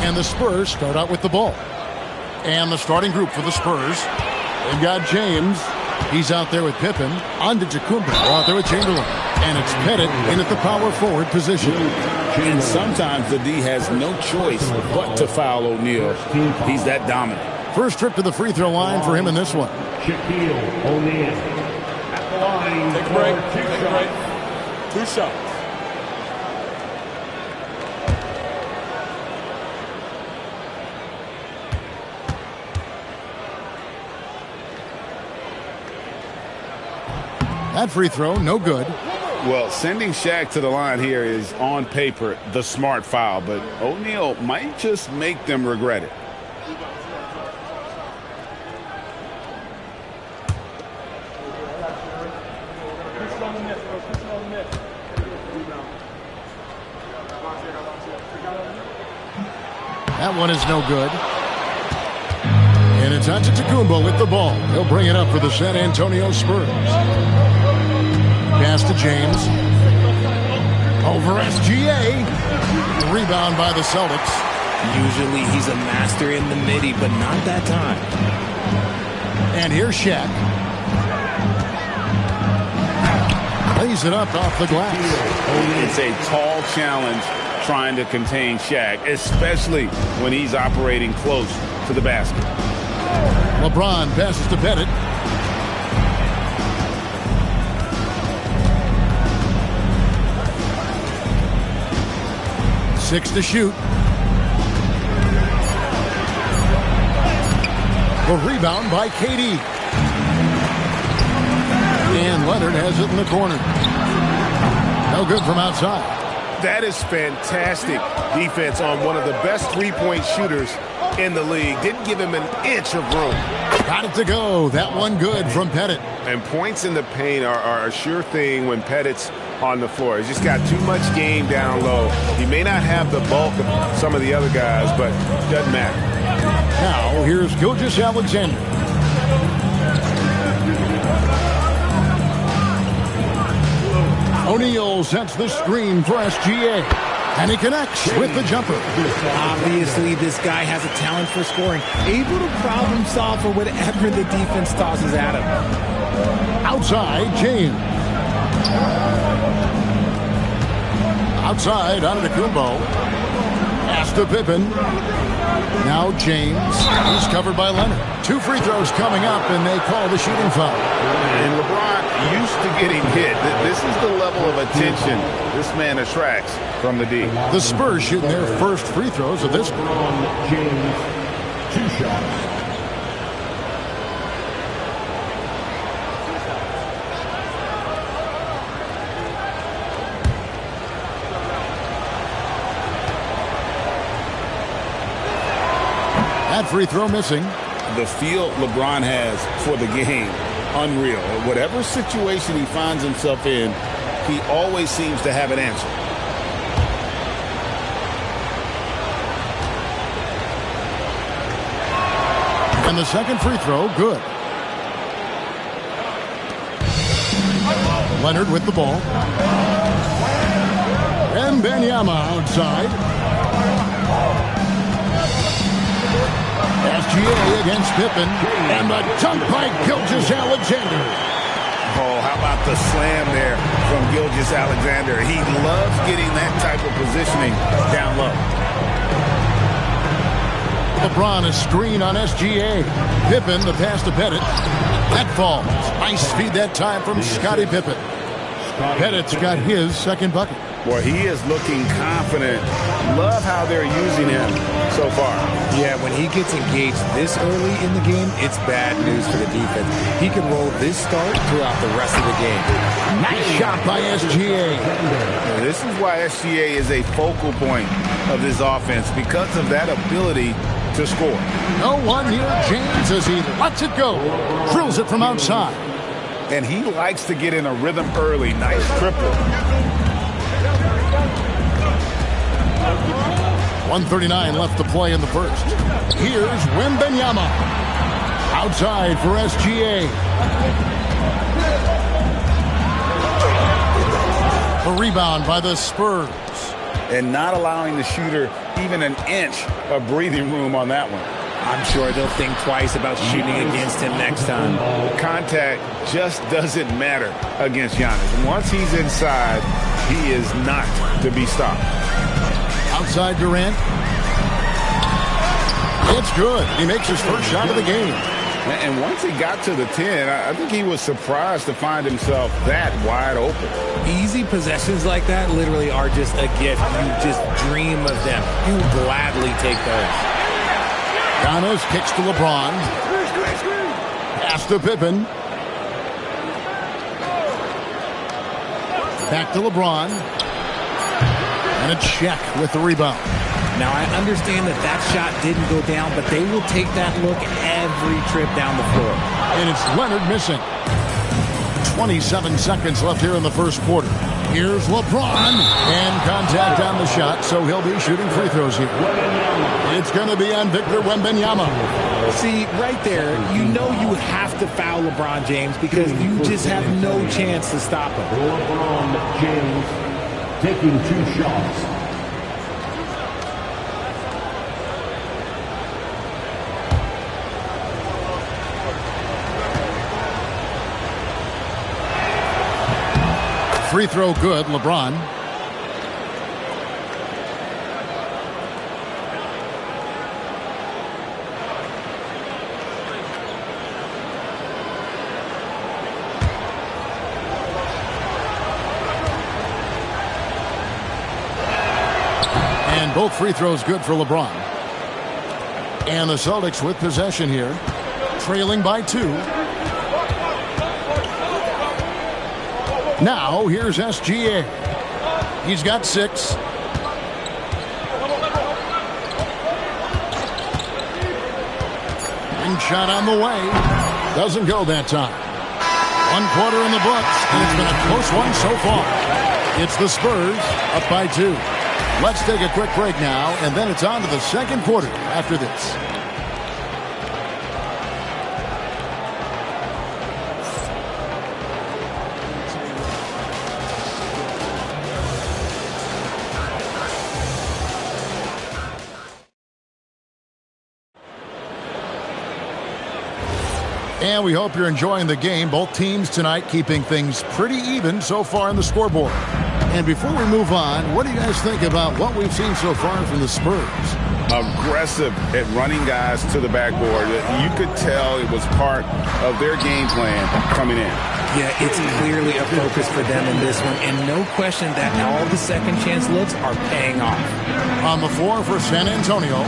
And the Spurs start out with the ball. And the starting group for the Spurs. They've got James. He's out there with Pippen. Antetokounmpo out there with Chamberlain. And it's Pettit in at the power forward position. And sometimes the D has no choice but to foul O'Neal. He's that dominant. First trip to the free throw line for him in this one. Shaquille O'Neal at the line. Take a break. 2 shots. That free throw, no good. Well, sending Shaq to the line here is, on paper, the smart foul, but O'Neal might just make them regret it. That one is no good. And it's Antetokounmpo with the ball. He'll bring it up for the San Antonio Spurs. Pass to James. Over SGA. Rebound by the Celtics. Usually he's a master in the midi, but not that time. And here's Shaq. Lays it up off the glass. It's a tall challenge trying to contain Shaq, especially when he's operating close to the basket. LeBron passes to Pettit. Six to shoot. The rebound by KD. And Leonard has it in the corner. No good from outside. That is fantastic defense on one of the best three-point shooters in the league. Didn't give him an inch of room. Got it to go. That one good from Pettit. And points in the paint are a sure thing when Pettit's on the floor. He's just got too much game down low. He may not have the bulk of some of the other guys, but doesn't matter. Now, here's Gilgeous-Alexander. O'Neal sets the screen for SGA. And he connects with the jumper. Obviously, this guy has a talent for scoring. Able to problem solve for whatever the defense tosses at him. Outside, James. Outside, Antetokounmpo. Pass to Pippen. Now James. He's covered by Leonard. 2 free throws coming up, and they call the shooting foul. And LeBron used to getting hit. This is the level of attention this man attracts from the D. The Spurs shooting their first free throws of this. James, 2 shots. That free throw missing. The feel LeBron has for the game, unreal. Whatever situation he finds himself in, he always seems to have an answer. And the second free throw, good. Leonard with the ball. And Wembanyama outside. SGA against Pippen. And the dunk by Gilgeous-Alexander. Oh, how about the slam there from Gilgeous-Alexander? He loves getting that type of positioning down low. LeBron a screen on SGA. Pippen, the pass to Pettit. That falls. Nice feed that time from Scottie Pippen. Pettit's got his second bucket. Boy, he is looking confident. Love how they're using him so far. Yeah, when he gets engaged this early in the game, it's bad news for the defense. He can roll this start throughout the rest of the game. Nice shot by SGA. Now, this is why SGA is a focal point of this offense, because of that ability to score. No one near James as he lets it go. Drills it from outside. And he likes to get in a rhythm early. Nice triple. 1:39 left to play in the first. Here's Wembanyama. Outside for SGA. A rebound by the Spurs. and not allowing the shooter even an inch of breathing room on that one. I'm sure they'll think twice about shooting against him next time. Contact just doesn't matter against Giannis. And once he's inside, he is not to be stopped. Outside Durant. It's good. He makes his first shot of the game. And once he got to the 10, I think he was surprised to find himself that wide open. Easy possessions like that literally are just a gift. You just dream of them. You gladly take those. Giannis kicks to LeBron. Pass to Pippen. Back to LeBron. And a check with the rebound. Now, I understand that shot didn't go down, but they will take that look every trip down the floor. And it's Leonard missing. 27 seconds left here in the first quarter. Here's LeBron. And contact on the shot, so he'll be shooting free throws here. It's going to be on Victor Wembanyama. See, right there, you know you have to foul LeBron James because you just have no chance to stop him. LeBron James taking 2 shots. Free throw good, LeBron. And both free throws good for LeBron. And the Celtics with possession here, trailing by 2. Now, here's SGA. He's got 6. And shot on the way. Doesn't go that time. 1 quarter in the books, and it's been a close one so far. It's the Spurs up by 2. Let's take a quick break now, and then it's on to the second quarter after this. And we hope you're enjoying the game. Both teams tonight keeping things pretty even so far in the scoreboard. And before we move on, what do you guys think about what we've seen so far from the Spurs? Aggressive at running guys to the backboard. You could tell it was part of their game plan coming in. Yeah, it's clearly a focus for them in this one, and no question that all the second chance looks are paying off. On the floor for San Antonio,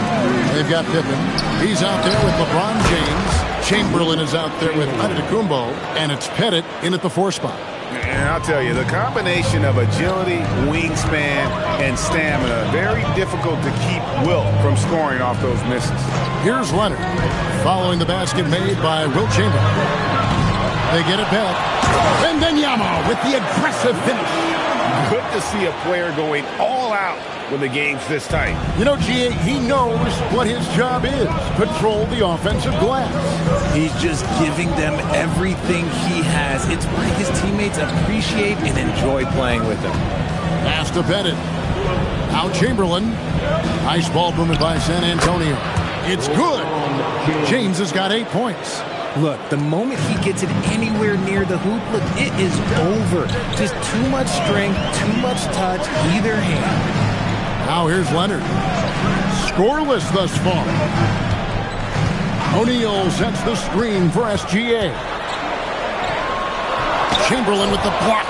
they've got Pippen. He's out there with LeBron James. Chamberlain is out there with Antetokounmpo, and it's Pettit in at the 4 spot. And I'll tell you, the combination of agility, wingspan, and stamina, very difficult to keep Wilt from scoring off those misses. Here's Leonard, following the basket made by Wilt Chamberlain. They get it back. And then Yama with the aggressive finish. Good to see a player going all out when the game's this tight. You know, G.A., he knows what his job is. Control the offensive glass. He's just giving them everything he has. It's why his teammates appreciate and enjoy playing with him. Pass to Pettit. Now Chamberlain. Nice ball movement by San Antonio. It's good. James has got 8 points. Look, the moment he gets it anywhere near the hoop, look, it is over. Just too much strength, too much touch, either hand. Now here's Leonard. Scoreless thus far. O'Neal sets the screen for SGA. Chamberlain with the block.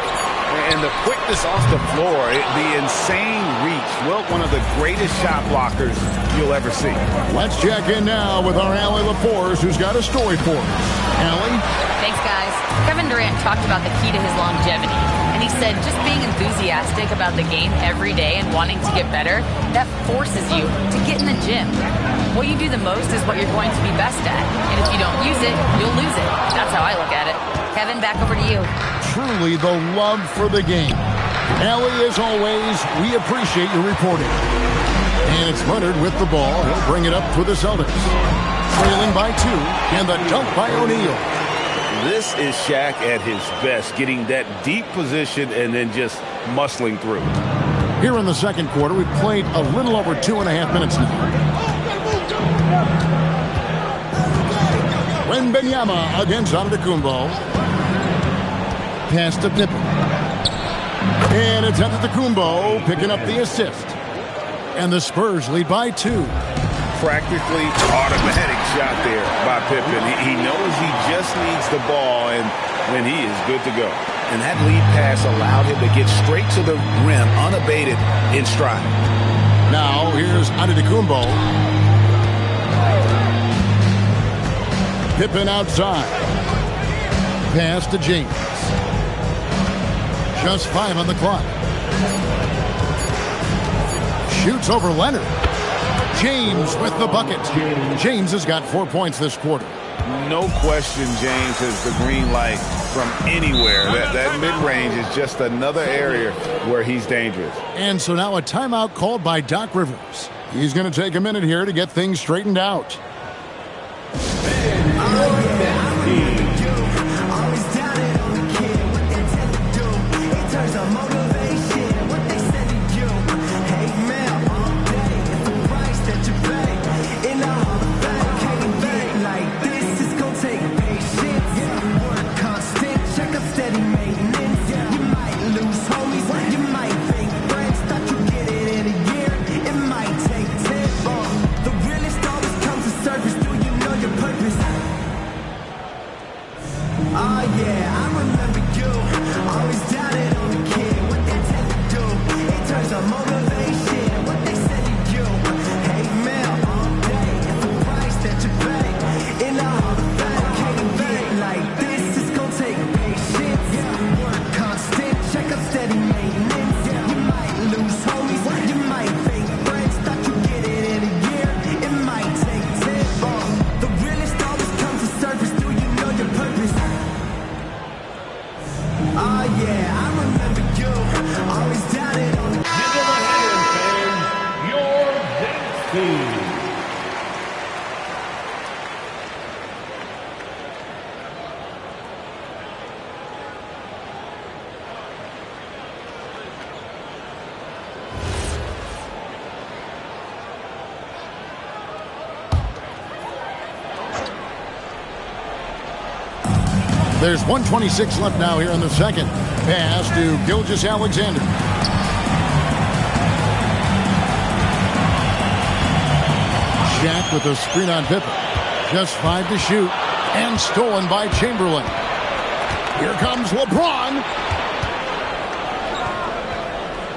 And the quickness off the floor, the insane reach. Wilt, one of the greatest shot blockers you'll ever see. Let's check in now with our Allie LaForce, who's got a story for us. Allie? Thanks, guys. Kevin Durant talked about the key to his longevity. And he said just being enthusiastic about the game every day and wanting to get better, that forces you to get in the gym. What you do the most is what you're going to be best at. And if you don't use it, you'll lose it. That's how I look at it. Kevin, back over to you. Truly the love for the game. Allie, as always, we appreciate your reporting. And it's Leonard with the ball. He'll bring it up for the Celtics. Trailing by 2, and the dunk by O'Neal. This is Shaq at his best, getting that deep position and then just muscling through. Here in the second quarter, we've played a little over 2.5 minutes now. Wembanyama against Antetokounmpo. Pass to Pippen. And it's Antetokounmpo picking up the assist. And the Spurs lead by 2. Practically automatic shot there by Pippen. He knows he just needs the ball, and then he is good to go. And that lead pass allowed him to get straight to the rim unabated in stride. Now here's Antetokounmpo. Pippen outside. Pass to James. Just 5 on the clock. Shoots over Leonard. James with the bucket. James has got 4 points this quarter. No question James has the green light from anywhere. That mid-range is just another area where he's dangerous. And so now a timeout called by Doc Rivers. He's going to take a minute here to get things straightened out. There's 1:26 left now here in the second. Pass to Gilgeous-Alexander. Shaq with a screen on Pippen. Just 5 to shoot. And stolen by Chamberlain. Here comes LeBron.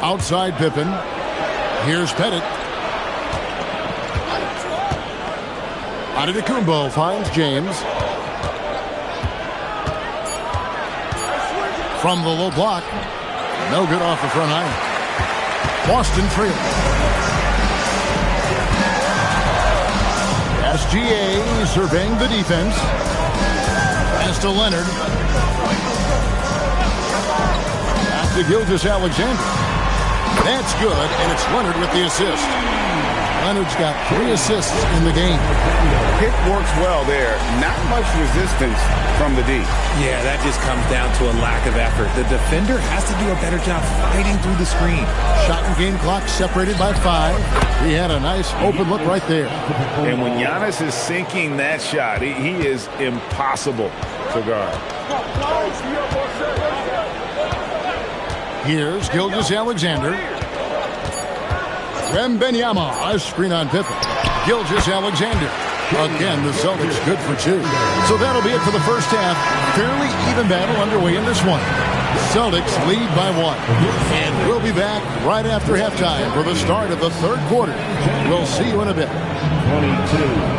Outside Pippen. Here's Pettit. Antetokounmpo finds James. From the low block. No good off the front iron. Boston trails. SGA surveying the defense. Pass to Leonard. Back to Gilgeous-Alexander. That's good, and it's Leonard with the assist. Leonard's got 3 assists in the game. Pick works well there. Not much resistance from the D. Yeah, that just comes down to a lack of effort. The defender has to do a better job fighting through the screen. Shot and game clock separated by 5. He had a nice open look right there. And when Giannis is sinking that shot, he is impossible to guard. Here's Gilgeous-Alexander. Wembanyama, a screen on Pippen. Gilgeous-Alexander. Again, the Celtics good for 2. So that'll be it for the first half. Fairly even battle underway in this one. Celtics lead by 1. And we'll be back right after halftime for the start of the third quarter. We'll see you in a bit. 22.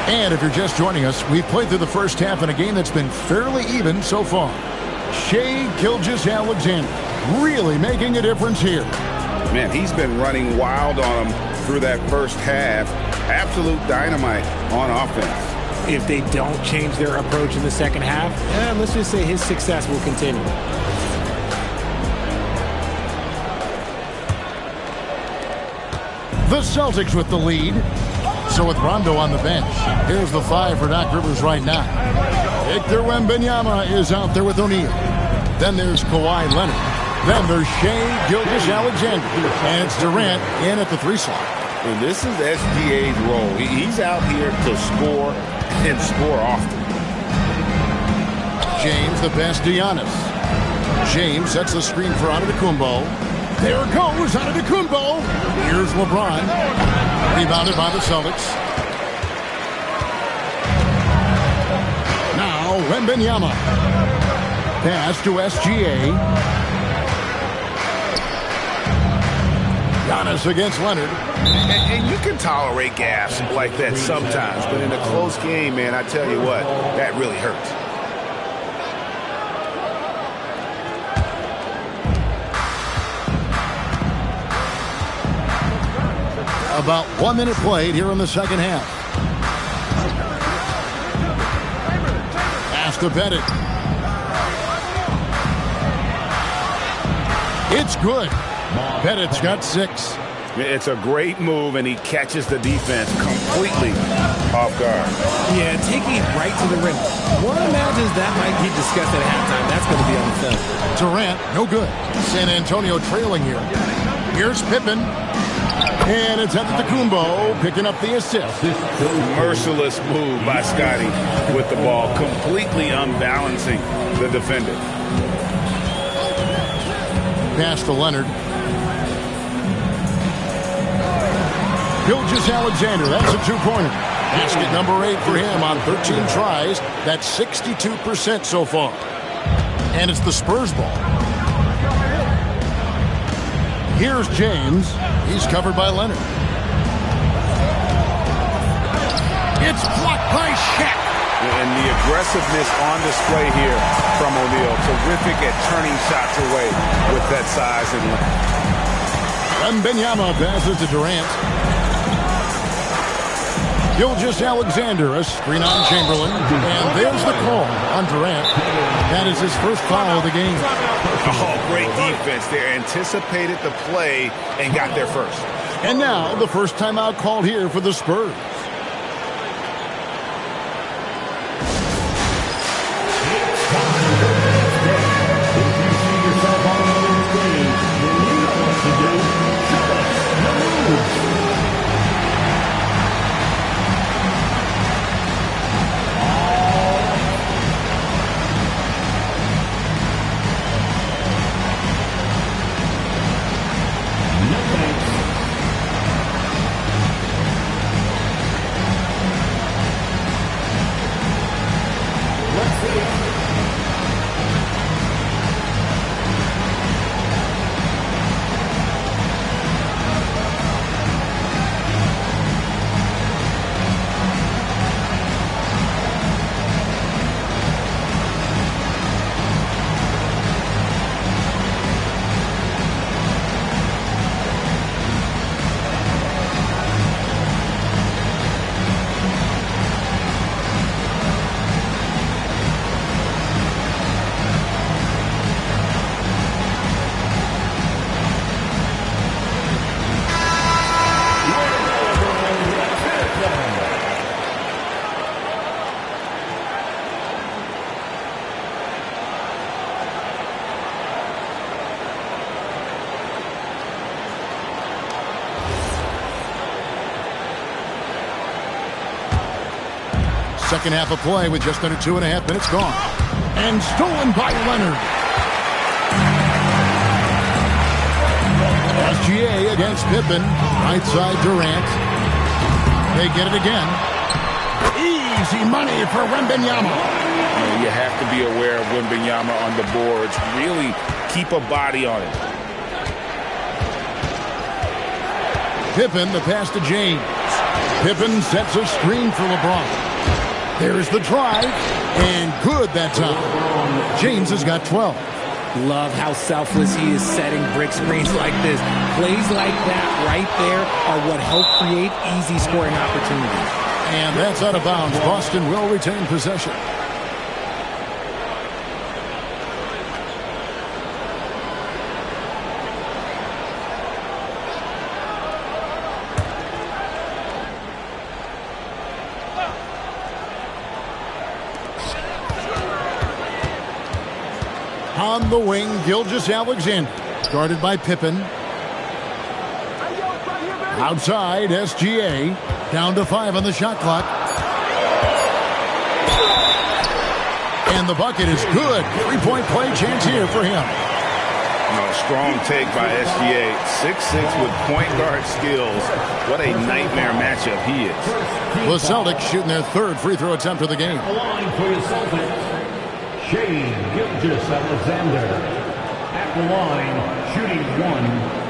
And if you're just joining us, we've played through the first half in a game that's been fairly even so far. Shai Gilgeous-Alexander really making a difference here. Man, he's been running wild on him through that first half. Absolute dynamite on offense. If they don't change their approach in the second half, let's just say his success will continue. The Celtics with the lead. So with Rondo on the bench, here's the 5 for Doc Rivers right now. Victor Wembanyama is out there with O'Neal. Then there's Kawhi Leonard. Then there's Shai Gilgeous-Alexander. And it's Durant in at the 3 slot. And this is SGA's role. He's out here to score and score often. James the pass to Giannis. James sets the screen for Antetokounmpo. There goes Antetokounmpo. Here's LeBron. Rebounded by the Celtics. Now Wembanyama. Pass to SGA. Giannis against Leonard. And you can tolerate gas like that sometimes, but in a close game, man, I tell you what, that really hurts. About 1 minute played here in the second half. Pass to Bennett. It's good. Bennett's got 6. It's a great move, and he catches the defense completely off guard. Yeah, taking it right to the rim. One imagines that might be discussed at halftime. That's going to be on the film. Durant, no good. San Antonio trailing here. Here's Pippen. And it's Antetokounmpo picking up the assist. Merciless move by Scotty with the ball, completely unbalancing the defender. Pass to Leonard. Gilgeous-Alexander, that's a 2-pointer. Basket number 8 for him on 13 tries. That's 62% so far. And it's the Spurs ball. Here's James. He's covered by Leonard. It's blocked by Shaq. And the aggressiveness on display here from O'Neal. Terrific at turning shots away with that size and length. Wembanyama passes to Durant. Gilgeous-Alexander, a screen on Chamberlain. And there's the call on Durant. That is his first foul of the game. Oh, great defense there. Anticipated the play and got there first. And now the first timeout called here for the Spurs. Second half of play with just under 2.5 minutes gone. And stolen by Leonard. SGA against Pippen. Right side Durant. They get it again. Easy money for Wembanyama. You have to be aware of Wembanyama on the boards. Really keep a body on it. Pippen, the pass to James. Pippen sets a screen for LeBron. There's the drive, and good that time. James has got 12. Love how selfless he is setting brick screens like this. Plays like that right there are what help create easy scoring opportunities. And that's out of bounds. Boston will retain possession. On the wing, Gilgeous-Alexander, guarded by Pippen. Outside, SGA, down to 5 on the shot clock. And the bucket is good. 3-point play chance here for him. Strong take by SGA. 6'6" with point guard skills. What a nightmare matchup he is. The Celtics shooting their 3rd free throw attempt of the game. The line for your Celtics, Shai Gilgeous-Alexander. At the line, shooting 1.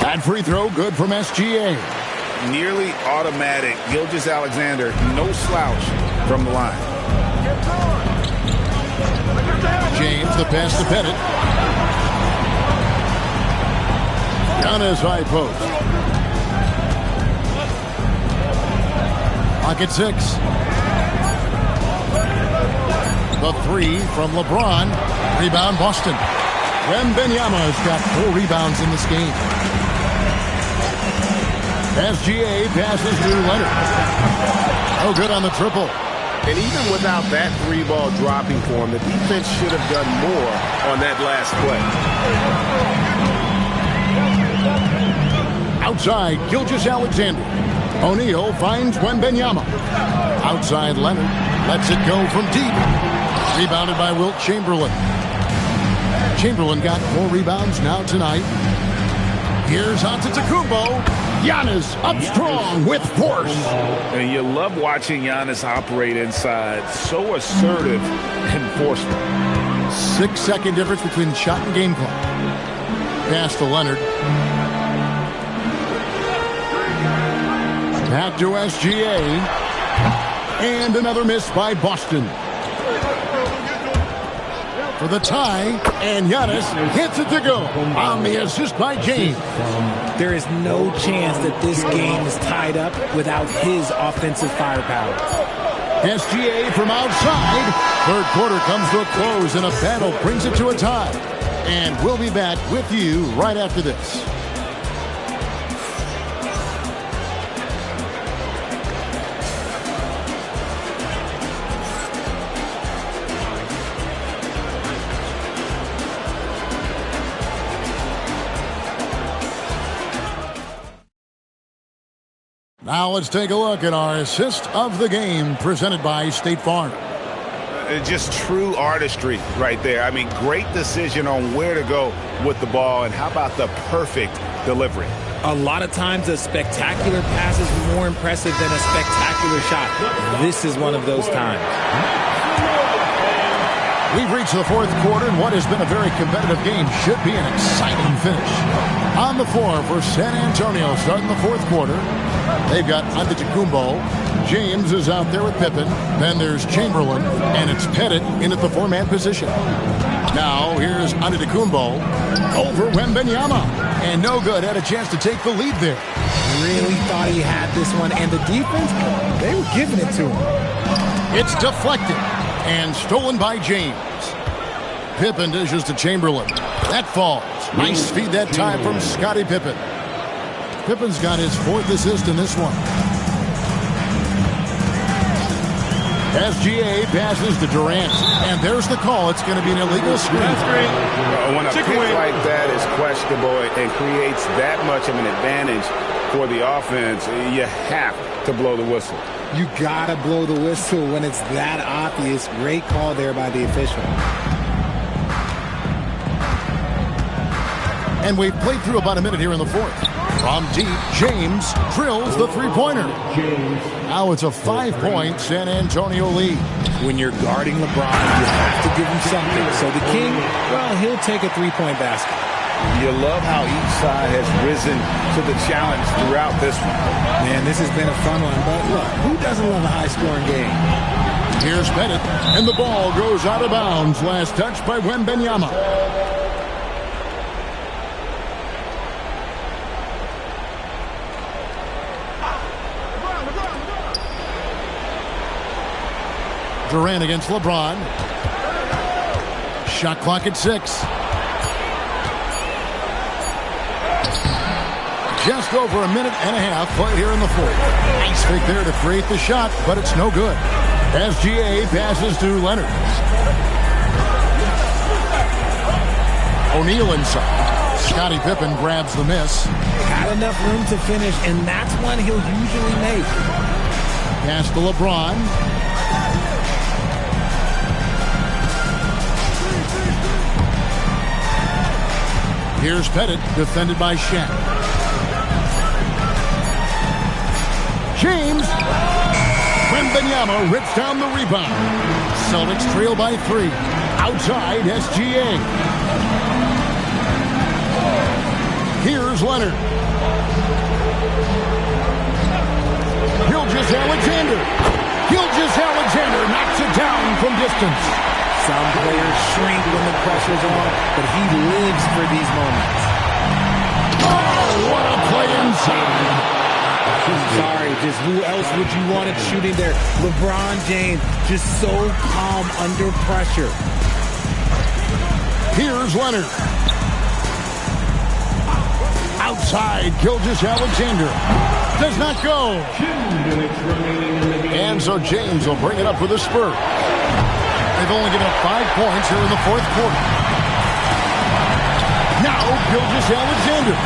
That free throw good from SGA. Nearly automatic. Gilgeous-Alexander, no slouch from the line. James, the pass to Pettit. Giannis high post. Pocket 6. The 3 from LeBron. Rebound Boston. Wembanyama's got 4 rebounds in this game. SGA passes to Leonard. Oh, good on the triple. And even without that 3-ball dropping for him, the defense should have done more on that last play. Outside, Gilgeous-Alexander. O'Neal finds Wembanyama. Outside, Leonard lets it go from deep. Rebounded by Wilt Chamberlain. Chamberlain got 4 rebounds now tonight. Here's Antetokounmpo. Giannis up strong with force. And you love watching Giannis operate inside. So assertive and forceful. 6-second difference between shot and game clock. Pass to Leonard. Back to SGA. And another miss by Boston. For the tie, and Giannis hits it to go on the assist by James. There is no chance that this game is tied up without his offensive firepower. SGA from outside. 3rd quarter comes to a close, and a battle brings it to a tie. And we'll be back with you right after this. Now let's take a look at our assist of the game presented by State Farm. Just true artistry right there. I mean, great decision on where to go with the ball, and how about the perfect delivery? A lot of times a spectacular pass is more impressive than a spectacular shot. This is one of those times. We've reached the 4th quarter, and what has been a very competitive game should be an exciting finish. On the floor for San Antonio starting the 4th quarter. They've got Antetokounmpo. James is out there with Pippen. Then there's Chamberlain, and it's Pettit in at the 4-man position. Now here's Antetokounmpo over Wembanyama. And no good, had a chance to take the lead there. Really thought he had this one, and the defense, they were giving it to him. It's deflected and stolen by James. Pippen dishes to Chamberlain. That falls. Nice feed that time from Scottie Pippen. Pippen's got his 4th assist in this one. SGA passes to Durant. And there's the call. It's going to be an illegal screen. When a pick like that is questionable and creates that much of an advantage for the offense, you have to blow the whistle. You got to blow the whistle when it's that obvious. Great call there by the official. And we've played through about a minute here in the 4th. From deep, James drills the three-pointer. Now it's a 5-point San Antonio lead. When you're guarding LeBron, you have to give him something. So the King, well, he'll take a three-point basket. You love how each side has risen to the challenge throughout this one. Man, this has been a fun one. But look, who doesn't love a high-scoring game? Here's Bennett, and the ball goes out of bounds. Last touch by Wembanyama. Durant against LeBron. Shot clock at 6. Just over a minute and a half played here in the fourth. Nice fake there to create the shot, but it's no good. SGA passes to Leonard. O'Neal inside. Scottie Pippen grabs the miss. Had enough room to finish, and that's one he'll usually make. Pass to LeBron. Here's Pettit, defended by Shaq. James. Wembanyama rips down the rebound. Celtics trail by 3. Outside, SGA. Here's Leonard. Gilgeous-Alexander. Gilgeous-Alexander knocks it down from distance. Some players shrink when the pressure's on, but he lives for these moments. Oh, what a play inside. Sorry, just who else would you want it shooting there? LeBron James, just so calm under pressure. Here's Leonard. Outside, Gilgeous-Alexander. Does not go. 2 minutes remaining in the game. And so James will bring it up for the Spurs. They've only given up 5 points here in the fourth quarter. Now, Gilgeous-Alexander.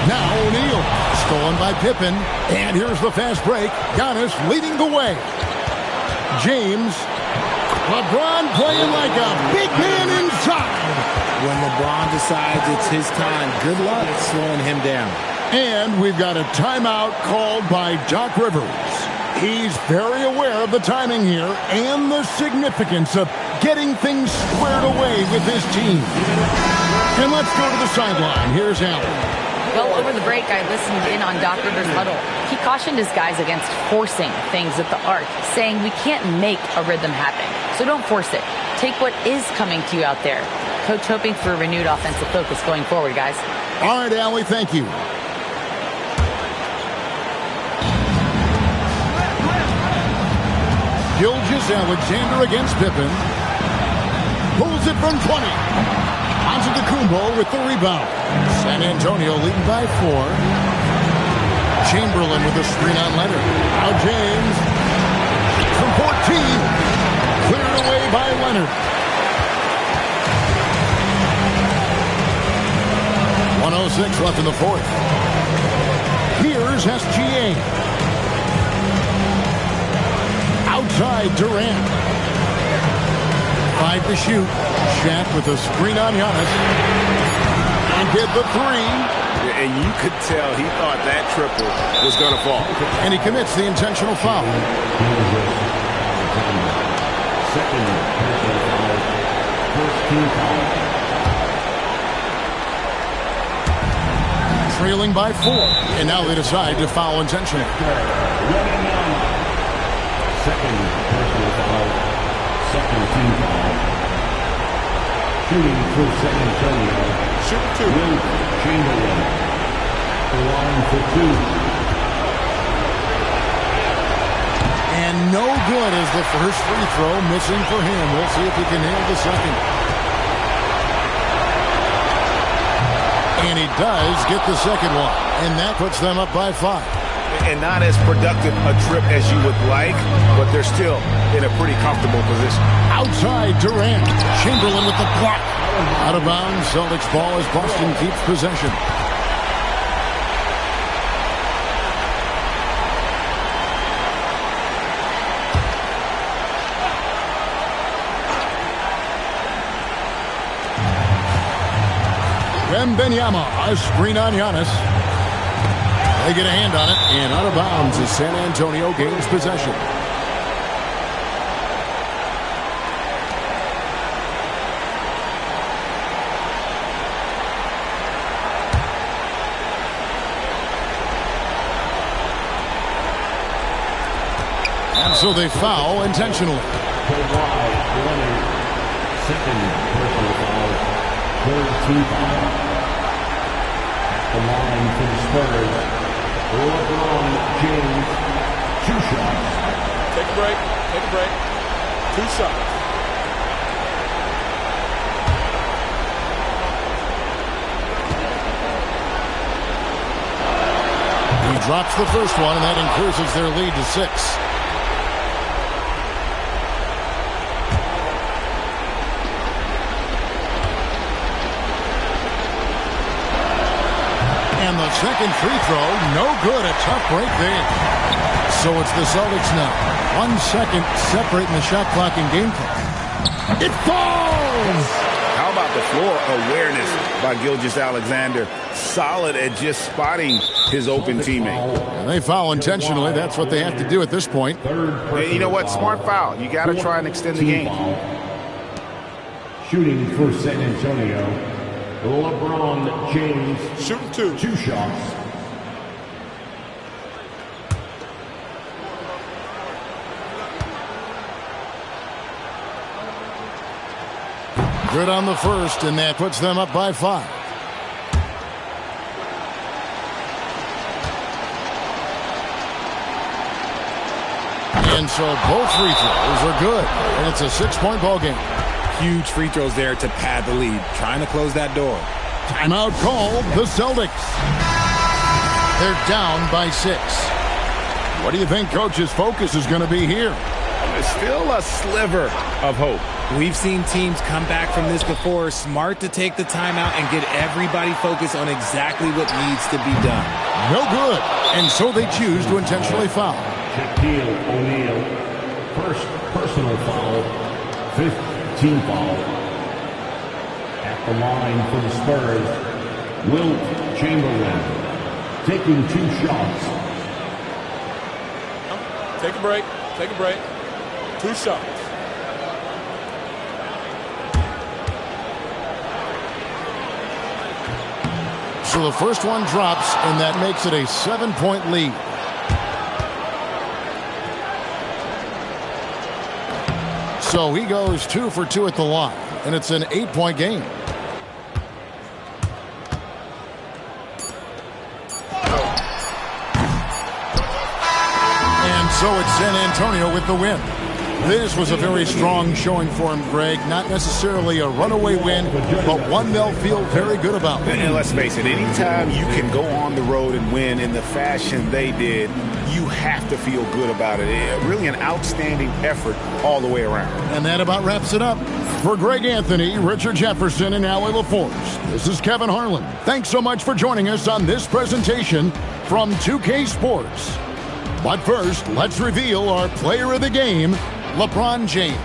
Now O'Neal, stolen by Pippen. And here's the fast break. Giannis leading the way. James. LeBron playing like a big man inside. When LeBron decides it's his time, good luck slowing him down. And we've got a timeout called by Doc Rivers. He's very aware of the timing here and the significance of getting things squared away with his team. And let's go to the sideline. Here's Allen. Well, over the break, I listened in on Doc Rivers' huddle. He cautioned his guys against forcing things at the arc, saying we can't make a rhythm happen. So don't force it. Take what is coming to you out there. Coach hoping for a renewed offensive focus going forward, guys. All right, Allie, thank you. Gilgeous-Alexander against Pippen. Pulls it from 20. Antetokounmpo with the rebound. San Antonio leading by 4. Chamberlain with a screen on Leonard. Now James. From 14. Cleared away by Leonard. 1:06 left in the fourth. Here's SGA. Outside Durant. 5 to shoot. Shaq with a screen on Giannis. And get the 3. And you could tell he thought that triple was going to fall. And he commits the intentional foul. Second personal foul. First team foul. Trailing by 4. And now they decide to foul intentionally. Second personal foul. Second team foul. Shooting for San Antonio. Shoot 2. Will Chamberlain. The line for 2. And no good as the first free throw missing for him. We'll see if he can nail the second. And he does get the second one. And that puts them up by 5. And not as productive a trip as you would like, but they're still in a pretty comfortable position. Outside Durant. Chamberlain with the block. Out of bounds. Celtics ball as Boston keeps possession. Wembanyama, a screen on Giannis. They get a hand on it, and out of bounds as San Antonio gains possession. And so they foul intentionally. Second personal foul. Third team foul. At the line for the Spurs, LeBron James. 2 shots. Take a break. Take a break. 2 shots. He drops the first one, and that increases their lead to 6. And the second free throw, no good. A tough break there. So it's the Celtics now. 1 second separating the shot clock and game clock. It falls! How about the floor awareness by Gilgeous-Alexander? Solid at just spotting his open teammate. And they foul intentionally. That's what they have to do at this point. And you know what? Smart foul. You got to try and extend the game. Shooting for San Antonio, LeBron James. Shooting 2. 2 shots. Good on the first, and that puts them up by 5. And so both free throws are good, and it's a 6-point ball game. Huge free throws there to pad the lead, trying to close that door. Timeout called, the Celtics. They're down by 6. What do you think Coach's focus is going to be here? There's still a sliver of hope. We've seen teams come back from this before. Smart to take the timeout and get everybody focused on exactly what needs to be done. No good. And so they choose to intentionally foul. Shaquille O'Neal. First personal foul. 5th team foul. At the line for the Spurs, Wilt Chamberlain. Taking 2 shots. Take a break. Take a break. 2 shots. So the first one drops, and that makes it a 7-point lead. So he goes 2 for 2 at the line, and it's an 8-point game. And so it's San Antonio with the win. This was a very strong showing for him, Greg. Not necessarily a runaway win, but one they'll feel very good about. And let's face it, anytime you can go on the road and win in the fashion they did, you have to feel good about it. Really an outstanding effort all the way around. And that about wraps it up. For Greg Anthony, Richard Jefferson, and Allie LaForce, this is Kevin Harlan. Thanks so much for joining us on this presentation from 2K Sports. But first, let's reveal our player of the game, LeBron James.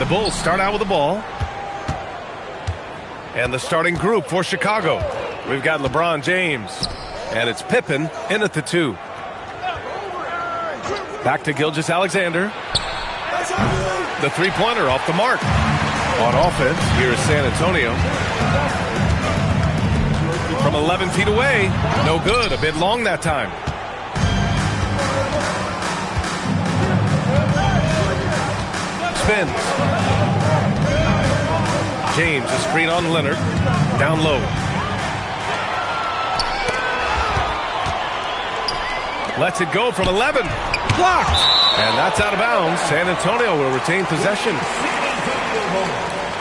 the Bulls start out with the ball. And the starting group for Chicago. We've got LeBron James. And it's Pippen in at the 2. Back to Gilgeous-Alexander. The three-pointer off the mark. On offense, here is San Antonio. From 11 feet away. No good. A bit long that time. Spins. James, a screen on Leonard. Down low. Lets it go from 11. Blocked. And that's out of bounds. San Antonio will retain possession.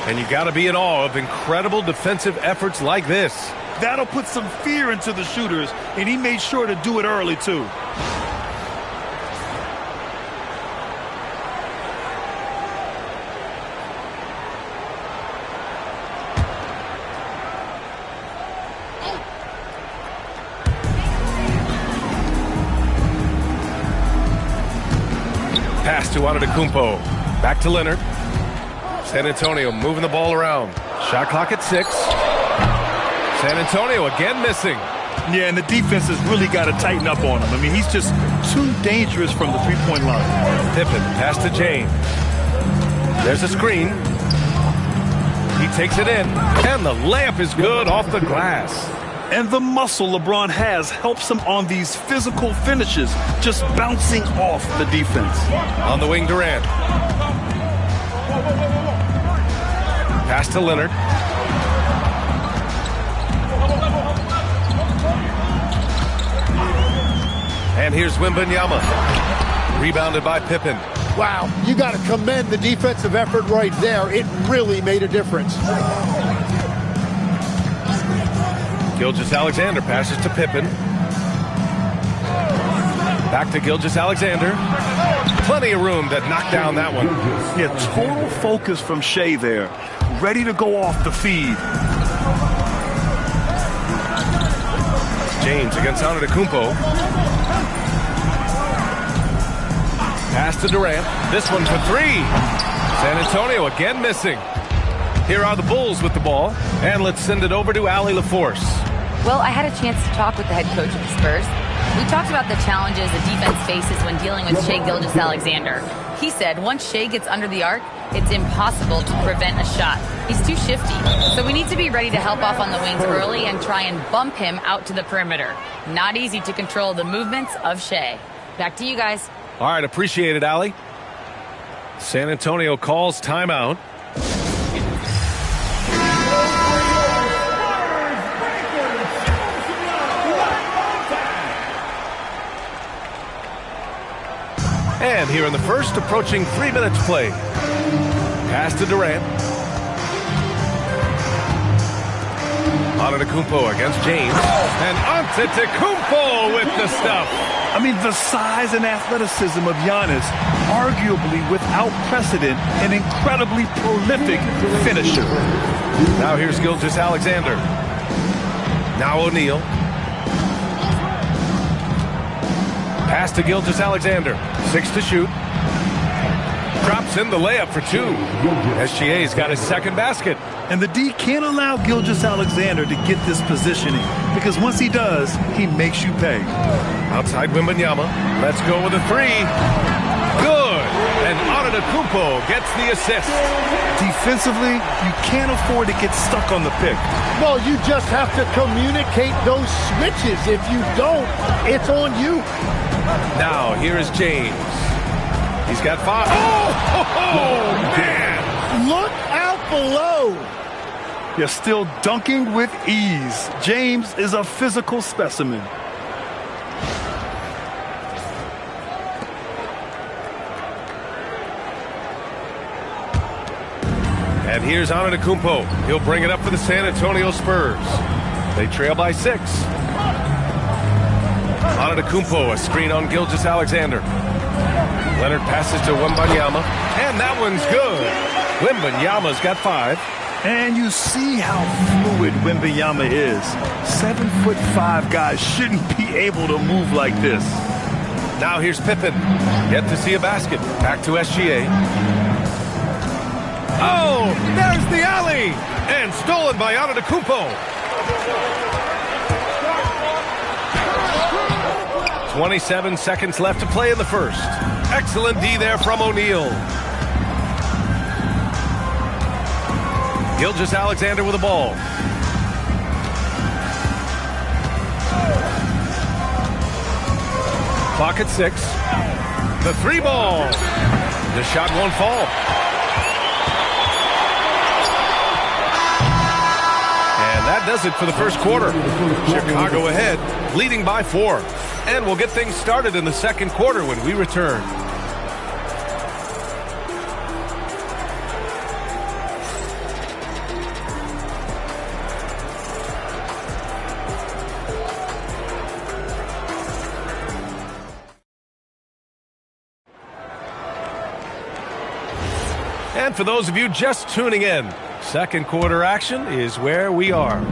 And you got to be in awe of incredible defensive efforts like this. That'll put some fear into the shooters, and he made sure to do it early, too. Pass to Antetokounmpo. Back to Leonard. San Antonio moving the ball around. Shot clock at 6. San Antonio again missing. Yeah, and the defense has really got to tighten up on him. I mean, he's just too dangerous from the three-point line. Pippen, pass to James. There's a screen. He takes it in, and the layup is good off the glass. And the muscle LeBron has helps him on these physical finishes, just bouncing off the defense. On the wing, Durant. Pass to Leonard. And here's Wembanyama. Rebounded by Pippen. Wow, you got to commend the defensive effort right there. It really made a difference. Gilgeous-Alexander passes to Pippen. Back to Gilgeous-Alexander. Plenty of room to knock down that one. Yeah, total focus from Shea there. Ready to go off the feed. James against Antetokounmpo. Pass to Durant. This one for 3. San Antonio again missing. Here are the Bulls with the ball. And let's send it over to Allie LaForce. Well, I had a chance to talk with the head coach of the Spurs. We talked about the challenges the defense faces when dealing with Shai Gilgeous-Alexander. He said once Shai gets under the arc, it's impossible to prevent a shot. He's too shifty. So we need to be ready to help off on the wings early and try and bump him out to the perimeter. Not easy to control the movements of Shai. Back to you guys. All right, appreciate it, Allie. San Antonio calls timeout. And here in the first, approaching 3 minutes play. Pass to Durant. Antetokounmpo against James. And Antetokounmpo with the stuff. I mean, the size and athleticism of Giannis, arguably without precedent, an incredibly prolific finisher. Now here's Gilgeous-Alexander. Now O'Neal. Pass to Gilgeous-Alexander. 6 to shoot. Drops in the layup for 2. SGA's got his second basket. And the D can't allow Gilgeous-Alexander to get this positioning, because once he does, he makes you pay. Outside Wembanyama. Let's go with a 3. Good. And Antetokounmpo gets the assist. Defensively, you can't afford to get stuck on the pick. Well, you just have to communicate those switches. If you don't, it's on you. Now, here is James. He's got 5. Oh, man. Look out below. You're still dunking with ease. James is a physical specimen. And here's Antetokounmpo. He'll bring it up for the San Antonio Spurs. They trail by 6. Antetokounmpo, a screen on Gilgeous-Alexander. Leonard passes to Wembanyama, and that one's good. Wembanyama's got 5. And you see how fluid Wembanyama is. 7'5" guys shouldn't be able to move like this. Now here's Pippen. Yet to see a basket. Back to SGA. Oh, there's the alley. And stolen by Antetokounmpo. 27 seconds left to play in the first. Excellent D there from O'Neal. Gilgeous-Alexander with the ball. Clock at 6. The 3 ball. The shot won't fall. And that does it for the first quarter. Chicago ahead, leading by 4. And we'll get things started in the second quarter when we return. And for those of you just tuning in, second quarter action is where we are.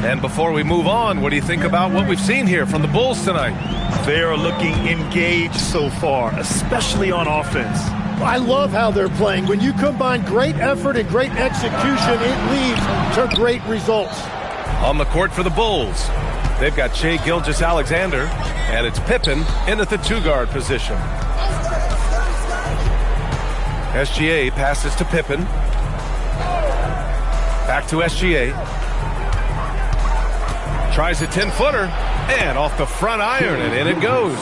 And before we move on, what do you think about what we've seen here from the Bulls tonight? They are looking engaged so far, especially on offense. I love how they're playing. When you combine great effort and great execution, it leads to great results. On the court for the Bulls, they've got Shai Gilgeous-Alexander, and it's Pippen in at the 2-guard position. SGA passes to Pippen. Back to SGA. Tries a 10-footer, and off the front iron, and in it goes.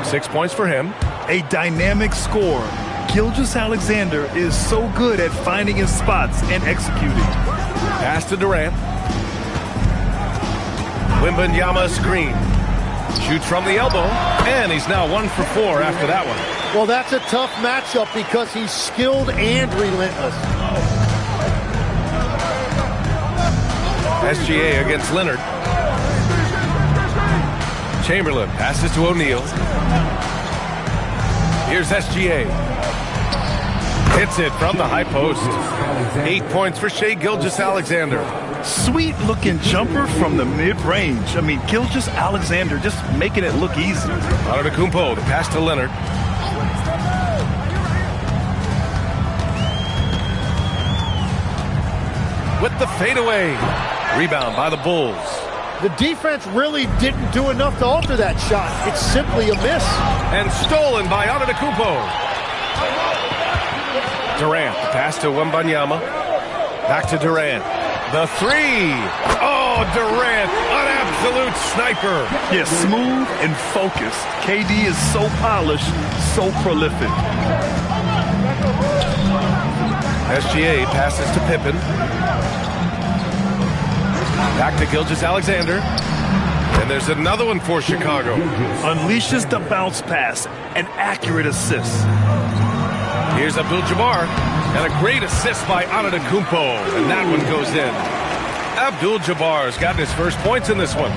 6 points for him. A dynamic score. Gilgeous-Alexander is so good at finding his spots and executing. Pass to Durant. Wembanyama screen. Shoots from the elbow, and he's now 1 for 4 after that one. Well, that's a tough matchup because he's skilled and relentless. SGA against Leonard. Chamberlain passes to O'Neal. Here's SGA. Hits it from the high post. 8 points for Shai Gilgeous-Alexander. Sweet-looking jumper from the mid-range. I mean, Gilgeous-Alexander just making it look easy. Antetokounmpo, the pass to Leonard. With the fadeaway. Rebound by the Bulls. The defense really didn't do enough to alter that shot. It's simply a miss. And stolen by Antetokounmpo. Durant, the pass to Wembanyama. Back to Durant. The 3. Oh, Durant, an absolute sniper. Yes, smooth and focused. KD is so polished, so prolific. SGA passes to Pippen. Back to Gilgeous-Alexander. And there's another one for Chicago. Unleashes the bounce pass. An accurate assist. Here's Abdul-Jabbar. And a great assist by Antetokounmpo. And that one goes in. Abdul-Jabbar's gotten his first points in this one.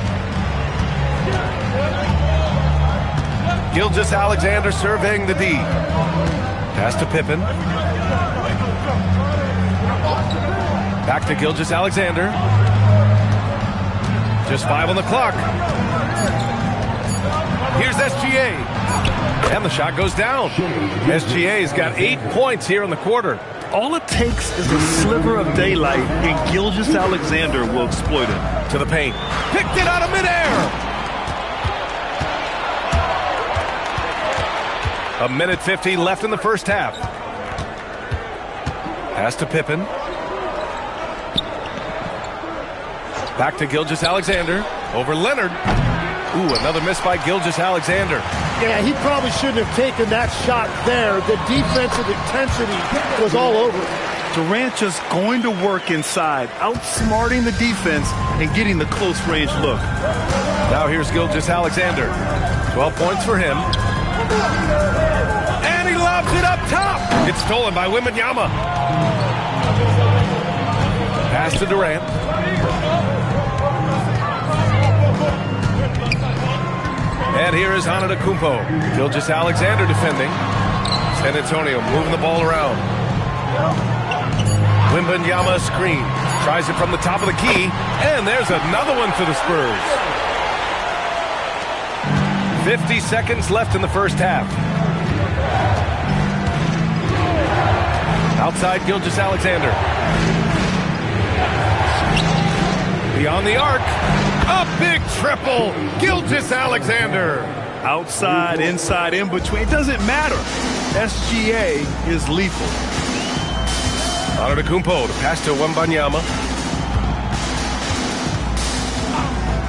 Gilgeous-Alexander surveying the D. Pass to Pippen. Back to Gilgeous-Alexander. Just 5 on the clock. Here's SGA. And the shot goes down. SGA's got 8 points here in the quarter. All it takes is a sliver of daylight, and Gilgeous-Alexander will exploit it. To the paint. Picked it out of midair. A minute 50 left in the first half. Pass to Pippen. Back to Gilgeous-Alexander. Over Leonard. Ooh, another miss by Gilgeous-Alexander. Yeah, he probably shouldn't have taken that shot there. The defensive intensity was all over it. Durant just going to work inside, outsmarting the defense and getting the close-range look. Now here's Gilgeous-Alexander. 12 points for him. And he lobs it up top. It's stolen by Wembanyama. Pass to Durant. And here is Antetokounmpo. Gilgeous-Alexander defending. San Antonio moving the ball around. Wembanyama screen. Tries it from the top of the key. And there's another one for the Spurs. 50 seconds left in the first half. outside Gilgeous-Alexander. Beyond the arc. A big triple. Gilgeous-Alexander. Outside, inside, in between. It doesn't matter. SGA is lethal. Antetokounmpo to pass to Wembanyama.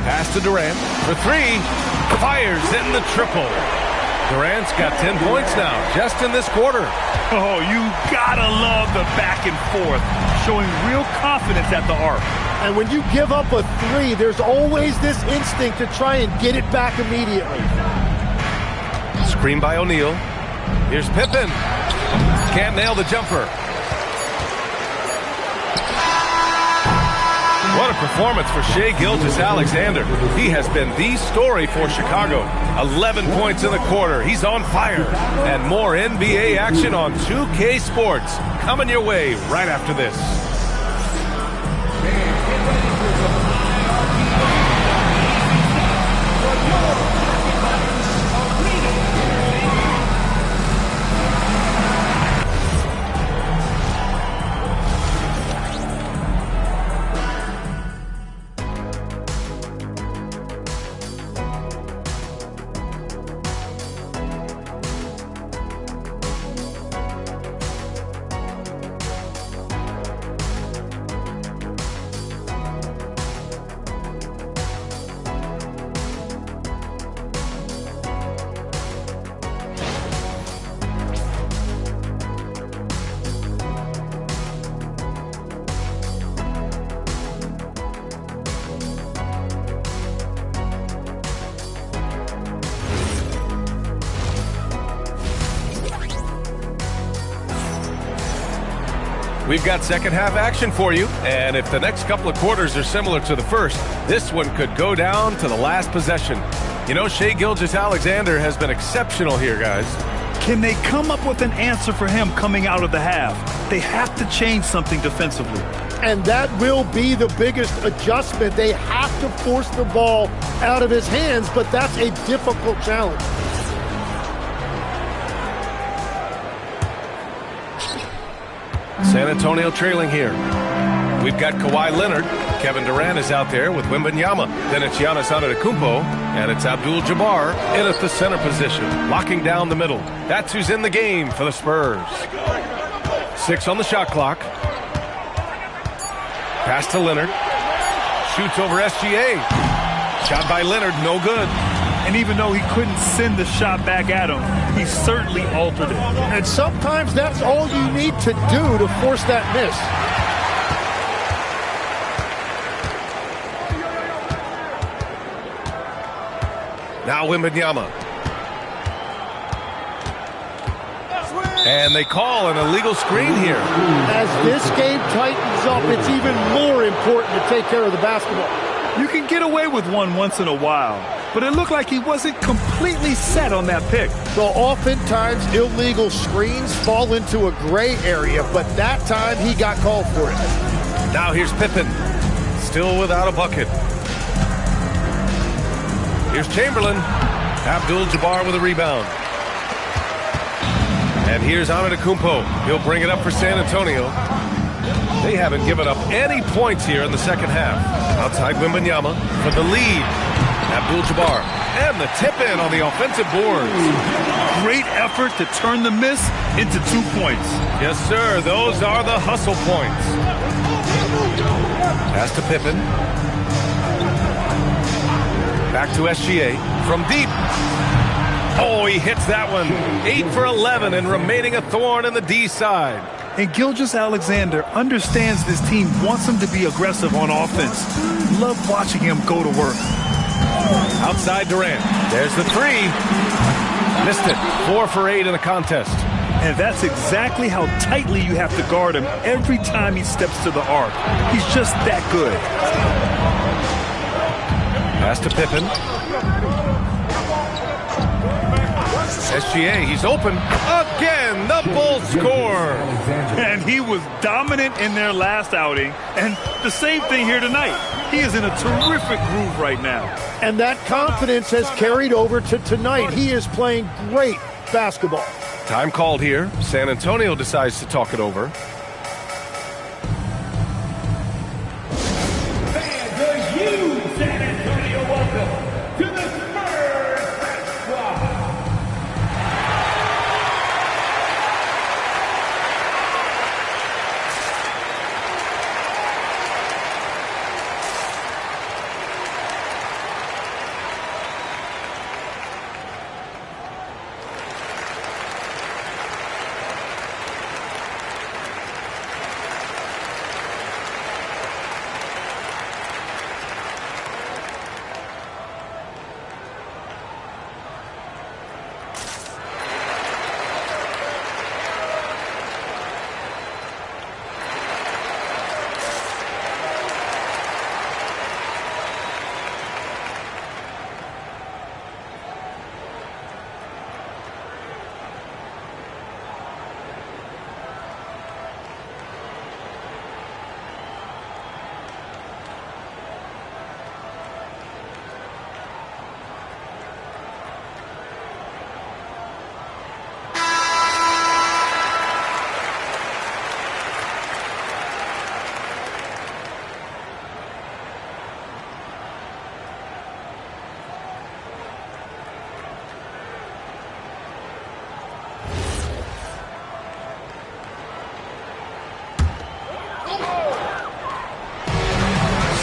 Pass to Durant for three. Fires in the triple. Durant's got 10 points now, just in this quarter. Oh, you gotta love the back and forth, showing real confidence at the arc. And when you give up a three, there's always this instinct to try and get it back immediately. Screen by O'Neal. Here's Pippen. Can't nail the jumper. What a performance for Shai Gilgeous-Alexander. He has been the story for Chicago. 11 points in the quarter. He's on fire. And more NBA action on 2K Sports. Coming your way right after this. We've got second half action for you, and if the next couple of quarters are similar to the first, this one could go down to the last possession. You know, Shai Gilgeous-Alexander has been exceptional here, guys. Can they come up with an answer for him coming out of the half? They have to change something defensively. And that will be the biggest adjustment. They have to force the ball out of his hands, but that's a difficult challenge. San Antonio trailing here. We've got Kawhi Leonard. Kevin Durant is out there with Wembanyama. Then it's Giannis Antetokounmpo, and it's Abdul-Jabbar in at the center position, locking down the middle. That's who's in the game for the Spurs. 6 on the shot clock. Pass to Leonard. Shoots over SGA. Shot by Leonard, no good. And even though he couldn't send the shot back at him, he certainly altered it. And sometimes that's all you need to do to force that miss. Now Wembanyama. And they call an illegal screen here. As this game tightens up, it's even more important to take care of the basketball. You can get away with one once in a while, but it looked like he wasn't completely set on that pick. So oftentimes illegal screens fall into a gray area, but that time he got called for it. Now here's Pippen, still without a bucket. Here's Chamberlain. Abdul-Jabbar with a rebound. And here's Antetokounmpo. He'll bring it up for San Antonio. They haven't given up any points here in the second half. Outside Wembanyama for the lead. Abdul-Jabbar. And the tip-in on the offensive boards. Great effort to turn the miss into 2 points. Yes, sir. Those are the hustle points. Pass to Pippen. Back to SGA. From deep. Oh, he hits that one. 8 for 11 and remaining a thorn in the D side. And Gilgeous-Alexander understands this team wants him to be aggressive on offense. Love watching him go to work. Outside Durant. There's the three. Missed it. 4 for 8 in the contest. And that's exactly how tightly you have to guard him every time he steps to the arc. He's just that good. Pass to Pippen. SGA, he's open. Again, the Bulls score. And he was dominant in their last outing. And the same thing here tonight. He is in a terrific groove right now. And that confidence has carried over to tonight. He is playing great basketball. Time called here. San Antonio decides to talk it over.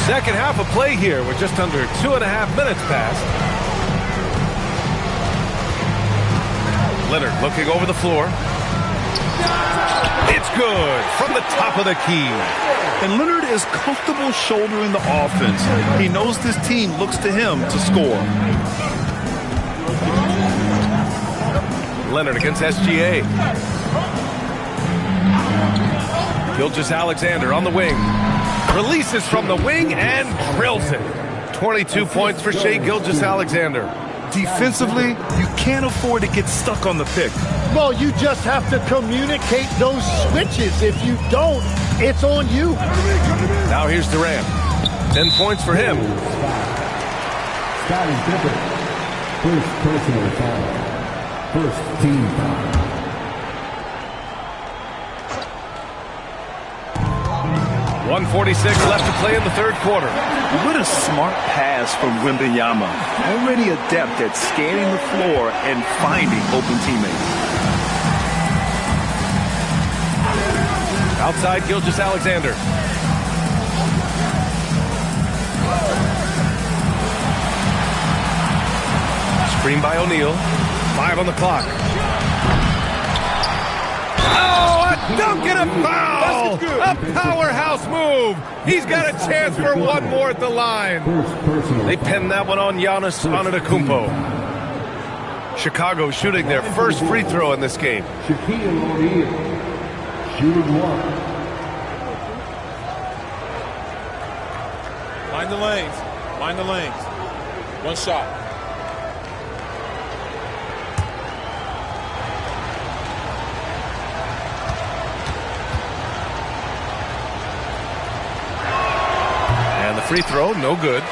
Second half of play here. We're just under 2.5 minutes past. Leonard looking over the floor. It's good from the top of the key. And Leonard is comfortable shouldering the offense. He knows this team looks to him to score. Leonard against SGA. Gilgeous-Alexander on the wing. Releases from the wing and drills it. 22 points for Shai Gilgeous-Alexander. Defensively, you can't afford to get stuck on the pick. Well, you just have to communicate those switches. If you don't, it's on you. Now here's Durant. 10 points for him. Scottie Pippen. First personal foul. First team foul. .146 left to play in the third quarter. What a smart pass from Wembanyama. Already adept at scanning the floor and finding open teammates. Outside Gilgeous-Alexander. Screen by O'Neal. 5 on the clock. Oh, a dunk and a foul! A powerhouse move. He's got a chance for one more at the line. They pinned that one on Giannis Antetokounmpo. Chicago shooting their first free throw in this game. Shaquille O'Neal. Shooting one. Mind the lanes. Mind the lanes. One shot. And the free throw, no good.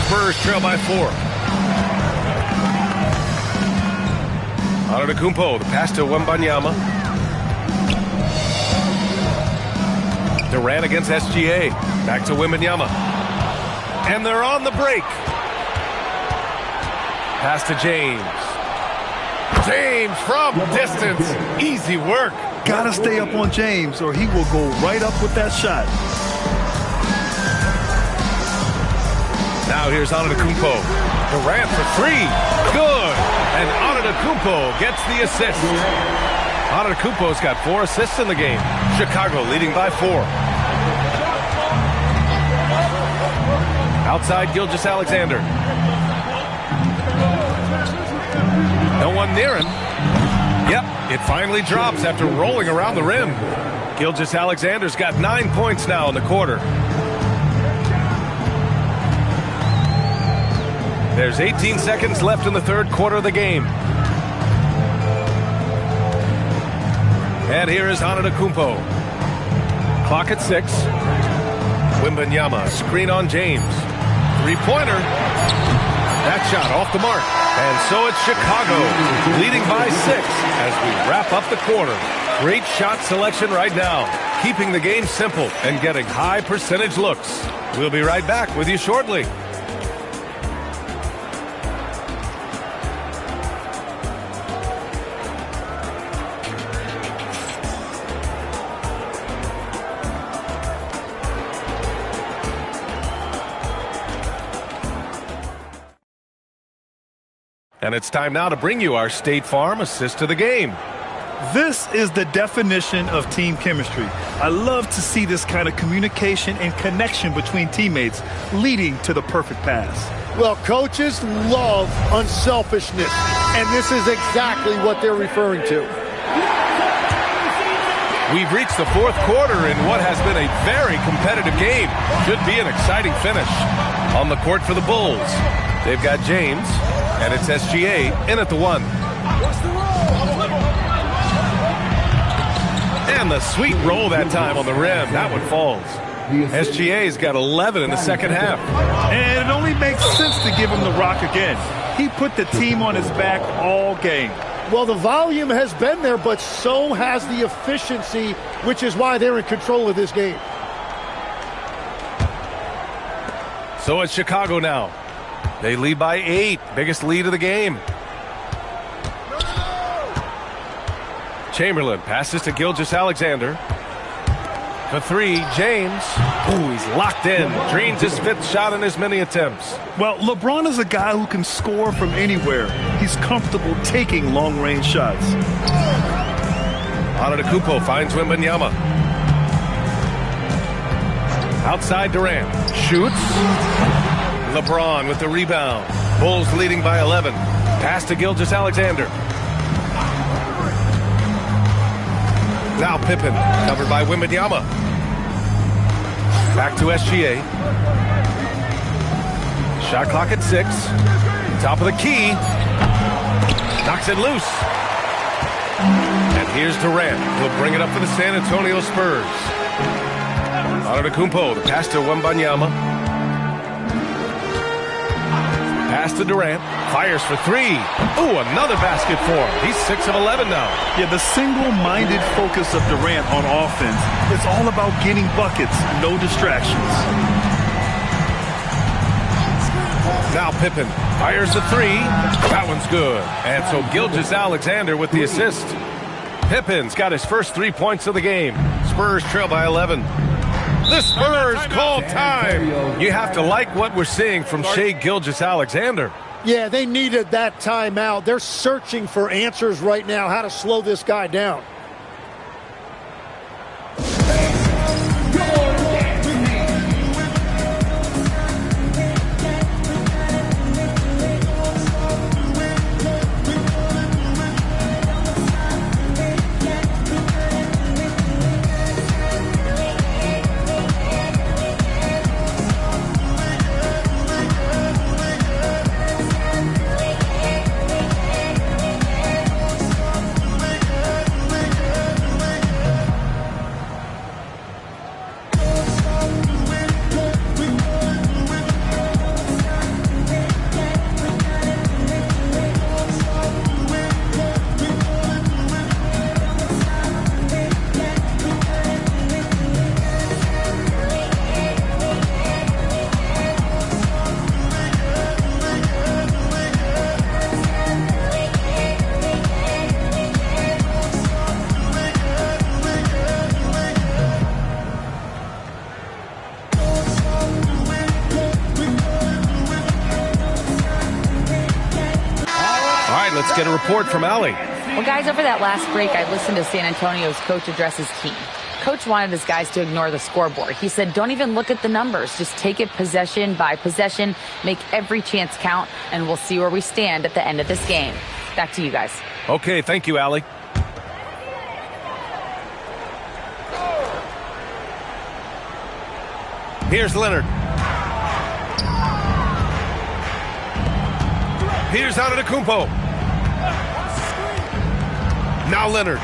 Spurs trail by 4. Antetokounmpo, the pass to Wembanyama. Durant against SGA. Back to Wembanyama. And they're on the break. Pass to James. James from distance. Easy work. Gotta stay up on James or he will go right up with that shot. Now here's Antetokounmpo. Durant for 3. Good. And Antetokounmpo gets the assist. Antetokounmpo's got 4 assists in the game. Chicago leading by 4. Outside Gilgeous-Alexander. No one near him. Yep, it finally drops after rolling around the rim. Gilgeous-Alexander's got 9 points now in the quarter. There's 18 seconds left in the third quarter of the game. And here is Antetokounmpo. Clock at 6. Wembanyama, screen on James. Three-pointer. That shot off the mark. And so it's Chicago leading by 6 as we wrap up the quarter. Great shot selection right now, keeping the game simple and getting high percentage looks. We'll be right back with you shortly. And it's time now to bring you our State Farm assist to the game. This is the definition of team chemistry. I love to see this kind of communication and connection between teammates leading to the perfect pass. Well, coaches love unselfishness, and this is exactly what they're referring to. We've reached the fourth quarter in what has been a very competitive game. Should be an exciting finish. On the court for the Bulls, they've got James, and it's SGA in at the 1. And the sweet roll that time on the rim. That one falls. SGA's got 11 in the second half. And it only makes sense to give him the rock again. He put the team on his back all game. Well, the volume has been there, but so has the efficiency, which is why they're in control of this game. So it's Chicago now. They lead by 8. Biggest lead of the game. Chamberlain passes to Gilgeous-Alexander. For three, James. Ooh, he's locked in. Drains his 5th shot in as many attempts. Well, LeBron is a guy who can score from anywhere. He's comfortable taking long-range shots. Antetokounmpo finds Wembanyama. Outside Durant. Shoots. LeBron with the rebound. Bulls leading by 11. Pass to Gilgeous-Alexander. Now Pippen, covered by Wembanyama. Back to SGA. Shot clock at 6. Top of the key. Knocks it loose. And here's Durant. He'll bring it up for the San Antonio Spurs. Antetokounmpo, the pass to Wembanyama. Pass to Durant. Fires for 3. Ooh, another basket for him. He's 6 of 11 now. Yeah, the single-minded focus of Durant on offense. It's all about getting buckets, no distractions. Now Pippen fires the 3. That one's good. And so Gilgeous-Alexander with the assist. Pippen's got his first 3 points of the game. Spurs trail by 11. The Spurs call time. You have to like what we're seeing from Shai Gilgeous-Alexander. Yeah, they needed that timeout. They're searching for answers right now, how to slow this guy down. Let's get a report from Allie. Well, guys, over that last break, I listened to San Antonio's coach address his team. Coach wanted his guys to ignore the scoreboard. He said, don't even look at the numbers. Just take it possession by possession, make every chance count, and we'll see where we stand at the end of this game. Back to you guys. Okay, thank you, Allie. Here's Leonard. Here's Antetokounmpo. Now Leonard.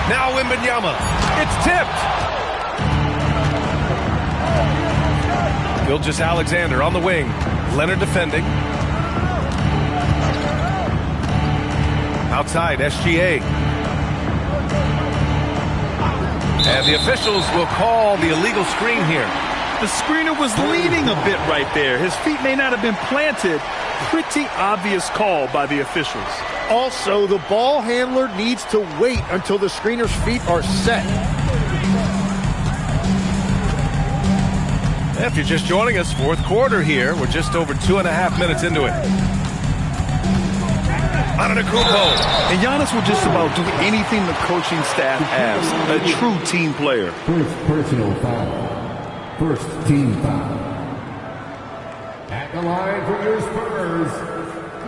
Now Wembanyama. It's tipped. Gilgeous-Alexander on the wing. Leonard defending. Outside, SGA. And the officials will call the illegal screen here. The screener was leaning a bit right there. His feet may not have been planted. Pretty obvious call by the officials. Also, the ball handler needs to wait until the screener's feet are set. If you're just joining us, fourth quarter here. We're just over 2.5 minutes into it. Antetokounmpo. And Giannis will just about do anything the coaching staff asks. A true team player. First personal foul. First team foul. At the line for your Spurs,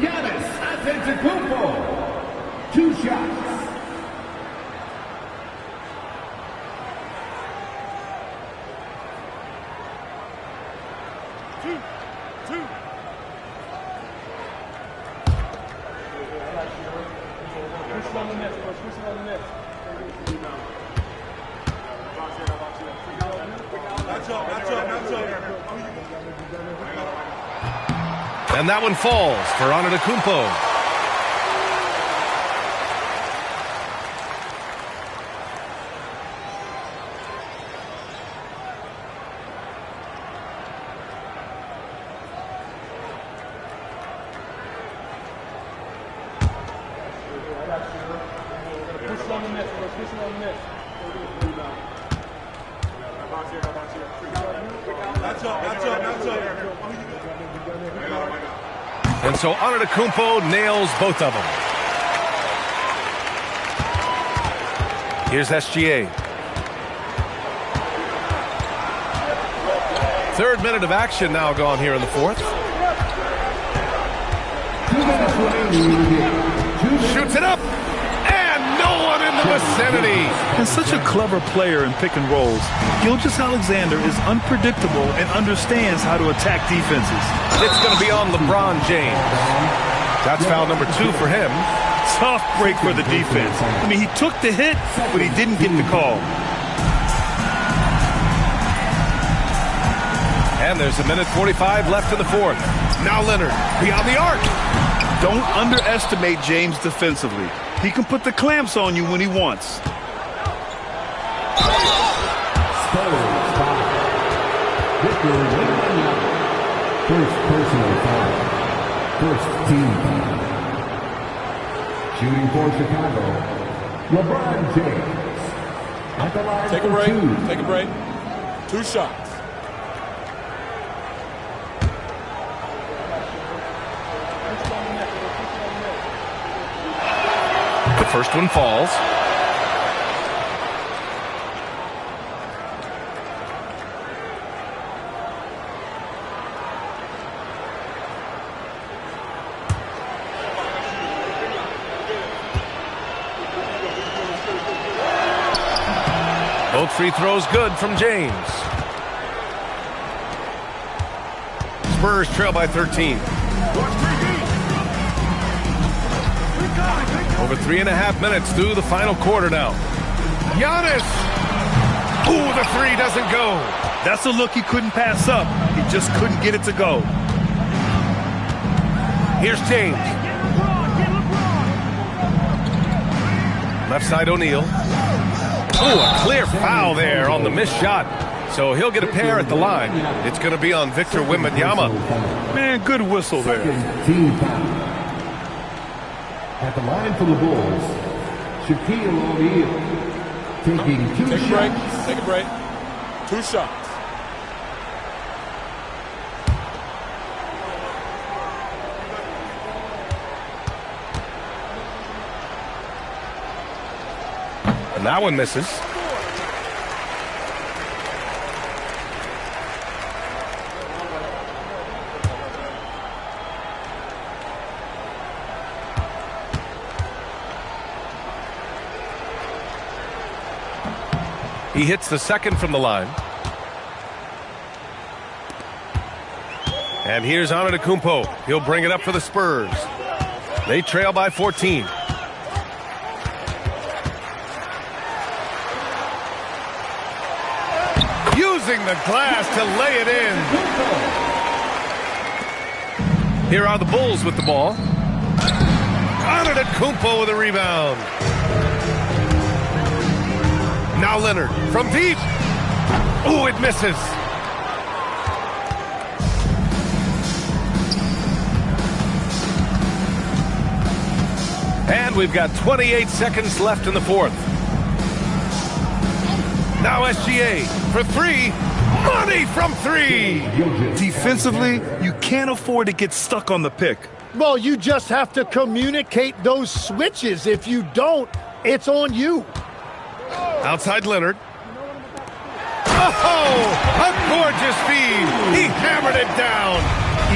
Giannis Antetokounmpo. 2 shots. Two. And that one falls for Antetokounmpo. And so Antetokounmpo nails both of them. Here's SGA. Third minute of action now gone here in the fourth. Shoots it up, and no one in the vicinity. And such a clever player in pick and rolls, Gilgeous-Alexander is unpredictable and understands how to attack defenses. It's going to be on LeBron James. That's foul number 2 for him. Tough break for the defense. I mean, he took the hit, but he didn't get the call. And there's 1:45 left in the fourth. Now Leonard beyond the arc. Don't underestimate James defensively. He can put the clamps on you when he wants. First personal foul. First team foul. Shooting for Chicago, LeBron James. At the line Take a break. Take a break. 2 shots. The first one falls. Both free throws good from James. Spurs trail by 13. Over 3.5 minutes through the final quarter now. Giannis! Ooh, the three doesn't go. That's a look he couldn't pass up. He just couldn't get it to go. Here's James. Left side O'Neal. Ooh, a clear foul there on the missed shot. So he'll get a pair at the line. It's going to be on Victor Wembanyama. Man, good whistle there. Team foul. At the line for the Bulls, Shaquille O'Neal taking 2 Take a shots. break. Take a break. 2 shots. And that one misses. He hits the second from the line. And here's Antetokounmpo. He'll bring it up for the Spurs. They trail by 14. Using the glass to lay it in. Here are the Bulls with the ball. Antetokounmpo with a rebound. Now Leonard from deep. Ooh, it misses. And we've got 28 seconds left in the fourth. Now SGA for 3. Money from 3. Defensively, you can't afford to get stuck on the pick. Well, you just have to communicate those switches. If you don't, it's on you. Outside Leonard. Oh, a gorgeous feed. He hammered it down.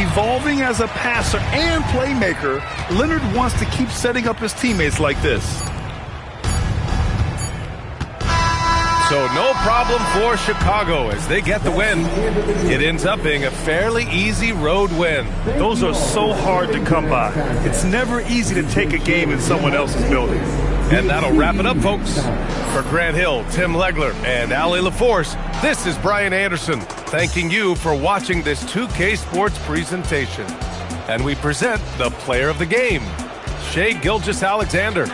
Evolving as a passer and playmaker, Leonard wants to keep setting up his teammates like this. So no problem for Chicago as they get the win. It ends up being a fairly easy road win. Those are so hard to come by. It's never easy to take a game in someone else's building. And that'll wrap it up, folks. For Grant Hill, Tim Legler, and Allie LaForce, this is Brian Anderson thanking you for watching this 2K Sports presentation. And we present the player of the game, Shai Gilgeous-Alexander.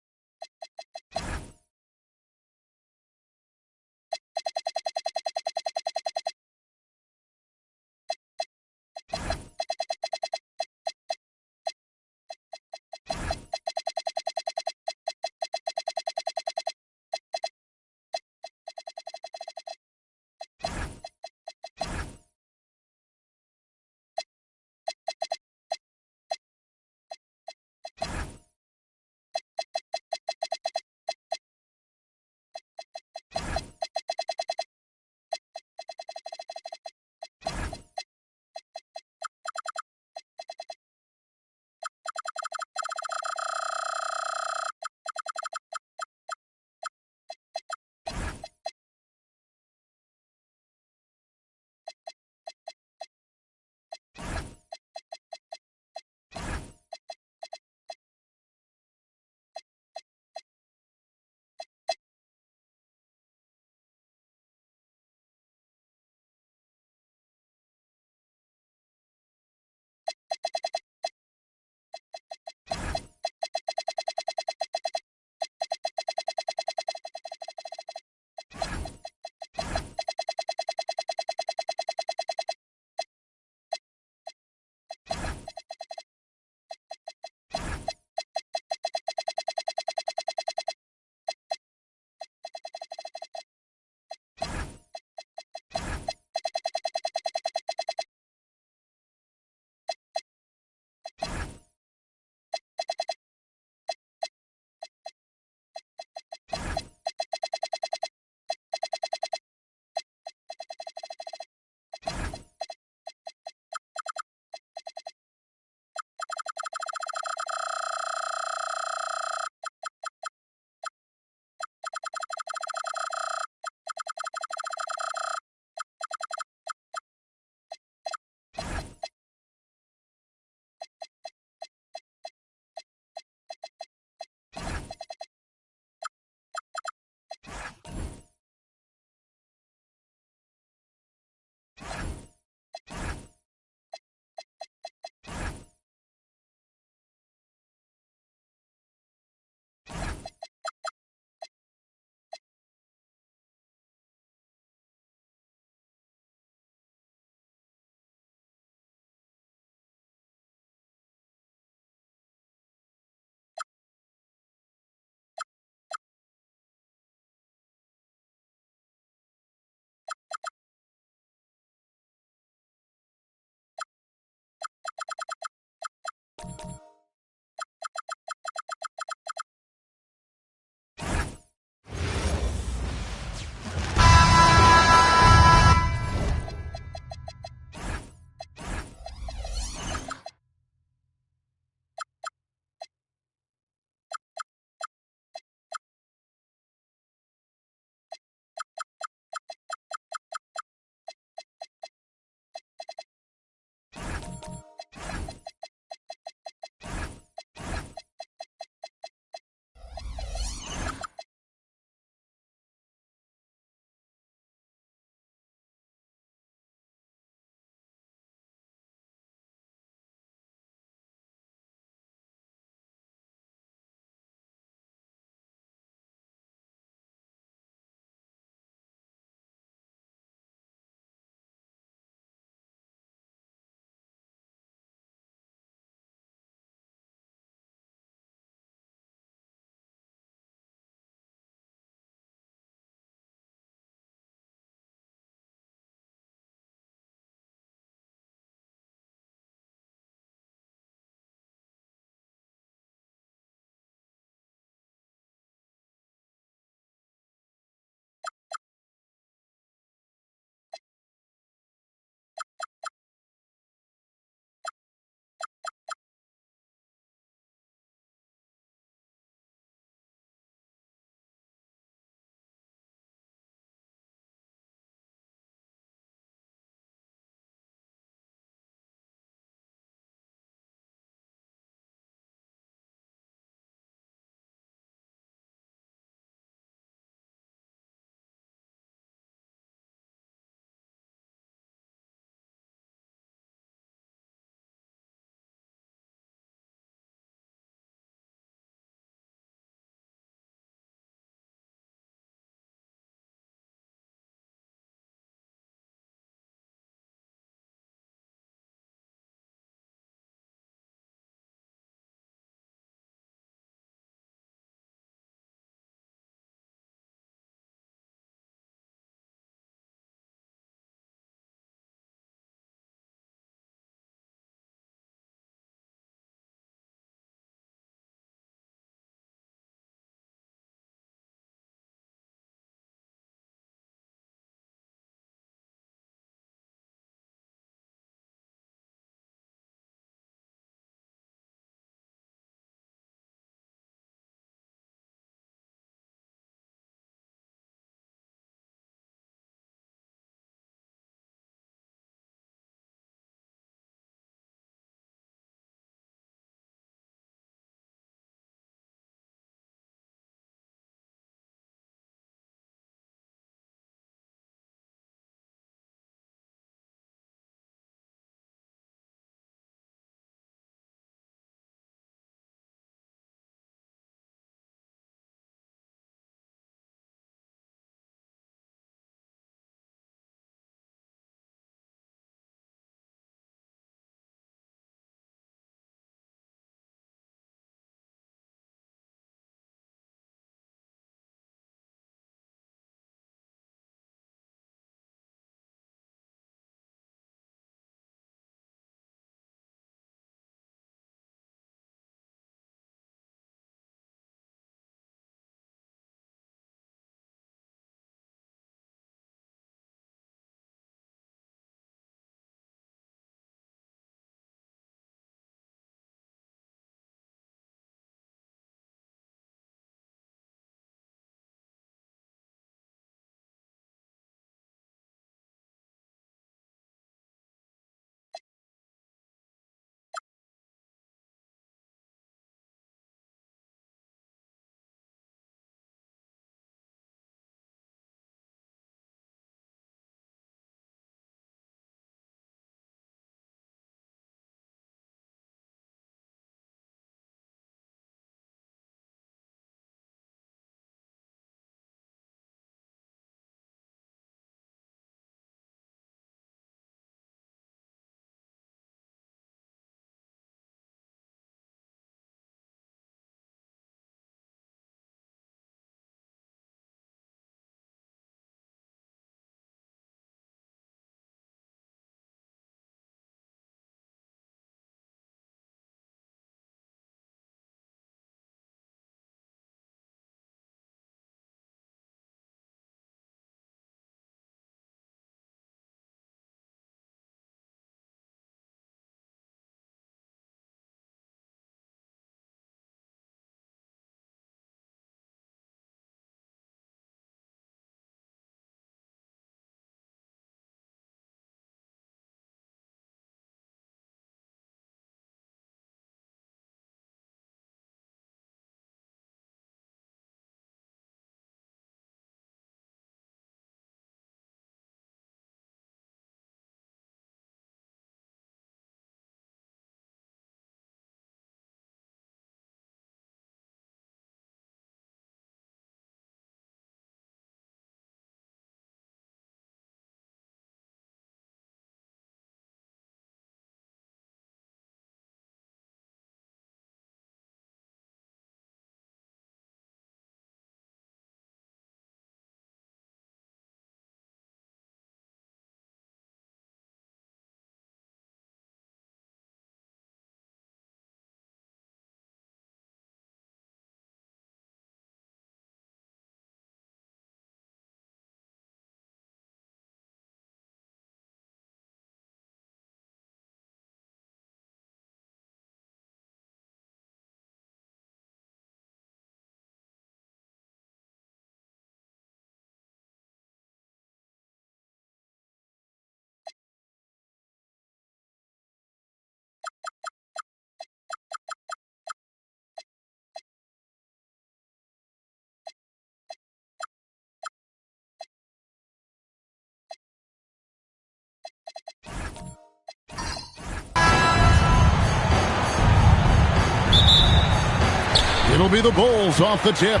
It'll be the Bulls off the tip.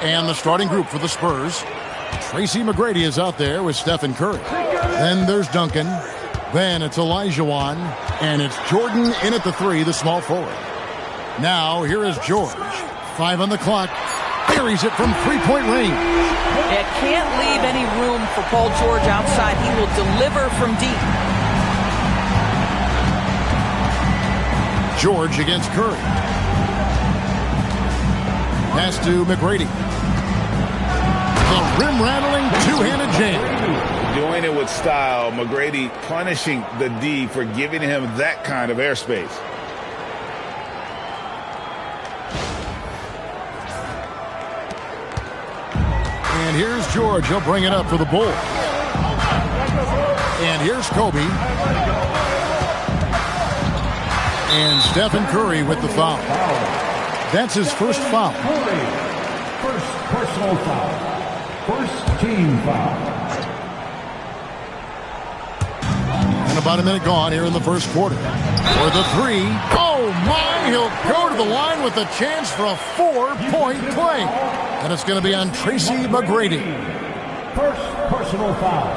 And the starting group for the Spurs. Tracy McGrady is out there with Stephen Curry. Then there's Duncan. Then it's Olajuwon. And it's Jordan in at the 3, the small forward. Now, here is George. 5 on the clock. Buries it from three-point range. It can't leave any room for Paul George outside. He will deliver from deep. George against Curry. Pass to McGrady. The rim-rattling two-handed jam. Doing it with style. McGrady punishing the D for giving him that kind of airspace. And here's George. He'll bring it up for the Bulls. And here's Kobe. And Stephen Curry with the foul. That's his first foul. First personal foul. First team foul. And about a minute gone here in the first quarter. For the 3. Oh, my! He'll go to the line with a chance for a 4-point play. And it's going to be on Tracy McGrady. First personal foul.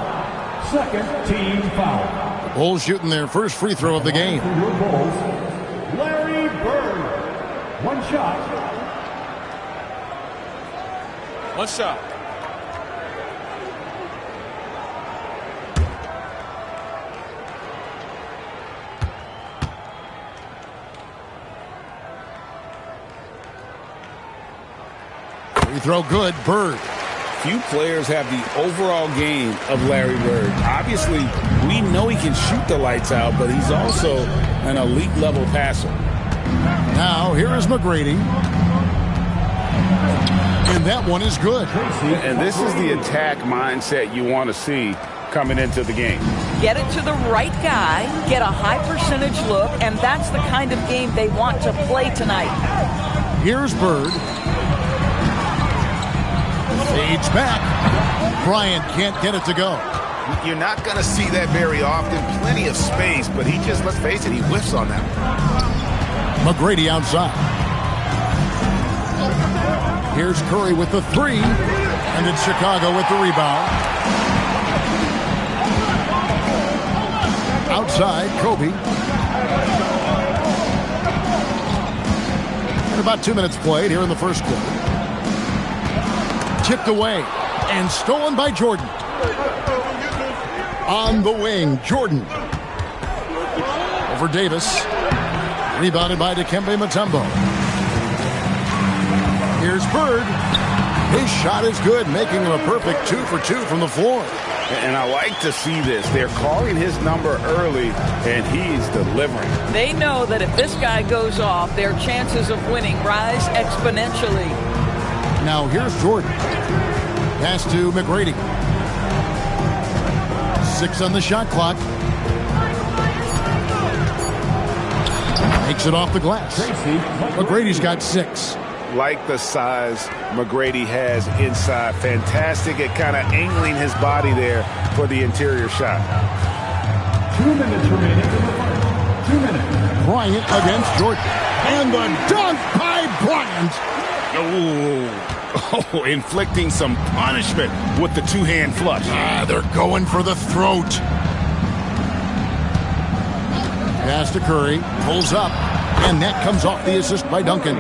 Second team foul. The Bulls shooting their first free throw of the game. Bulls, Larry Bird. One shot. One shot. Free throw good. Bird. Few players have the overall game of Larry Bird. Obviously, we know he can shoot the lights out, but he's also an elite level passer. Now, here is McGrady. And that one is good. And this is the attack mindset you want to see coming into the game. Get it to the right guy, get a high percentage look, and that's the kind of game they want to play tonight. Here's Bird. Fades back. Bryant can't get it to go. You're not going to see that very often. Plenty of space, but he just, let's face it, he whiffs on that. McGrady outside. Here's Curry with the 3. And it's Chicago with the rebound. Outside, Kobe. And about 2 minutes played here in the first quarter. Tipped away and stolen by Jordan. On the wing, Jordan. Over Davis. Rebounded by Dikembe Mutombo. Here's Bird. His shot is good, making him a perfect 2 for 2 from the floor. And I like to see this. They're calling his number early, and he's delivering. They know that if this guy goes off, their chances of winning rise exponentially. Now here's Jordan. Pass to McGrady. 6 on the shot clock. Makes it off the glass. McGrady's got 6. Like the size McGrady has inside. Fantastic at kind of angling his body there for the interior shot. 2 minutes remaining in the fight. 2 minutes. Bryant against Jordan. And the dunk by Bryant. Oh, inflicting some punishment with the two-hand flush. They're going for the throat. Pass to Curry. Pulls up. And that comes off the assist by Duncan.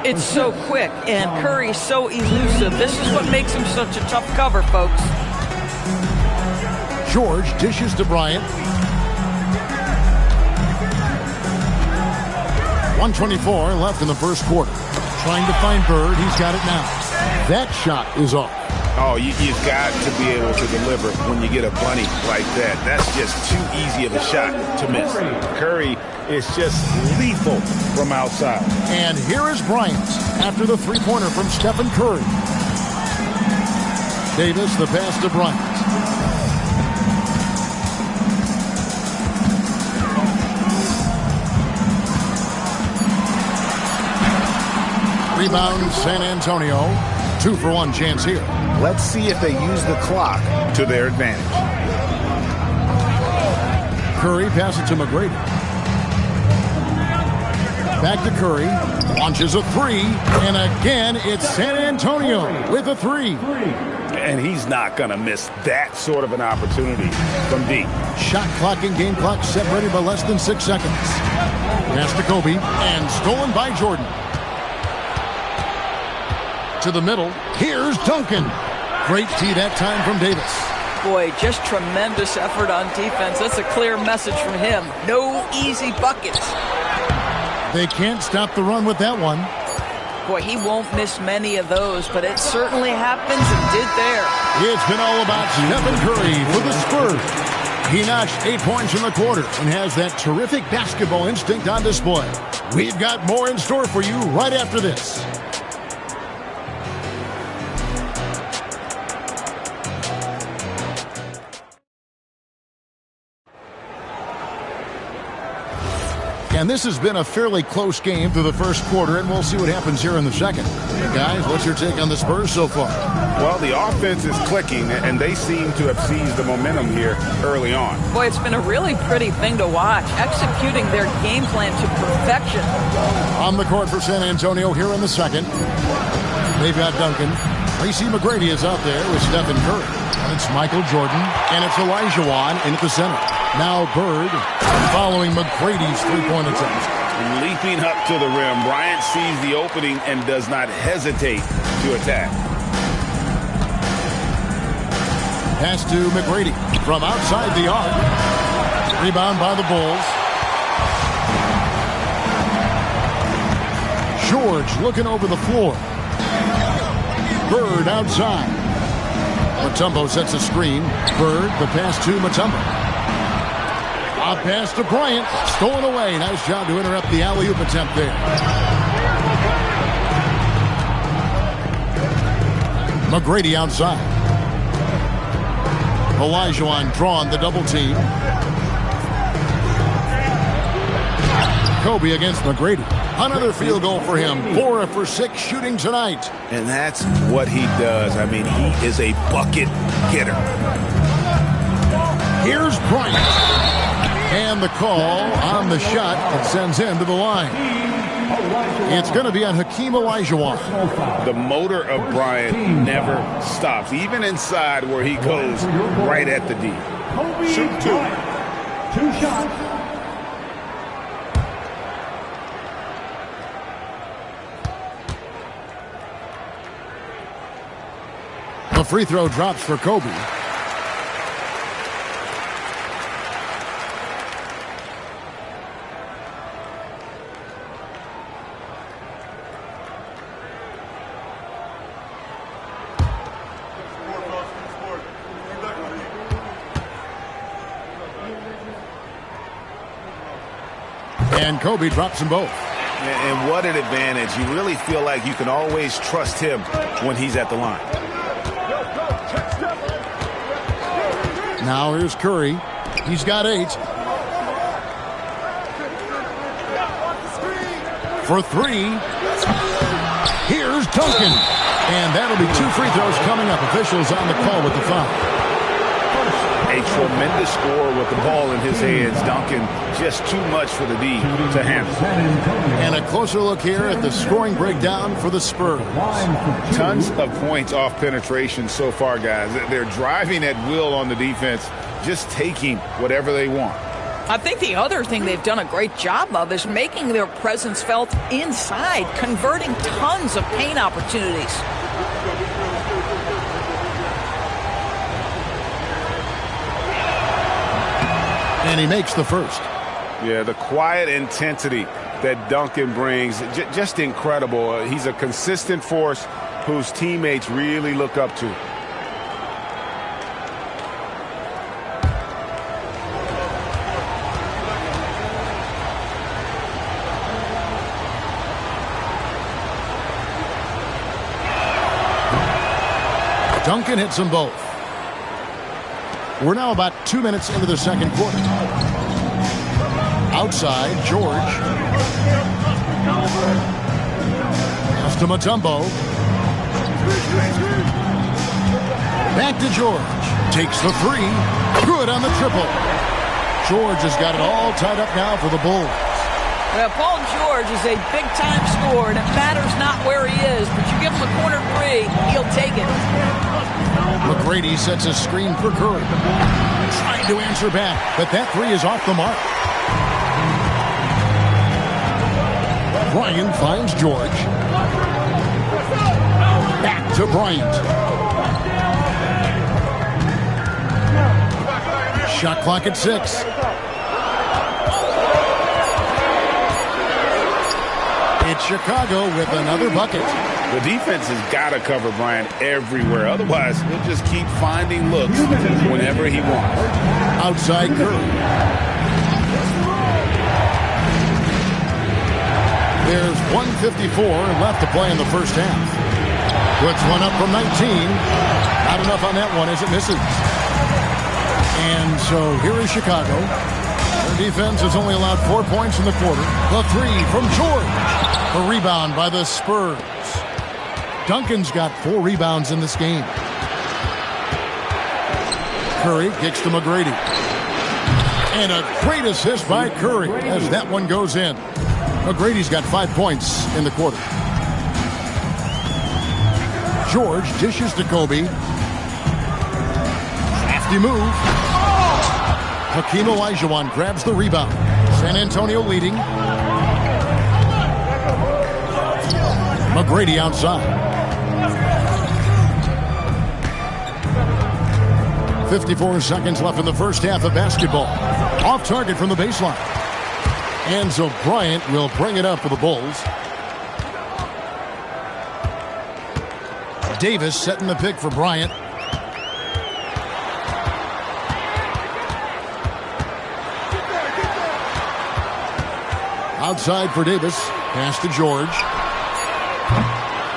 It's so quick, and Curry's so elusive. This is what makes him such a tough cover, folks. George dishes to Bryant. 1:24 left in the first quarter. Trying to find Bird. He's got it now. That shot is off. Oh, you've got to be able to deliver when you get a bunny like that. That's just too easy of a shot to miss. Curry is just lethal from outside. And here is Bryant after the three-pointer from Stephen Curry. Davis, the pass to Bryant. Rebound, San Antonio. 2-for-1 chance here. Let's see if they use the clock to their advantage. Curry passes to McGrady. Back to Curry. Launches a three. And again, it's San Antonio with a three. And he's not going to miss that sort of an opportunity from deep. Shot clock and game clock separated by less than 6 seconds. Pass to Kobe. And stolen by Jordan. To the middle. Here's Duncan. Great tee that time from Davis. Boy, just tremendous effort on defense. That's a clear message from him. No easy buckets. They can't stop the run with that one. Boy, he won't miss many of those, but it certainly happens and did there. It's been all about Stephen Curry for the Spurs. He notched 8 points in the quarter and has that terrific basketball instinct on display. We've got more in store for you right after this. And this has been a fairly close game through the first quarter, and we'll see what happens here in the second. Guys, what's your take on the Spurs so far? Well, the offense is clicking, and they seem to have seized the momentum here early on. Boy, it's been a really pretty thing to watch, executing their game plan to perfection. On the court for San Antonio here in the second. They've got Duncan. Tracy McGrady is out there with Stephen Curry. And it's Michael Jordan, and it's Elijah Wan in at the center. Now Bird following McGrady's three-point attempt. Leaping up to the rim, Bryant sees the opening and does not hesitate to attack. Pass to McGrady from outside the arc. Rebound by the Bulls. George looking over the floor. Bird outside. Mutombo sets a screen. Bird, the pass to Mutombo. A pass to Bryant. Stolen away. Nice job to interrupt the alley-oop attempt there. McGrady outside. Olajuwon drawn the double team. Kobe against McGrady. Another field goal for him. 4 for 6 shooting tonight. And that's what he does. I mean, he is a bucket getter. Here's Bryant. And the call on the shot that sends him to the line. It's going to be on Hakeem Olajuwon. The motor of Bryant never stops, even inside where he goes right at the D. Shoot 2. 2 shots. The free throw drops for Kobe. And Kobe drops them both. And what an advantage. You really feel like you can always trust him when he's at the line. Now here's Curry. He's got 8. For 3. Here's Duncan. And that'll be 2 free throws coming up. Officials on the call with the foul. A tremendous score with the ball in his hands. Duncan, just too much for the D to handle. And a closer look here at the scoring breakdown for the Spurs. Tons of points off penetration so far, guys. They're driving at will on the defense, just taking whatever they want. I think the other thing they've done a great job of is making their presence felt inside, converting tons of paint opportunities. And he makes the first. Yeah, the quiet intensity that Duncan brings, just incredible. He's a consistent force whose teammates really look up to. Duncan hits them both. We're now about 2 minutes into the second quarter. Outside, George. Pass to Mutombo. Back to George. Takes the 3. Good on the triple. George has got it all tied up now for the Bulls. Well, Paul George is a big-time scorer, and it matters not where he is, but you give him a corner three, he'll take it. McGrady sets a screen for Curry. Trying to answer back, but that three is off the mark. Bryant finds George. Back to Bryant. Shot clock at 6. It's Chicago with another bucket. The defense has got to cover Bryant everywhere. Otherwise, he'll just keep finding looks whenever he wants. Outside Curry. There's 1:54 left to play in the first half. Puts one up from 19. Not enough on that one as it misses. And so here is Chicago. Their defense has only allowed 4 points in the quarter. The three from George. A rebound by the Spurs. Duncan's got 4 rebounds in this game. Curry kicks to McGrady. And a great assist by Curry as that one goes in. McGrady's got 5 points in the quarter. George dishes to Kobe. Crafty move. Hakeem Olajuwon grabs the rebound. San Antonio leading. McGrady outside. 54 seconds left in the first half of basketball. Off target from the baseline. And so Bryant will bring it up for the Bulls. Davis setting the pick for Bryant. Outside for Davis. Pass to George.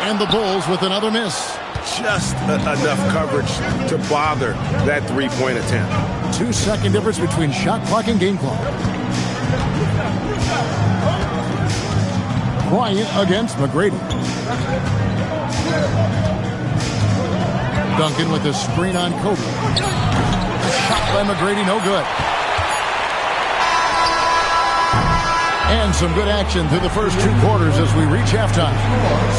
And the Bulls with another miss. Just enough coverage to bother that three-point attempt. 2-second difference between shot clock and game clock. Bryant against McGrady. Duncan with the screen on Kobe. Shot by McGrady, no good. And some good action through the first 2 quarters as we reach halftime.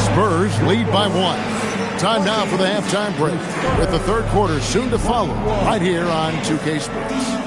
Spurs lead by 1. Time now for the halftime break, with the third quarter soon to follow right here on 2K Sports.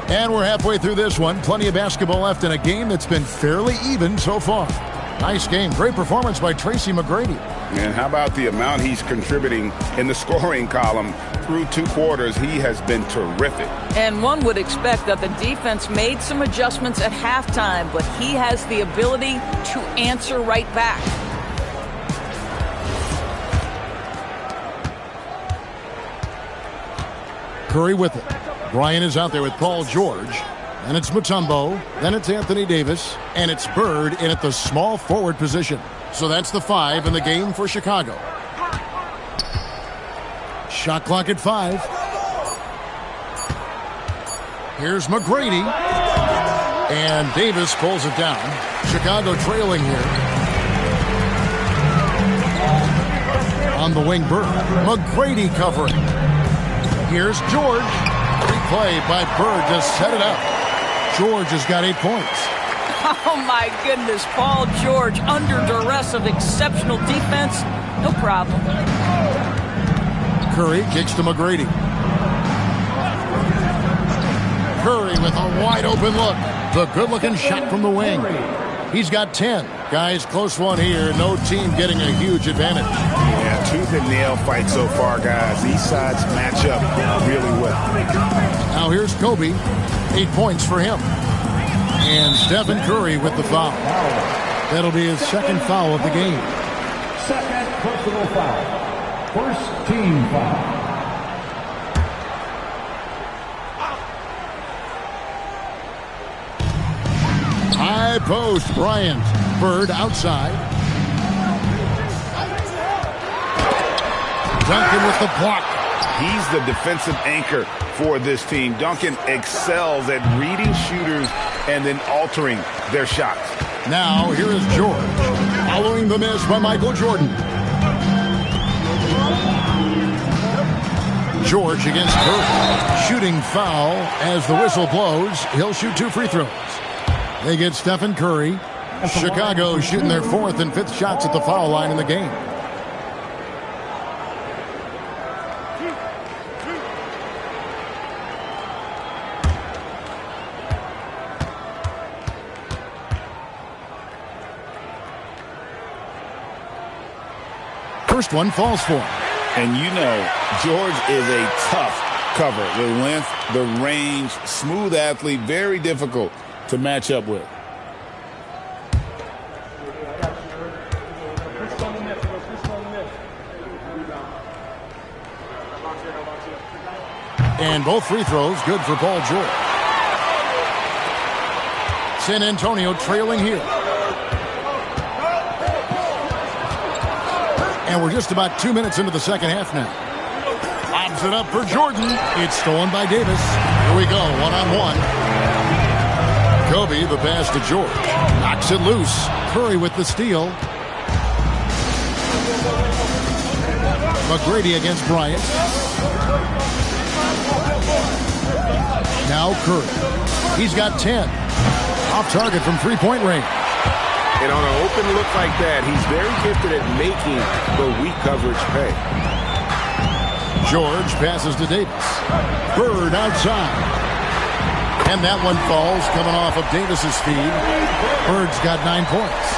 And we're halfway through this one. Plenty of basketball left in a game that's been fairly even so far. Nice game. Great performance by Tracy McGrady. And how about the amount he's contributing in the scoring column? Through 2 quarters, he has been terrific. And one would expect that the defense made some adjustments at halftime, but he has the ability to answer right back. Curry with it. Bryant is out there with Paul George. And it's Mutombo. Then it's Anthony Davis. And it's Bird in at the small forward position. So that's the 5 in the game for Chicago. Shot clock at 5. Here's McGrady. And Davis pulls it down. Chicago trailing here. On the wing, Bird. McGrady covering. Here's George. Replay by Bird to set it up. George has got 8 points. Oh, my goodness. Paul George under duress of exceptional defense. No problem. Curry kicks to McGrady. Curry with a wide open look. The good-looking shot from the wing. He's got 10. Guys, close one here. No team getting a huge advantage. Yeah, 2 a nail fight so far, guys. These sides match up really well. Now here's Kobe. 8 points for him. And Stephen Curry with the foul. That'll be his second foul of the game. Second personal foul. First team foul. High post, Bryant. Bird outside. Duncan with the block. He's the defensive anchor for this team. Duncan excels at reading shooters and then altering their shots. Now, here is George, following the miss by Michael Jordan. George against Curry. Shooting foul as the whistle blows. He'll shoot 2 free throws. They get Stephen Curry. Chicago shooting their 4th and 5th shots at the foul line in the game. First one falls for him. And you know, George is a tough cover. The length, the range, smooth athlete, very difficult to match up with. And both free throws good for Paul George. San Antonio trailing here. And we're just about 2 minutes into the second half now. Lobs it up for Jordan. It's stolen by Davis. Here we go, one-on-one. Kobe, the pass to George. Knocks it loose. Curry with the steal. McGrady against Bryant. Now Curry. He's got 10. Off target from three-point range. And on an open look like that, he's very gifted at making the weak coverage pay. George passes to Davis. Bird outside. And that one falls coming off of Davis's feed. Bird's got 9 points.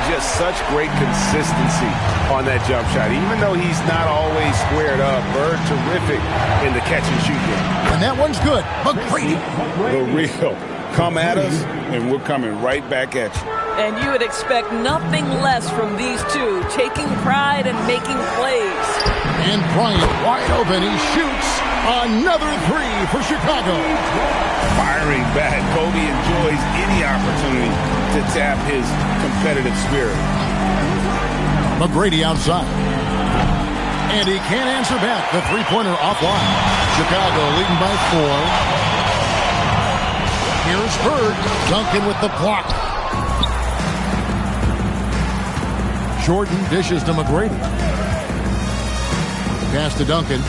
Just such great consistency on that jump shot. Even though he's not always squared up, Bird terrific in the catch and shoot game. And that one's good. McGrady. The real. Come at us, and we're coming right back at you. And you would expect nothing less from these two, taking pride and making plays. And Bryant wide open. He shoots another 3 for Chicago. Firing back. Kobe enjoys any opportunity to tap his competitive spirit. McGrady outside. And he can't answer back. The three-pointer offline. Chicago leading by 4. Here's Bird. Duncan with the block. Jordan dishes to McGrady. Pass to Duncan.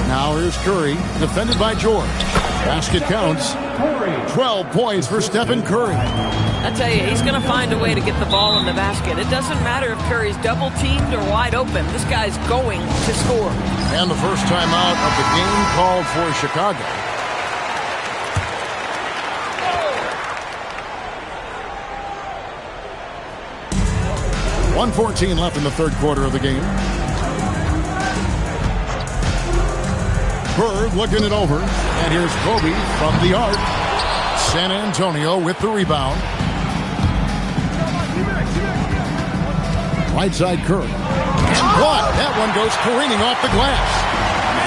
Now here's Curry. Defended by George. Basket counts. 12 points for Stephen Curry. I tell you, he's going to find a way to get the ball in the basket. It doesn't matter if Curry's double-teamed or wide open. This guy's going to score. And the first time out of the game called for Chicago. .114 left in the third quarter of the game. Bird looking it over. And here's Kobe from the arc. San Antonio with the rebound. Right side Curry. And blocked. That one goes careening off the glass.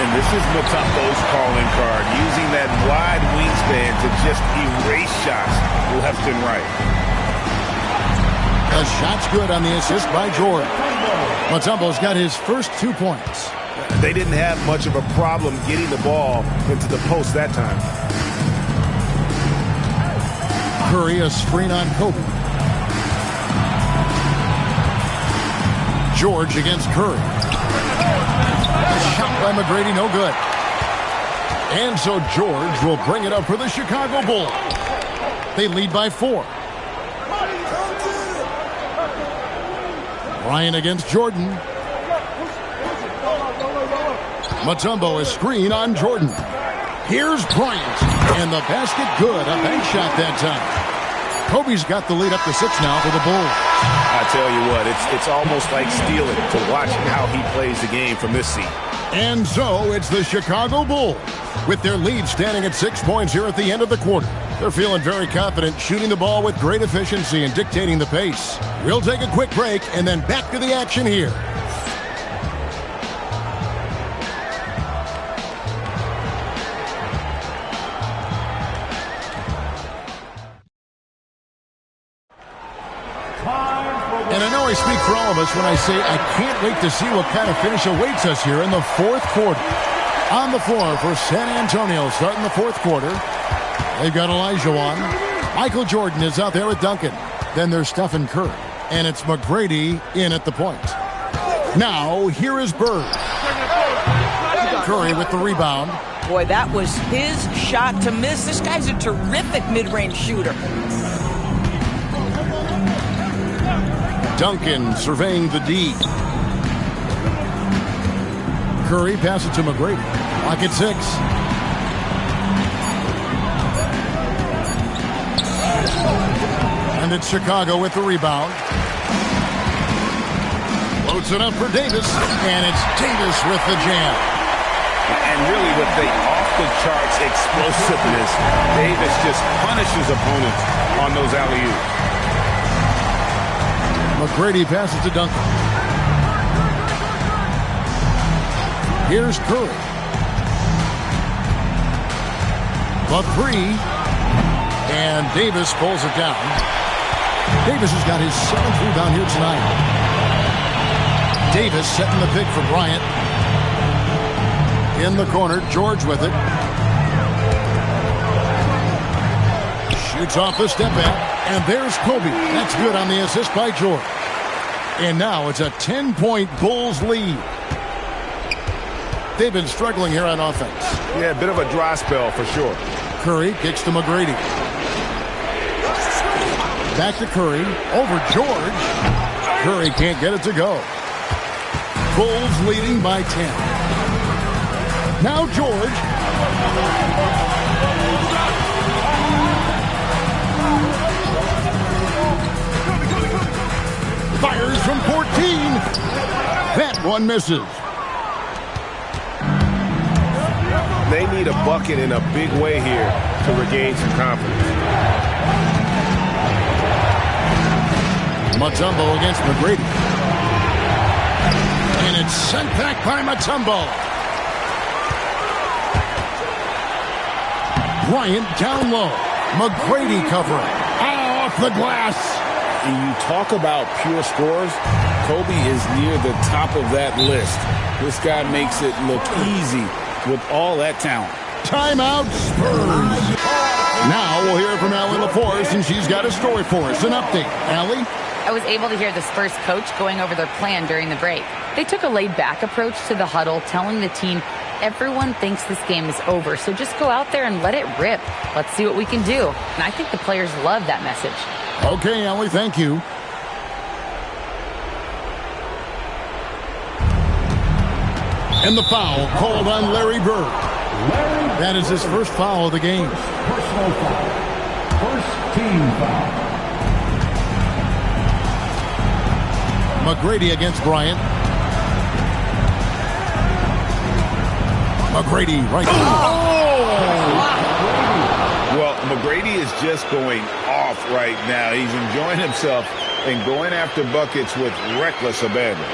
And this is Mutombo's calling card. Using that wide wingspan to just erase shots left and right. The shot's good on the assist by George. Mutombo's got his first 2 points. They didn't have much of a problem getting the ball into the post that time. Curry a screen on Kobe. George against Curry. A shot by McGrady, no good. And so George will bring it up for the Chicago Bulls. They lead by 4. Bryant against Jordan. Mutombo is screen on Jordan. Here's Bryant. And the basket good. A bank shot that time. Kobe's got the lead up to 6 now for the Bulls. I tell you what, it's almost like stealing to watch how he plays the game from this seat. And so it's the Chicago Bulls with their lead standing at 6 points here at the end of the quarter. They're feeling very confident, shooting the ball with great efficiency and dictating the pace. We'll take a quick break and then back to the action here. And I know I speak for all of us when I say I can't wait to see what kind of finish awaits us here in the fourth quarter. On the floor for San Antonio starting the fourth quarter. They've got Olajuwon. Michael Jordan is out there with Duncan. Then there's Stephen Curry. And it's McGrady in at the point. Now, here is Bird. Curry with the rebound. Boy, that was his shot to miss. This guy's a terrific mid-range shooter. Duncan surveying the D. Curry passes it to McGrady. Clock at 6. And it's Chicago with the rebound. Loads it up for Davis. And it's Davis with the jam. And really with the off-the-charts explosiveness, Davis just punishes opponents on those alley-oops. McGrady passes to Duncan. Here's Curry. The three. And Davis pulls it down. Davis has got his 7th rebound here tonight. Davis setting the pick for Bryant. In the corner, George with it. Shoots off the step back. And there's Kobe. That's good on the assist by George. And now it's a 10-point Bulls lead. They've been struggling here on offense. Yeah, a bit of a dry spell for sure. Curry kicks to McGrady. Back to Curry. Over George. Curry can't get it to go. Bulls leading by 10. Now George. Fires from 14. That one misses. They need a bucket in a big way here to regain some confidence. Mutombo against McGrady. And it's sent back by Mutombo. Bryant down low. McGrady covering. Off the glass. And you talk about pure scores, Kobe is near the top of that list. This guy makes it look easy with all that talent. Timeout Spurs. Now we'll hear from Allie LaForce, and she's got a story for us. An update. Allie? I was able to hear the Spurs coach going over their plan during the break. They took a laid-back approach to the huddle, telling the team everyone thinks this game is over, so just go out there and let it rip. Let's see what we can do. And I think the players love that message. Okay, Allie, thank you. And the foul called on Larry Bird. That is his first foul of the game. Personal foul. First team foul. McGrady against Bryant. McGrady right. Well, McGrady is just going off right now. He's enjoying himself and going after buckets with reckless abandon.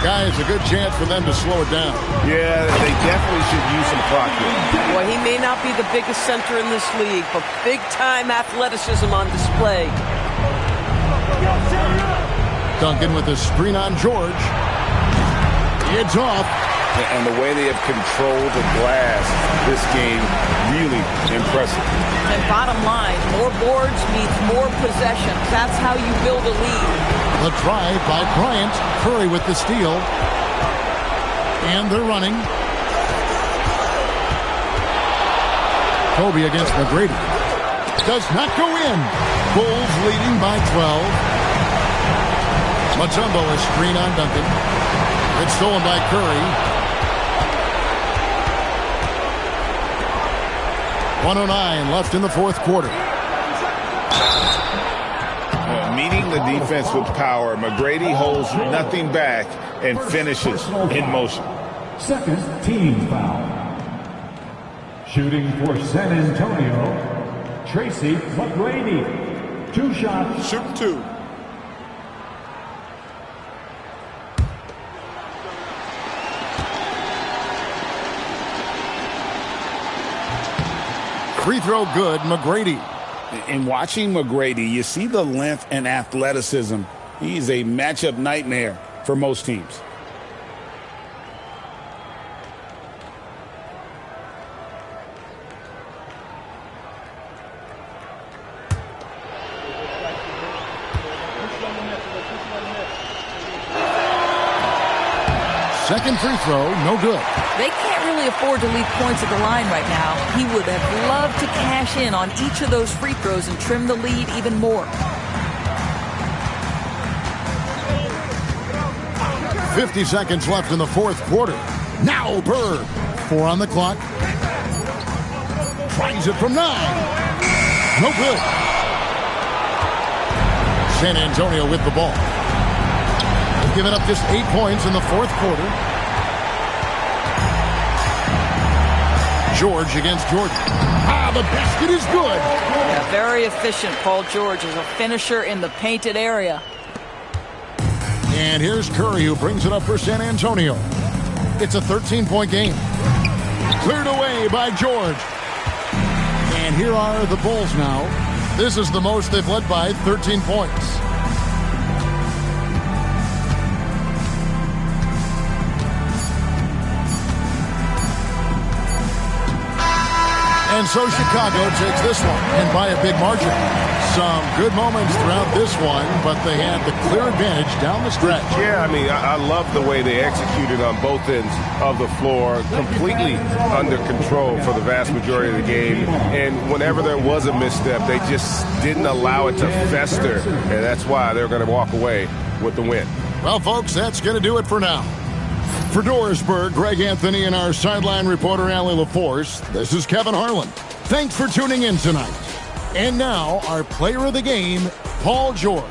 Guys, a good chance for them to slow it down. Yeah, they definitely should use some clock here. Well, he may not be the biggest center in this league, but big-time athleticism on display. Duncan with a screen on George. It's off. And the way they have controlled the glass this game, really impressive. And bottom line, more boards means more possessions. That's how you build a lead. The drive by Bryant. Curry with the steal. And they're running. Kobe against McGrady. Does not go in. Bulls leading by 12. Mutombo is screen on Duncan. It's stolen by Curry. 1:09 left in the fourth quarter. Meeting the defense with power, McGrady holds nothing back and finishes in motion. Second team foul. Shooting for San Antonio, Tracy McGrady. 2 shots. Shooting 2. Free throw good, McGrady. In watching McGrady, you see the length and athleticism. He's a matchup nightmare for most teams. Second free throw, no good. They can't really afford to leave points at the line right now. He would have loved to cash in on each of those free throws and trim the lead even more. 50 seconds left in the fourth quarter. Now Bird. 4 on the clock. Tries it from 9. No good. San Antonio with the ball. They've given up just 8 points in the fourth quarter. George against Jordan. The basket is good. Yeah, very efficient, Paul George is a finisher in the painted area. And here's Curry, who brings it up for San Antonio. It's a 13-point game. Cleared away by George. And here are the Bulls now. This is the most they've led by, 13 points. And so Chicago takes this one, and by a big margin. Some good moments throughout this one, but they had the clear advantage down the stretch. Yeah, I mean, I love the way they executed on both ends of the floor, completely under control for the vast majority of the game. And whenever there was a misstep, they just didn't allow it to fester, and that's why they're going to walk away with the win. Well, folks, that's going to do it for now. For Dorisburg, Greg Anthony, and our sideline reporter, Allie LaForce, this is Kevin Harlan. Thanks for tuning in tonight. And now, our player of the game, Paul George.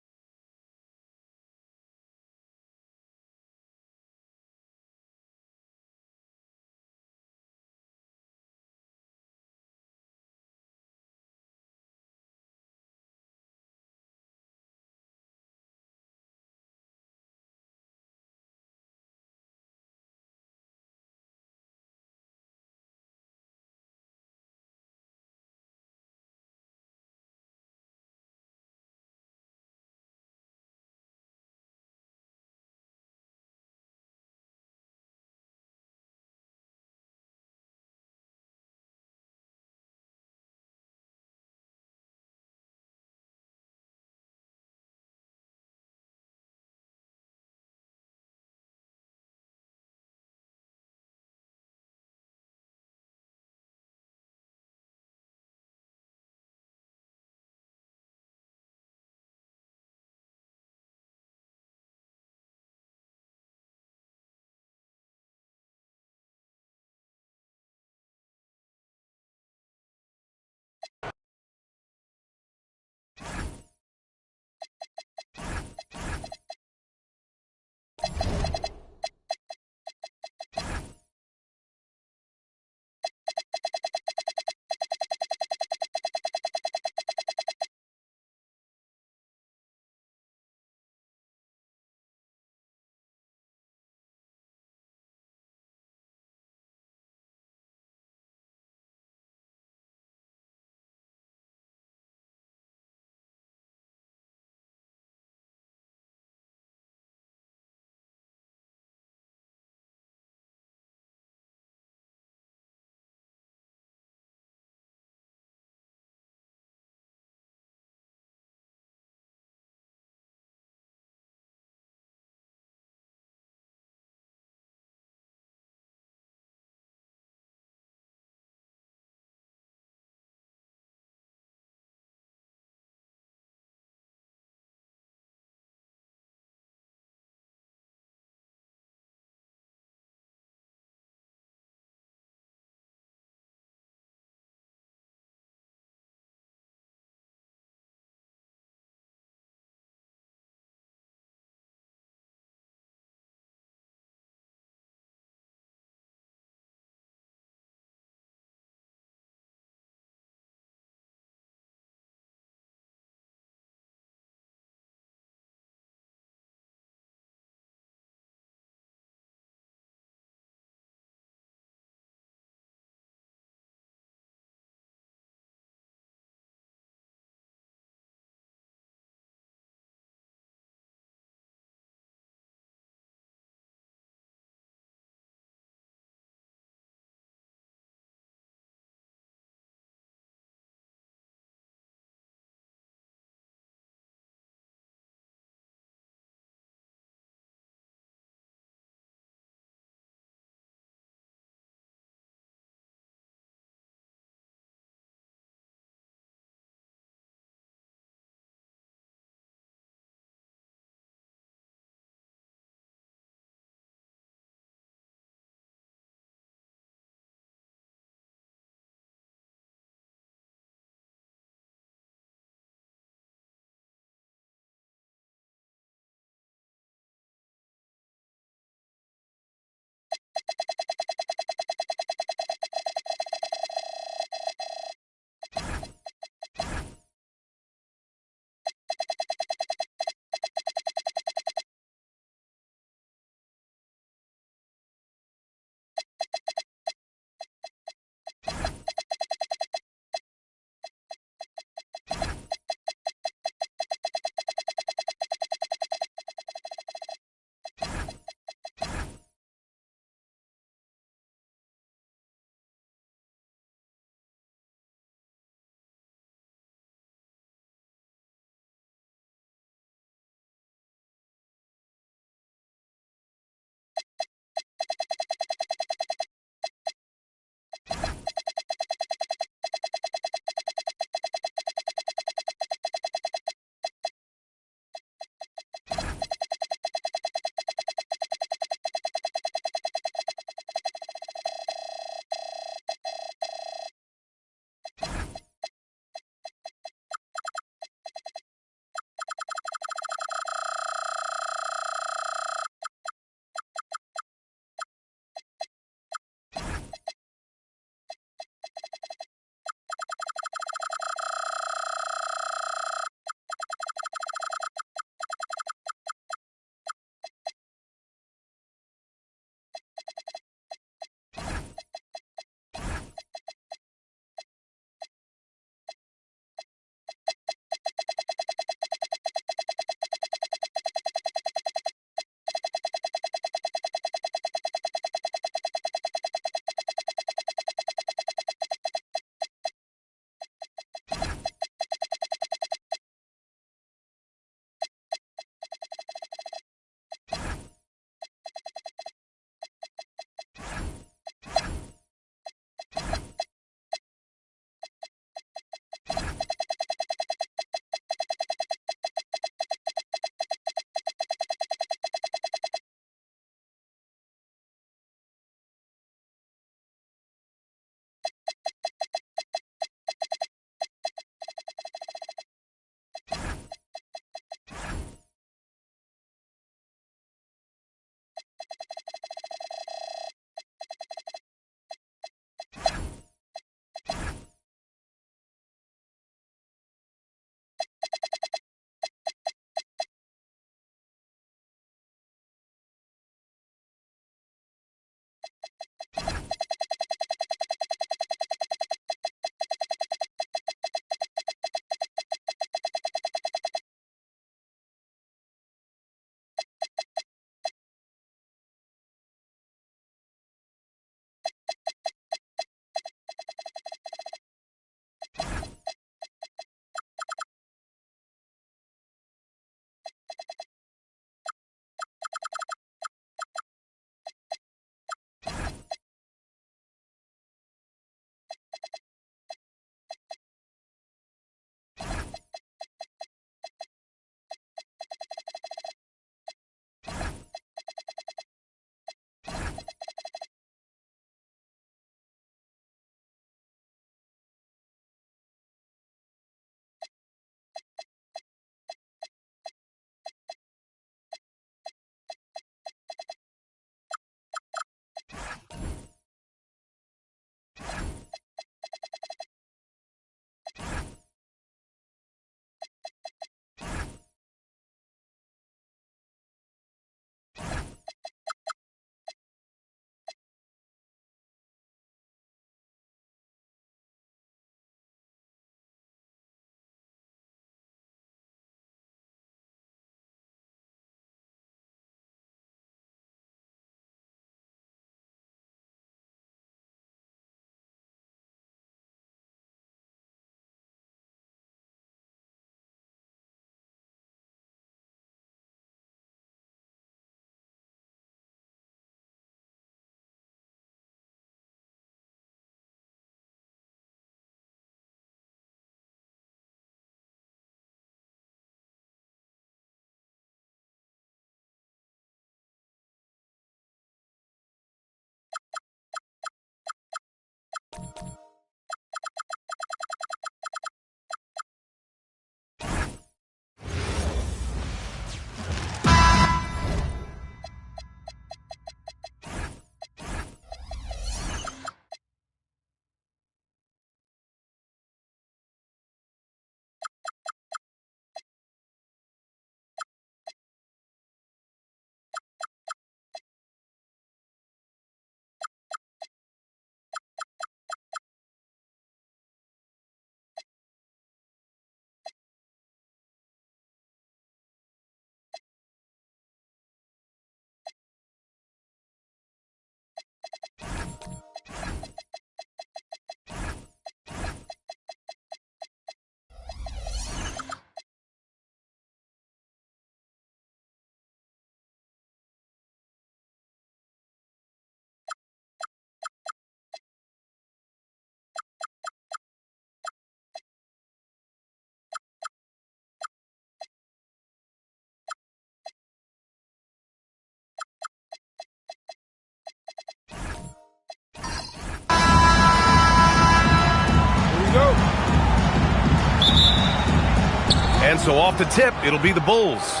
And so off the tip, it'll be the Bulls.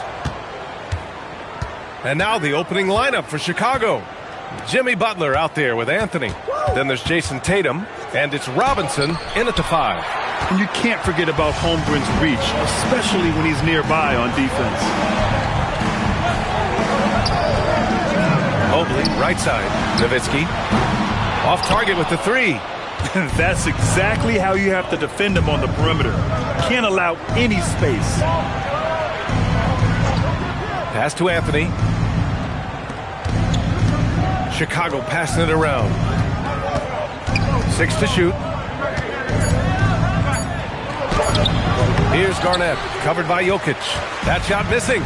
And now the opening lineup for Chicago. Jimmy Butler out there with Anthony. Then there's Jason Tatum, and it's Robinson in at the 5. And you can't forget about Holmgren's reach, especially when he's nearby on defense. Mobley, right side. Nowitzki, off target with the 3. That's exactly how you have to defend him on the perimeter. Can't allow any space. Pass to Anthony. Chicago passing it around. 6 to shoot. Here's Garnett, covered by Jokic. That shot missing.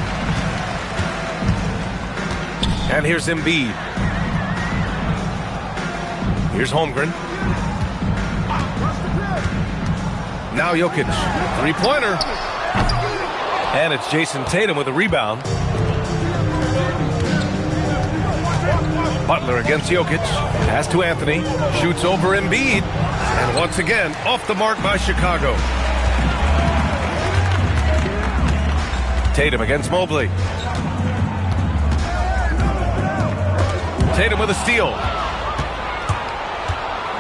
And here's Embiid. Here's Holmgren. Now Jokic, three-pointer. And it's Jason Tatum with a rebound. Butler against Jokic. Pass to Anthony. Shoots over Embiid. And once again, off the mark by Chicago. Tatum against Mobley. Tatum with a steal.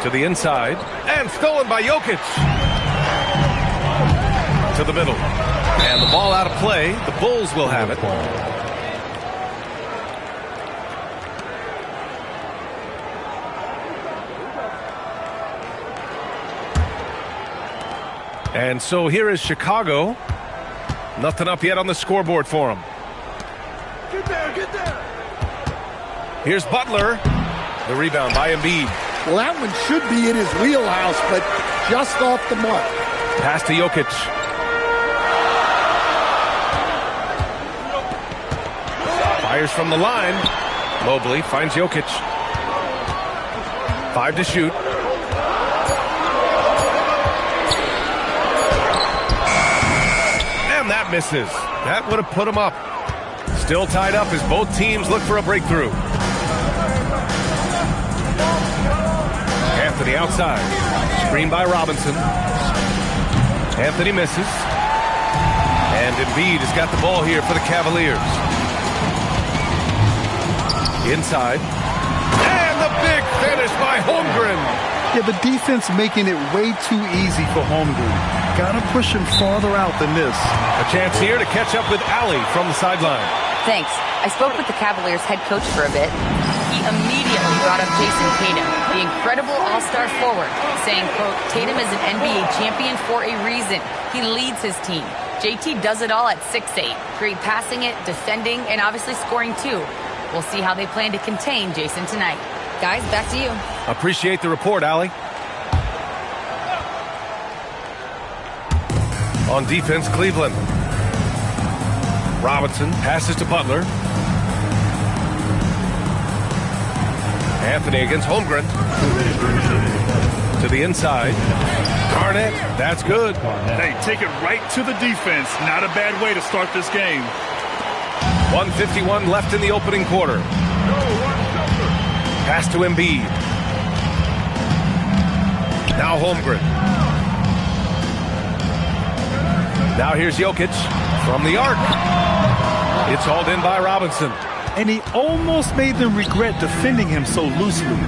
To the inside. And stolen by Jokic. To the middle. And the ball out of play. The Bulls will have it. And so here is Chicago. Nothing up yet on the scoreboard for them. Get there, get there. Here's Butler. The rebound by Embiid. Well, that one should be in his wheelhouse, but just off the mark. Pass to Jokic. Fires from the line. Mobley finds Jokic. 5 to shoot. And that misses. That would have put him up. Still tied up as both teams look for a breakthrough. Anthony outside. Screen by Robinson. Anthony misses. And Embiid has got the ball here for the Cavaliers. Inside. And the big finish by Holmgren. Yeah, the defense making it way too easy for Holmgren. Gotta push him farther out than this. A chance here to catch up with Allie from the sideline. Thanks. I spoke with the Cavaliers head coach for a bit. He immediately brought up Jason Tatum, the incredible all-star forward, saying, quote, Tatum is an NBA champion for a reason. He leads his team. JT does it all at 6'8", great passing it, defending, and obviously scoring too. We'll see how they plan to contain Jason tonight. Guys, back to you. Appreciate the report, Allie. On defense, Cleveland. Robinson passes to Butler. Anthony against Holmgren. To the inside. Garnett, that's good. Hey, take it right to the defense. Not a bad way to start this game. 1:51 left in the opening quarter. Pass to Embiid. Now Holmgren. Now here's Jokic from the arc. It's hauled in by Robinson. And he almost made them regret defending him so loosely.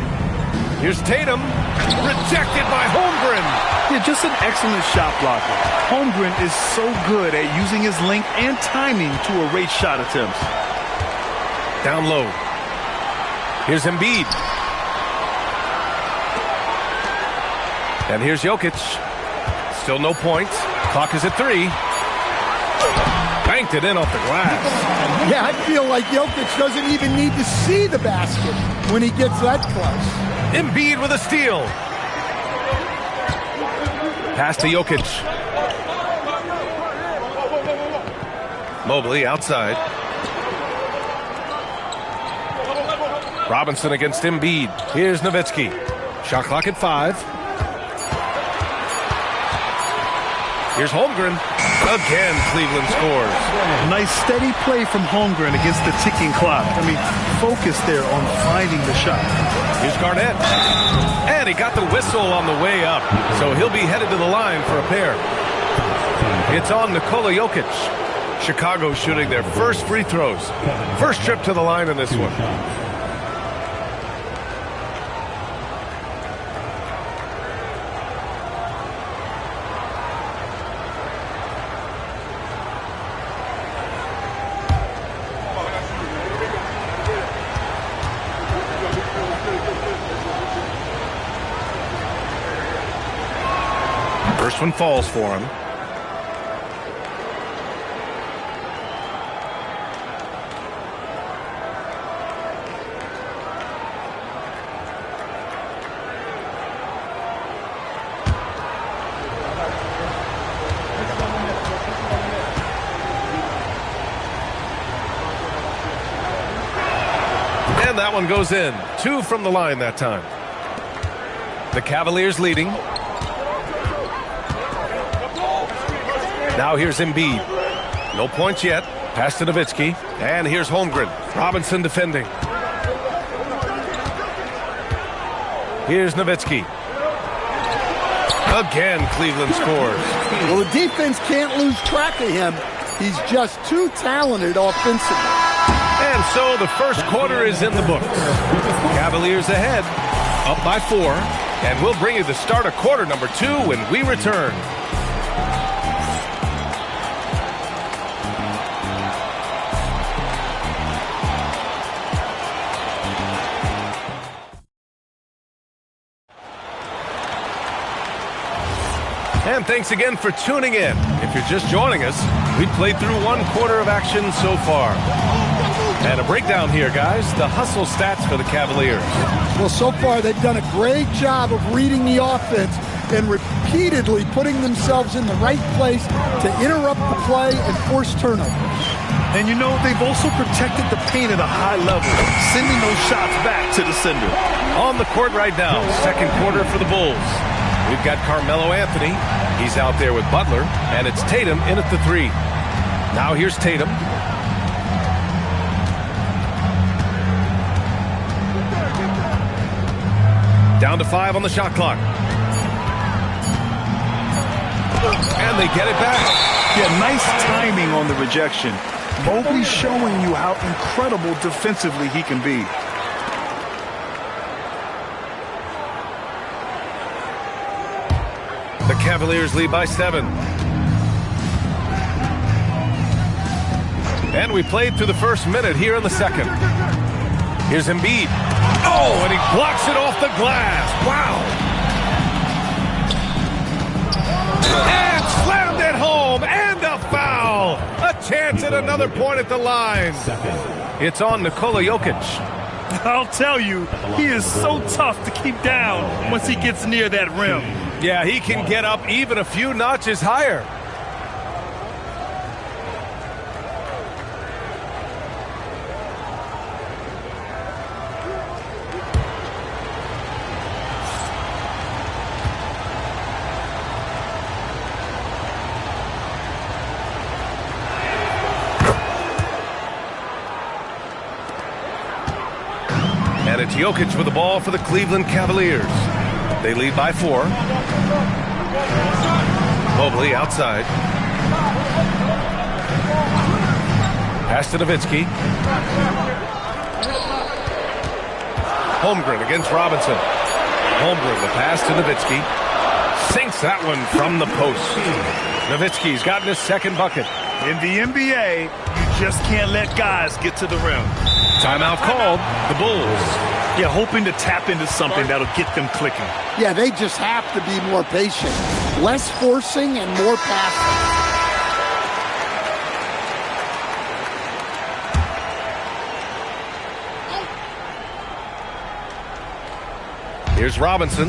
Here's Tatum. Rejected by Holmgren. Yeah, just an excellent shot blocker. Holmgren is so good at using his length and timing to erase shot attempts. Down low. Here's Embiid. And here's Jokic. Still no points. Clock is at 3. Banked it in off the glass. Yeah, I feel like Jokic doesn't even need to see the basket when he gets that close. Embiid with a steal. Pass to Jokic. Mobley outside. Robinson against Embiid. Here's Nowitzki. Shot clock at 5. Here's Holmgren. Again, Cleveland scores. Nice steady play from Holmgren against the ticking clock. I mean, focus there on finding the shot. Here's Garnett. And he got the whistle on the way up. So he'll be headed to the line for a pair. It's on Nikola Jokic. Chicago shooting their first free throws. First trip to the line in this one. First one falls for him. And that one goes in. 2 from the line that time. The Cavaliers leading. Now here's Embiid. No points yet. Pass to Nowitzki. And here's Holmgren. Robinson defending. Here's Nowitzki. Again, Cleveland scores. Well, the defense can't lose track of him. He's just too talented offensively. And so the first quarter is in the books. Cavaliers ahead, up by 4. And we'll bring you the start of quarter number 2 when we return. And thanks again for tuning in. If you're just joining us, we played through 1 quarter of action so far. And a breakdown here, guys. The hustle stats for the Cavaliers. Well, so far they've done a great job of reading the offense and repeatedly putting themselves in the right place to interrupt the play and force turnovers. And you know, they've also protected the paint at a high level, sending those shots back to the sender. On the court right now, second quarter for the Bulls. We've got Carmelo Anthony. He's out there with Butler, and it's Tatum in at the 3. Now here's Tatum. Down to 5 on the shot clock. And they get it back. Yeah, nice timing on the rejection. Mobley showing you how incredible defensively he can be. The Cavaliers lead by 7. And we played through the first minute here in the second. Here's Embiid. Oh, and he blocks it off the glass. Wow. And slammed it home. And a foul. A chance at another point at the line. It's on Nikola Jokic. I'll tell you, he is so tough to keep down once he gets near that rim. Yeah, he can get up even a few notches higher. And it's Jokic with the ball for the Cleveland Cavaliers. They lead by 4. Mobley outside. Pass to Nowitzki. Holmgren against Robinson. Holmgren, the pass to Nowitzki. Sinks that one from the post. Nowitzki's gotten his second bucket. In the NBA, you just can't let guys get to the rim. Timeout called. The Bulls. Yeah, hoping to tap into something that'll get them clicking. Yeah, they just have to be more patient. Less forcing and more passing. Here's Robinson.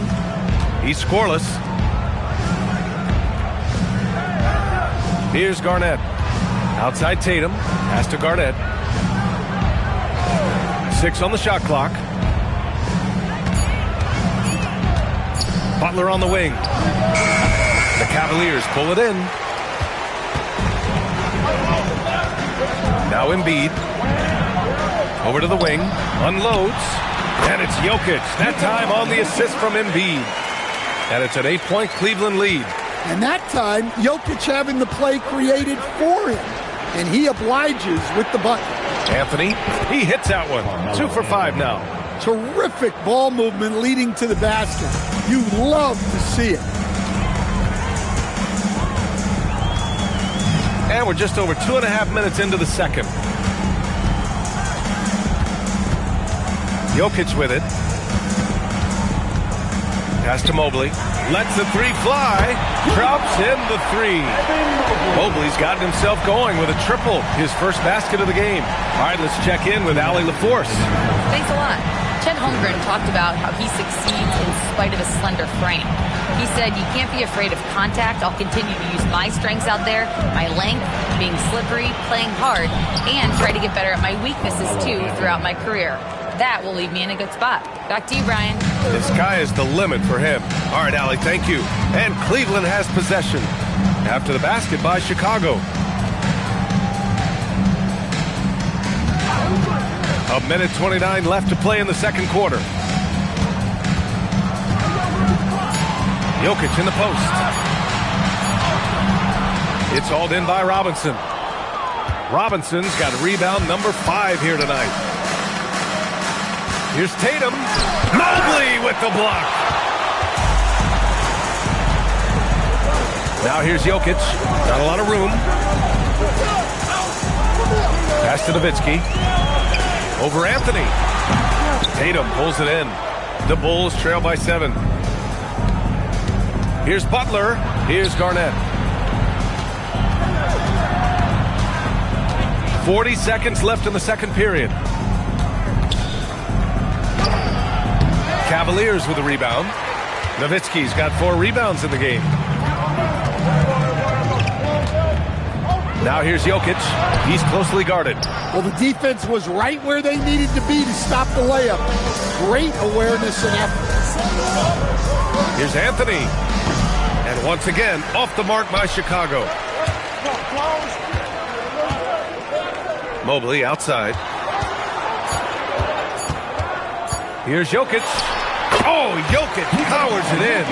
He's scoreless. Here's Garnett. Outside Tatum. Pass to Garnett. 6 on the shot clock. Butler on the wing. The Cavaliers pull it in. Now Embiid. Over to the wing. Unloads. And it's Jokic. That time on the assist from Embiid. And it's an 8-point Cleveland lead. And that time, Jokic having the play created for him. And he obliges with the button. Anthony, he hits that one. 2 for 5 now. Terrific ball movement leading to the basket. You love to see it. And we're just over 2.5 minutes into the second. Jokic with it. Pass to Mobley. Lets the three fly. Drops in the three. Mobley's gotten himself going with a triple. His first basket of the game. All right, let's check in with Allie LaForce. Thanks a lot. Chet Holmgren talked about how he succeeds in spite of a slender frame. He said, you can't be afraid of contact. I'll continue to use my strengths out there, my length, being slippery, playing hard, and try to get better at my weaknesses, too, throughout my career. That will leave me in a good spot. Back to you, Brian. The sky is the limit for him. All right, Allie, thank you. And Cleveland has possession after the basket by Chicago. 1:29 left to play in the second quarter. Jokic in the post. It's hauled in by Robinson. Robinson's got rebound number 5 here tonight. Here's Tatum. Mobley with the block. Now here's Jokic. Got a lot of room. Pass to Nowitzki. Over Anthony. Tatum pulls it in. The Bulls trail by 7. Here's Butler. Here's Garnett. 40 seconds left in the second period. Cavaliers with a rebound. Nowitzki's got 4 rebounds in the game. Now here's Jokic. He's closely guarded. Well, the defense was right where they needed to be to stop the layup. Great awareness and effort. Here's Anthony. And once again, off the mark by Chicago. Mobley outside. Here's Jokic. Oh, Jokic powers it in.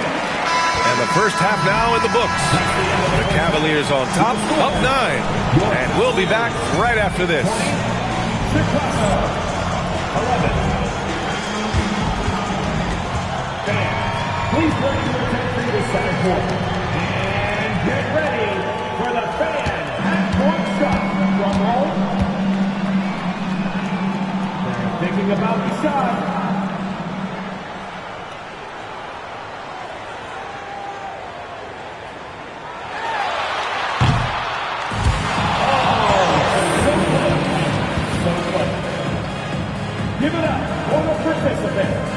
And the first half now in the books. The Cavaliers on top, up 9. And we'll be back right after this. Please bring your attention to the second quarter. And get ready for the fan half-court shot. Drum roll. They're thinking about the shot. Give it up for the participants.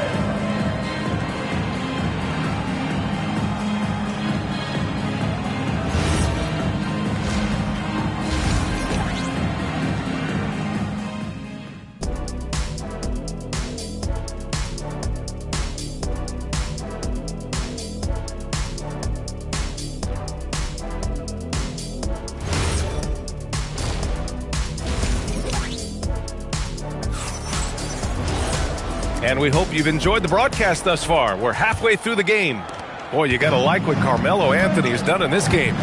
And we hope you've enjoyed the broadcast thus far. We're halfway through the game. Boy, you got to like what Carmelo Anthony has done in this game.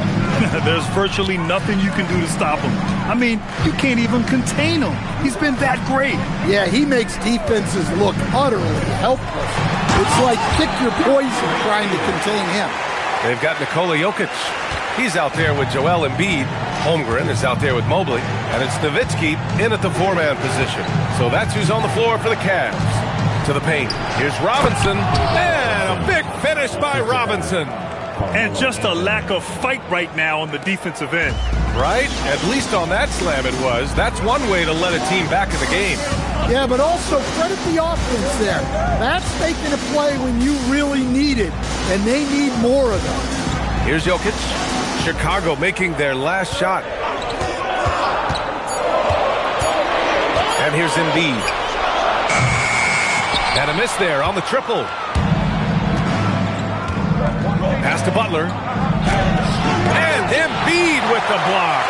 There's virtually nothing you can do to stop him. I mean, you can't even contain him. He's been that great. Yeah, he makes defenses look utterly helpless. It's like pick your poison trying to contain him. They've got Nikola Jokic. He's out there with Joel Embiid. Holmgren is out there with Mobley. And it's Nowitzki in at the 4-man position. So that's who's on the floor for the Cavs. To the paint. Here's Robinson. And a big finish by Robinson. And just a lack of fight right now on the defensive end. Right? At least on that slam it was. That's one way to let a team back in the game. Yeah, but also credit the offense there. That's making a play when you really need it, and they need more of them. Here's Jokic. Chicago making their last shot. And here's Embiid. And a miss there on the triple. Pass to Butler. And Embiid with the block.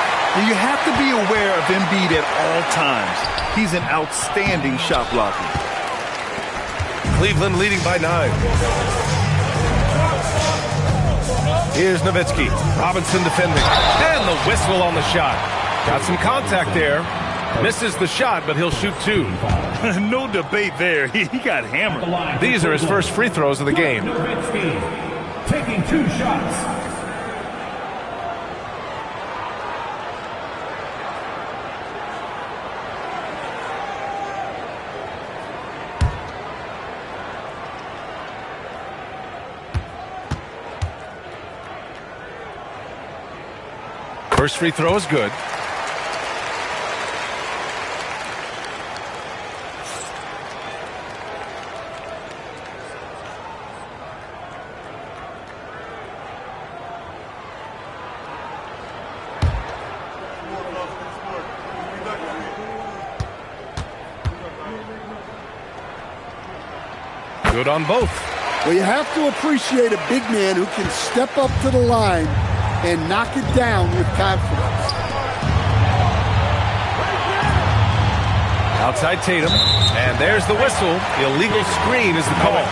You have to be aware of Embiid at all times. He's an outstanding shot blocker. Cleveland leading by 9. Here's Nowitzki. Robinson defending. And the whistle on the shot. Got some contact there. Misses the shot, but he'll shoot 2. No debate there. He got hammered. These are his first free throws of the game. Nowitzki taking 2 shots. First free throw is good. Good on both. Well, you have to appreciate a big man who can step up to the line and knock it down with confidence. Outside Tatum, and there's the whistle. Illegal screen is the call.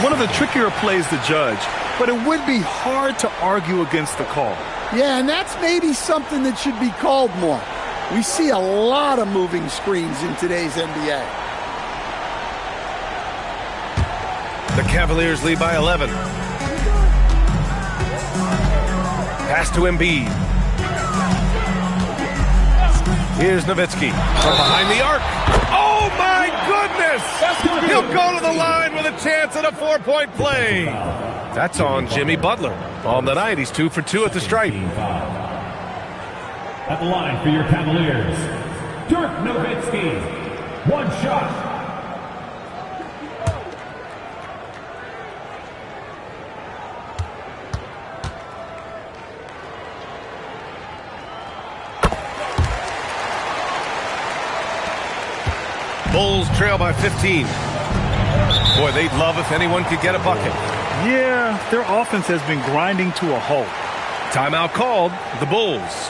One of the trickier plays to judge, but it would be hard to argue against the call. Yeah, and that's maybe something that should be called more. We see a lot of moving screens in today's NBA. The Cavaliers lead by 11. Pass to Embiid. Here's Nowitzki from behind the arc. Oh, my goodness! He'll go to the line with a chance at a 4-point play. That's on Jimmy Butler. On the night, he's 2 for 2 at the stripe. At the line for your Cavaliers, Dirk Nowitzki. 1 shot. Bulls trail by 15. Boy, they'd love if anyone could get a bucket. Yeah, their offense has been grinding to a halt. Timeout called. The Bulls.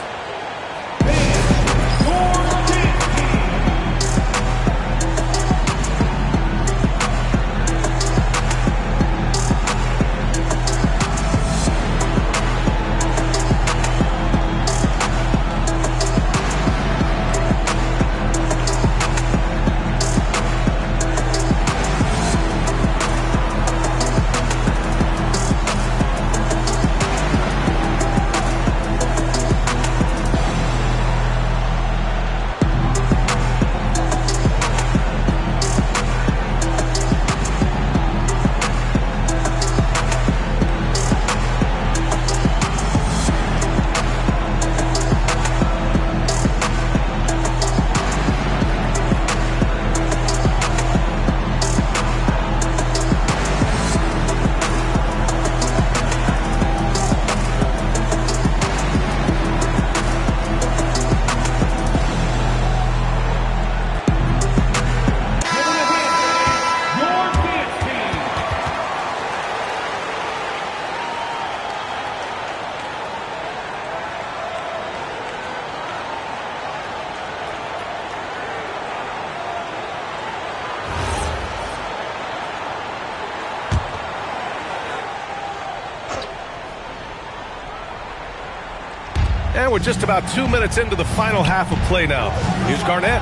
And we're just about 2 minutes into the final half of play now. Here's Garnett.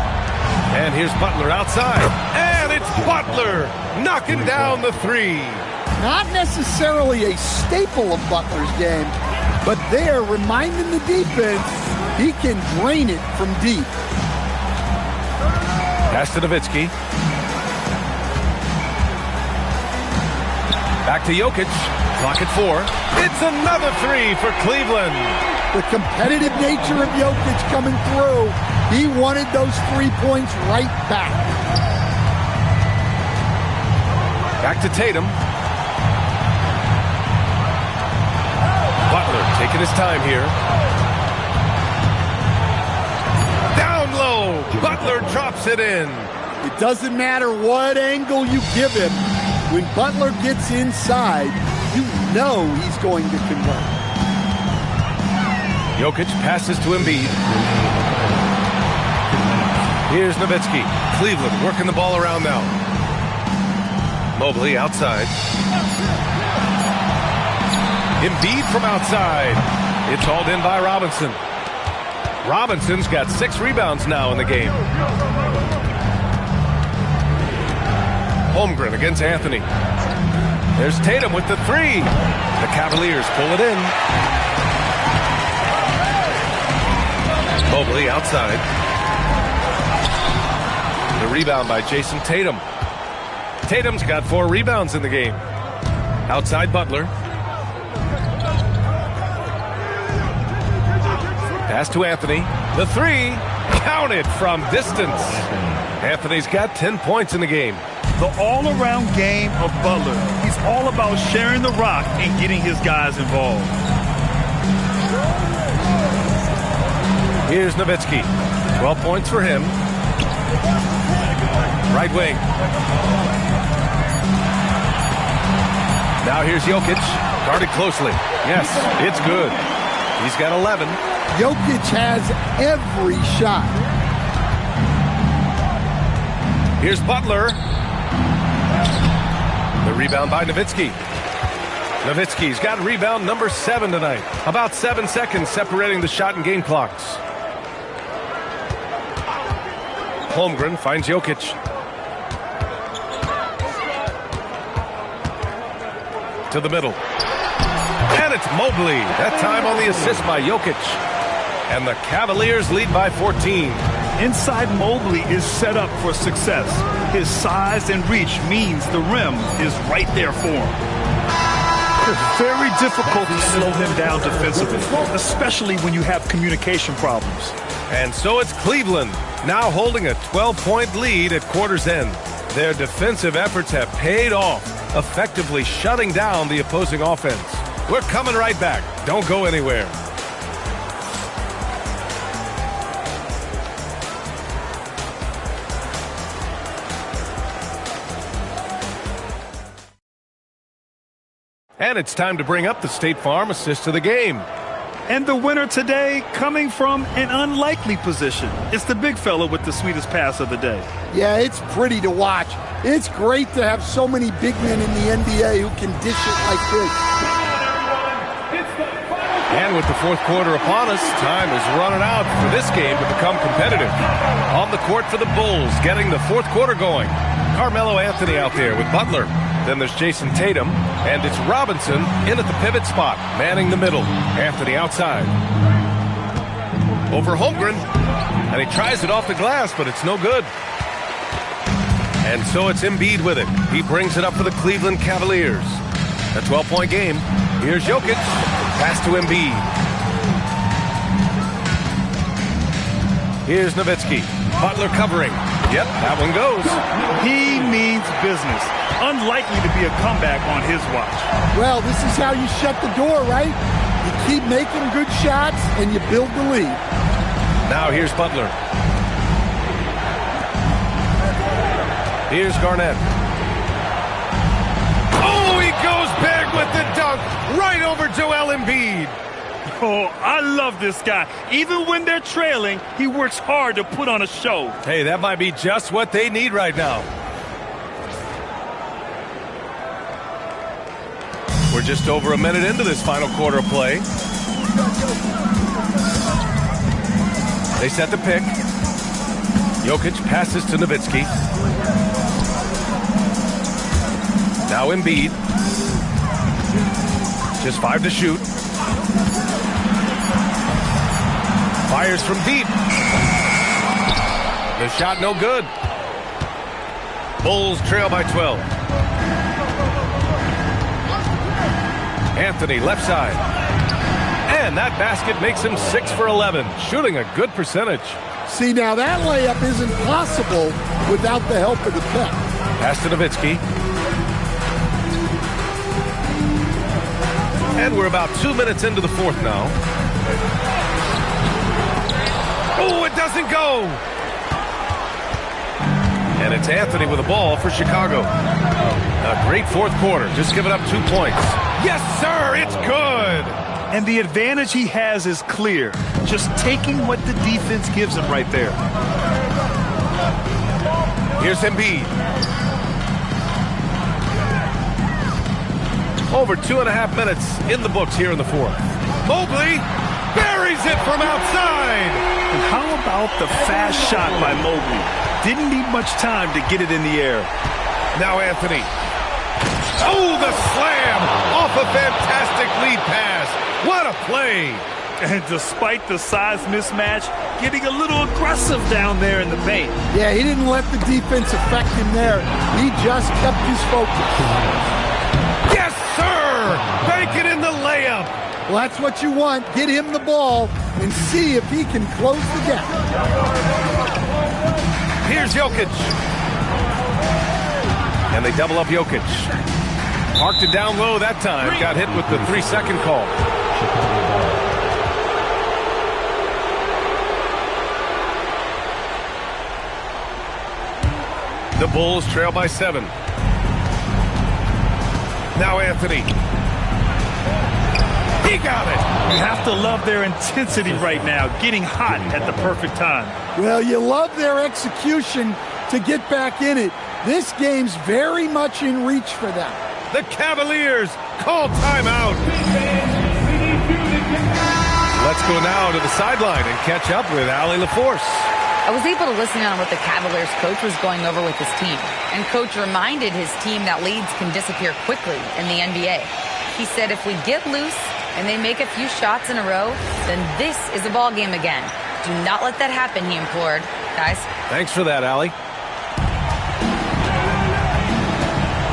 And here's Butler outside. And it's Butler knocking down the 3. Not necessarily a staple of Butler's game, but they're reminding the defense he can drain it from deep. Pass to Nowitzki. Back to Jokic. Clock at 4. It's another 3 for Cleveland. The competitive nature of Jokic coming through. He wanted those 3 points right back. Back to Tatum. Butler taking his time here. Down low. Butler drops it in. It doesn't matter what angle you give him. When Butler gets inside, you know he's going to convert. Jokic passes to Embiid. Here's Nowitzki. Cleveland working the ball around now. Mobley outside. Embiid from outside. It's hauled in by Robinson. Robinson's got 6 rebounds now in the game. Holmgren against Anthony. There's Tatum with the 3. The Cavaliers pull it in. Mobley outside. The rebound by Jason Tatum. Tatum's got 4 rebounds in the game. Outside Butler. Pass to Anthony. The 3. Counted from distance. Anthony's got 10 points in the game. The all-around game of Butler. He's all about sharing the rock and getting his guys involved. Here's Nowitzki. 12 points for him. Right wing. Now here's Jokic. Guarded closely. Yes, it's good. He's got 11. Jokic has every shot. Here's Butler. The rebound by Nowitzki. Nowitzki's got rebound number 7 tonight. About 7 seconds separating the shot and game clocks. Holmgren finds Jokic. To the middle. And it's Mobley. That time on the assist by Jokic. And the Cavaliers lead by 14. Inside Mobley is set up for success. His size and reach means the rim is right there for him. It's very difficult to slow him down defensively, especially when you have communication problems. And so it's Cleveland, now holding a 12-point lead at quarter's end. Their defensive efforts have paid off, effectively shutting down the opposing offense. We're coming right back. Don't go anywhere. And it's time to bring up the State Farm assist of the game. And the winner today coming from an unlikely position. It's the big fella with the sweetest pass of the day. Yeah, it's pretty to watch. It's great to have so many big men in the NBA who can dish it like this. And with the fourth quarter upon us, time is running out for this game to become competitive. On the court for the Bulls, getting the fourth quarter going. Carmelo Anthony out there with Butler. Then there's Jason Tatum, and it's Robinson in at the pivot spot, manning the middle. Anthony outside. Over Holmgren, and he tries it off the glass, but it's no good. And so it's Embiid with it. He brings it up for the Cleveland Cavaliers. A 12-point game. Here's Jokic. Pass to Embiid. Here's Nowitzki. Butler covering. Yep, that one goes. He means business. Unlikely to be a comeback on his watch. Well, this is how you shut the door, right? You keep making good shots and you build the lead. Now here's Butler. Here's Garnett. Oh, he goes big with the dunk right over Joel Embiid. Oh, I love this guy. Even when they're trailing, he works hard to put on a show. Hey, that might be just what they need right now. We're just over a minute into this final quarter of play. They set the pick. Jokic passes to Nowitzki. Now Embiid. Just 5 to shoot. Fires from deep. The shot no good. Bulls trail by 12. Anthony left side. And that basket makes him 6 for 11, shooting a good percentage. See, now that layup isn't possible without the help of the pick. Pass to Nowitzki. And we're about 2 minutes into the fourth now. Oh, it doesn't go. And it's Anthony with the ball for Chicago. A great fourth quarter, just giving up 2 points. Yes, sir, it's good. And the advantage he has is clear. Just taking what the defense gives him right there. Here's Embiid. Over 2.5 minutes in the books here in the fourth. Mobley buries it from outside. And how about the fast shot by Mobley? Didn't need much time to get it in the air. Now Anthony. Oh, the slam off a fantastic lead pass. What a play. And despite the size mismatch, getting a little aggressive down there in the paint. Yeah, he didn't let the defense affect him there. He just kept his focus. Yes, sir! Bank it in the layup. Well, that's what you want. Get him the ball and see if he can close the gap. Here's Jokic. And they double up Jokic. Marked it down low that time. Got hit with the 3-second call. The Bulls trail by 7. Now Anthony. He got it. You have to love their intensity right now, getting hot at the perfect time. Well, you love their execution to get back in it. This game's very much in reach for them. The Cavaliers call timeout. Let's go now to the sideline and catch up with Allie LaForce. I was able to listen on what the Cavaliers coach was going over with his team. And coach reminded his team that leads can disappear quickly in the NBA. He said if we get loose and they make a few shots in a row, then this is a ball game again. Do not let that happen, he implored. Guys. Thanks for that, Allie.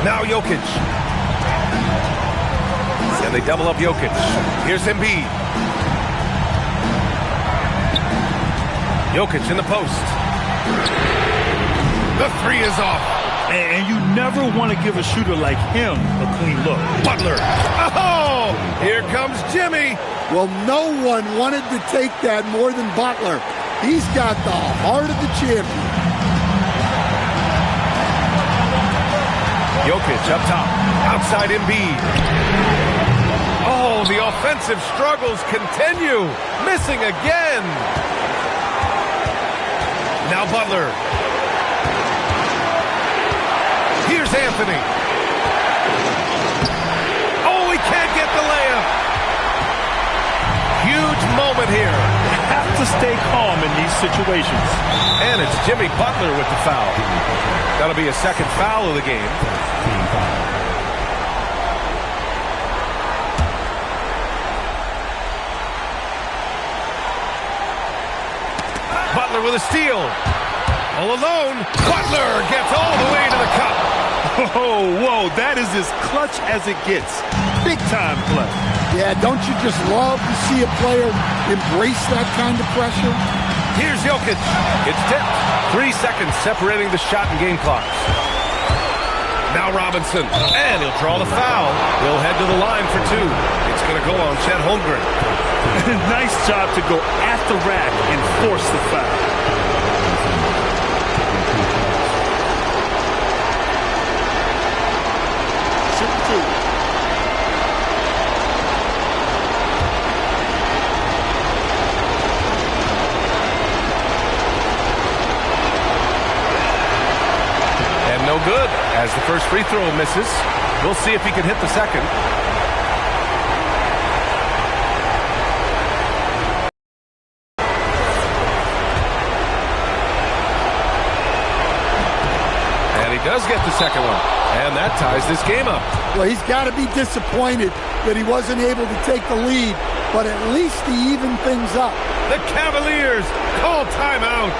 Now Jokic. And they double up Jokic. Here's Embiid. Jokic in the post. The 3 is off. And you never want to give a shooter like him a clean look. Butler. Oh, here comes Jimmy. Well, no one wanted to take that more than Butler. He's got the heart of the champion. Jokic up top. Outside Embiid. Oh, the offensive struggles continue. Missing again. Now Butler. Here's Anthony. Oh, he can't get the layup. Huge moment here. Have to stay calm in these situations. And it's Jimmy Butler with the foul. That'll be a second foul of the game. Butler with a steal. All alone. Butler gets all the way to the cup. Oh, whoa, that is as clutch as it gets. Big time play. Yeah, don't you just love to see a player embrace that kind of pressure? Here's Jokic. It's tipped. 3 seconds separating the shot and game clocks. Now Robinson. And he'll draw the foul. He'll head to the line for 2. It's going to go on Chet Holmgren. Nice job to go at the rack and force the foul. And no good as the first free throw misses. We'll see if he can hit the second. Does get the second one, and that ties this game up. Well, he's got to be disappointed that he wasn't able to take the lead, but at least he evened things up. The Cavaliers call timeout.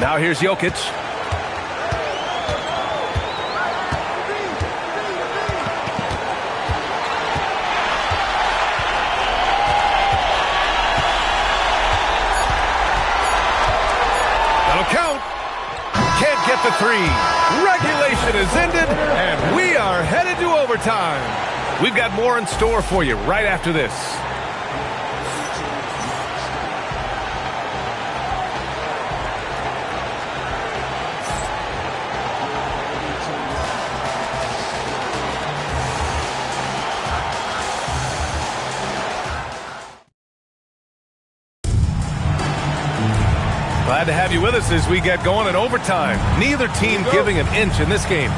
Now here's Jokic. The 3. Regulation is ended, and we are headed to overtime. We've got more in store for you right after this. Glad to have you with us as we get going in overtime. Neither team giving an inch in this game.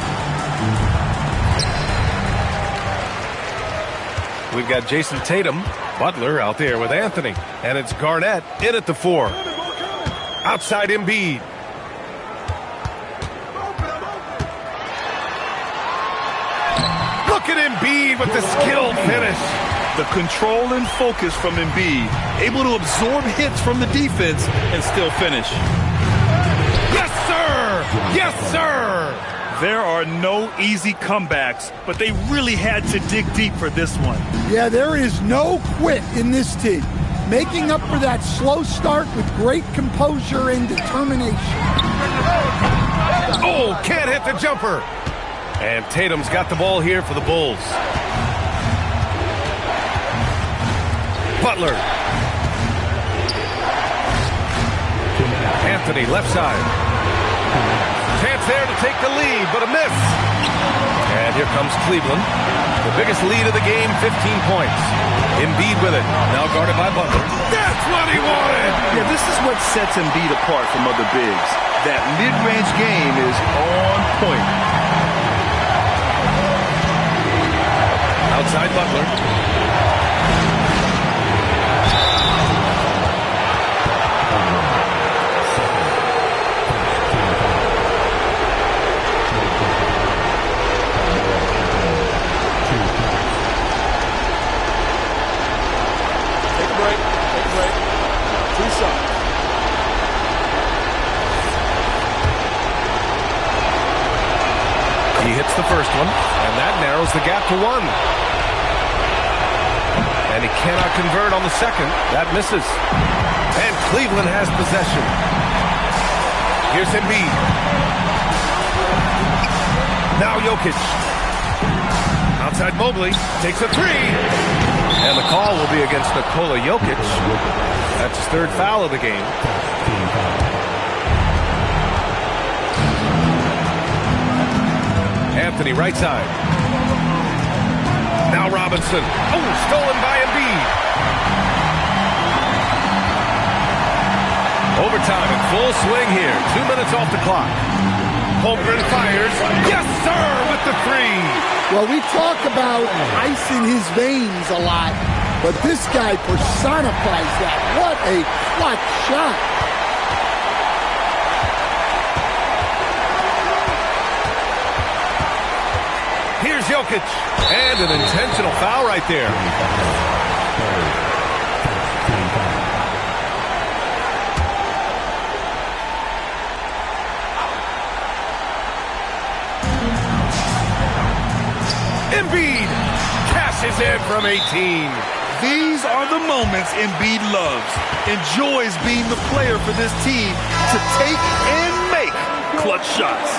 We've got Jason Tatum, Butler out there with Anthony. And it's Garnett in at the 4. Outside Embiid. Look at Embiid with the skilled finish. The control and focus from Embiid, able to absorb hits from the defense and still finish. Yes, sir! Yes, sir! There are no easy comebacks, but they really had to dig deep for this one. Yeah, there is no quit in this team. Making up for that slow start with great composure and determination. Oh, can't hit the jumper. And Tatum's got the ball here for the Bulls. Butler. Anthony, left side. Chance there to take the lead, but a miss. And here comes Cleveland. The biggest lead of the game, 15 points. Embiid with it. Now guarded by Butler. That's what he wanted! Yeah, this is what sets Embiid apart from other bigs. That mid-range game is on point. Outside Butler. He hits the first one, and that narrows the gap to 1. And he cannot convert on the second. That misses. And Cleveland has possession. Here's Embiid. Now Jokic. Outside Mobley. Takes a 3. And the call will be against Nikola Jokic. That's his 3rd foul of the game. Anthony, right side. Now Robinson. Oh, stolen by Embiid. Overtime in full swing here. 2 minutes off the clock. Holmgren fires. Yes, sir, with the 3. Well, we talk about ice in his veins a lot, but this guy personifies that. What a clutch shot. Here's Jokic. And an intentional foul right there. Embiid cashes in from 18. These are the moments Embiid loves. Enjoys being the player for this team to take and make clutch shots.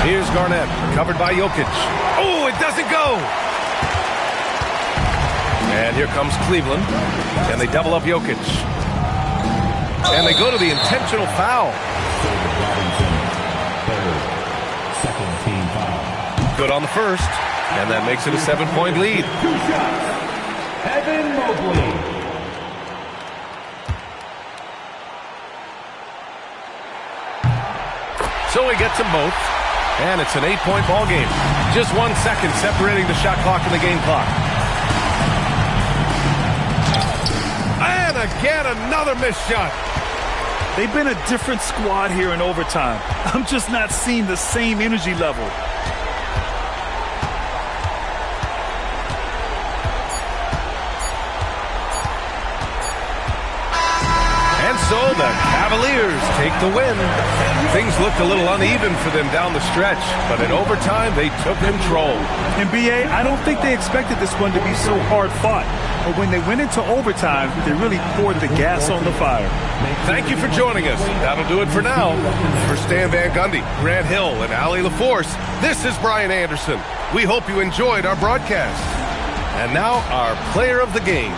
Here's Garnett, covered by Jokic. Oh, it doesn't go! And here comes Cleveland, and they double up Jokic. And they go to the intentional foul. Second team foul. Good on the first, and that makes it a 7-point lead. 2 shots. Evan Mobley. So he gets them both. And it's an 8-point ball game. Just 1 second separating the shot clock and the game clock. And again, another missed shot. They've been a different squad here in overtime. I'm just not seeing the same energy level. And so the Cavaliers take the win. Things looked a little uneven for them down the stretch, but in overtime, they took control. NBA, I don't think they expected this one to be so hard fought. But when they went into overtime, they really poured the gas on the fire. Thank you for joining us. That'll do it for now. For Stan Van Gundy, Grant Hill, and Allie LaForce, this is Brian Anderson. We hope you enjoyed our broadcast. And now, our player of the game.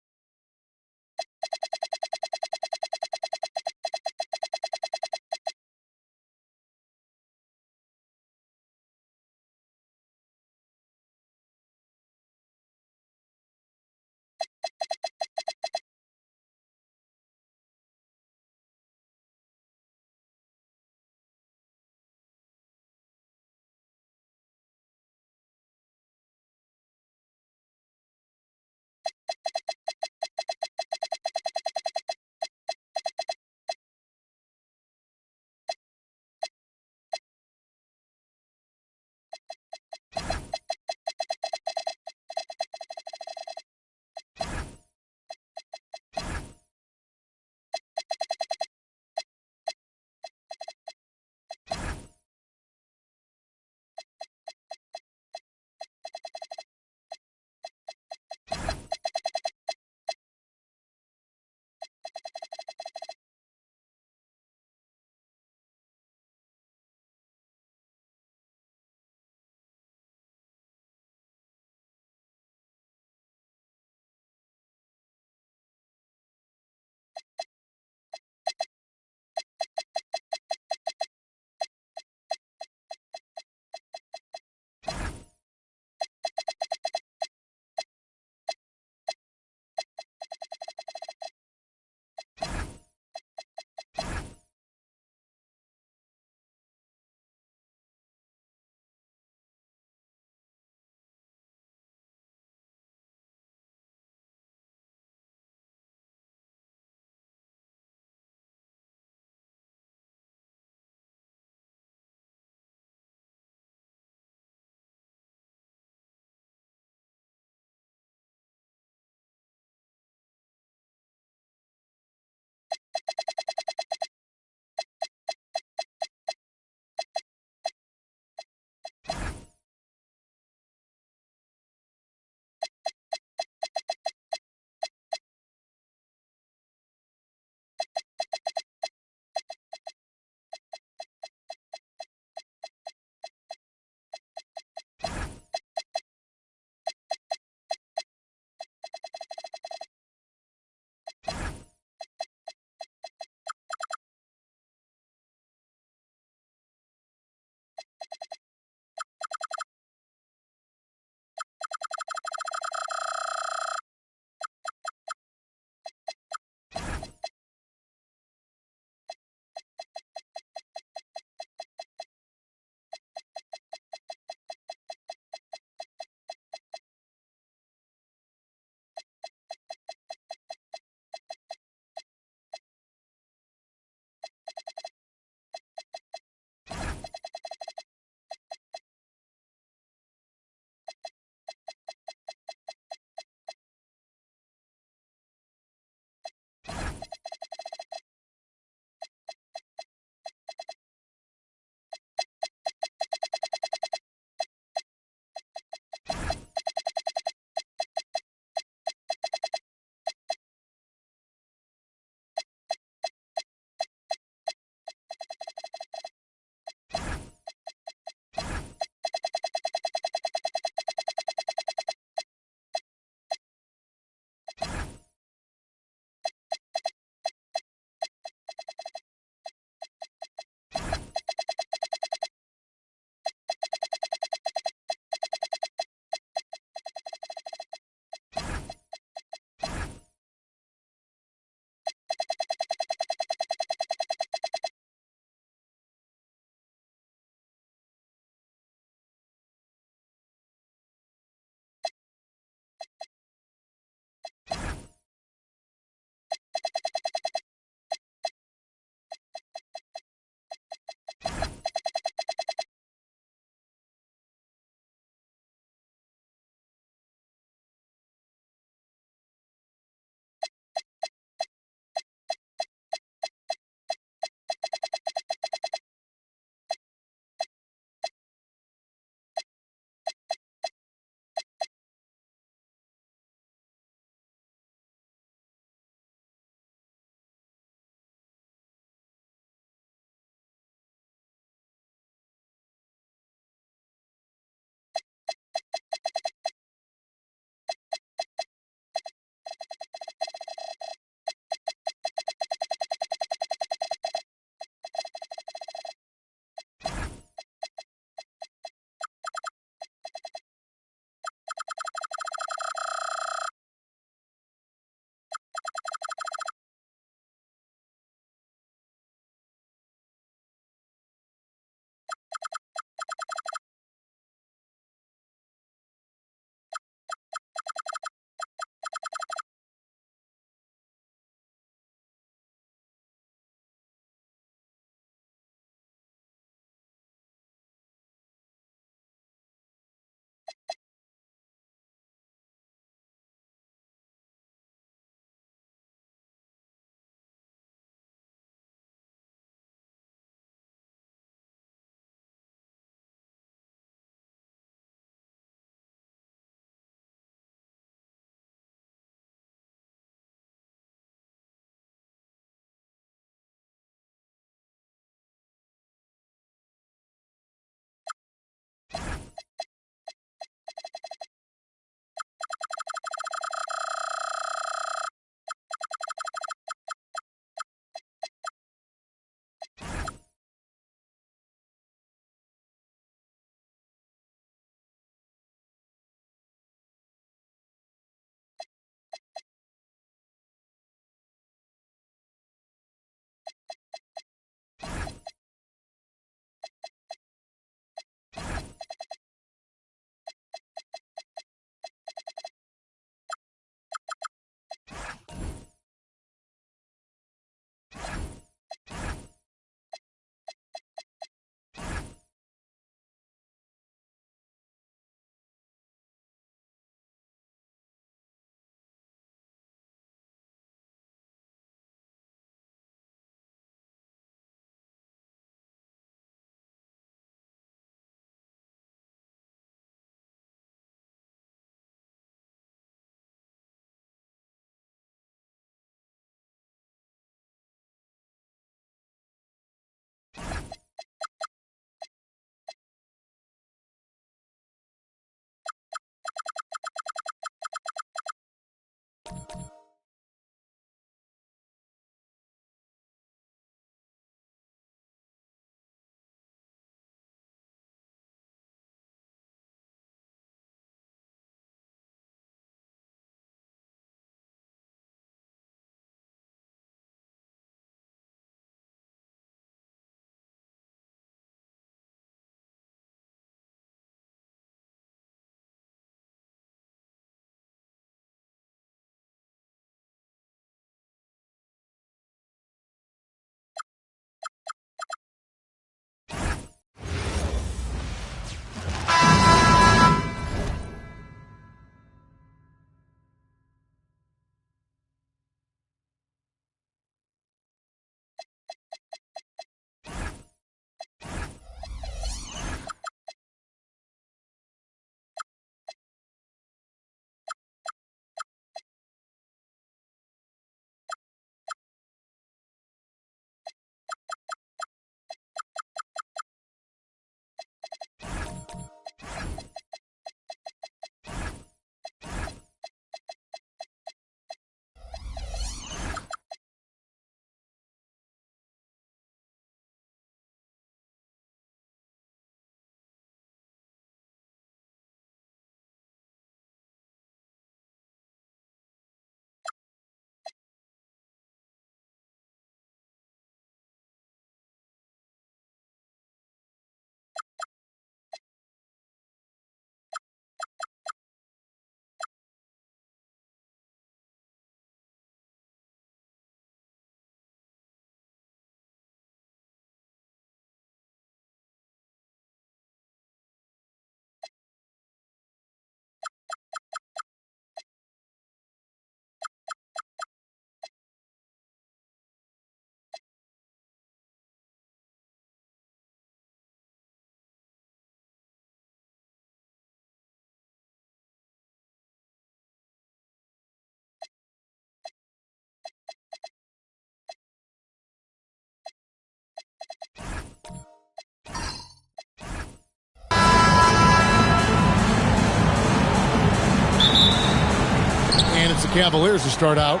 Cavaliers to start out.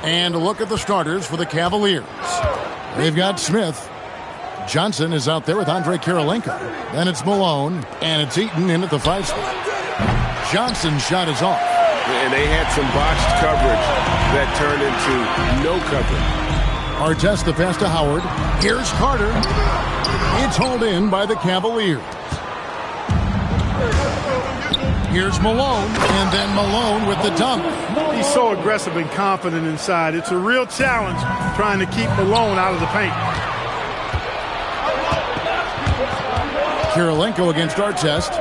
And a look at the starters for the Cavaliers. They've got Smith. Johnson is out there with Andre Kirilenko. Then it's Malone, and it's Eaton in at the 5 spot. Johnson's shot is off. And they had some botched coverage that turned into no coverage. Artest the pass to Howard. Here's Carter. It's hauled in by the Cavaliers. Here's Malone, and then Malone with the dunk. He's so aggressive and confident inside. It's a real challenge trying to keep Malone out of the paint. Kirilenko against Artest.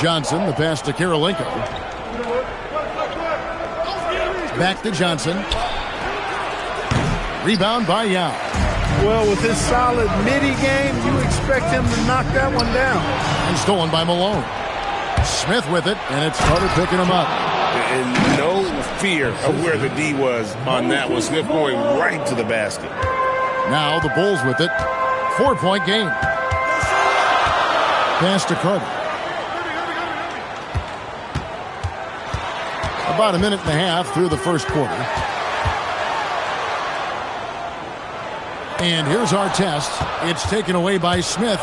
Johnson, the pass to Kirilenko. Back to Johnson. Rebound by Yao. Well, with his solid midi game, you expect him to knock that one down. And stolen by Malone. Smith with it, and it's Carter picking him up. And no fear of where the D was on that one. Smith going right to the basket. Now the Bulls with it. 4-point game. Pass to Carter. About a minute and a half through the first quarter. And here's our test. It's taken away by Smith.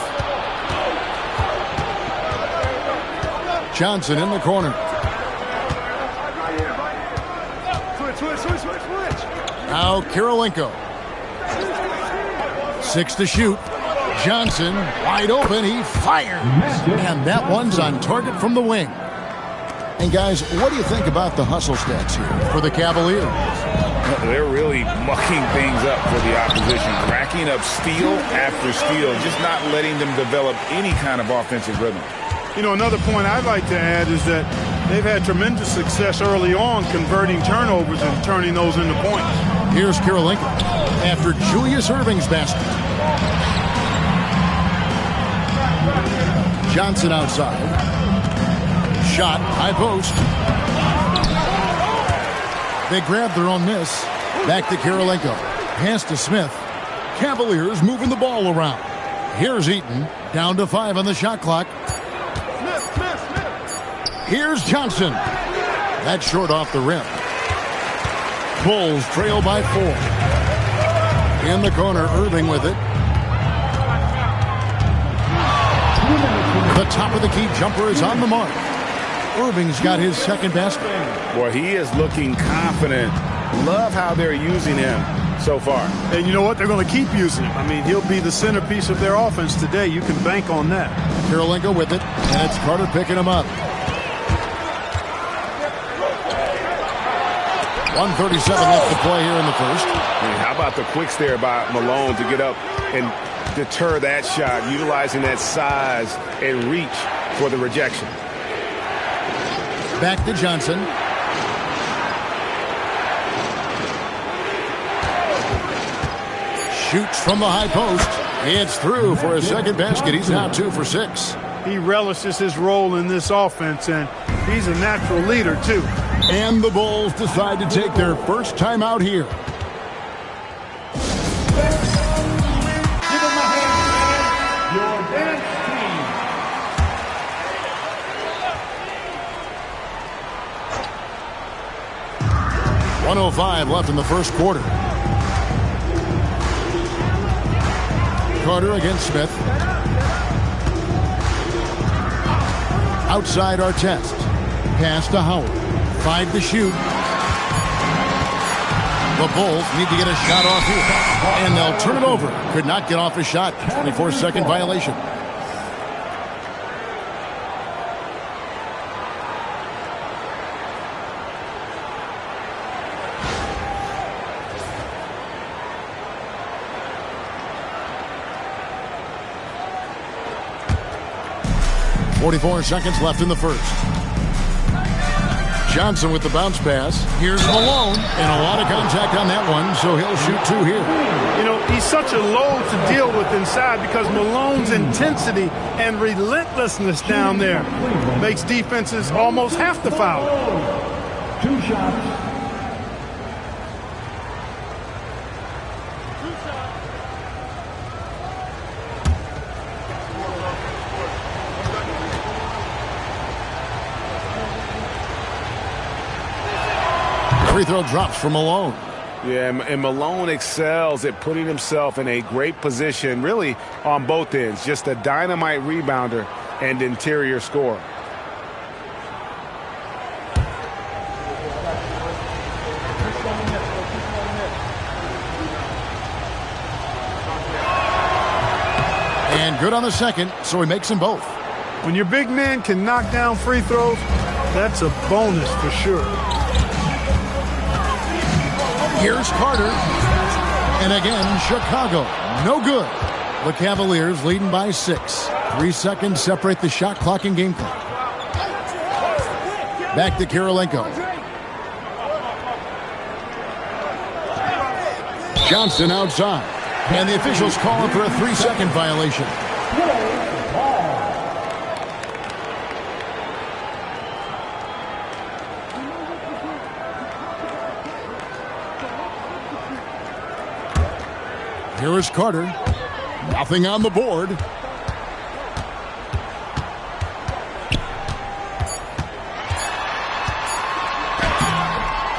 Johnson in the corner. Now Kirilenko. 6 to shoot. Johnson wide open. He fires. And that one's on target from the wing. And guys, what do you think about the hustle stats here for the Cavaliers? They're really mucking things up for the opposition, racking up steal after steal, just not letting them develop any kind of offensive rhythm. You know, another point I'd like to add is that they've had tremendous success early on converting turnovers and turning those into points. Here's Kirilenko after Julius Erving's basket. Johnson outside. Shot, high post. They grab their own miss. Back to Kirilenko. Pass to Smith. Cavaliers moving the ball around. Here's Eaton. Down to 5 on the shot clock. Here's Johnson. That's short off the rim. Bulls trail by 4. In the corner, Irving with it. The top of the key jumper is on the mark. Irving's got his second basket. Boy, he is looking confident. Love how they're using him so far. And you know what? They're going to keep using him. I mean, he'll be the centerpiece of their offense today. You can bank on that. Kirilenko with it, and it's Carter picking him up. 1:37 left to play here in the first. And how about the quicks there by Malone to get up and deter that shot, utilizing that size and reach for the rejection. Back to Johnson. Shoots from the high post. It's through for his second basket. He's now 2 for 6. He relishes his role in this offense, and he's a natural leader, too. And the Bulls decide to take their first time out here. Give them a hand, your dance team. 1:05 left in the first quarter. Carter against Smith. Outside Artest. Pass to Howard. 5 to shoot. The Bulls need to get a shot off here. And they'll turn it over. Could not get off a shot. 24-second violation. .44 seconds left in the first. Johnson with the bounce pass. Here's Malone, and a lot of contact on that one, so he'll shoot 2 here. You know, he's such a load to deal with inside because Malone's intensity and relentlessness down there makes defenses almost have to foul. 2 shots. Free throw drops for Malone. Yeah, and Malone excels at putting himself in a great position, really on both ends. Just a dynamite rebounder and interior scorer. And good on the second, so he makes them both. When your big man can knock down free throws, that's a bonus for sure. Here's Carter. And again, Chicago. No good. The Cavaliers leading by 6. 3 seconds separate the shot clock and game clock. Back to Kirilenko. Johnson outside. And the officials calling for a 3-second violation. Here is Carter. Nothing on the board.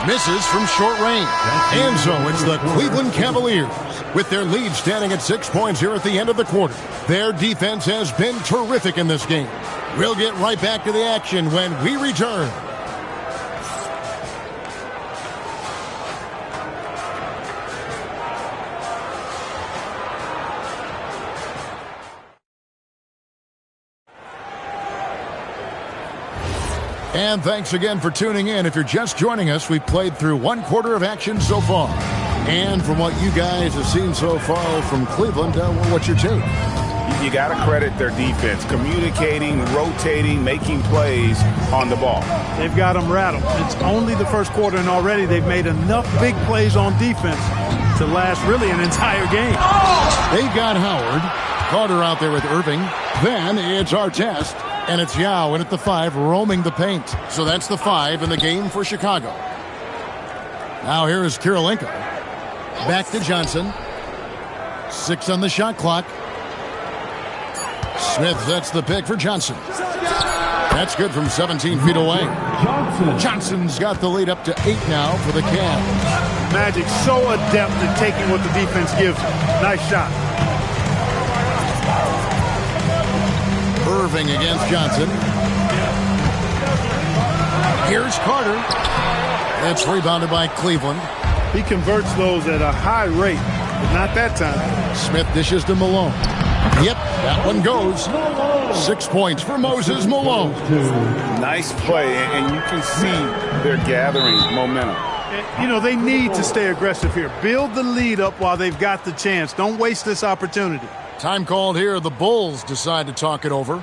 Misses from short range. And so it's the Cleveland Cavaliers with their lead standing at 6 points here at the end of the quarter. Their defense has been terrific in this game. We'll get right back to the action when we return. And thanks again for tuning in. If you're just joining us, we've played through 1 quarter of action so far. And from what you guys have seen so far from Cleveland, what's your take? You got to credit their defense, communicating, rotating, making plays on the ball. They've got them rattled. It's only the first quarter, and already they've made enough big plays on defense to last really an entire game. They've got Howard. Carter out there with Irving. Then it's Artest. And it's Yao in at the 5, roaming the paint. So that's the 5 in the game for Chicago. Now here is Kirilenko. Back to Johnson. 6 on the shot clock. Smith sets the pick for Johnson. That's good from 17 feet away. Johnson's got the lead up to 8 now for the Cavs. Magic so adept at taking what the defense gives him. Nice shot. Irving against Johnson. Here's Carter. It's rebounded by Cleveland. He converts those at a high rate, but not that time. Smith dishes to Malone. Yep, that one goes. 6 points for Moses Malone. Nice play, and you can see they're gathering momentum. You know, they need to stay aggressive here. Build the lead up while they've got the chance. Don't waste this opportunity. Time called here. The Bulls decide to talk it over.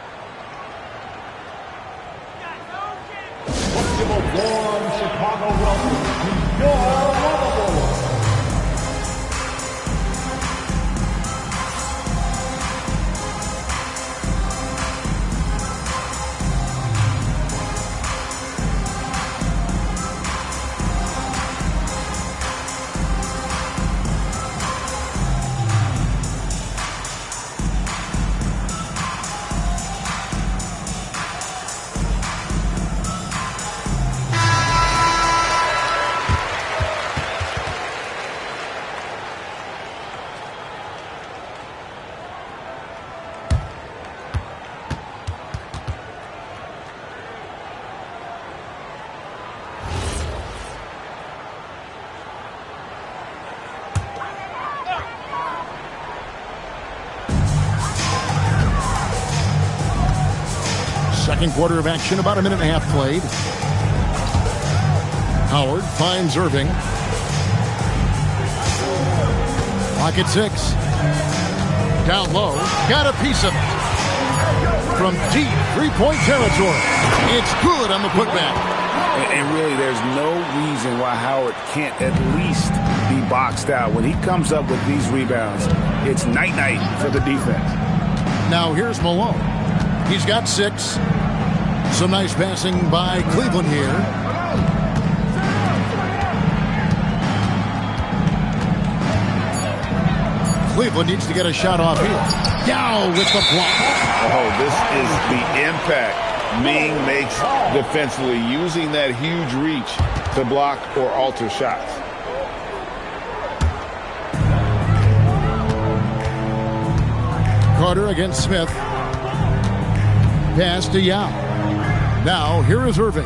Second quarter of action, about a minute and a half played. Howard finds Irving. Pocket 6. Down low. Got a piece of it. From deep three-point territory. It's good on the putback. And really, there's no reason why Howard can't at least be boxed out. When he comes up with these rebounds, it's night-night for the defense. Now here's Malone. He's got 6. Some nice passing by Cleveland here. Cleveland needs to get a shot off here. Yao with the block. Oh, this is the impact Ming makes defensively, using that huge reach to block or alter shots. Carter against Smith. Pass to Yao. Now, here is Irving.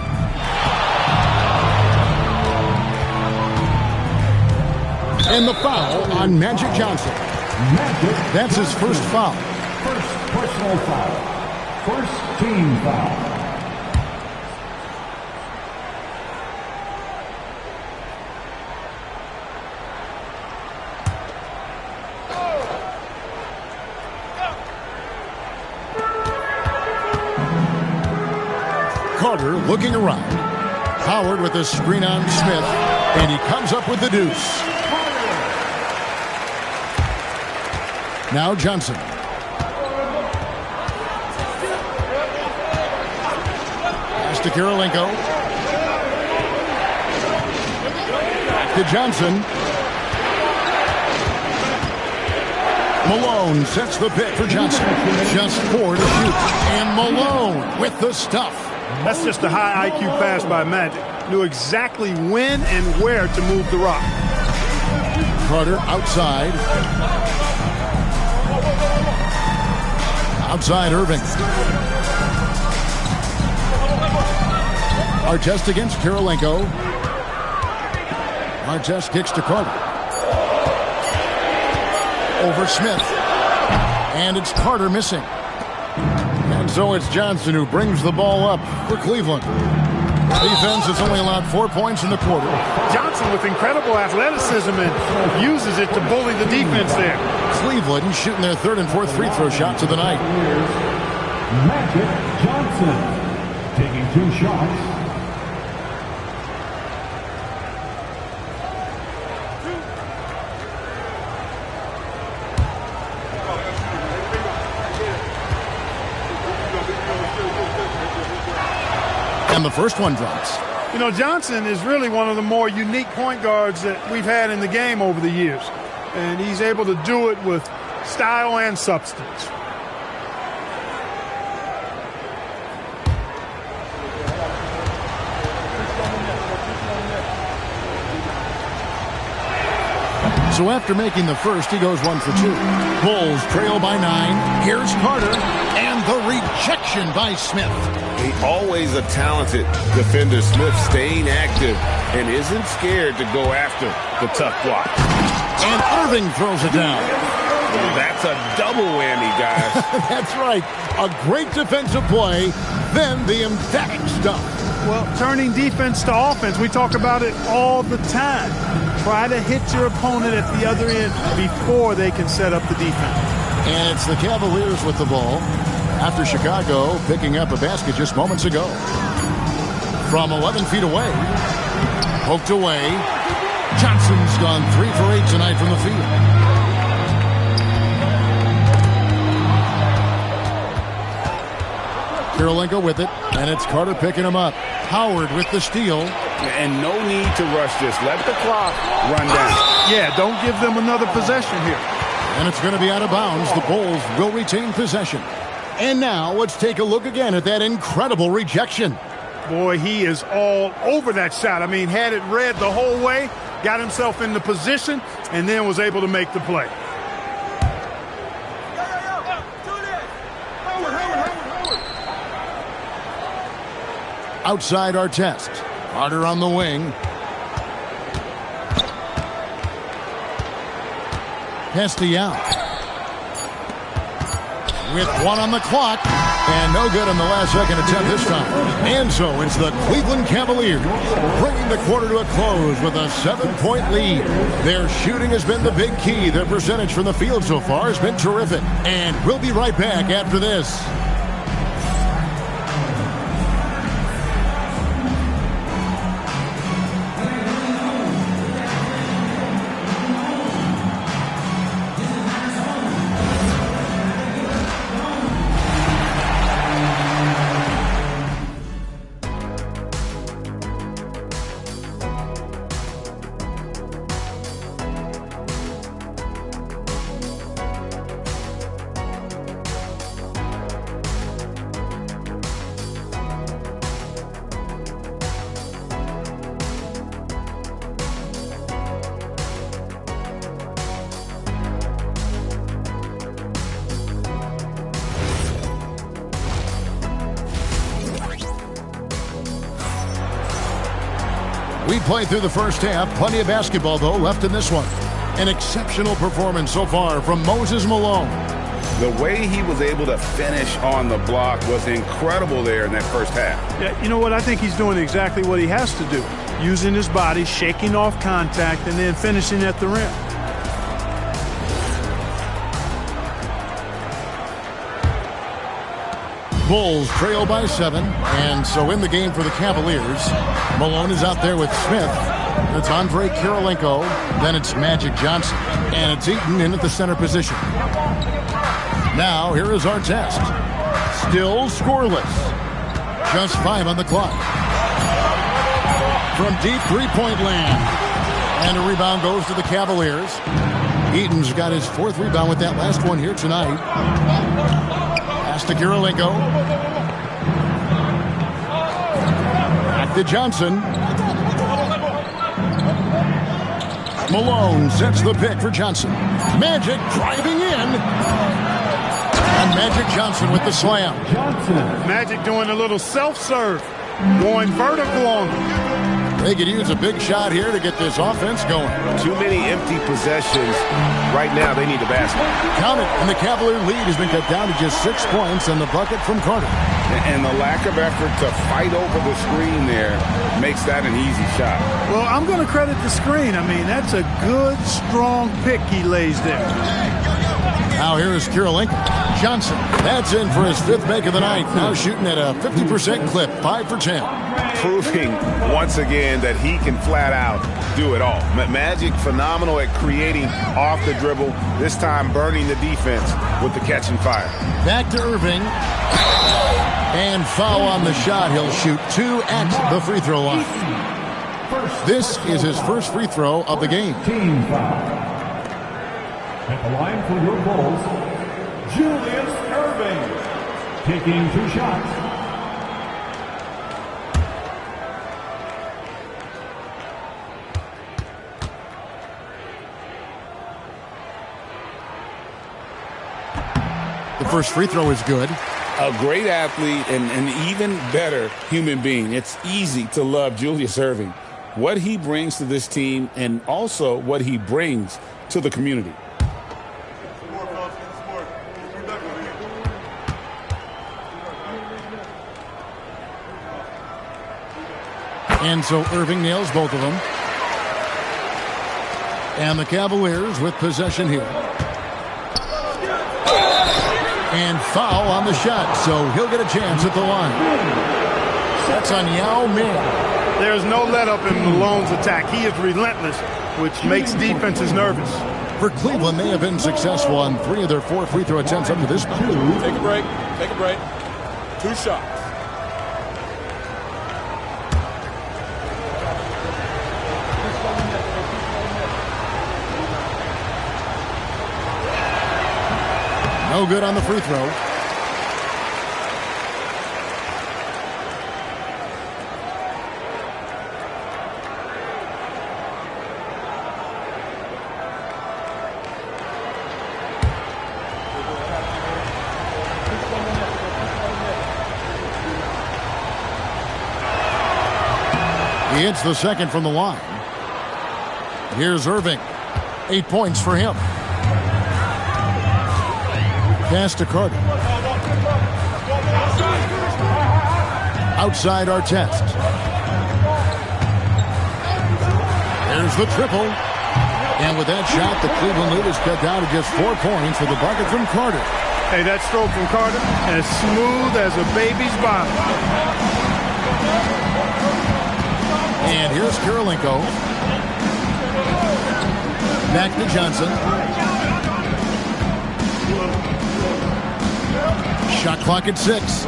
And the foul on Magic Johnson. That's his first foul. First personal foul. First team foul. Carter looking around. Howard with a screen on Smith, and he comes up with the deuce. Now Johnson. Pass to Kirilenko. Back to Johnson. Malone sets the pick for Johnson. Just 4 to shoot. And Malone with the stuff. That's just a high IQ pass by Magic. Knew exactly when and where to move the rock. Carter outside. Outside Irving. Artest against Kirilenko. Artest kicks to Carter. Over Smith. And it's Carter missing. And so it's Johnson who brings the ball up for Cleveland. Defense has only allowed 4 points in the quarter. Johnson with incredible athleticism and uses it to bully the defense there. Cleveland shooting their third and fourth free throw shots of the night. Magic Johnson taking 2 shots. And the first one drops. You know, Johnson is really one of the more unique point guards that we've had in the game over the years. And he's able to do it with style and substance. So after making the first, he goes 1 for 2. Bulls trail by 9. Here's Carter. And the rejection by Smith. Always a talented defender, Smith, staying active and isn't scared to go after the tough block. And Irving throws it down. That's a double whammy, guys. That's right. A great defensive play, then the emphatic stuff. Well, turning defense to offense, we talk about it all the time. Try to hit your opponent at the other end before they can set up the defense. And it's the Cavaliers with the ball after Chicago picking up a basket just moments ago. From 11 feet away. Poked away. Johnson's gone 3 for 8 tonight from the field. Kirilenko with it, and it's Carter picking him up. Howard with the steal. And no need to rush this. Let the clock run down. Yeah, don't give them another possession here. And it's going to be out of bounds. The Bulls will retain possession. And now let's take a look again at that incredible rejection. Boy, he is all over that shot. I mean, had it read the whole way, got himself in the position, and then was able to make the play. Outside Artest. Carter on the wing. Pass to Yao. With 1 on the clock. And no good on the last second attempt this time. And so it's the Cleveland Cavaliers bringing the quarter to a close with a 7-point lead. Their shooting has been the big key. Their percentage from the field so far has been terrific. And we'll be right back after this. We played through the first half. Plenty of basketball, though, left in this one. An exceptional performance so far from Moses Malone. The way he was able to finish on the block was incredible there in that first half. Yeah, you know what? I think he's doing exactly what he has to do. Using his body, shaking off contact, and then finishing at the rim. Bulls trail by 7, and so in the game for the Cavaliers, Malone is out there with Smith. It's Andre Kirilenko, then it's Magic Johnson, and it's Eaton in at the center position. Now, here is our test. Still scoreless. Just 5 on the clock. From deep three-point land. And a rebound goes to the Cavaliers. Eaton's got his 4th rebound with that last one here tonight. Pass to Kirilenko. Back to Johnson. Malone sets the pick for Johnson. Magic driving in. And Magic Johnson with the slam. Magic doing a little self-serve. Going vertical on him. They could use a big shot here to get this offense going. Too many empty possessions. Right now, they need the basket. Count it, and the Cavalier lead has been cut down to just 6 points and the bucket from Carter. And the lack of effort to fight over the screen there makes that an easy shot. Well, I'm going to credit the screen. I mean, that's a good, strong pick he lays there. Now here is Kirilenko. Johnson, that's in for his 5th make of the night. Now shooting at a 50% clip, 5 for 10. Proving once again that he can flat out do it all. Magic phenomenal at creating off the dribble, this time burning the defense with the catch and fire. Back to Irving. And foul on the shot. He'll shoot 2 at the free throw line. This is his first free throw of the game. Team foul. At the line for your Bulls, Julius Irving, taking 2 shots. The first free throw is good. A great athlete and an even better human being. It's easy to love Julius Irving. What he brings to this team and also what he brings to the community. And so Irving nails both of them. And the Cavaliers with possession here. And foul on the shot, so he'll get a chance at the line. That's on Yao Ming. There's no let-up in Malone's attack. He is relentless, which makes defenses nervous. For Cleveland, they have been successful on 3 of their 4 free throw attempts up to this point. Take a break. Take a break. 2 shots. No good on the free throw. He hits the second from the line. Here's Irving. 8 points for him. Pass to Carter. Outside our test. There's the triple. And with that shot, the Cleveland lead is cut down to just 4 points with the bucket from Carter. Hey, that stroke from Carter, as smooth as a baby's bottom. And here's Kirilenko. Back to Johnson. Shot clock at 6.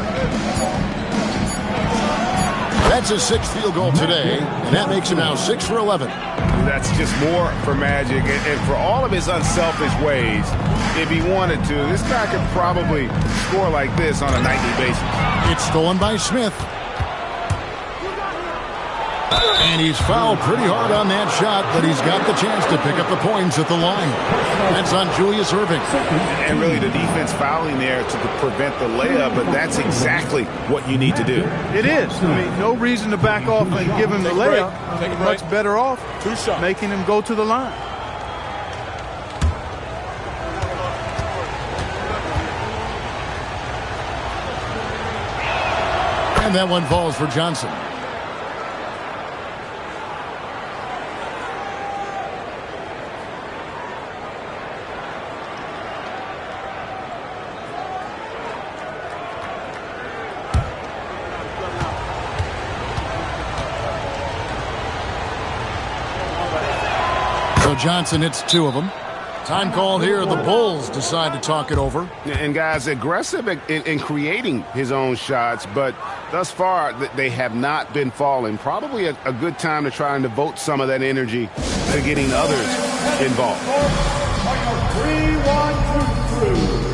That's his 6th field goal today, and that makes him now 6 for 11. That's just more for Magic, and for all of his unselfish ways, if he wanted to, this guy could probably score like this on a nightly basis. It's stolen by Smith. And he's fouled pretty hard on that shot, but he's got the chance to pick up the points at the line. That's on Julius Erving. And really the defense fouling there to prevent the layup, but that's exactly what you need to do. It is. I mean, no reason to back off and give him the layup. Much better off making him go to the line. And that one falls for Johnson. So Johnson hits 2 of them. Time called here. The Bulls decide to talk it over. And guys, aggressive in creating his own shots, but thus far they have not been falling. Probably a good time to try and devote some of that energy to getting others involved. 3-1-2-3.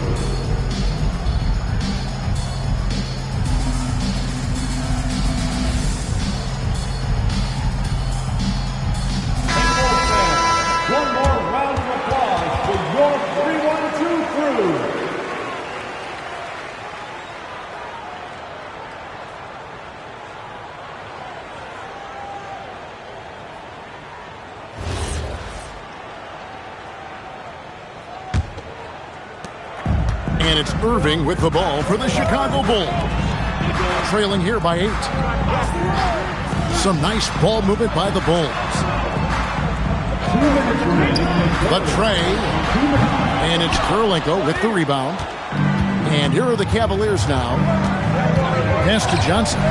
One more round of applause for your 3-1-2 crew. And it's Erving with the ball for the Chicago Bulls. Trailing here by 8. Some nice ball movement by the Bulls. But Trey, and it's Kirilenko with the rebound. And here are the Cavaliers now. Pass to Johnson.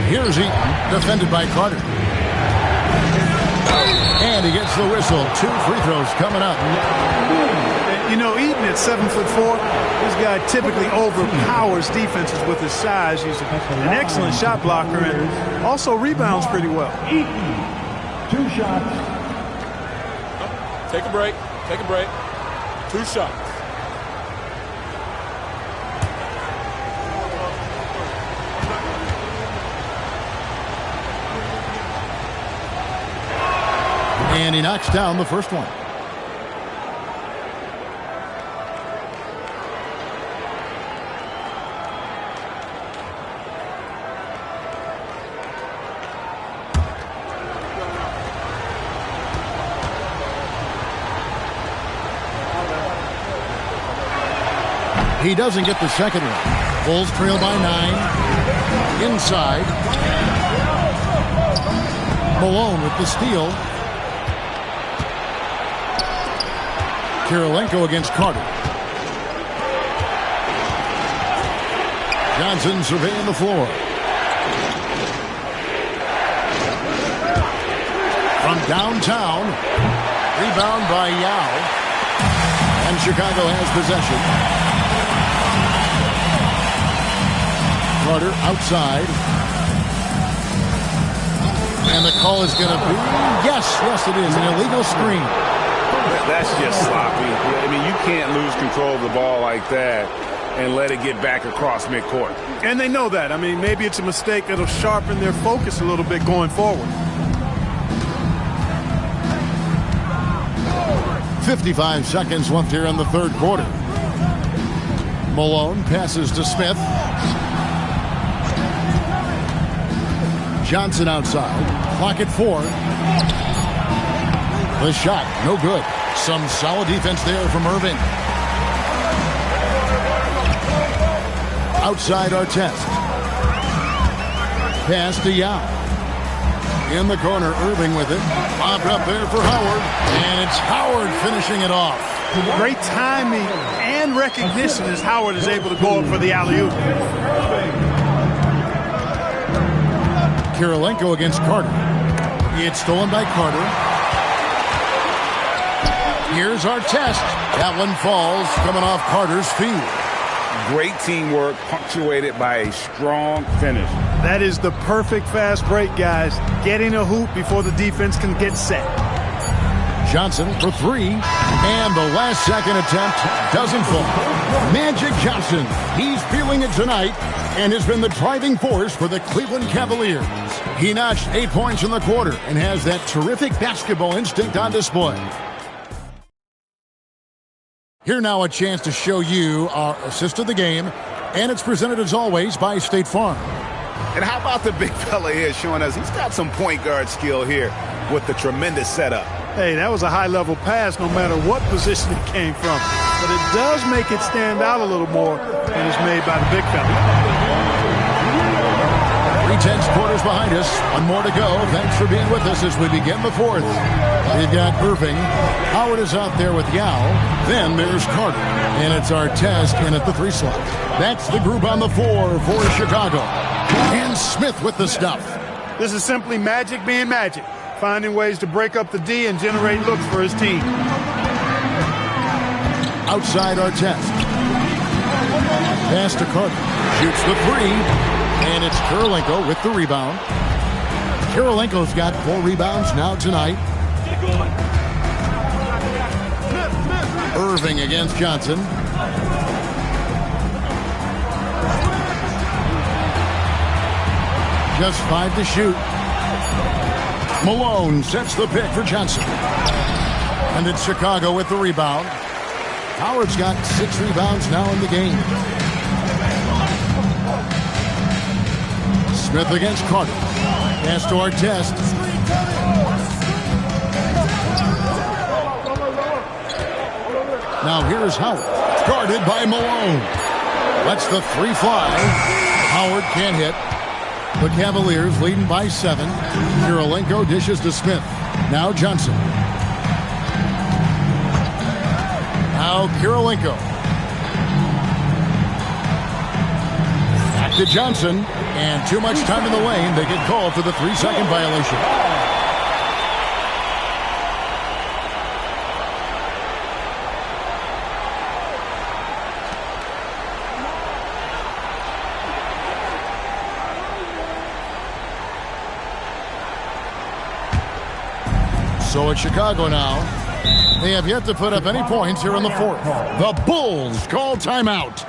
Here's Eaton, defended by Carter. And he gets the whistle. 2 free throws coming up. You know, Eaton at 7'4", this guy typically overpowers defenses with his size. He's an excellent shot blocker and also rebounds pretty well. Eaton, 2 shots. Take a break. Take a break. 2 shots. And he knocks down the first one. He doesn't get the second one. Bulls trail by 9. Inside. Malone with the steal. Kirilenko against Carter. Johnson surveying the floor. From downtown. Rebound by Yao. And Chicago has possession. Carter outside. And the call is going to be, yes, it is, an illegal screen. That's just sloppy. I mean, you can't lose control of the ball like that and let it get back across midcourt. And they know that. I mean, maybe it's a mistake that'll sharpen their focus a little bit going forward. 55 seconds left here in the third quarter. Malone passes to Smith. Johnson outside. Clock at 4. The shot, no good. Some solid defense there from Erving. Outside Artest. Pass to Yao. In the corner, Erving with it. Popped up there for Howard. And it's Howard finishing it off. Great timing and recognition as Howard is able to go up for the alley-oop. Kirilenko against Carter. It's stolen by Carter. Here's Artest. That one falls, coming off Carter's feet. Great teamwork, punctuated by a strong finish. That is the perfect fast break, guys. Getting a hoop before the defense can get set. Johnson for 3. And the last second attempt doesn't fall. Magic Johnson. He's feeling it tonight. and has been the driving force for the Cleveland Cavaliers. He notched 8 points in the quarter and has that terrific basketball instinct on display. Here now a chance to show you our assist of the game, and it's presented as always by State Farm. And how about the big fella here showing us he's got some point guard skill here with the tremendous setup. Hey, that was a high-level pass no matter what position it came from. But it does make it stand out a little more than it's made by the big fella. 3/10 quarters behind us. One more to go. Thanks for being with us as we begin the fourth. We've got Irving. Howard is out there with Yao. Then there's Carter. And it's Artest in at the 3 slot. That's the group on the 4 for Chicago. And Smith with the stuff. This is simply magic being magic. Finding ways to break up the D and generate looks for his team. Outside Artest. Pass to Carter. Shoots the 3. And it's Kirilenko with the rebound. Kirilenko's got 4 rebounds now tonight. Irving against Johnson. Just 5 to shoot. Malone sets the pick for Johnson. And it's Chicago with the rebound. Howard's got 6 rebounds now in the game. Smith against Carter. Pass to Artest. Now here's Howard. Guarded by Malone. Lets the 3 fly. Howard can't hit. The Cavaliers leading by 7. Kirilenko dishes to Smith. Now Johnson. Now Kirilenko. Back to Johnson. And too much time in the lane. They get called for the 3-second violation. So it's Chicago now. They have yet to put up any points here in the fourth. The Bulls call timeout.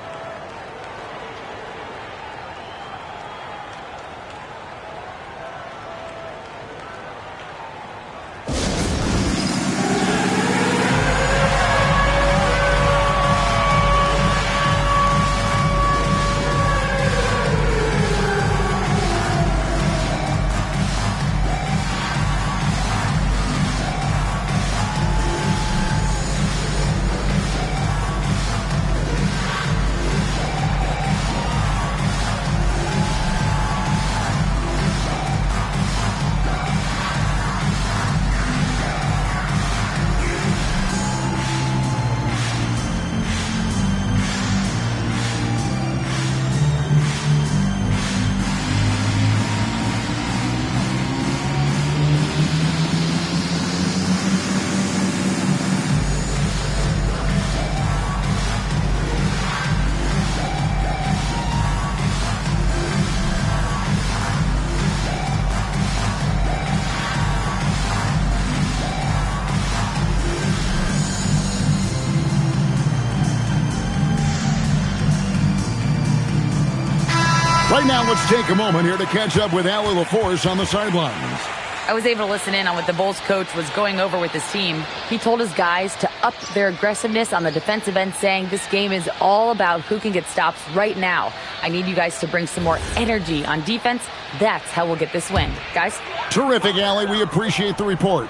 Right now, let's take a moment here to catch up with Allie LaForce on the sidelines. I was able to listen in on what the Bulls coach was going over with his team. He told his guys to up their aggressiveness on the defensive end, saying this game is all about who can get stops right now. I need you guys to bring some more energy on defense. That's how we'll get this win. Guys? Terrific, Allie. We appreciate the report.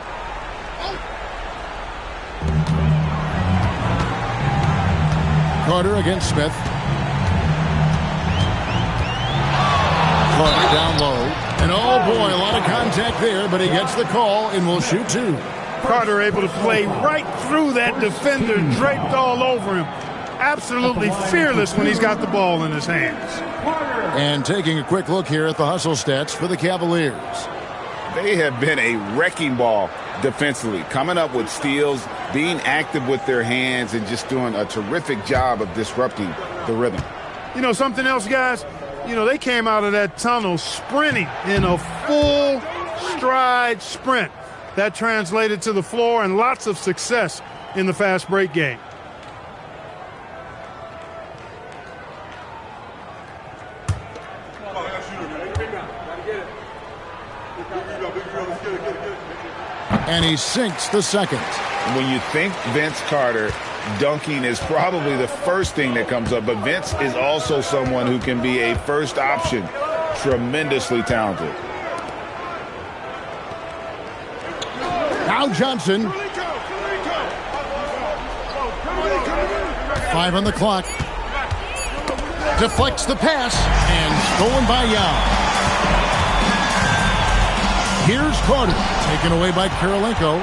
Carter against Smith. Carter down low. And oh boy, a lot of contact there, but he gets the call and will shoot 2. Carter able to play right through that defender, draped all over him. Absolutely fearless when he's got the ball in his hands. And taking a quick look here at the hustle stats for the Cavaliers. They have been a wrecking ball defensively, coming up with steals, being active with their hands, and just doing a terrific job of disrupting the rhythm. You know, something else, guys? You know, they came out of that tunnel sprinting in a full stride sprint. That translated to the floor and lots of success in the fast break game. And he sinks the second. When you think Vince Carter, dunking is probably the first thing that comes up, but Vince is also someone who can be a first option. Tremendously talented. Now Johnson. 5 on the clock. Deflects the pass and stolen by Yao. Here's Carter, taken away by Kirilenko.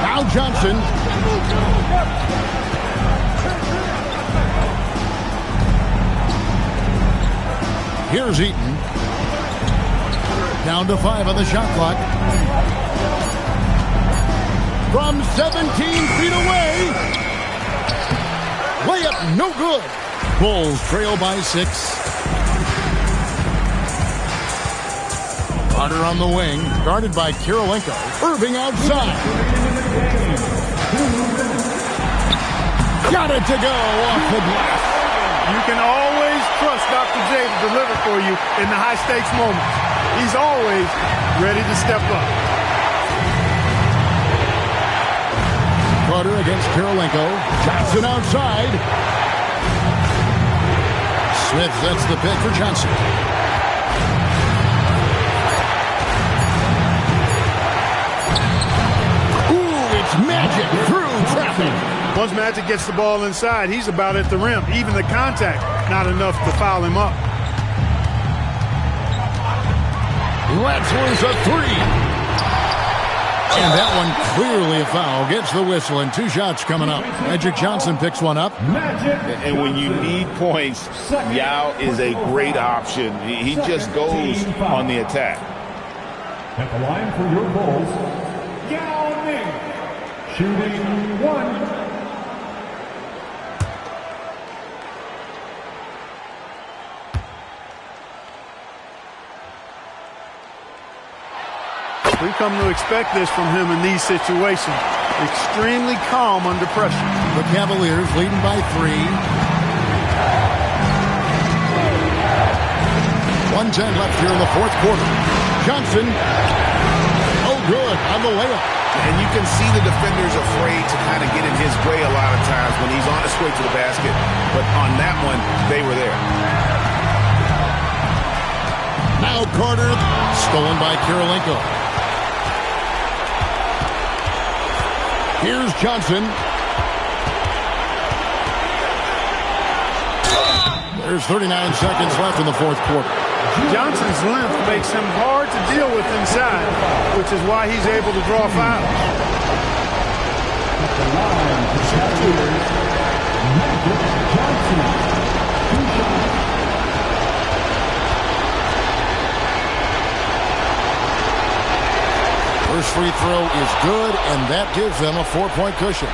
Now Johnson. Here's Eaton. Down to 5 on the shot clock. From 17 feet away. Layup no good. Bulls trail by 6. Carter on the wing, guarded by Kirilenko. Irving outside. Got it to go off the glass. You can always trust Dr. J to deliver for you in the high-stakes moments. He's always ready to step up. Carter against Kirilenko. Johnson outside. Smith sets the pick for Johnson. Ooh, it's Magic through traffic. Once Magic gets the ball inside, he's about at the rim. Even the contact, not enough to foul him up. Let's lose a 3. And that one clearly a foul. Gets the whistle and 2 shots coming up. Magic Johnson picks one up. And when you need points, Yao is a great option. He just goes on the attack. At the line for your Bulls, Yao Ming, shooting 1. We've come to expect this from him in these situations. Extremely calm under pressure. The Cavaliers leading by 3. 1:10 left here in the fourth quarter. Johnson. Oh, good on the layup. And you can see the defenders afraid to kind of get in his way a lot of times when he's on his way to the basket. But on that one, they were there. Now Carter, stolen by Kirilenko. Here's Johnson. There's 39 seconds left in the fourth quarter. Johnson's length makes him hard to deal with inside, which is why he's able to draw fouls. First free throw is good, and that gives them a 4-point cushion.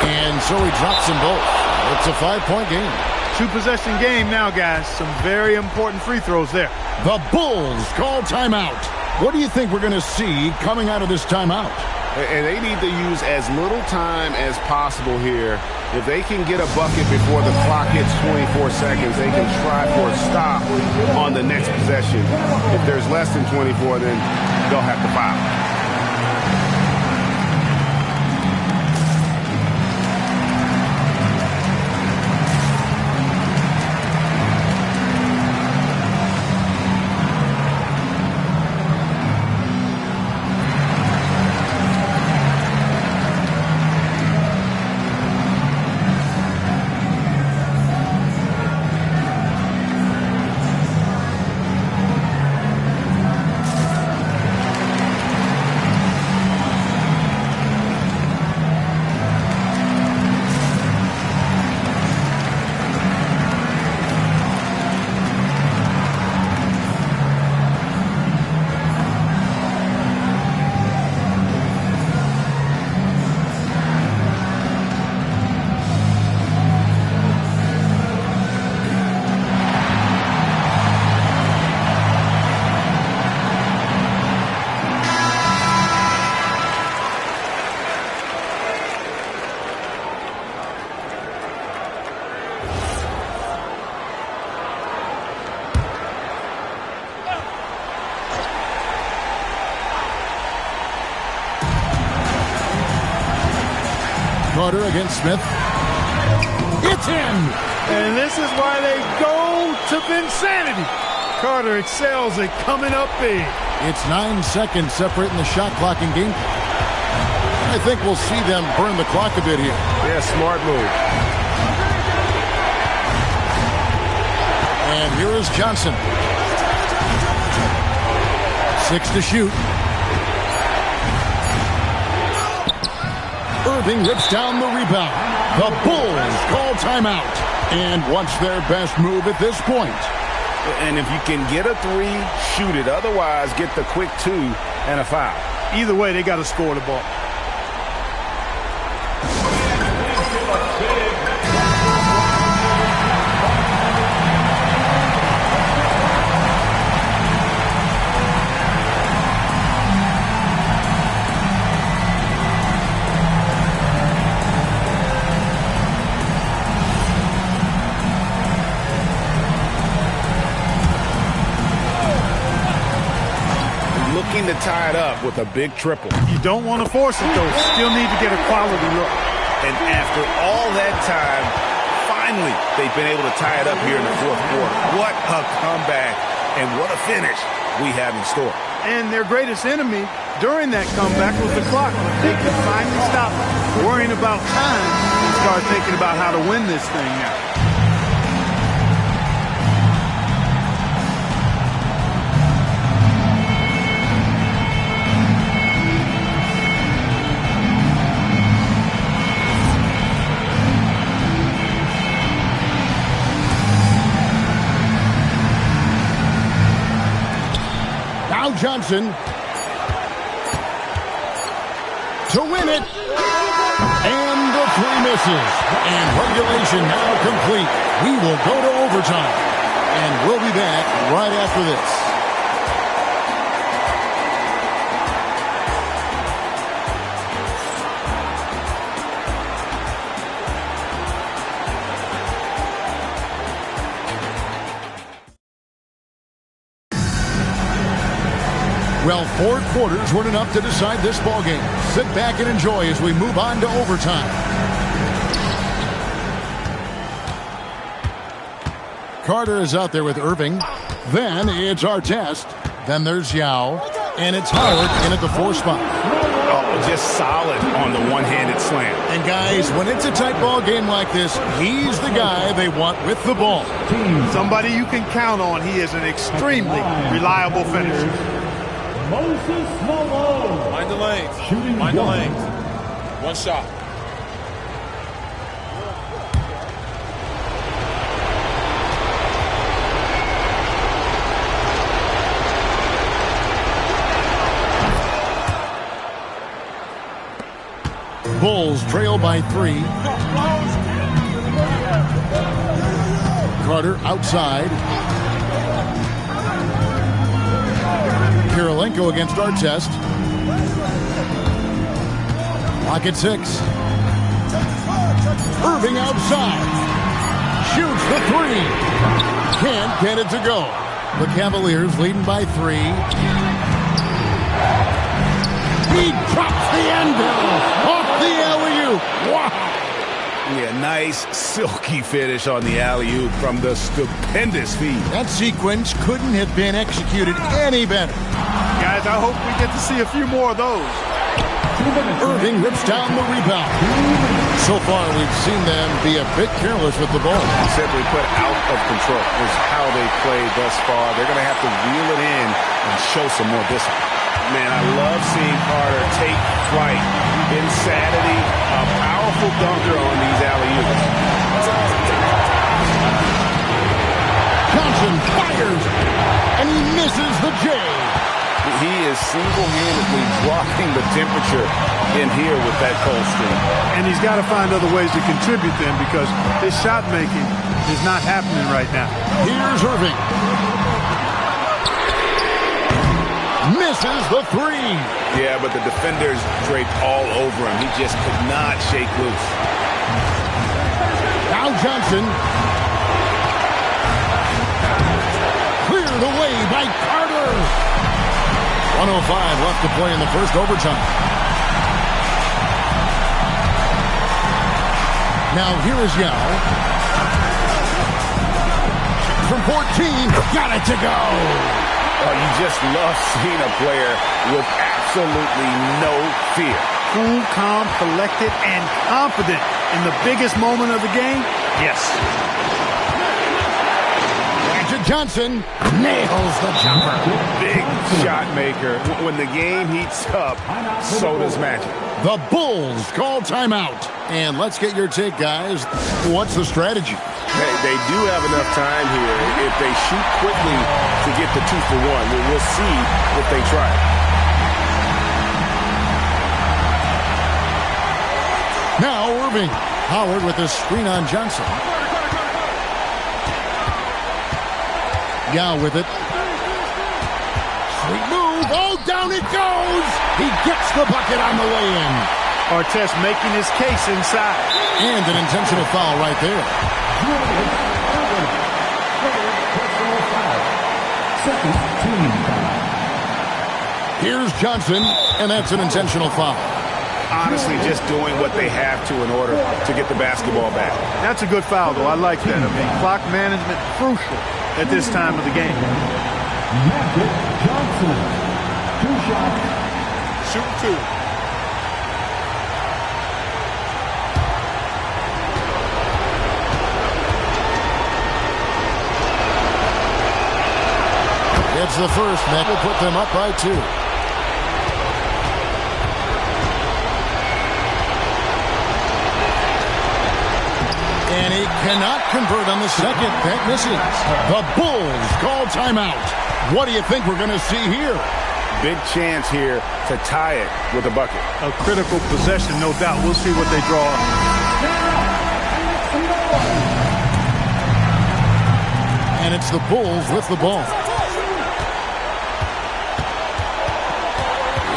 And so he drops them both. It's a 5-point game. 2-possession game now, guys. Some very important free throws there. The Bulls call timeout. What do you think we're going to see coming out of this timeout? And they need to use as little time as possible here. If they can get a bucket before the clock hits 24 seconds, they can try for a stop on the next possession. If there's less than 24, then they'll have to foul. Carter against Smith. It's in! And this is why they go to Vinsanity. Carter excels at coming up big. It's 9 seconds separating the shot clock and game. I think we'll see them burn the clock a bit here. Yeah, smart move. And here is Johnson. 6 to shoot. Irving rips down the rebound. The Bulls call timeout. And what's their best move at this point? And if you can get a three, shoot it. Otherwise, get the quick 2 and a foul. Either way, they got to score the ball. To tie it up with a big triple. You don't want to force it, though. Still need to get a quality look. And after all that time, finally, they've been able to tie it up here in the fourth quarter. What a comeback and what a finish we have in store. And their greatest enemy during that comeback was the clock. They can finally stop worrying about time and start thinking about how to win this thing now. Johnson to win it, and the 3 misses, and regulation now complete. We will go to overtime, and we'll be back right after this. Well, 4 quarters weren't enough to decide this ballgame. Sit back and enjoy as we move on to overtime. Carter is out there with Irving. Then it's Artest. Then there's Yao. And it's Howard in at the 4 spot. Oh, just solid on the one-handed slam. And guys, when it's a tight ball game like this, he's the guy they want with the ball. Somebody you can count on. He is an extremely reliable finisher. Moses Malone. Mind the lanes. Mind the lanes. 1 shot. Bulls trail by 3. Carter outside. Kirilenko against Artest. Lock at 6. Irving outside. Shoots the 3. Can't get it to go. The Cavaliers leading by 3. He drops the anvil off the alley-oop. Wow. Yeah, nice, silky finish on the alley-oop from the stupendous feed. That sequence couldn't have been executed any better. Guys, I hope we get to see a few more of those. Irving rips down the rebound. So far, we've seen them be a bit careless with the ball. Simply put, out of control is how they played thus far. They're going to have to reel it in and show some more discipline. Man, I love seeing Carter take flight. Insanity, a powerful dunker on these alley-oops. Johnson fires, and he misses the J. He is single-handedly dropping the temperature in here with that cold streak. And he's got to find other ways to contribute then, because his shot making is not happening right now. Here's Irving. Misses the 3. Yeah, but the defenders draped all over him. He just could not shake loose. Now Johnson. Cleared away by Carter. 1:05 left to play in the first overtime. Now here is Yao. From 14, got it to go. Oh, you just love seeing a player with absolutely no fear. Cool, calm, collected, and confident in the biggest moment of the game? Yes. Magic Johnson nails the jumper. Big shot maker. When the game heats up, so does Magic. The Bulls call timeout. And let's get your take, guys. What's the strategy? They do have enough time here. If they shoot quickly to get the 2 for 1, we'll see if they try it. Now Irving. Howard with a screen on Johnson. Yao with it. Sweet move. Oh, down it goes. He gets the bucket on the way in. Artest making his case inside. And an intentional foul right there. Here's Johnson, and that's an intentional foul. Honestly, just doing what they have to in order to get the basketball back. That's a good foul, though. I like that. I mean, clock management crucial at this time of the game. Magic Johnson. 2 shots. Shoot 2. It's the first. That will put them up by 2. And he cannot convert on the second. That misses. The Bulls call timeout. What do you think we're going to see here? Big chance here to tie it with a bucket. A critical possession, no doubt. We'll see what they draw. And it's the Bulls with the ball.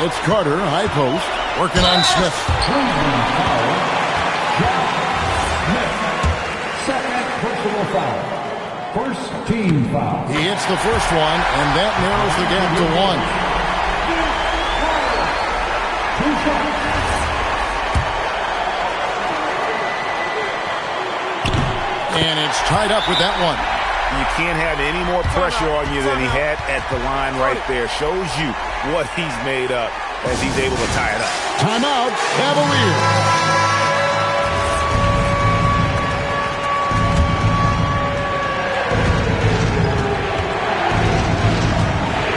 It's Carter, high post, working on Smith. Second personal foul. First team foul. He hits the first one, and that narrows the gap to 1. And it's tied up with that one. You can't have any more pressure on you than he had at the line right there. Shows you what he's made up as he's able to tie it up. Timeout, Cavaliers.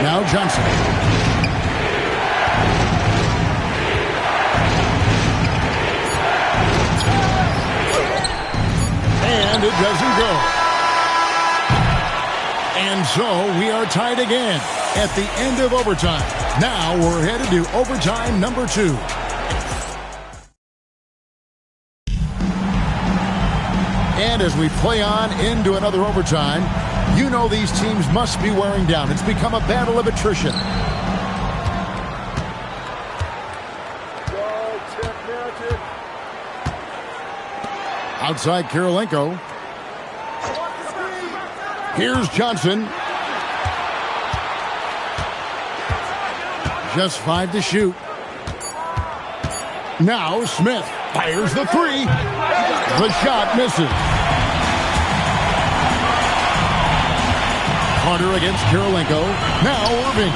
Now Johnson. And it doesn't go. And so we are tied again at the end of overtime. Now we're headed to overtime number 2. And as we play on into another overtime, you know these teams must be wearing down. It's become a battle of attrition. Outside Kirilenko. Here's Johnson. Just 5 to shoot. Now Smith fires the 3. The shot misses. Carter against Kirilenko. Now Irving.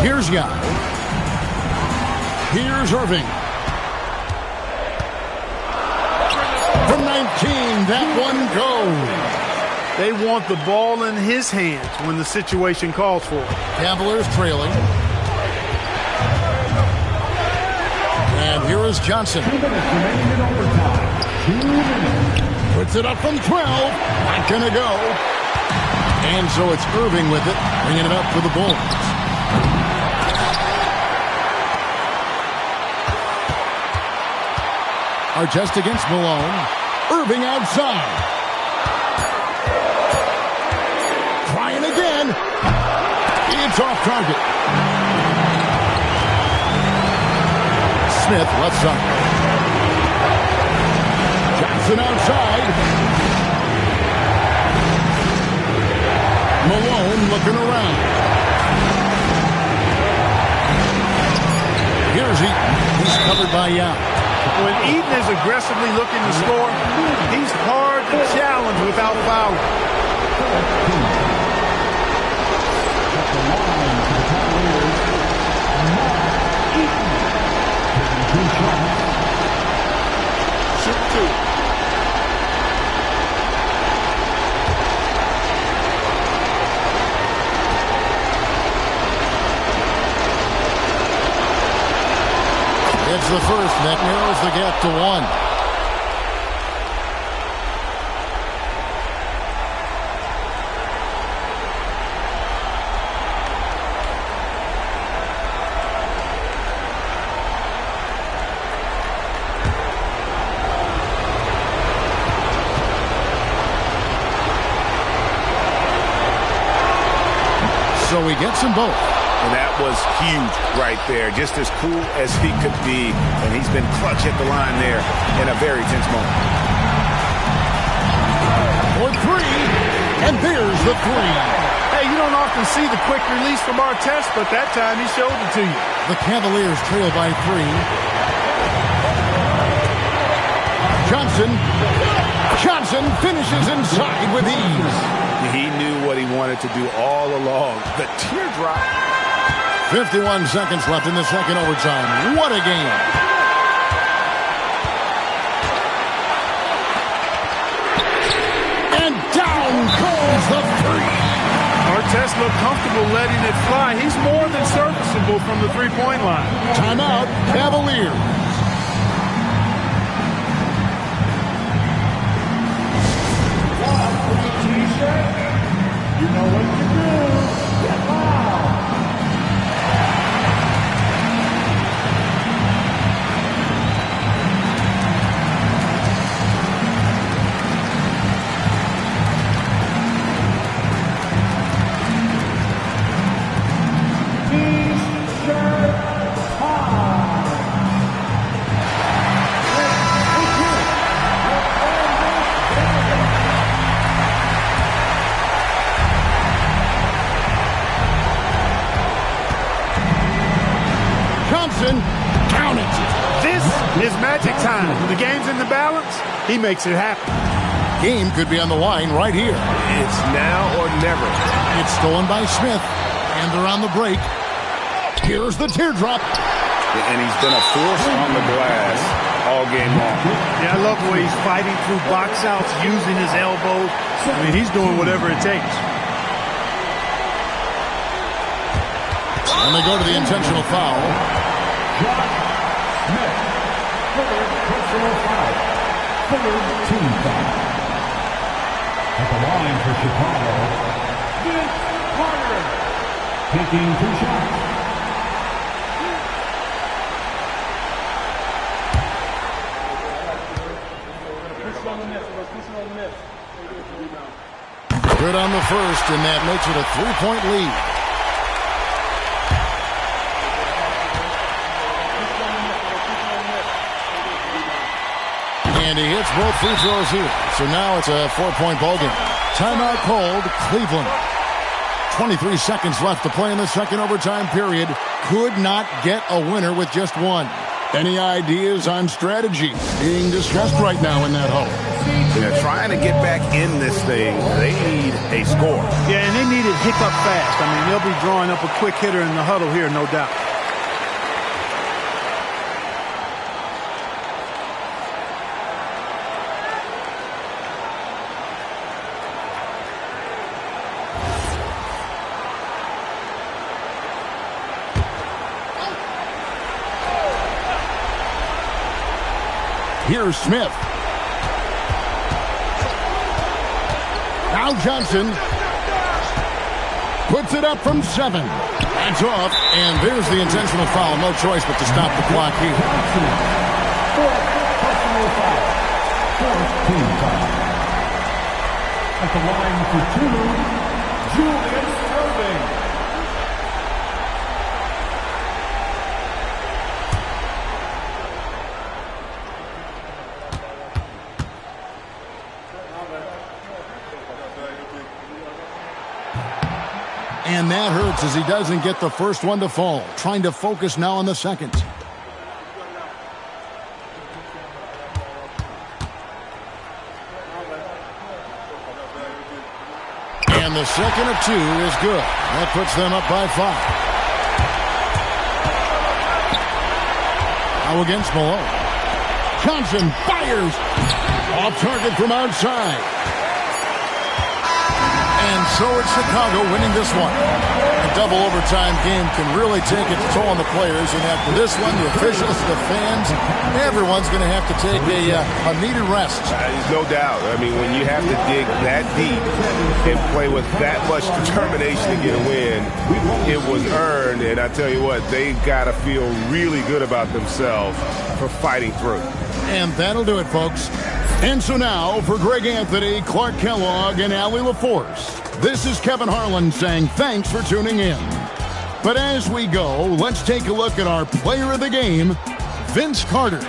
Here's Yao. Here's Irving. From 19, that one goes. They want the ball in his hands when the situation calls for it. Cavaliers trailing. And here is Johnson. 2 minutes remaining in overtime. 2 minutes. Puts it up from 12. Not going to go. And so it's Irving with it, bringing it up for the Bulls. Artest against Malone. Irving outside. Trying again. It's off target. Smith left side. Johnson outside. Malone looking around. Here's Eaton. He's recovered by Young. When Eaton is aggressively looking to score, he's hard to challenge without fouling. Shoot 2. It's the first, and that narrows the gap to 1. So he gets them both. And that was huge right there. Just as cool as he could be. And he's been clutch at the line there in a very tense moment. For 3. And there's the 3. Hey, you don't often see the quick release from Artest, but that time he showed it to you. The Cavaliers trail by 3. Johnson finishes inside with ease. He knew what he wanted to do all along. The teardrop. 51 seconds left in the second overtime. What a game. And down goes the 3. Artest looked comfortable letting it fly. He's more than serviceable from the three-point line. Timeout, Cavaliers. You know what to do. Get loud. T-shirt time. Count it. This is magic time. When the game's in the balance, he makes it happen. Game could be on the line right here. It's now or never. It's stolen by Smith, and they're on the break. Here's the teardrop. And he's been a force on the glass all game long. Yeah, I love the way he's fighting through box outs, using his elbows. I mean, he's doing whatever it takes. And they go to the intentional foul. Josh Smith, third personal foul. Third team foul. At the line for Chicago, Vince Carter. Taking 2 shots. Good on the first, and that makes it a 3-point lead. And he hits both free throws here. So now it's a 4-point ball game. Timeout called, Cleveland. 23 seconds left to play in the second overtime period. Could not get a winner with just one. Any ideas on strategy being discussed right now in that huddle? They're trying to get back in this thing. They need a score. Yeah, and they need it hiccup fast. I mean, they'll be drawing up a quick hitter in the huddle here, no doubt. Here's Smith. Now Johnson puts it up from 7. That's off, and there's the intentional foul. No choice but to stop the clock here. Fourth personal foul. Fourth team foul. At the line for 2, Julius Erving. And that hurts as he doesn't get the first one to fall. Trying to focus now on the second. And the second of 2 is good. That puts them up by 5. Now against Malone. Johnson fires. Off target from outside. And so it's Chicago winning this one. A double overtime game can really take its toll on the players. And after this one, the officials, the fans, everyone's going to have to take a needed rest. No doubt. I mean, when you have to dig that deep and play with that much determination to get a win, it was earned. And I tell you what, they've got to feel really good about themselves for fighting through. And that'll do it, folks. And so now, for Greg Anthony, Clark Kellogg, and Allie LaForce, this is Kevin Harlan saying thanks for tuning in. But as we go, let's take a look at our player of the game, Vince Carter.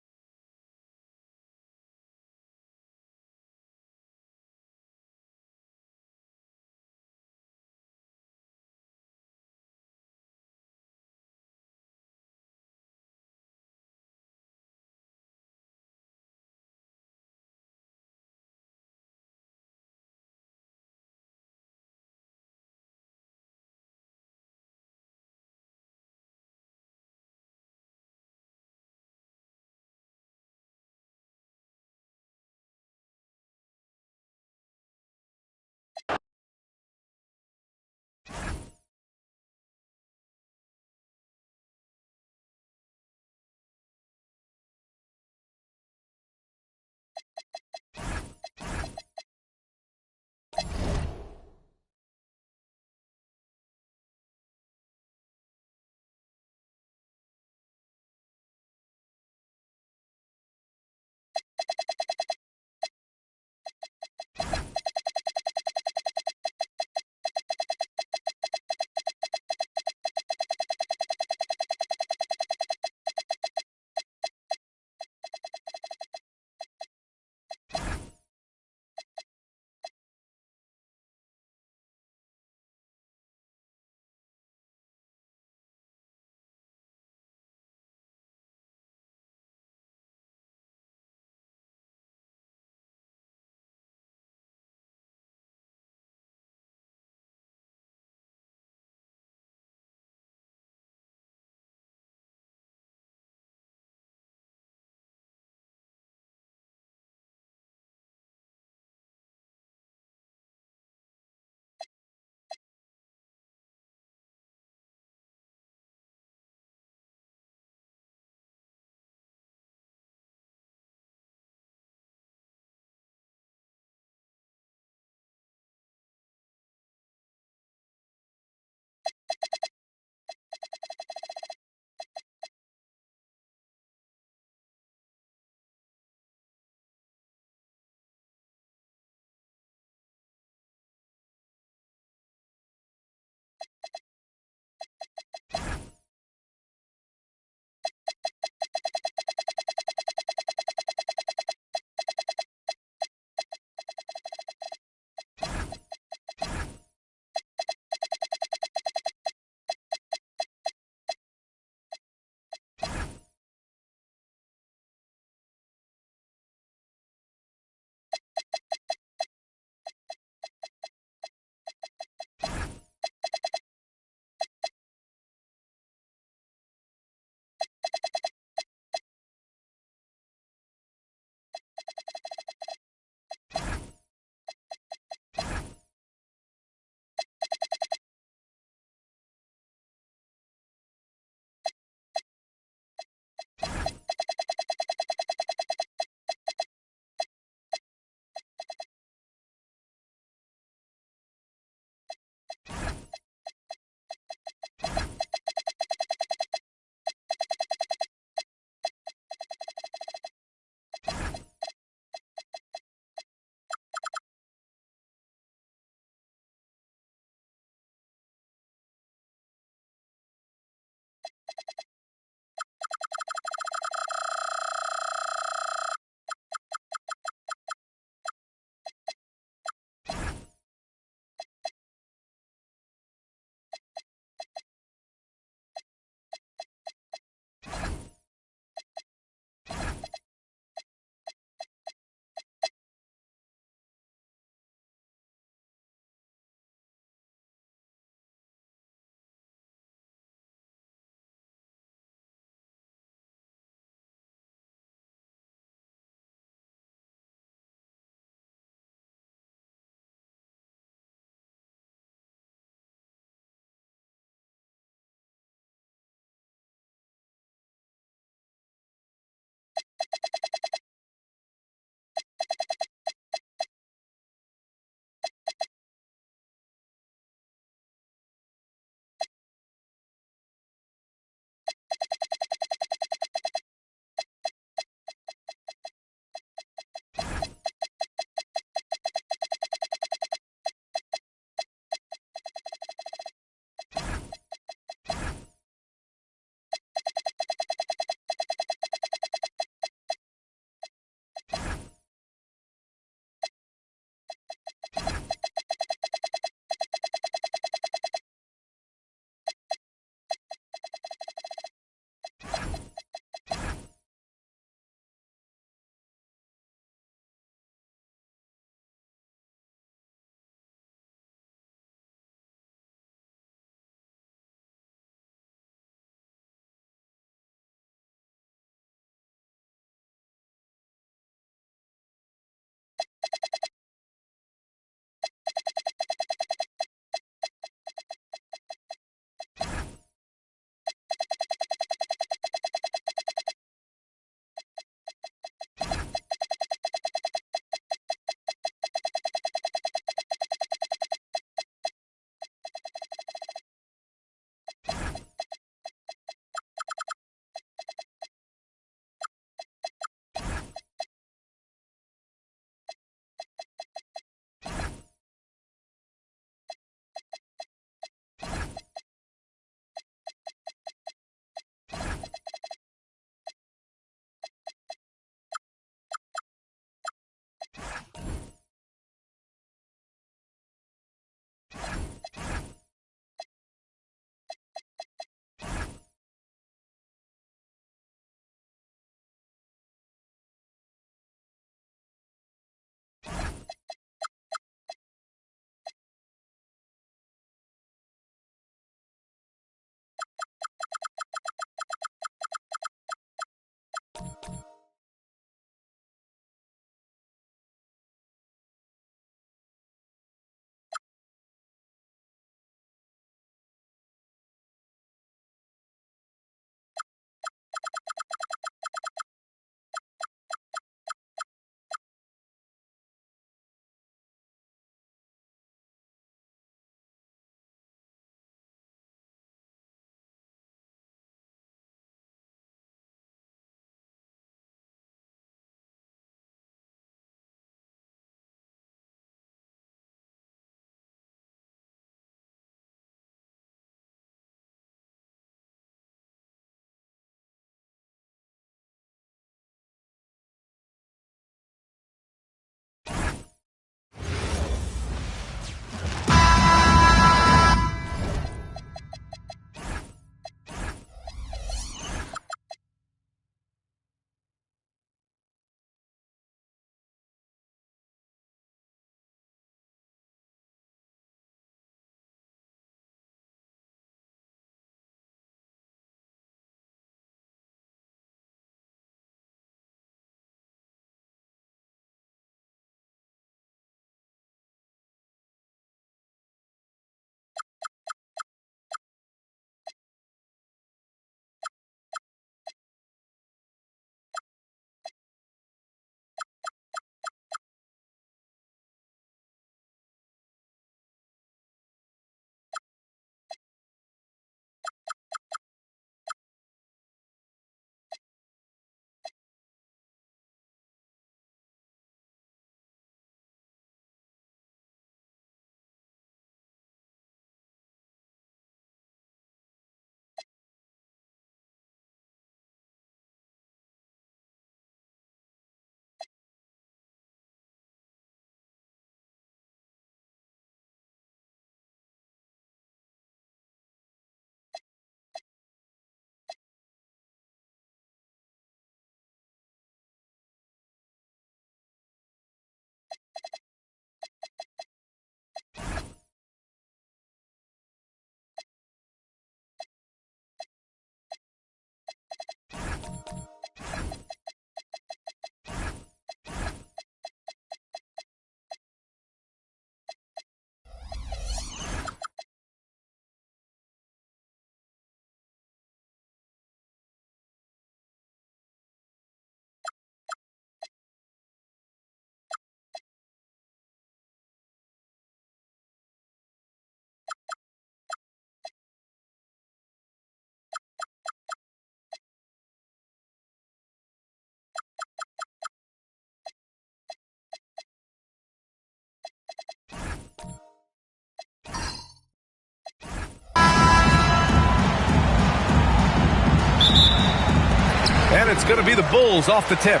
and it's going to be the Bulls off the tip.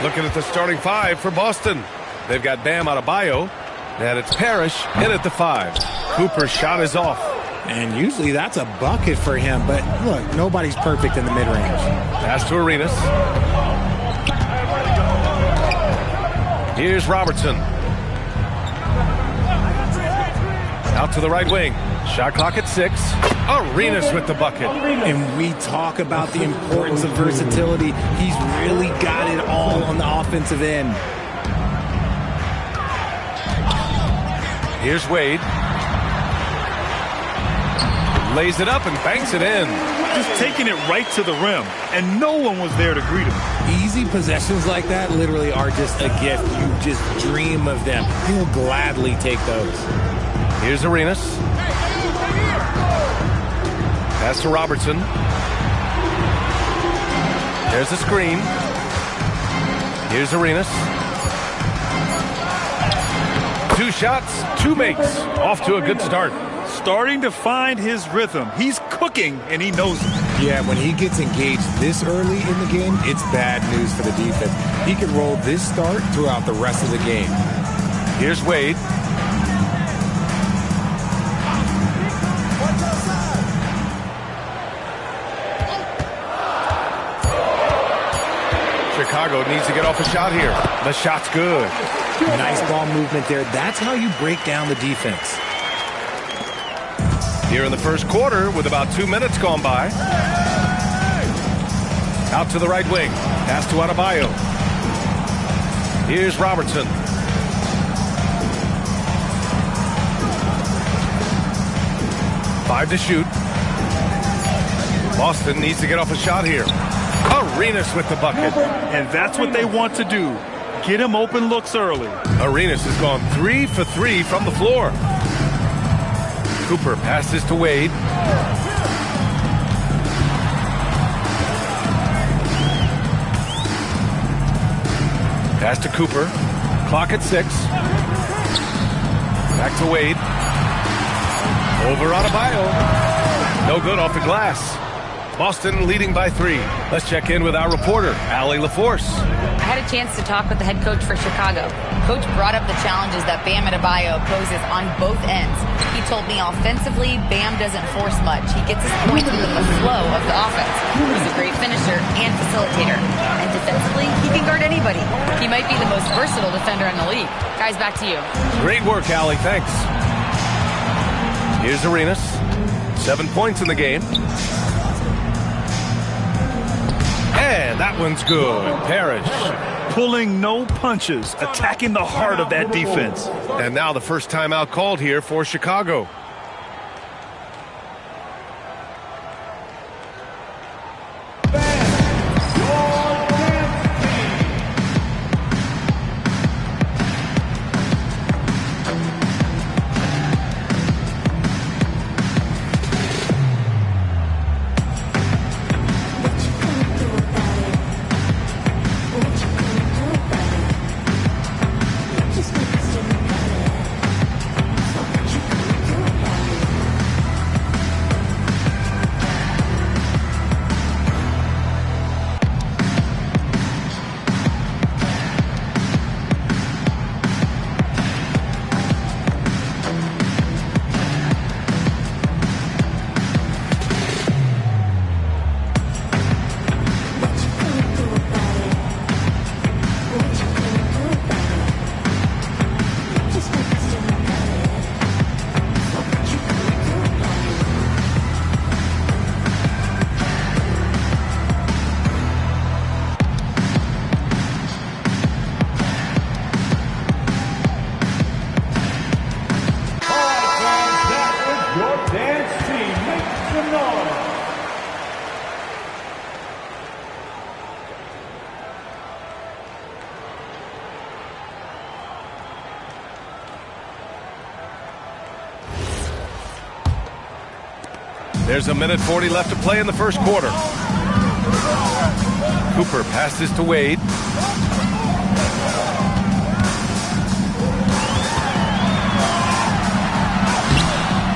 Looking at the starting five for Boston. They've got Bam Adebayo, and it's Parrish in at the 5. Cooper's shot is off. And usually that's a bucket for him, but look, nobody's perfect in the mid-range. Pass to Arenas. Here's Robertson. Out to the right wing. Shot clock at 6. Arenas with the bucket. And we talk about the importance of versatility. He's really got it all on the offensive end. Here's Wade. Lays it up and banks it in. Just taking it right to the rim, and no one was there to greet him. Easy possessions like that literally are just a gift. You just dream of them. He'll gladly take those. Here's Arenas. Pass to Robertson. There's the screen. Here's Arenas. 2 shots, 2 makes. Off to a good start. Starting to find his rhythm. He's cooking, and he knows it. Yeah, when he gets engaged this early in the game, it's bad news for the defense. He can roll this start throughout the rest of the game. Here's Wade. Chicago needs to get off a shot here. The shot's good. Nice ball movement there. That's how you break down the defense. Here in the first quarter with about 2 minutes gone by. Out to the right wing. Pass to Adebayo. Here's Robertson. Five to shoot. Boston needs to get off a shot here. Arenas with the bucket. And that's what they want to do. Get him open looks early. Arenas has gone 3 for 3 from the floor. Cooper passes to Wade. Pass to Cooper. Clock at 6. Back to Wade. Over Adebayo. No good off the glass. Boston leading by 3. Let's check in with our reporter, Allie LaForce. I had a chance to talk with the head coach for Chicago. Coach brought up the challenges that Bam Adebayo poses on both ends. He told me offensively, Bam doesn't force much. He gets his points within the flow of the offense. He's a great finisher and facilitator. And defensively, he can guard anybody. He might be the most versatile defender in the league. Guys, back to you. Great work, Allie. Thanks. Here's Arenas. 7 points in the game. And that one's good. Parrish. Pulling no punches, attacking the heart of that defense. And now the first timeout called here for Chicago. There's a minute 40 left to play in the first quarter. Cooper passes to Wade.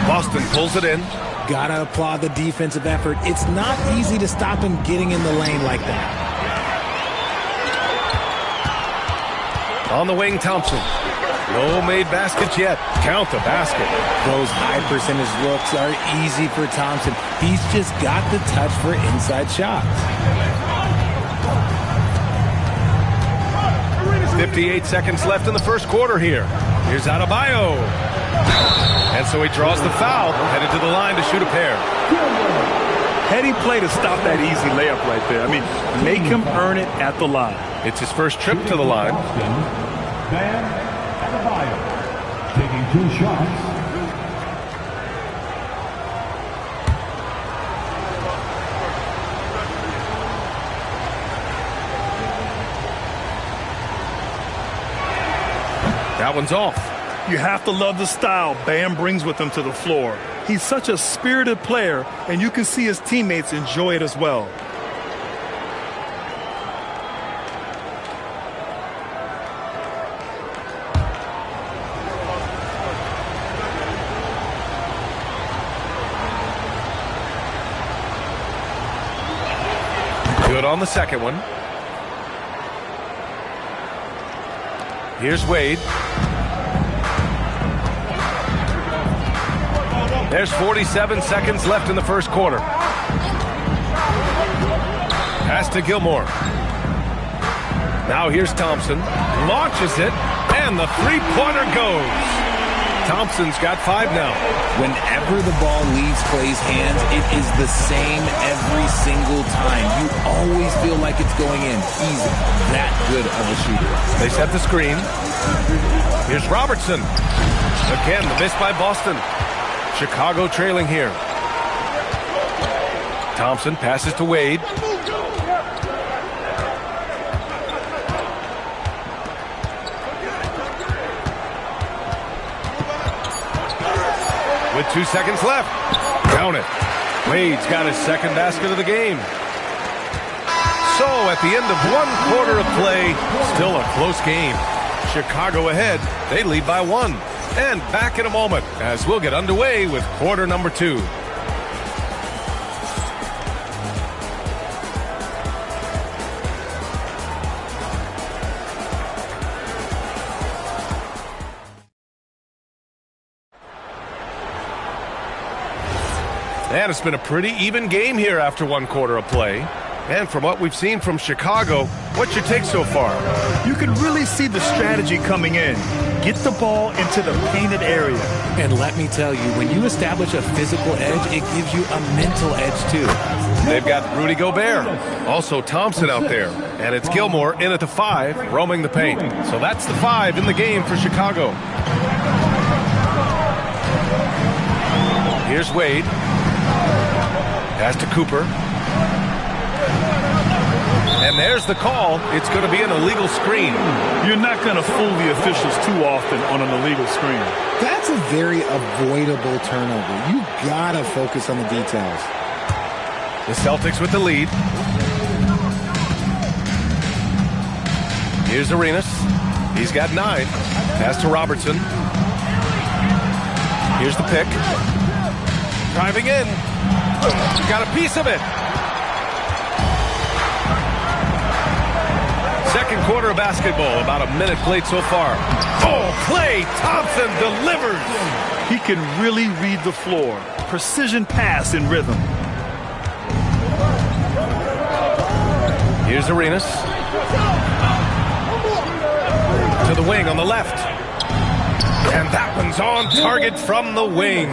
Boston pulls it in. Gotta applaud the defensive effort. It's not easy to stop him getting in the lane like that. On the wing, Thompson. No made baskets yet. Count the basket. Those high percentage looks are easy for Thompson. He's just got the touch for inside shots. 58 seconds left in the first quarter here. Here's Adebayo. And so he draws the foul, headed to the line to shoot a pair. Heady play to stop that easy layup right there. I mean, make him earn it at the line. It's his first trip to the line. Bam Adebayo taking 2 shots. That one's off. You have to love the style Bam brings with him to the floor. He's such a spirited player, and you can see his teammates enjoy it as well. Good on the second one. Here's Wade. There's 47 seconds left in the first quarter. Pass to Gilmore. Now here's Thompson. Launches it, and the three-pointer goes. Thompson's got 5 now. Whenever the ball leaves Clay's hands, it is the same every single time. You always feel like it's going in. He's that good of a shooter. They set the screen. Here's Robertson. Again, the miss by Boston. Chicago trailing here. Thompson passes to Wade. With 2 seconds left. Count it. Wade's got his second basket of the game. So at the end of 1 quarter of play, still a close game. Chicago ahead. They lead by 1. And back in a moment as we'll get underway with quarter number 2. And it's been a pretty even game here after 1 quarter of play. And from what we've seen from Chicago, what's your take so far? You can really see the strategy coming in. Get the ball into the painted area. And let me tell you, when you establish a physical edge, it gives you a mental edge too. They've got Rudy Gobert. Also Thompson out there. And it's Gilmore in at the 5, roaming the paint. So that's the 5 in the game for Chicago. Here's Wade. Pass to Cooper. And there's the call. It's going to be an illegal screen. You're not going to fool the officials too often on an illegal screen. That's a very avoidable turnover. You got to focus on the details. The Celtics with the lead. Here's Arenas. He's got 9. Pass to Robertson. Here's the pick. Driving in. Got a piece of it. Second quarter of basketball, about a minute played so far. Oh, Klay Thompson delivers. He can really read the floor. Precision pass in rhythm. Here's Arenas. To the wing on the left. And that one's on target from the wing.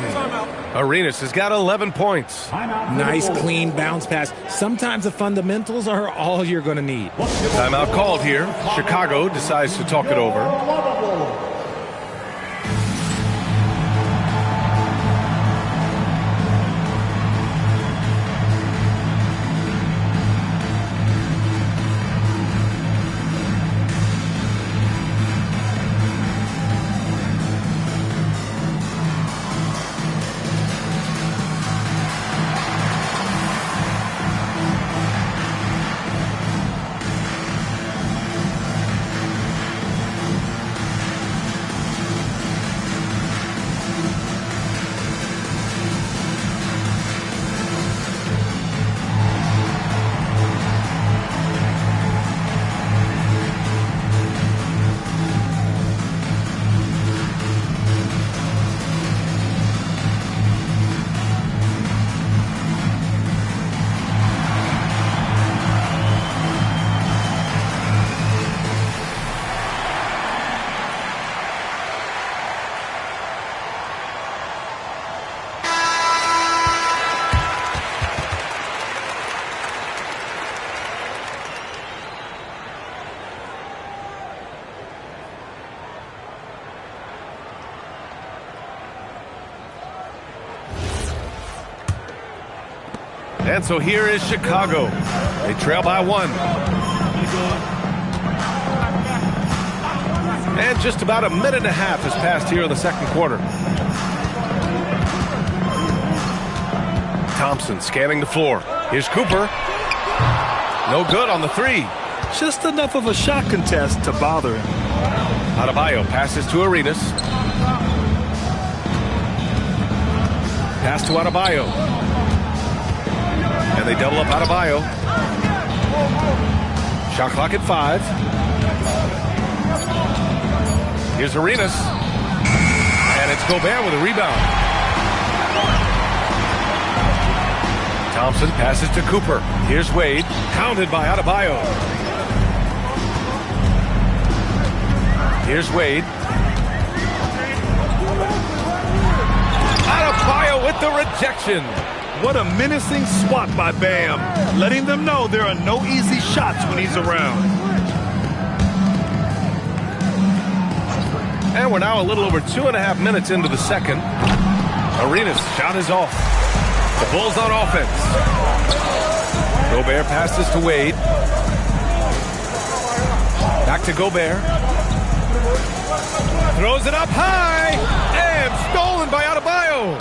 Arenas has got 11 points. Nice, clean bounce pass. Sometimes the fundamentals are all you're going to need. Timeout called here. Chicago decides to talk it over. And so here is Chicago. They trail by 1. And just about a minute and a half has passed here in the second quarter. Thompson scanning the floor. Here's Cooper. No good on the 3. Just enough of a shot contest to bother him. Adebayo passes to Arenas. Pass to Adebayo. And they double up Adebayo. Shot clock at 5. Here's Arenas. And it's Gobert with a rebound. Thompson passes to Cooper. Here's Wade. Pounded by Adebayo. Here's Wade. Adebayo with the rejection. What a menacing swat by Bam. Letting them know there are no easy shots when he's around. And we're now a little over 2.5 minutes into the second. Arenas' shot is off. The Bulls on offense. Gobert passes to Wade. Back to Gobert. Throws it up high. And stolen by Adebayo.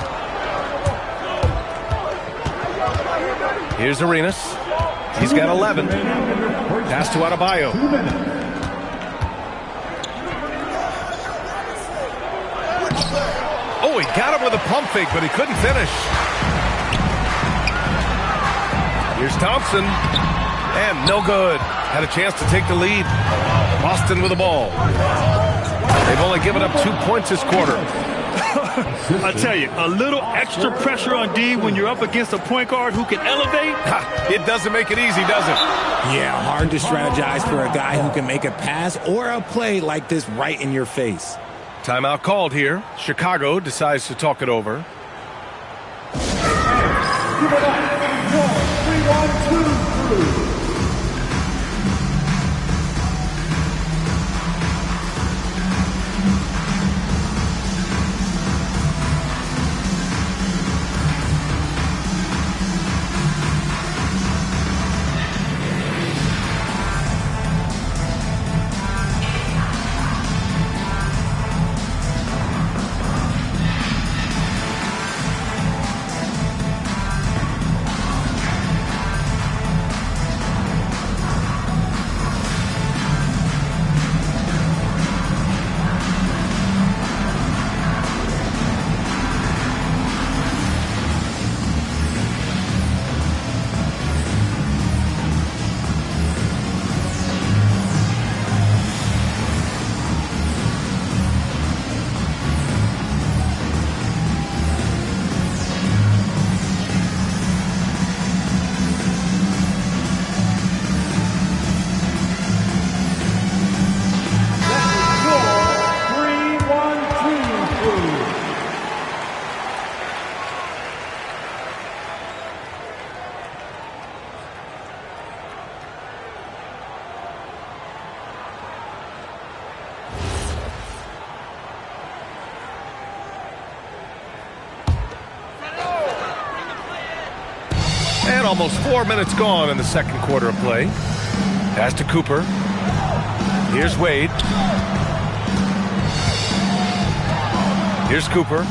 Here's Arenas. He's got 11. Pass to Adebayo. Oh, he got him with a pump fake, but he couldn't finish. Here's Thompson. And no good. Had a chance to take the lead. Boston with the ball. They've only given up 2 points this quarter. I tell you, a little extra pressure on D when you're up against a point guard who can elevate. It doesn't make it easy, does it? Yeah, hard to strategize for a guy who can make a pass or a play like this right in your face. Timeout called here. Chicago decides to talk it over. 3-1-2-3. And almost 4 minutes gone in the second quarter of play. Pass to Cooper. Here's Wade. Here's Cooper.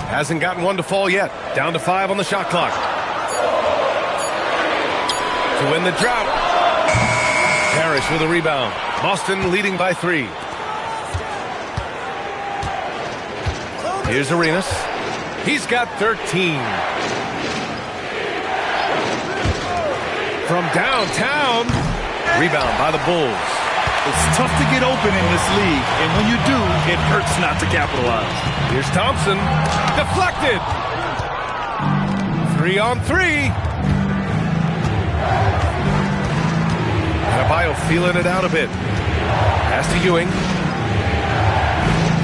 Hasn't gotten one to fall yet. Down to 5 on the shot clock. To win the drought. Parrish with a rebound. Boston leading by 3. Here's Arenas. He's got 13. From downtown. Rebound by the Bulls. It's tough to get open in this league, and when you do, it hurts not to capitalize. Here's Thompson. Deflected. 3 on 3. Adebayo feeling it out a bit. Pass to Ewing.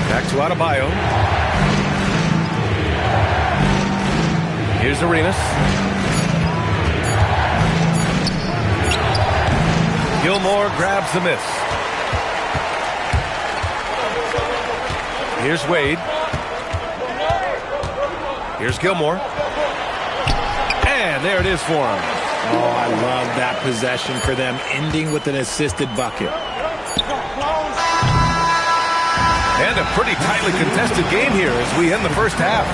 Back to Adebayo. Here's Arenas. Gilmore grabs the miss. Here's Wade. Here's Gilmore. And there it is for him. Oh, I love that possession for them, ending with an assisted bucket. And a pretty tightly contested game here as we end the first half.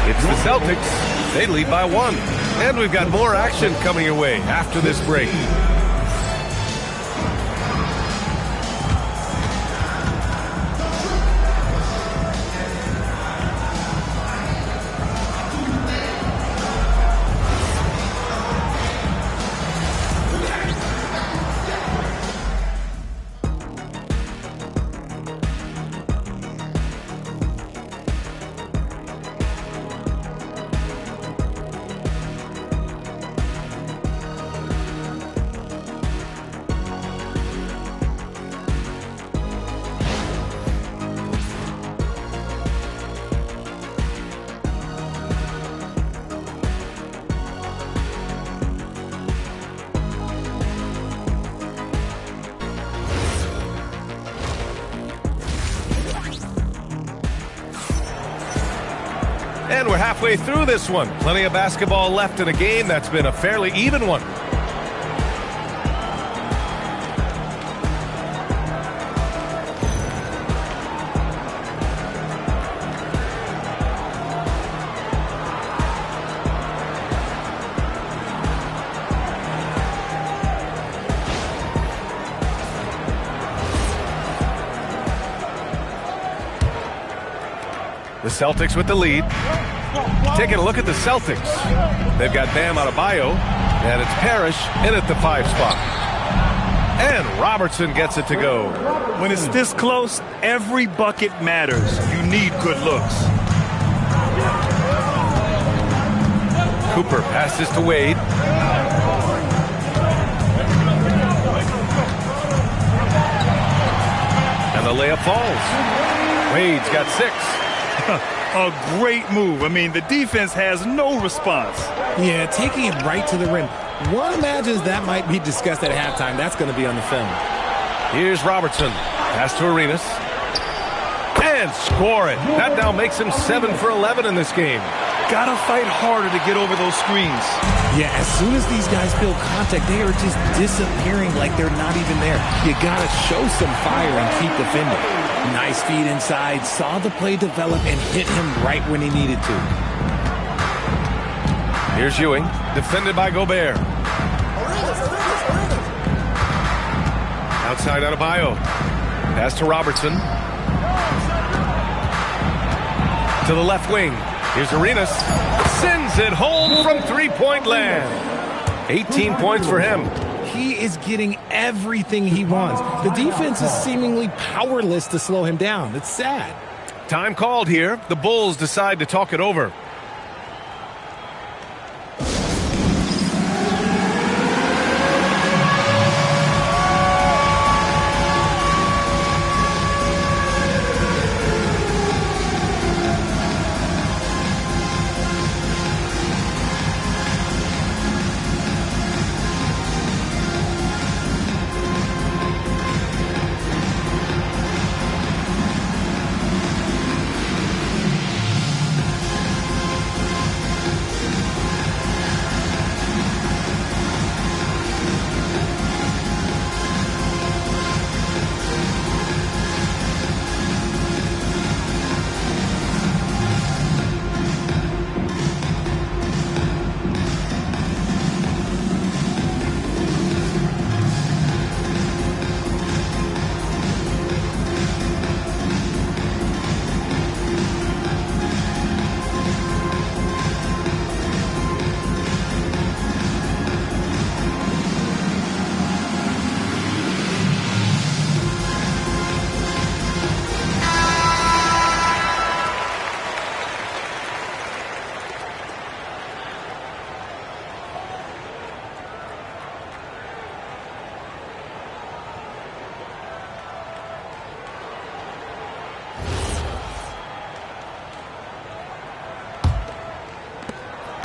It's the Celtics. They lead by 1. And we've got more action coming your way after this break. And we're halfway through this one. Plenty of basketball left in a game that's been a fairly even one. The Celtics with the lead. Taking a look at the Celtics. They've got Bam Adebayo, and it's Parrish in at the 5 spot. And Robertson gets it to go. When it's this close, every bucket matters. You need good looks. Cooper passes to Wade. And the layup falls. Wade's got 6. A great move. I mean, the defense has no response. Yeah, taking it right to the rim. One imagines that might be discussed at halftime. That's going to be on the film. Here's Robertson. Pass to Arenas. And score it. That now makes him 7 for 11 in this game. Gotta fight harder to get over those screens. Yeah, as soon as these guys feel contact, they are just disappearing like they're not even there. You gotta show some fire and keep defending. Nice feed inside, saw the play develop and hit him right when he needed to. Here's Ewing, defended by Gobert. Outside Adebayo. Pass to Robertson. To the left wing. Here's Arenas. Sends it home from three-point land. 18 points for him. He is getting everything he wants. The defense is seemingly powerless to slow him down. It's sad. Time called here. The Bulls decide to talk it over.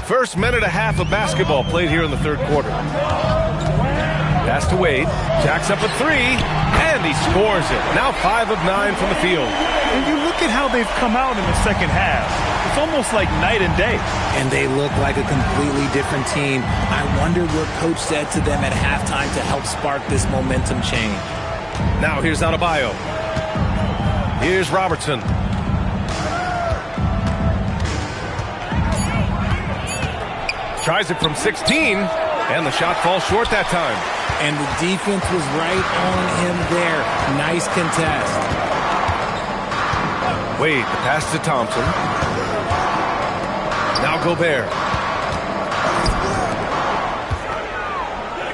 First minute and a half of basketball played here in the third quarter. Pass Pass to Wade. Jacks up a three, and he scores it. Now 5 of 9 from the field. And you look at how they've come out in the second half. It's almost like night and day. And they look like a completely different team. I wonder what Coach said to them at halftime to help spark this momentum change. Now here's Adebayo. Here's Robertson. Tries it from 16, and the shot falls short that time. And the defense was right on him there. Nice contest. Wade, the pass to Thompson. Now Gobert.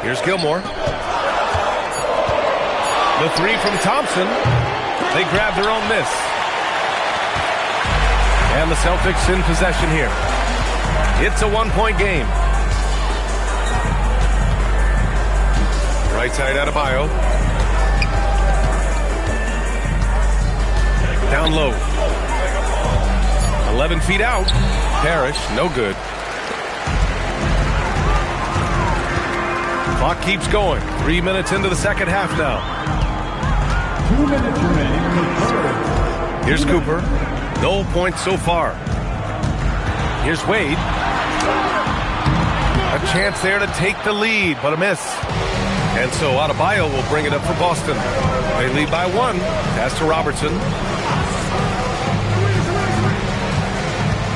Here's Gilmore. The three from Thompson. They grab their own miss. And the Celtics in possession here. It's a one-point game. Right side Adebayo. Down low. 11 feet out. Parrish, no good. Clock keeps going. 3 minutes into the second half now. 2 minutes remaining. Here's Cooper. No points so far. Here's Wade. A chance there to take the lead, but a miss. And so Adebayo will bring it up for Boston. They lead by 1. Pass to Robertson.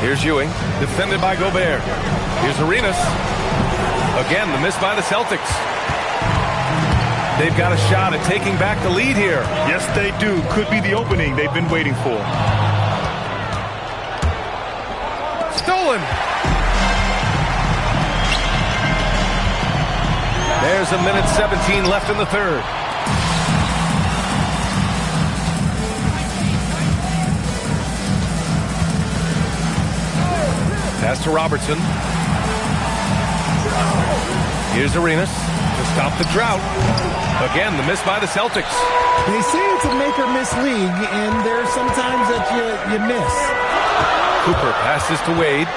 Here's Ewing, defended by Gobert. Here's Arenas. Again, the miss by the Celtics. They've got a shot at taking back the lead here. Yes, they do. Could be the opening they've been waiting for. Stolen. There's a minute 17 left in the third. Pass to Robertson. Here's Arenas to stop the drought. Again, the miss by the Celtics. They say it's a make-or-miss league, and there's sometimes that you miss. Cooper passes to Wade.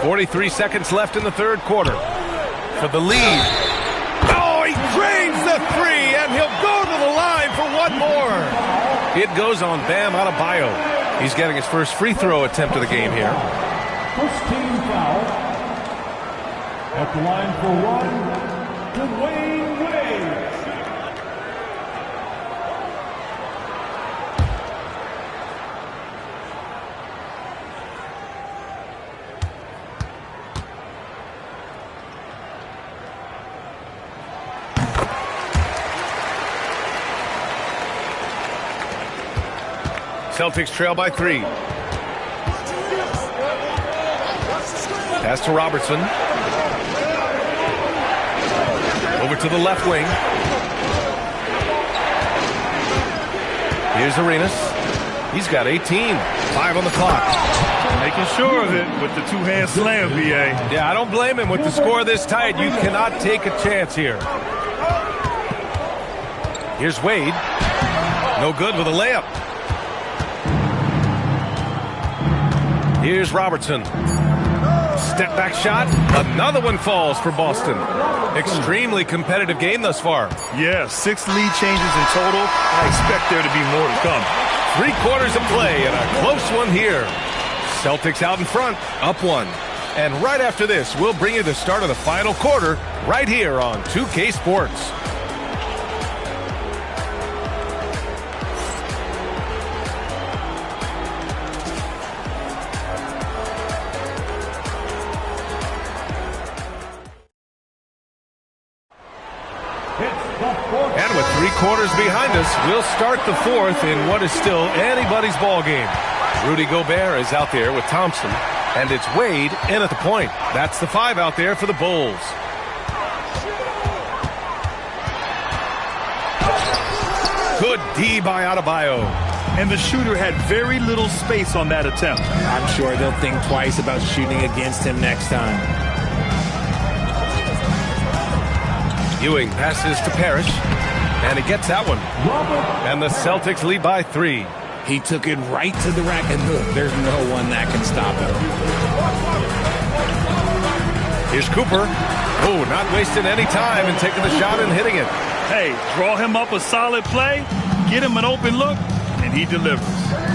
43 seconds left in the third quarter. For the lead. Oh, he drains the three, and he'll go to the line for one more. It goes on Bam Adebayo. He's getting his first free throw attempt of the game here. First team foul. At the line for one, Dwayne Wade. Celtics trail by 3. Pass to Robertson. Over to the left wing. Here's Arenas. He's got 18. 5 on the clock. Making sure of it with the two-hand slam, B.A. Yeah, I don't blame him. With the score this tight, you cannot take a chance here. Here's Wade. No good with a layup. Here's Robertson. Step back shot. Another one falls for Boston. Extremely competitive game thus far. Yeah, 6 lead changes in total. I expect there to be more to come. 3 quarters of play and a close one here. Celtics out in front, up 1. And right after this, we'll bring you the start of the final quarter right here on 2K Sports. And with 3 quarters behind us, we'll start the fourth in what is still anybody's ball game. Rudy Gobert is out there with Thompson, and it's Wade in at the point. That's the 5 out there for the Bulls. Good D by Adebayo. And the shooter had very little space on that attempt. I'm sure they'll think twice about shooting against him next time. Ewing passes to Parrish, and he gets that one. And the Celtics lead by 3. He took it right to the rack, and look, there's no one that can stop him. Here's Cooper. Oh, not wasting any time and taking the shot and hitting it. Hey, draw him up a solid play, get him an open look, and he delivers.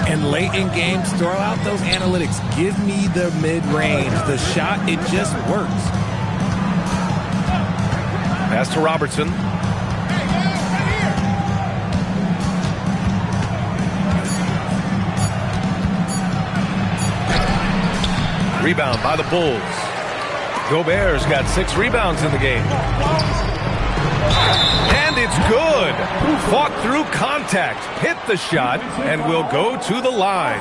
And late in games, throw out those analytics. Give me the mid-range. The shot, it just works. Pass to Robertson. Rebound by the Bulls. Gobert's got 6 rebounds in the game. And it's good. Fought through contact, hit the shot, and will go to the line.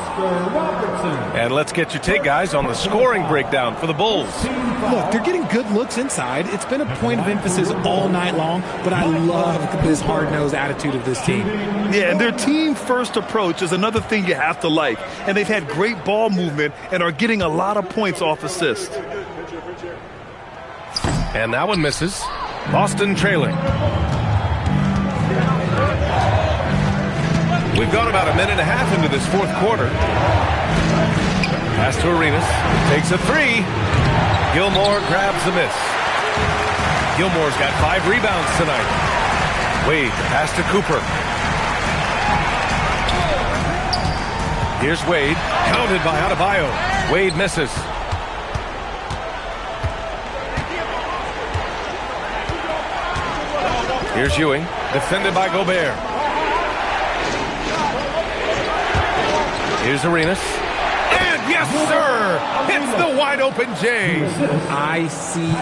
And let's get your take, guys, on the scoring breakdown for the Bulls. Look, they're getting good looks inside. It's been a point of emphasis all night long, but I love this hard-nosed attitude of this team. Yeah, and their team-first approach is another thing you have to like. And they've had great ball movement and are getting a lot of points off assist. And that one misses. Boston trailing. We've gone about a minute and a half into this fourth quarter. Pass to Arenas. Takes a 3. Gilmore grabs the miss. Gilmore's got 5 rebounds tonight. Wade, pass to Cooper. Here's Wade. Counted by Adebayo. Wade misses. Here's Ewing, defended by Gobert. Here's Arenas. And yes, sir! Hits the wide-open J. I-C-E.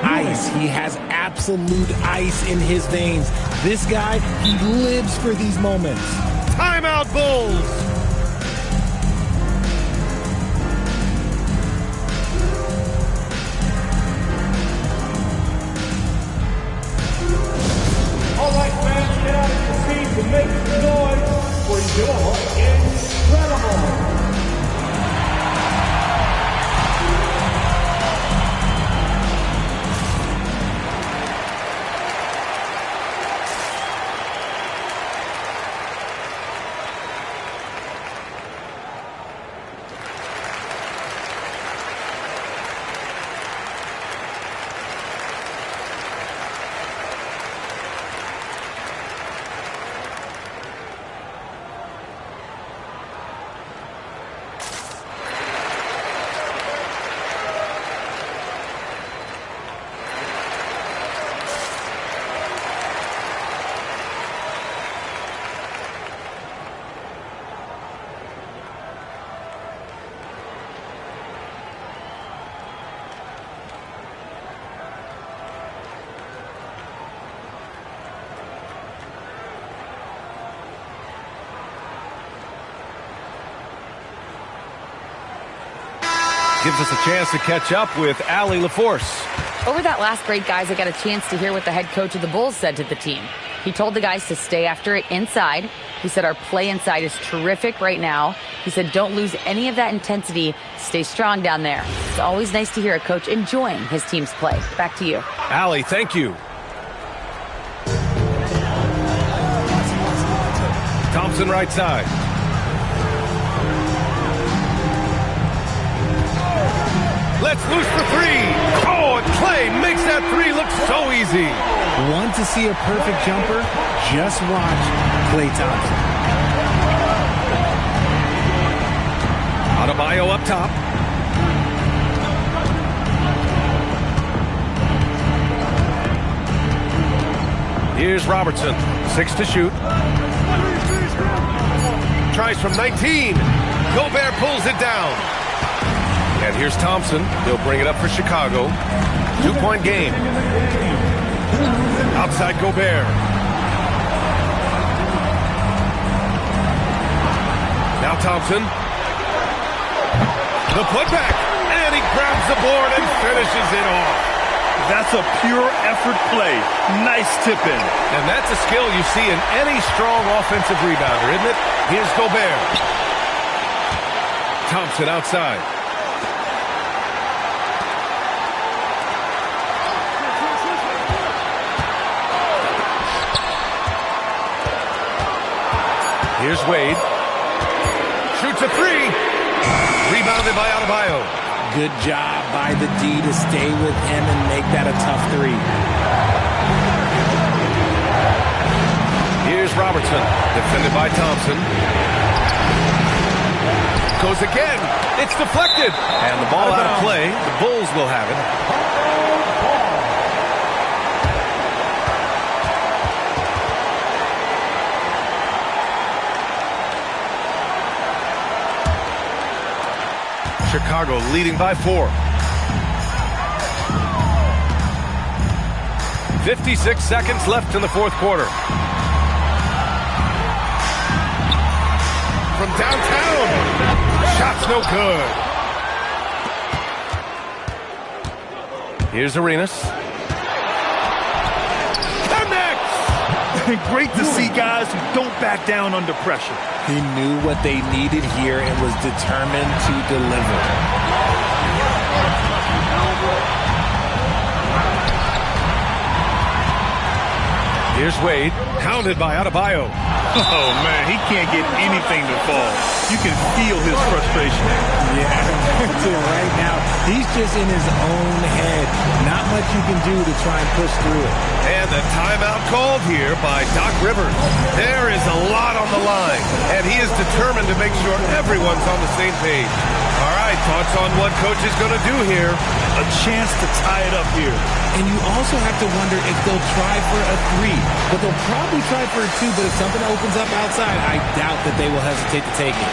Ice. He has absolute ice in his veins. This guy, he lives for these moments. Timeout, Bulls! All right, fans, get out of your seats and make some noise for your Incredible. Gives us a chance to catch up with Allie LaForce. Over that last break, guys, I got a chance to hear what the head coach of the Bulls said to the team. He told the guys to stay after it inside. He said our play inside is terrific right now. He said don't lose any of that intensity. Stay strong down there. It's always nice to hear a coach enjoying his team's play. Back to you. Allie, thank you. Thompson right side. Let's loose for 3. Oh, and Clay makes that 3 look so easy. Want to see a perfect jumper? Just watch Klay Thompson. Adebayo up top. Here's Robertson. 6 to shoot. Tries from 19. Gobert pulls it down. And here's Thompson. He'll bring it up for Chicago. 2-point game. Outside Gobert. Now Thompson. The putback. And he grabs the board and finishes it off. That's a pure effort play. Nice tip in. And that's a skill you see in any strong offensive rebounder, isn't it? Here's Gobert. Thompson outside. Here's Wade. Shoots a 3. Rebounded by Adebayo. Good job by the D to stay with him and make that a tough three. Here's Robertson, defended by Thompson. Goes again. It's deflected. And the ball out of play. The Bulls will have it. Chicago leading by 4. 56 seconds left in the fourth quarter. From downtown. Shot's no good. Here's Arenas. Connects! Great to see guys who don't back down under pressure. He knew what they needed here and was determined to deliver. Here's Wade, hounded by Adebayo. Oh, man, he can't get anything to fall. You can feel his frustration. Yeah, right now, he's just in his own head. Not much you can do to try and push through it. And the timeout called here by Doc Rivers. There is a lot on the line, and he is determined to make sure everyone's on the same page. All right, thoughts on what Coach is going to do here? A chance to tie it up here. And you also have to wonder if they'll try for a 3. But they'll probably try for a 2, but if something opens up outside, I doubt that they will hesitate to take it.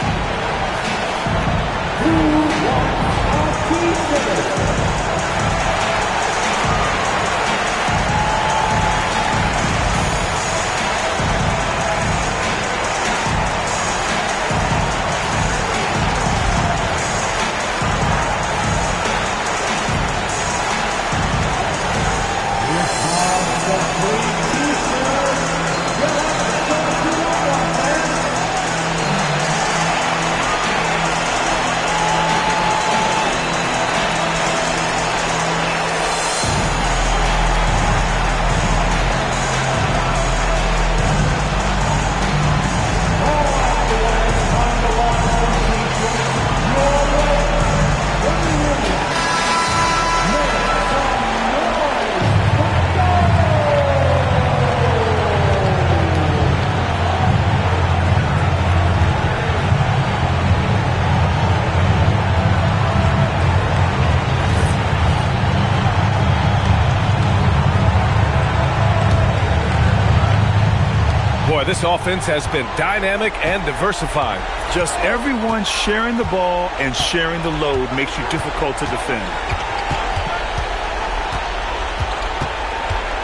This offense has been dynamic and diversified. Just everyone sharing the ball and sharing the load makes you difficult to defend.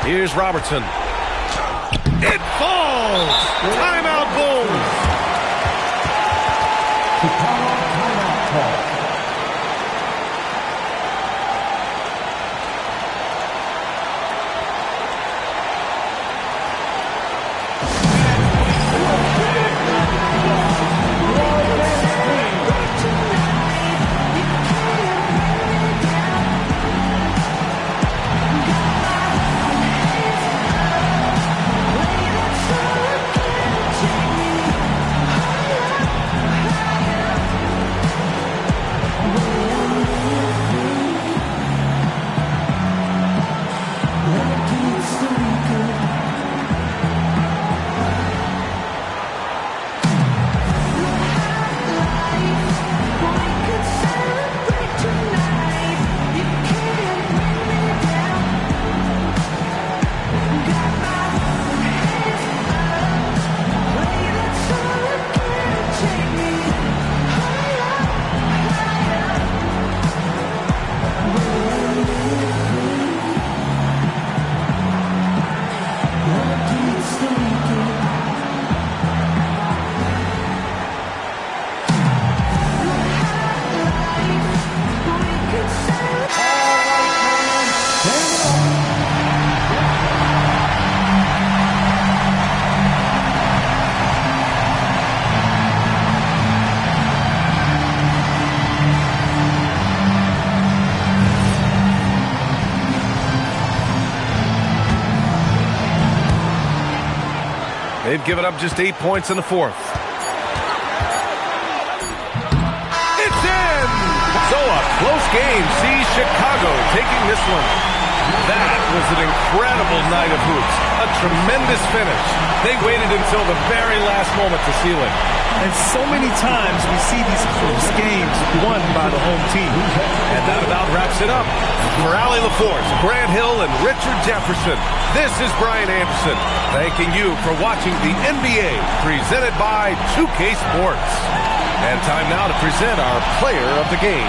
Here's Robertson. It falls! Timeout Bulls! Timeout call. They've given up just 8 points in the fourth. It's in! Zola close game sees Chicago taking this one. That was an incredible night of hoops. A tremendous finish. They waited until the very last moment to seal it. And so many times we see these close games won by the home team. And that about wraps it up. For Allie LaForce, Grant Hill, and Richard Jefferson, this is Brian Anderson, thanking you for watching the NBA presented by 2K Sports. And time now to present our player of the game.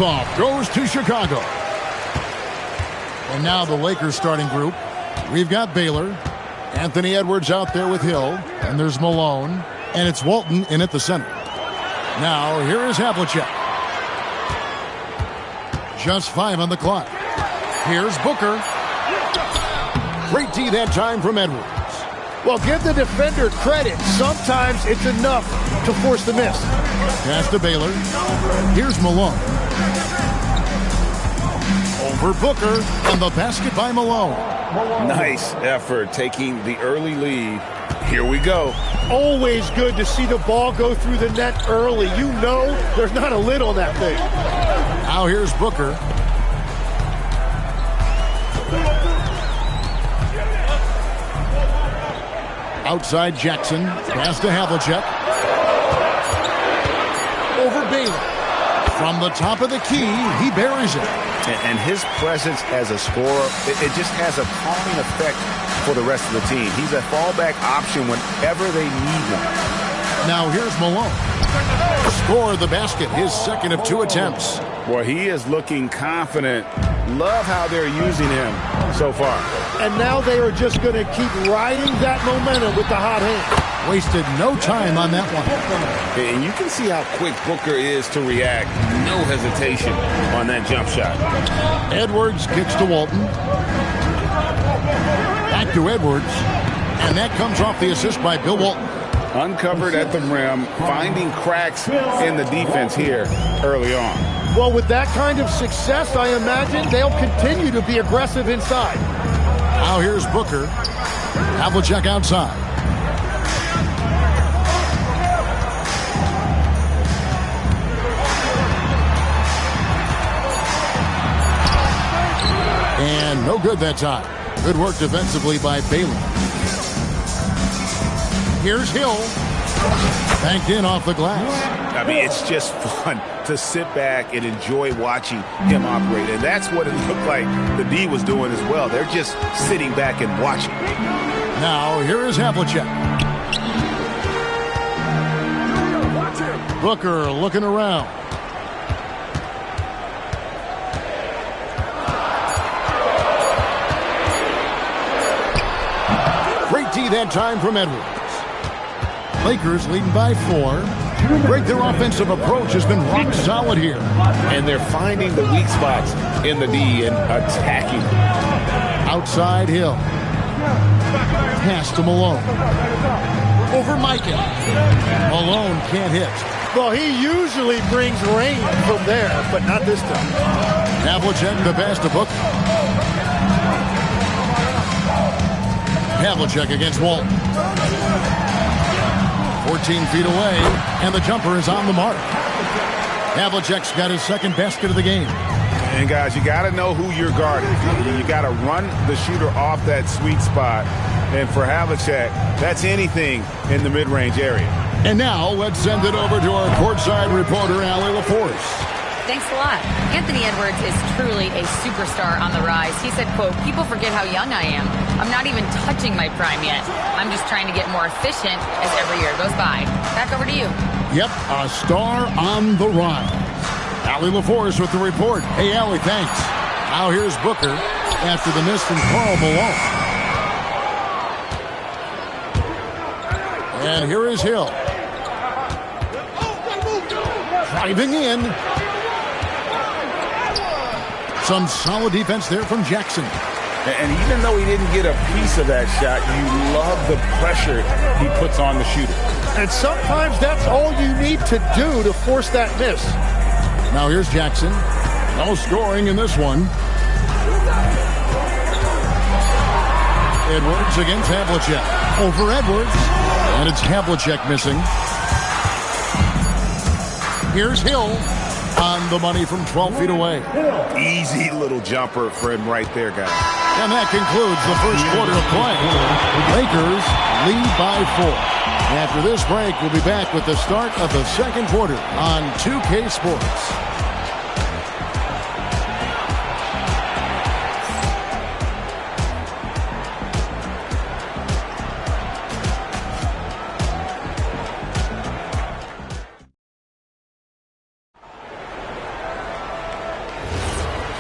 tip-off goes to Chicago. And now the Lakers starting group. We've got Baylor. Anthony Edwards out there with Hill. And there's Malone. And it's Walton in at the center. Now, here is Havlicek. Just 5 on the clock. Here's Booker. Great D that time from Edwards. Well, give the defender credit. Sometimes it's enough to force the miss. Pass to Baylor. Here's Malone. Over Booker, and the basket by Malone. Nice effort taking the early lead. Here we go. Always good to see the ball go through the net early. You know there's not a lid on that thing. Now here's Booker. Outside Jackson. Pass to Havlicek. Over Baylor. From the top of the key, he buries it. And his presence as a scorer, it just has a calming effect for the rest of the team. He's a fallback option whenever they need one. Now here's Malone. Score the basket, his second of 2 attempts. Boy, he is looking confident. Love how they're using him so far. And now they are just going to keep riding that momentum with the hot hand. Wasted no time on that one. And you can see how quick Booker is to react. No hesitation on that jump shot. Edwards kicks to Walton. Back to Edwards. And that comes off the assist by Bill Walton. Uncovered at the rim, finding cracks in the defense here early on. Well, with that kind of success, I imagine they'll continue to be aggressive inside. Now here's Booker. Havlicek outside. And no good that time. Good work defensively by Baylor. Here's Hill. Banked in off the glass. I mean, it's just fun to sit back and enjoy watching him operate. And that's what it looked like the D was doing as well. They're just sitting back and watching. Now, here is Havlicek. Booker looking around. Great D that time from Edwards. Lakers leading by 4. Great, their offensive approach has been rock solid here. And they're finding the weak spots in the D and attacking. Outside Hill. Pass to Malone. Over Mikan. Malone can't hit. Well, he usually brings rain from there, but not this time. Havlicek the pass to Booker. Havlicek against Walton. 14 feet away, and the jumper is on the mark. Havlicek's got his second basket of the game. And guys, you got to know who you're guarding. You got to run the shooter off that sweet spot. And for Havlicek, that's anything in the mid-range area. And now let's send it over to our courtside reporter, Allie LaForce. Thanks a lot. Anthony Edwards is truly a superstar on the rise. He said, quote, "People forget how young I am. I'm not even touching my prime yet. I'm just trying to get more efficient as every year goes by." Back over to you. Yep, a star on the rise. Allie LaForce with the report. Hey, Allie, thanks. Now here's Booker after the miss from Karl Malone. And here is Hill. Driving in. Some solid defense there from Jackson. And even though he didn't get a piece of that shot, you love the pressure he puts on the shooter. And sometimes that's all you need to do to force that miss. Now here's Jackson. No scoring in this one. Edwards against Havlicek. Over Edwards. And it's Havlicek missing. Here's Hill. On the money from 12 feet away. Easy little jumper for him right there, guys. And that concludes the first quarter of play. Lakers lead by 4. After this break, we'll be back with the start of the second quarter on 2K Sports.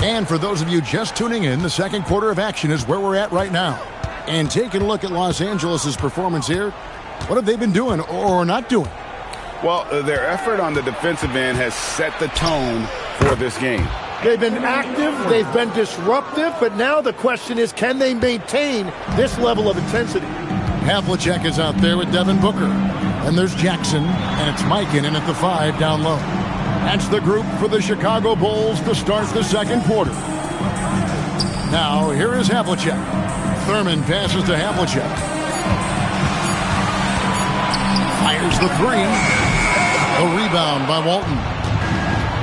And for those of you just tuning in, the second quarter of action is where we're at right now. And taking a look at Los Angeles' performance here, what have they been doing or not doing? Well, their effort on the defensive end has set the tone for this game. They've been active, they've been disruptive, but now the question is, can they maintain this level of intensity? Havlicek is out there with Devin Booker. And there's Jackson, and it's Mikan in at the 5 down low. That's the group for the Chicago Bulls to start the second quarter. Now, here is Havlicek. Thurman passes to Havlicek. Fires the 3. A rebound by Walton.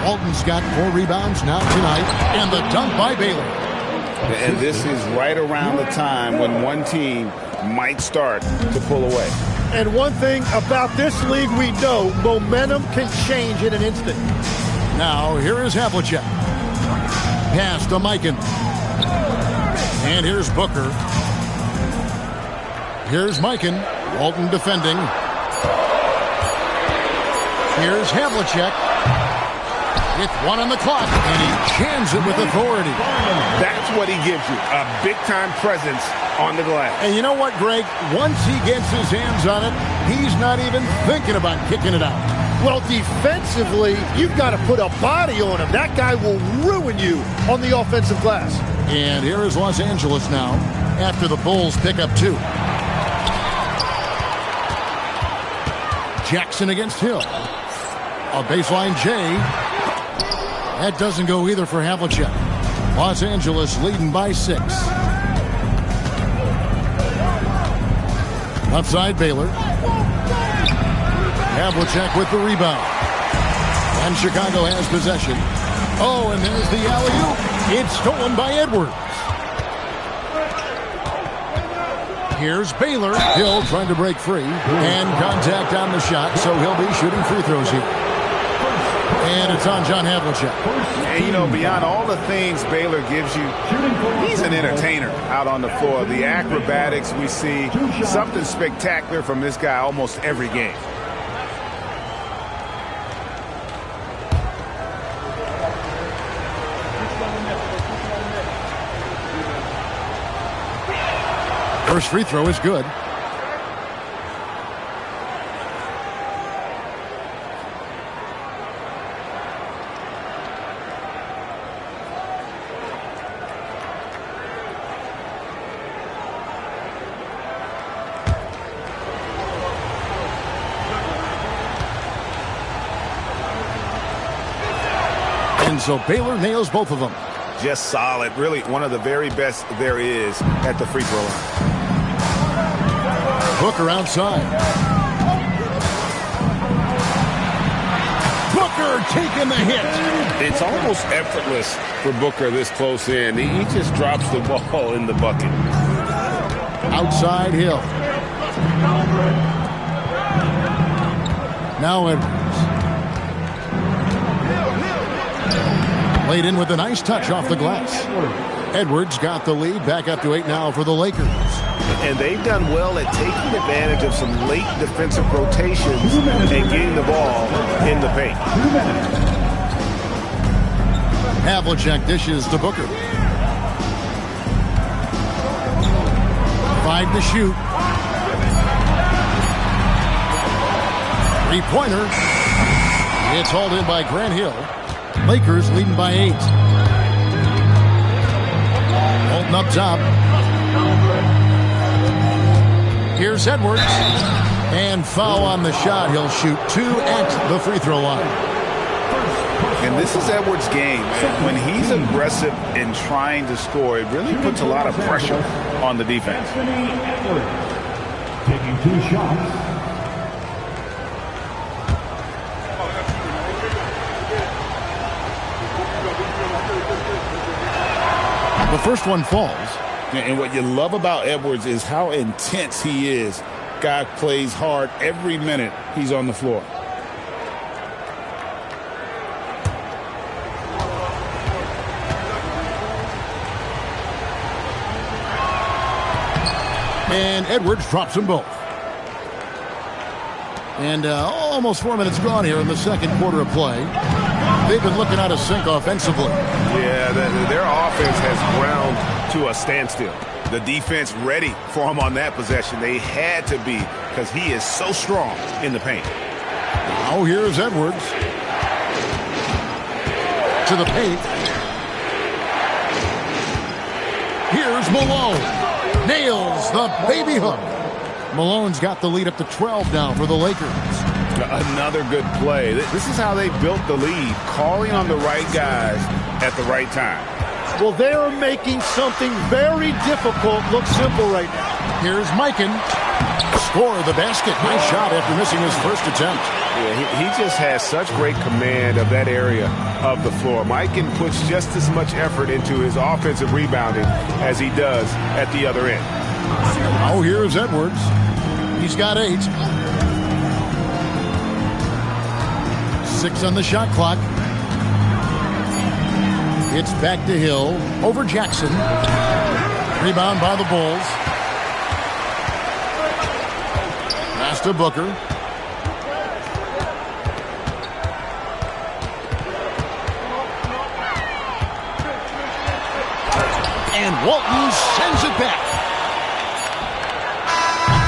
Walton's got 4 rebounds now tonight, and the dunk by Baylor. And this is right around the time when one team might start to pull away. And one thing about this league we know, momentum can change in an instant. Now, here is Havlicek. Pass to Mikan. And here's Booker. Here's Mikan. Walton defending. Here's Havlicek. With 1 on the clock, and he jams it with authority. That's what he gives you, a big-time presence on the glass. And you know what, Greg? Once he gets his hands on it, he's not even thinking about kicking it out. Well, defensively, you've got to put a body on him. That guy will ruin you on the offensive glass. And here is Los Angeles now after the Bulls pick up 2. Jackson against Hill. A baseline J. That doesn't go either for Havlicek. Los Angeles leading by 6. Outside Baylor. Havlicek with the rebound. And Chicago has possession. Oh, and there's the alley-oop. It's stolen by Edwards. Here's Baylor. Hill trying to break free. And contact on the shot, so he'll be shooting free throws here. And it's on John Havlicek. And, you know, beyond all the things Baylor gives you, he's an entertainer out on the floor. The acrobatics we see, something spectacular from this guy almost every game. First free throw is good. And so Baylor nails both of them. Just solid. Really one of the very best there is at the free throw line. Booker outside. Booker taking the hit. It's almost effortless for Booker this close in. He just drops the ball in the bucket. Outside Hill. Now Edwards. Laid in with a nice touch off the glass. Edwards got the lead, back up to 8 now for the Lakers. And they've done well at taking advantage of some late defensive rotations and getting the ball in the paint. Havlicek dishes to Booker. 5 to shoot. 3-pointer. It's hauled in by Grant Hill. Lakers leading by 8. Holton up top. Here's Edwards. And foul on the shot. He'll shoot 2 at the free throw line. And this is Edwards' game. When he's aggressive in trying to score, it really puts a lot of pressure on the defense. Taking 2 shots. The first one falls. And what you love about Edwards is how intense he is. Guy plays hard every minute he's on the floor. And Edwards drops them both. And almost 4 minutes gone here in the second quarter of play. they've been looking out of sync offensively. Yeah, their offense has ground to a standstill. The defense ready for him on that possession. They had to be, because he is so strong in the paint. Now here's Edwards. To the paint. Here's Malone. Nails the baby hook. Malone's got the lead up to 12 now for the Lakers. Another good play. This is how they built the lead, calling on the right guys at the right time. Well, they are making something very difficult look simple right now. Here's Mikan. Score the basket. Nice shot after missing his first attempt. Yeah, he just has such great command of that area of the floor. Mikan puts just as much effort into his offensive rebounding as he does at the other end. Oh, here's Edwards. He's got 8. 6 on the shot clock. It's back to Hill over Jackson. Rebound by the Bulls. Pass to Booker. And Walton sends it back.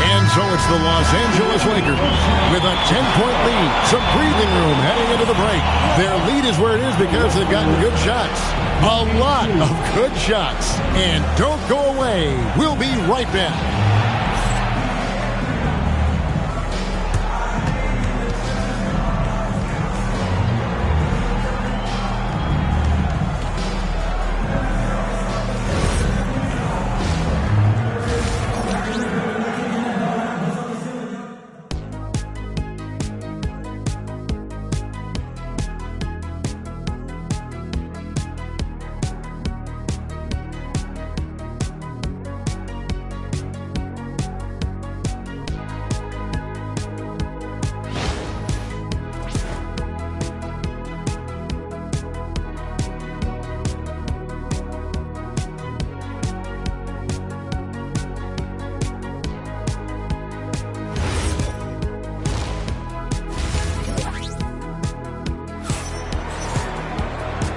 And so it's the Los Angeles Lakers with a 10-point lead. Some breathing room heading into the break. Their lead is where it is because they've gotten good shots. A lot of good shots. And don't go away. We'll be right back.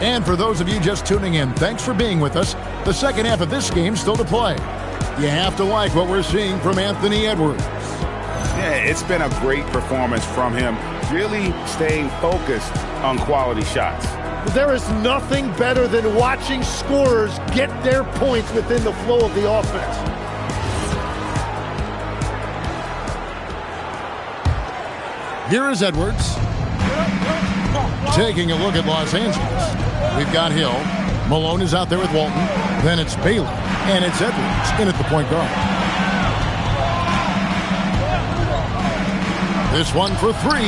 And for those of you just tuning in, thanks for being with us. The second half of this game still to play. You have to like what we're seeing from Anthony Edwards. Yeah, it's been a great performance from him, really staying focused on quality shots. There is nothing better than watching scorers get their points within the flow of the offense. Here is Edwards. Taking a look at Los Angeles. We've got Hill. Malone is out there with Walton. Then it's Bailey. And it's Edwards in at the point guard. This one for 3.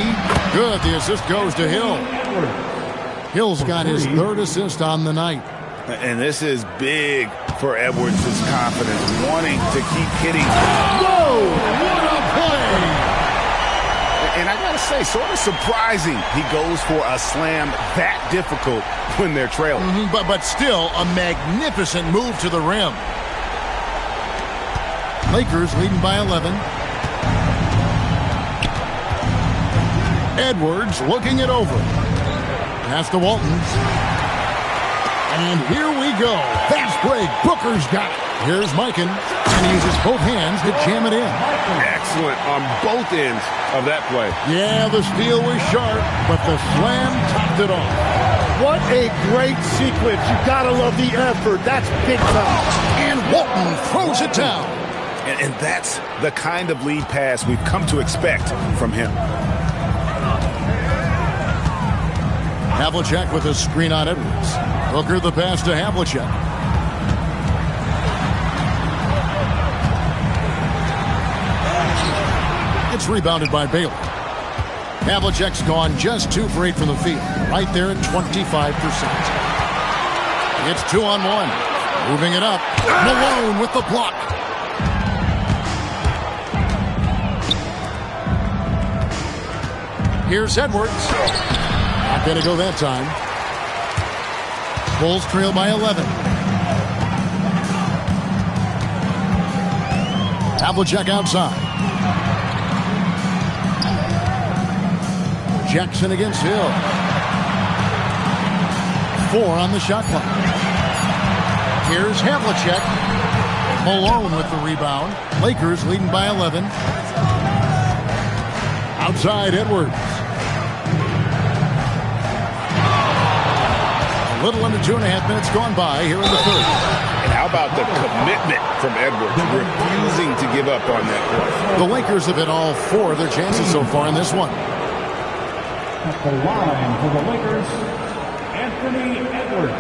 Good. The assist goes to Hill. Hill's got his 3rd assist on the night. And this is big for Edwards' confidence, wanting to keep hitting. Whoa! What a play! And I gotta say, sort of surprising he goes for a slam that difficult when they're trailing. But still, a magnificent move to the rim. Lakers leading by 11. Edwards looking it over. Pass to Walton. And here we go. Fast break. Booker's got it. Here's Mikan. And he uses both hands to jam it in. Excellent on both ends of that play. Yeah, the steal was sharp, but the slam topped it off. What a great sequence. You gotta love the effort. That's big time. And Walton throws it down. And that's the kind of lead pass we've come to expect from him. Havlicek with a screen on Edwards. Booker the pass to Havlicek. It's rebounded by Bailey. Havlicek's gone just 2 for 8 from the field. Right there at 25%. It's 2-on-1. Moving it up. Malone with the block. Here's Edwards. Not going to go that time. Bulls trail by 11. Havlicek outside. Jackson against Hill. 4 on the shot clock. Here's Havlicek. Malone with the rebound. Lakers leading by 11. Outside Edwards. A little under 2.5 minutes gone by here in the third. And how about the commitment from Edwards, refusing to give up on that play? The Lakers have hit all 4 of their chances so far in this one. At the line for the Lakers, Anthony Edwards.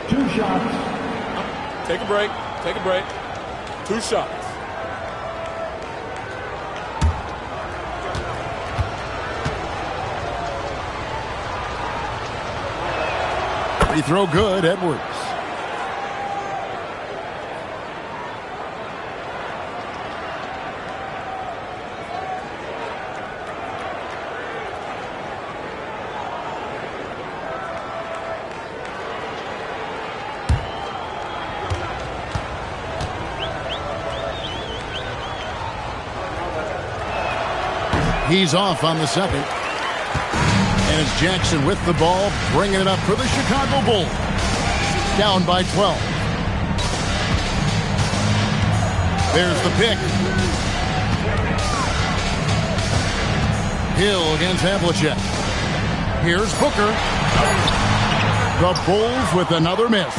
2 shots. Take a break. Take a break. 2 shots. Free throw good, Edwards. He's off on the second. And it's Jackson with the ball, bringing it up for the Chicago Bulls. Down by 12. There's the pick. Hill against Havlicek. Here's Booker. The Bulls with another miss.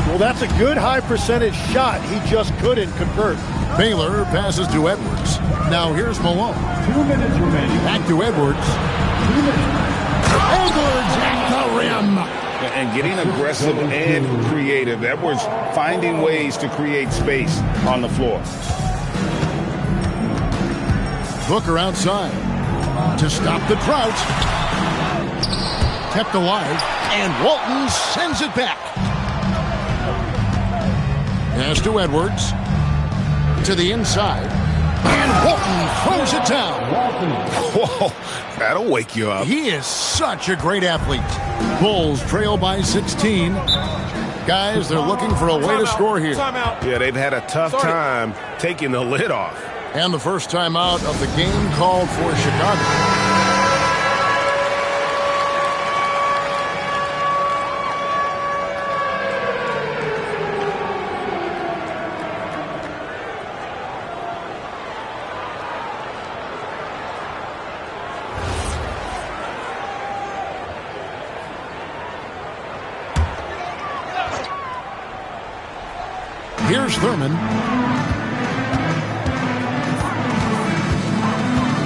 Well, that's a good high percentage shot. He just couldn't convert. Baylor passes to Edwards. Now here's Malone. 2 minutes remaining. Back to Edwards. 2 minutes. Edwards at the rim. And getting aggressive and creative. Edwards finding ways to create space on the floor. Booker outside to stop the drought. Kept alive, and Walton sends it back. Pass to Edwards. To the inside. And Walton throws it down. Whoa, that'll wake you up. He is such a great athlete. Bulls trail by 16. Guys, they're looking for a way to score here. Yeah, they've had a tough time taking the lid off. And the first timeout of the game called for Chicago. Here's Thurman.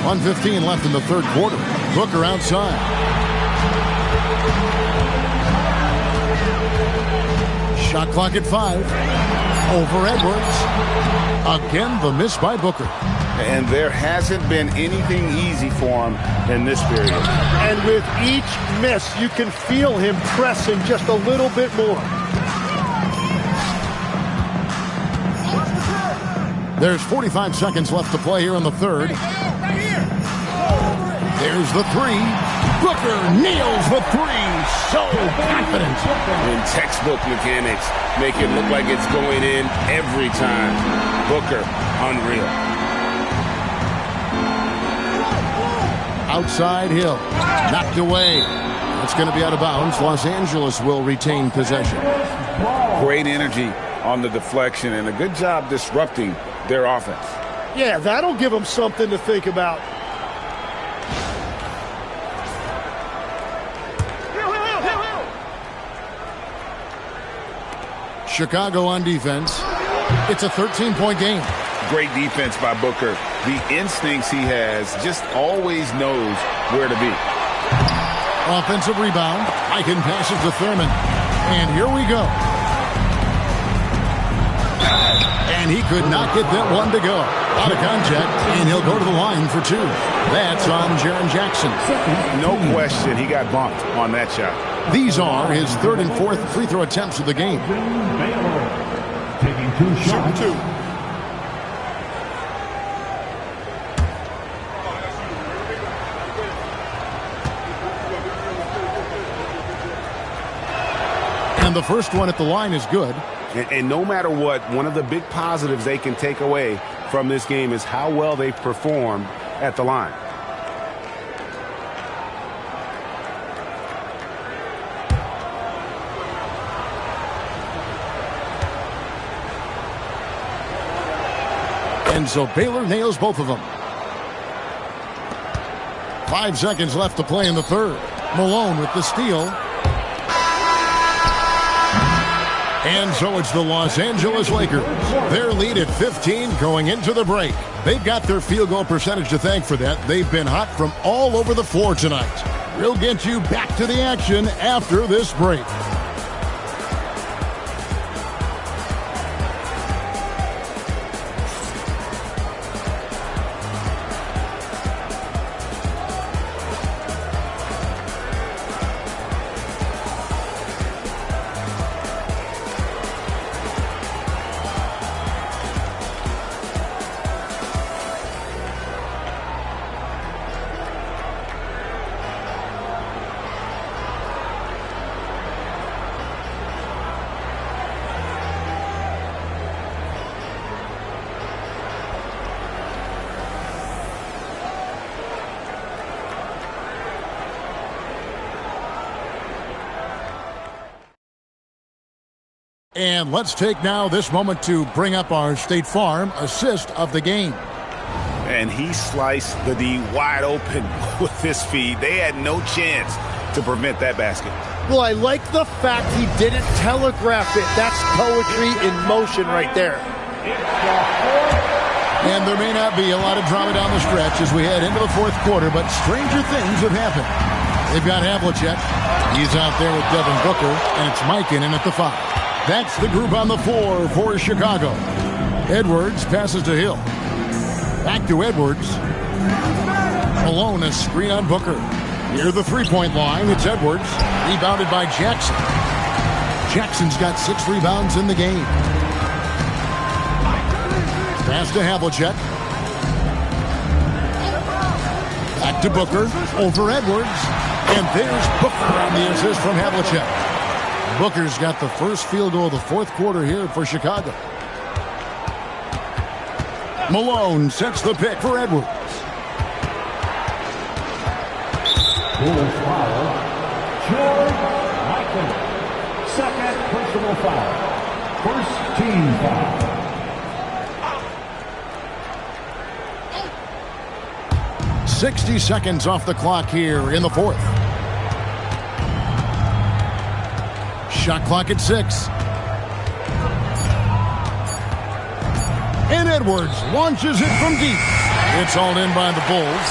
1:15 left in the third quarter. Booker outside. Shot clock at 5. Over Edwards. Again, the miss by Booker. And there hasn't been anything easy for him in this period. And with each miss, you can feel him pressing just a little bit more. There's 45 seconds left to play here in the third. There's the 3. Booker nails the 3. So confident. In textbook mechanics, make it look like it's going in every time. Booker, unreal. Outside Hill. Knocked away. It's going to be out of bounds. Los Angeles will retain possession. Great energy on the deflection and a good job disrupting their offense. Yeah, that'll give them something to think about. Chicago on defense. It's a 13-point game. Great defense by Booker. The instincts he has, just always knows where to be. Offensive rebound. Aiken passes to Thurman. And here we go. And he could not get that one to go. Out of contact, and he'll go to the line for 2. That's on Jaren Jackson. No question, he got bumped on that shot. These are his 3rd and 4th free throw attempts of the game. Taking 2 shots. And the first one at the line is good. And no matter what, one of the big positives they can take away from this game is how well they performed at the line. And so Baylor nails both of them. 5 seconds left to play in the third. Malone with the steal. And so it's the Los Angeles Lakers. Their lead at 15 going into the break. They've got their field goal percentage to thank for that. They've been hot from all over the floor tonight. We'll get you back to the action after this break. And let's take now this moment to bring up our State Farm assist of the game. And he sliced the D wide open with his feed. They had no chance to prevent that basket. Well, I like the fact he didn't telegraph it. That's poetry in motion right there. And there may not be a lot of drama down the stretch as we head into the fourth quarter, but stranger things have happened. They've got Havlicek. He's out there with Devin Booker, and it's Mikan in at the 5. That's the group on the floor for Chicago. Edwards passes to Hill. Back to Edwards. Malone, a screen on Booker. Near the three-point line, it's Edwards. Rebounded by Jackson. Jackson's got 6 rebounds in the game. Pass to Havlicek. Back to Booker. Over Edwards. And there's Booker on the assist from Havlicek. Booker's got the first field goal of the fourth quarter here for Chicago. Malone sets the pick for Edwards. Bulls foul. George Mikan. Second personal foul. First team foul. .60 seconds off the clock here in the fourth. Shot clock at 6. And Edwards launches it from deep. It's all in by the Bulls.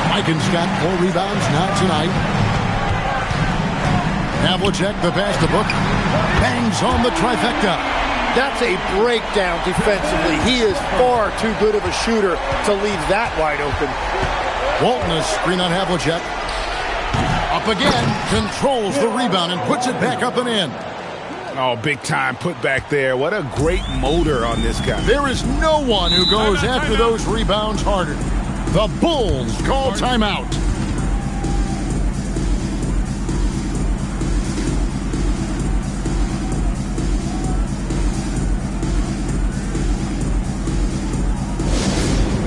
Mikan's got 4 rebounds now tonight. Havlicek, the pass to Booker. Bangs on the trifecta. That's a breakdown defensively. He is far too good of a shooter to leave that wide open. Walton, a screen on Havlicek. Up again, controls the rebound and puts it back up and in. Oh, big time put back there. What a great motor on this guy. There is no one who goes after those rebounds harder. The Bulls call timeout.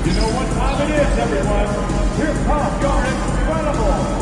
You know what time it is, everyone. Here comes your incredible.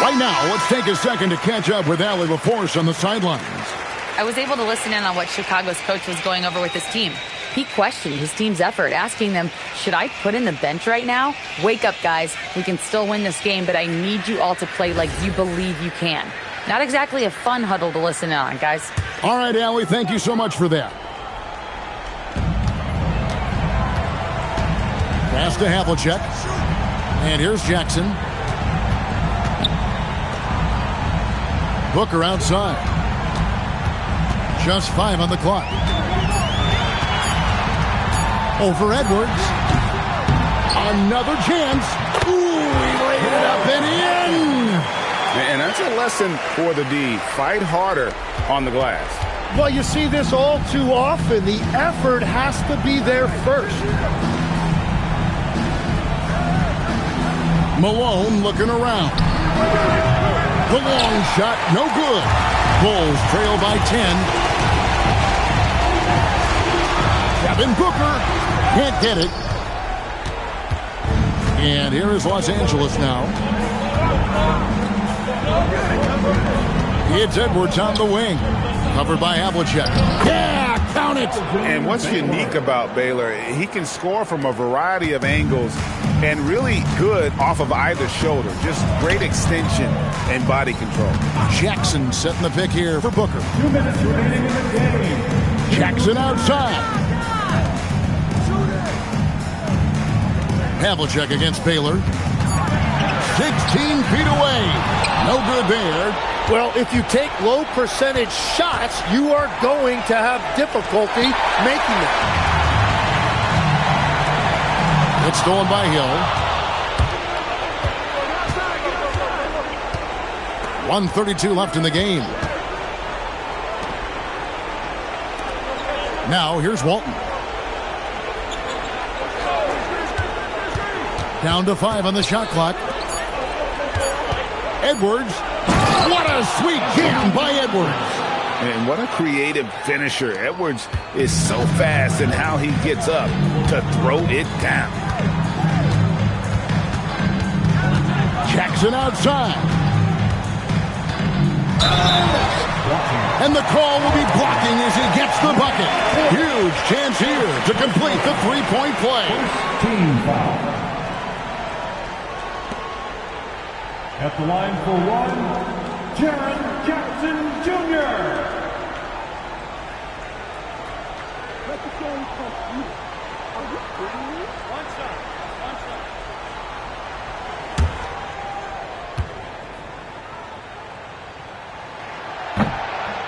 Right now, let's take a second to catch up with Allie LaForce on the sidelines. I was able to listen in on what Chicago's coach was going over with his team. He questioned his team's effort, asking them, should I put in the bench right now? Wake up, guys. We can still win this game, but I need you all to play like you believe you can. Not exactly a fun huddle to listen in on, guys. All right, Allie, thank you so much for that. Pass to Havlicek. And here's Jackson. Booker outside. Just 5 on the clock. Over Edwards. Another chance. Ooh, he laid it up and in. And that's a lesson for the D. Fight harder on the glass. Well, you see this all too often. The effort has to be there first. Malone looking around. The long shot, no good. Bulls trail by 10. Devin Booker can't get it. And here is Los Angeles now. It's Edwards on the wing. Covered by Havlicek. Yeah, count it. And what's unique about Baylor, he can score from a variety of angles and really good off of either shoulder. Just great extension and body control. Jackson setting the pick here for Booker. 2 minutes remaining in the game. Jackson outside. Havlicek against Baylor. 16 feet away. No good there. Well, if you take low percentage shots, you are going to have difficulty making them. It's stolen by Hill. 1:32 left in the game. Now, here's Walton. Down to 5 on the shot clock. Edwards. What a sweet jam by Edwards. And what a creative finisher. Edwards is so fast in how he gets up to throw it down. Jackson outside. And the call will be blocking as he gets the bucket. Huge chance here to complete the three-point play. Team foul. At the line for one, Jaren Jackson Jr.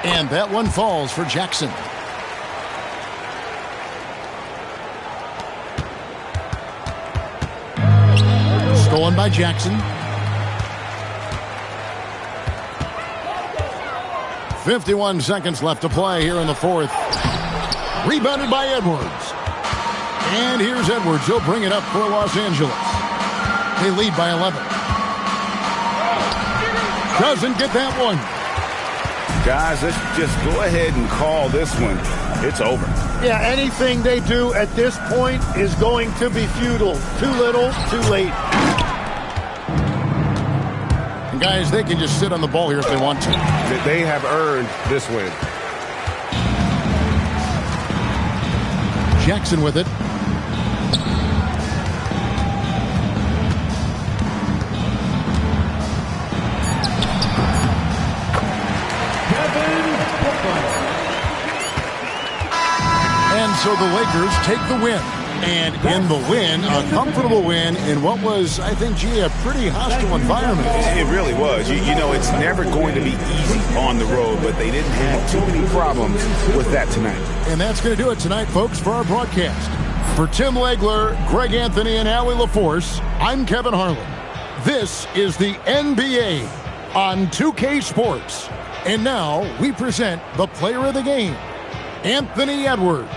And that one falls for Jackson. Stolen by Jackson. 51 seconds left to play here in the fourth. Rebounded by Edwards. And here's Edwards. He'll bring it up for Los Angeles. They lead by 11. Doesn't get that one. Guys, let's just go ahead and call this one. It's over. Yeah, anything they do at this point is going to be futile. Too little, too late. And guys, they can just sit on the ball here if they want to. They have earned this win. Jackson with it. And so the Lakers take the win. And in the win, a comfortable win in what was, I think, gee, a pretty hostile environment. It really was. You know, it's never going to be easy on the road, but they didn't have too many problems with that tonight. And that's going to do it tonight, folks, for our broadcast. For Tim Legler, Greg Anthony, and Allie LaForce, I'm Kevin Harlan. This is the NBA on 2K Sports. And now we present the player of the game, Anthony Edwards.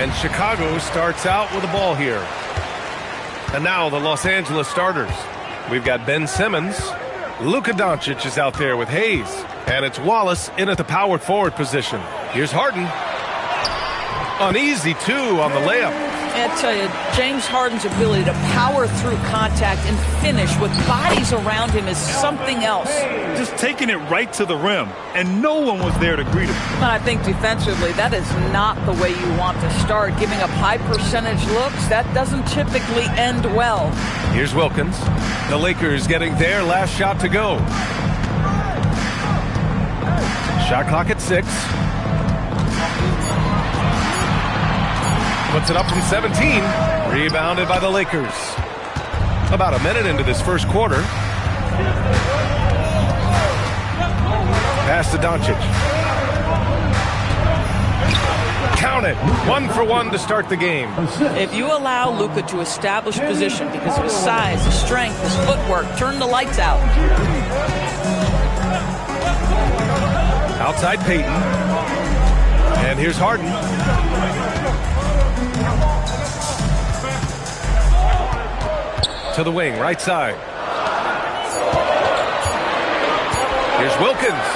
And Chicago starts out with the ball here. And now the Los Angeles starters. We've got Ben Simmons. Luka Doncic is out there with Hayes. And it's Wallace in at the power forward position. Here's Harden. An easy 2 on the layup. I tell you, James Harden's ability to power through contact and finish with bodies around him is something else. Just taking it right to the rim, and no one was there to greet him. And I think defensively, that is not the way you want to start. Giving up high percentage looks, that doesn't typically end well. Here's Wilkins. The Lakers getting their last shot to go. Shot clock at 6. Puts it up from 17. Rebounded by the Lakers. About a minute into this first quarter. Pass to Doncic. Count it. 1 for 1 to start the game. If you allow Luka to establish position because of his size, his strength, his footwork, turn the lights out. Outside Payton. And here's Harden. To the wing, right side. Here's Wilkins.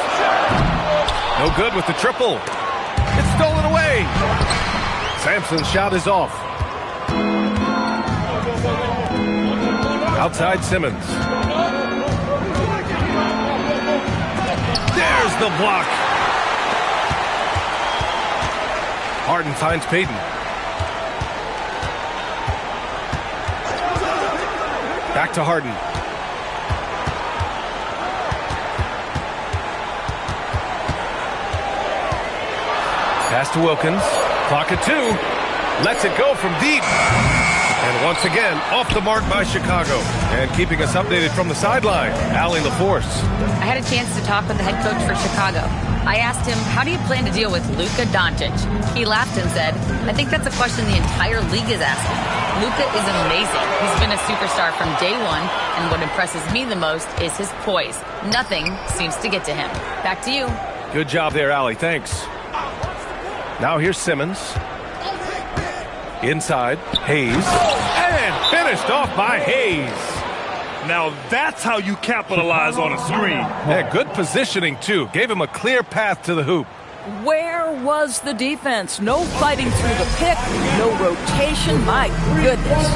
No good with the triple. It's stolen away. Sampson's shot is off. Outside Simmons. There's the block. Harden finds Payton. Back to Harden. Pass to Wilkins. Clock at 2. Lets it go from deep. And once again, off the mark by Chicago. And keeping us updated from the sideline, Allie LaForce. I had a chance to talk with the head coach for Chicago. I asked him, how do you plan to deal with Luka Doncic? He laughed and said, I think that's a question the entire league is asking. Luka is amazing. He's been a superstar from day one, and what impresses me the most is his poise. Nothing seems to get to him. Back to you. Good job there, Allie. Thanks. Now here's Simmons. Inside, Hayes. And finished off by Hayes. Now that's how you capitalize on a screen. Yeah, good positioning, too. Gave him a clear path to the hoop. Where was the defense? No fighting through the pick, no rotation. My goodness.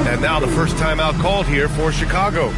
And now the first timeout called here for Chicago.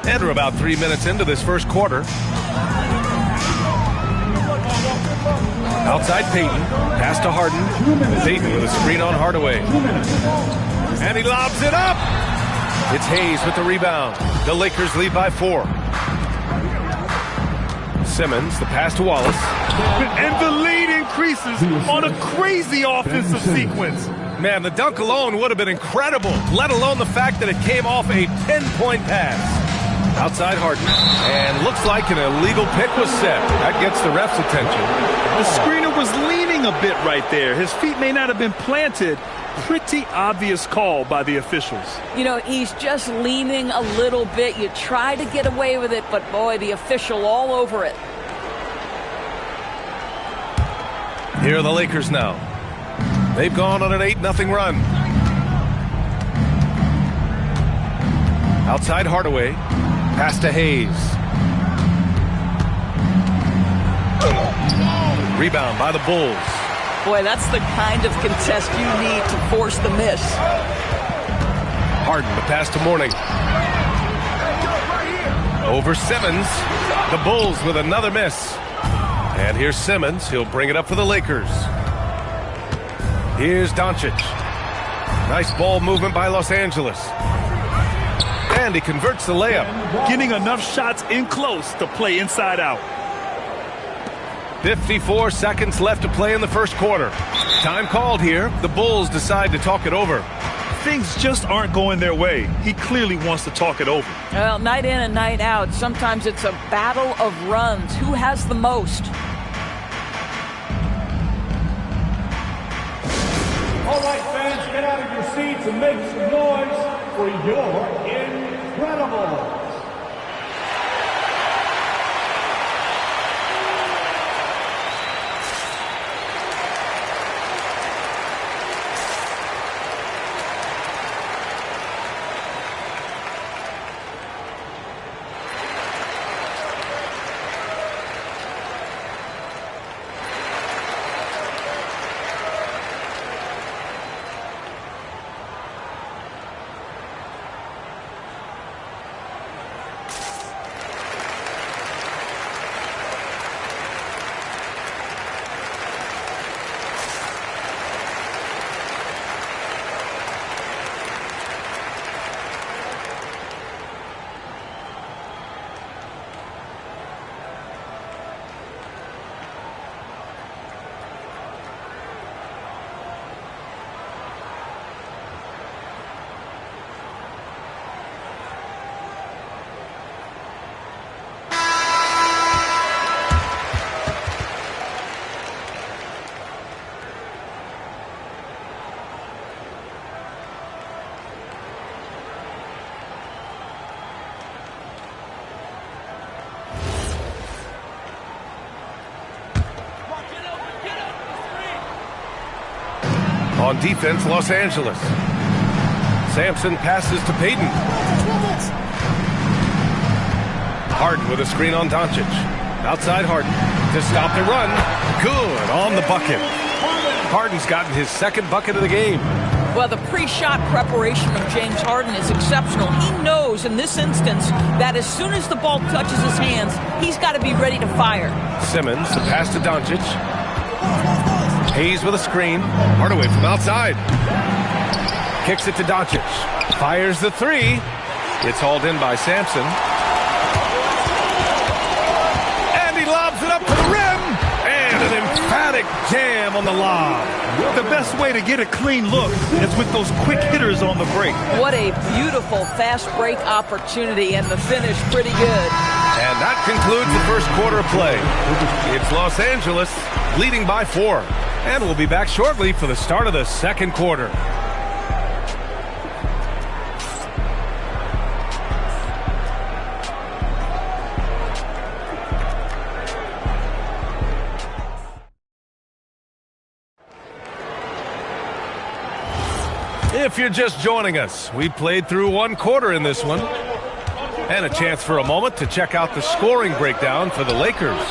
And we're about 3 minutes into this first quarter. Outside Payton. Pass to Harden. Payton with a screen on Hardaway. And he lobs it up. It's Hayes with the rebound. The Lakers lead by 4. Simmons, the pass to Wallace. And the lead increases on a crazy offensive sequence. Man, the dunk alone would have been incredible, let alone the fact that it came off a 10-point pass. Outside Harden, and looks like an illegal pick was set. That gets the ref's attention. The screener was leaning a bit right there. His feet may not have been planted, pretty obvious call by the officials. You know, he's just leaning a little bit. You try to get away with it, but boy, the official all over it. Here are the Lakers now. They've gone on an 8-0 run. Outside Hardaway. Pass to Hayes. Rebound by the Bulls. Boy, that's the kind of contest you need to force the miss. Harden, the pass to Mourning. Over Simmons. The Bulls with another miss. And here's Simmons. He'll bring it up for the Lakers. Here's Doncic. Nice ball movement by Los Angeles. And he converts the layup. Getting enough shots in close to play inside out. 54 seconds left to play in the first quarter. Time called here. The Bulls decide to talk it over. Things just aren't going their way. He clearly wants to talk it over. Well, night in and night out, sometimes it's a battle of runs. Who has the most? All right, fans, get out of your seats and make some noise for your Incredibles. On defense, Los Angeles. Sampson passes to Payton. Harden with a screen on Doncic. Outside Harden to stop the run. Good on the bucket. Harden's gotten his second bucket of the game. Well, the pre-shot preparation of James Harden is exceptional. He knows in this instance that as soon as the ball touches his hands, he's got to be ready to fire. Simmons, the pass to Doncic. Hayes with a screen. Hardaway from outside. Kicks it to Doncic. Fires the three. It's hauled in by Sampson. And he lobs it up to the rim. And an emphatic jam on the lob. The best way to get a clean look is with those quick hitters on the break. What a beautiful fast break opportunity, and the finish pretty good. And that concludes the first quarter of play. It's Los Angeles leading by 4. And we'll be back shortly for the start of the second quarter. If you're just joining us, we played through one quarter in this one. And a chance for a moment to check out the scoring breakdown for the Lakers.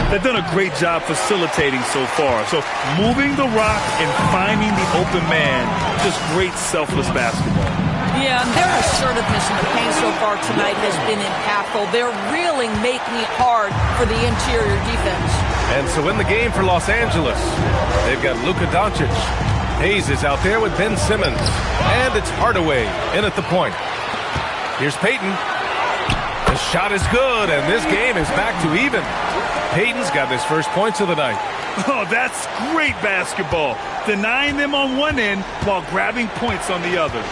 They've done a great job facilitating so far. So moving the rock and finding the open man, just great selfless basketball. Yeah, and their assertiveness in the paint so far tonight has been impactful. They're really making it hard for the interior defense. And so in the game for Los Angeles, they've got Luka Doncic. Hayes is out there with Ben Simmons. And it's Hardaway in at the point. Here's Payton. The shot is good, and this game is back to even. Payton's got his first points of the night. Oh, that's great basketball. Denying them on one end while grabbing points on the other.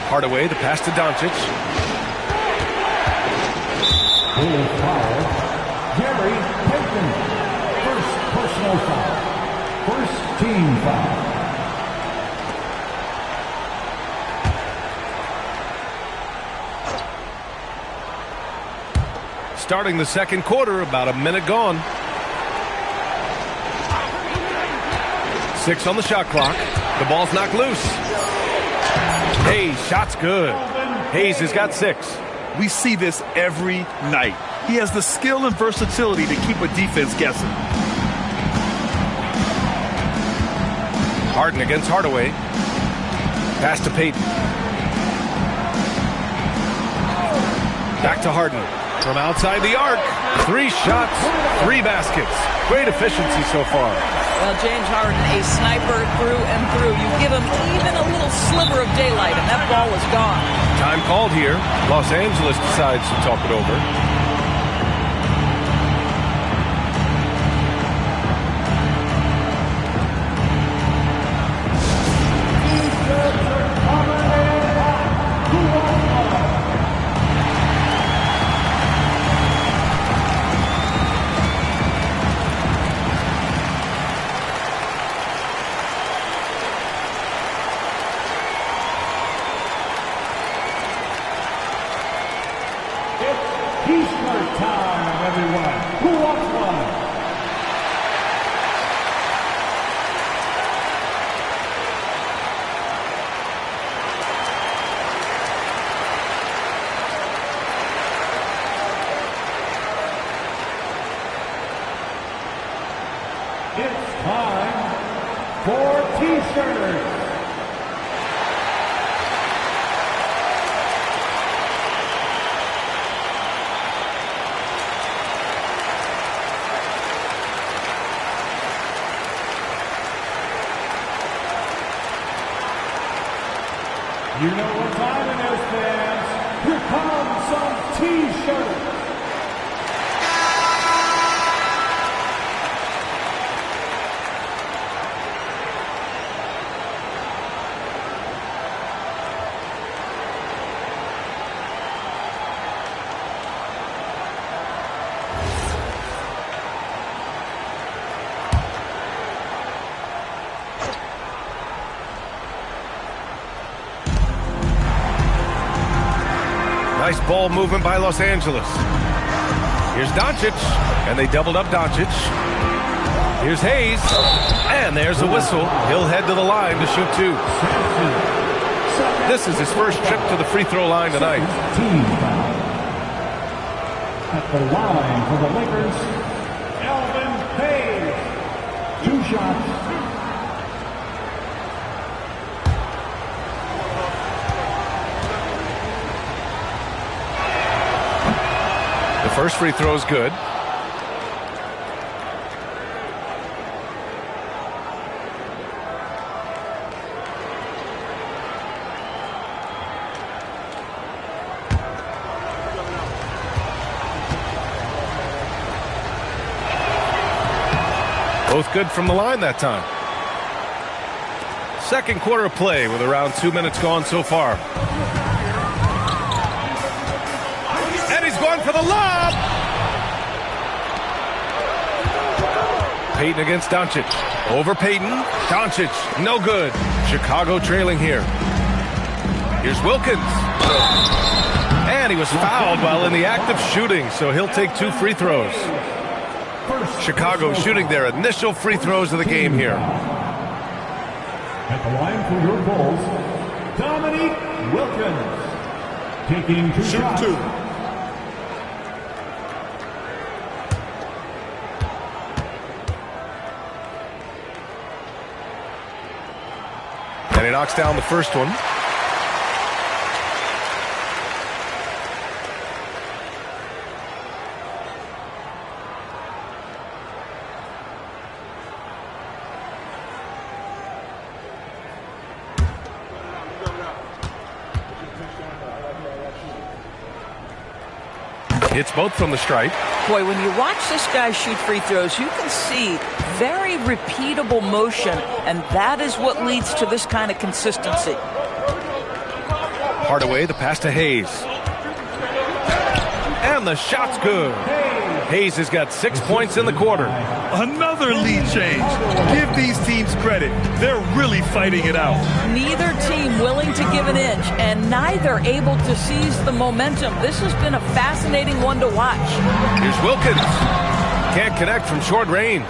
Hardaway, the pass to Doncic. Foul. Gary Payton. First personal foul. First team foul. Starting the second quarter, about a minute gone. 6 on the shot clock. The ball's knocked loose. Hayes, shot's good. Hayes has got 6. We see this every night. He has the skill and versatility to keep a defense guessing. Harden against Hardaway. Pass to Payton. Back to Harden. From outside the arc. 3 shots, 3 baskets. Great efficiency so far. Well, James Harden, a sniper through and through. You give him even a little sliver of daylight, and that ball was gone. Time called here. Los Angeles decides to talk it over. T-shirt time, everyone. Who wants one? It's time for T-shirts. You know what time it is, fans. Here comes some T-shirts. Nice ball movement by Los Angeles. Here's Doncic, and they doubled up Doncic. Here's Hayes, and there's a whistle. He'll head to the line to shoot 2. This is his first trip to the free throw line tonight. At the line for the Lakers, Elvin Hayes. 2 shots. The first free throw is good. Both good from the line that time. Second quarter of play with around 2 minutes gone so far. And he's going for the lob. Payton against Doncic. Over Payton. Doncic, no good. Chicago trailing here. Here's Wilkins. And he was fouled while in the act of shooting, so he'll take 2 free throws. Chicago shooting their initial free throws of the game here. At the line for your Bulls, Dominique Wilkins. Taking 2 shots. Shoot 2. And he knocks down the first one. Hits both from the stripe. Boy, when you watch this guy shoot free throws, you can see very repeatable motion, and that is what leads to this kind of consistency. Hardaway, the pass to Hayes. And the shot's good. Hayes has got 6 points in the quarter. Another lead change. Give these teams credit. They're really fighting it out. Neither team willing to give an inch, and neither able to seize the momentum. This has been a fascinating one to watch. Here's Wilkins. Can't connect from short range.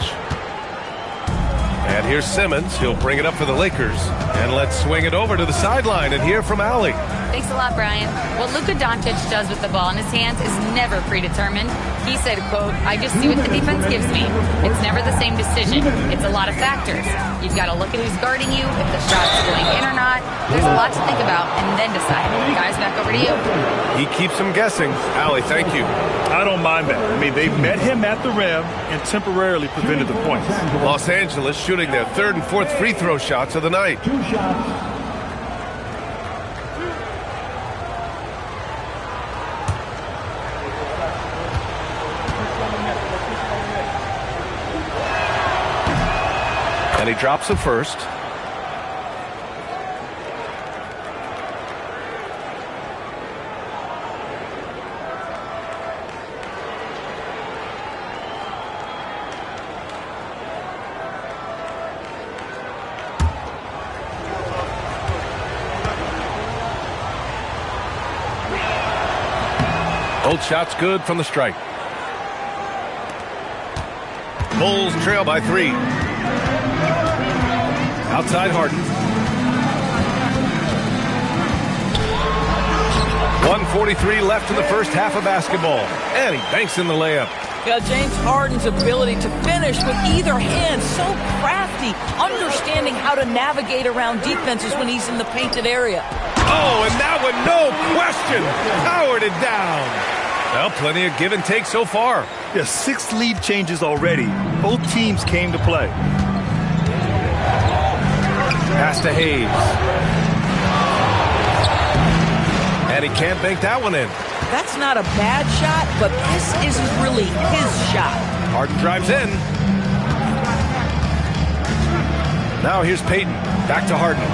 And here's Simmons. He'll bring it up for the Lakers. And let's swing it over to the sideline and hear from Allie. Thanks a lot, Brian. What Luka Doncic does with the ball in his hands is never predetermined. He said, quote, "I just see what the defense gives me. It's never the same decision. It's a lot of factors. You've got to look at who's guarding you, if the shot's going in or not. There's a lot to think about and then decide." Guys, back over to you. He keeps them guessing. Allie, thank you. I don't mind that. I mean, they met him at the rim and temporarily prevented the points. Los Angeles shooting their third and fourth free throw shots of the night. And he drops the first. Both shots good from the strike. Bulls trail by 3. Outside Harden. 1:43 left in the first half of basketball. And he banks in the layup. Yeah, James Harden's ability to finish with either hand, so crafty, understanding how to navigate around defenses when he's in the painted area. Oh, and that one, no question, powered it down. Well, plenty of give and take so far. Yeah, 6 lead changes already. Both teams came to play. Pass to Hayes. And he can't bank that one in. That's not a bad shot, but this isn't really his shot. Harden drives in. Now here's Payton. Back to Harden.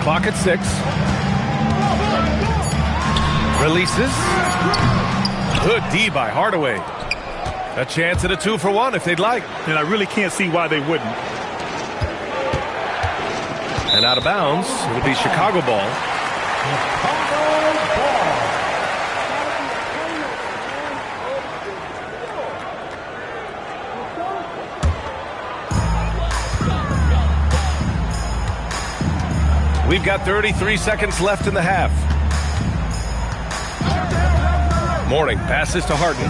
Clock at 6. Releases. Good D by Hardaway. A chance at a 2-for-1 if they'd like. And I really can't see why they wouldn't. And out of bounds, it'll be Chicago ball. We've got 33 seconds left in the half. Morning passes to Harden.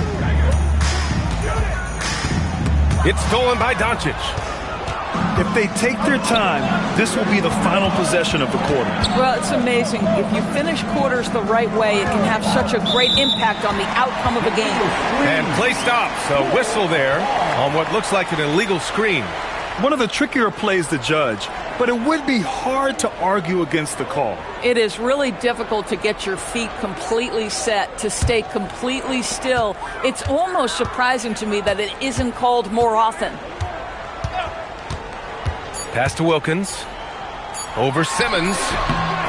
It's stolen by Doncic. If they take their time, this will be the final possession of the quarter. Well, it's amazing. If you finish quarters the right way, it can have such a great impact on the outcome of a game. And play stops. A whistle there on what looks like an illegal screen. One of the trickier plays to judge, but it would be hard to argue against the call. It is really difficult to get your feet completely set, to stay completely still. It's almost surprising to me that it isn't called more often. Pass to Wilkins. Over Simmons.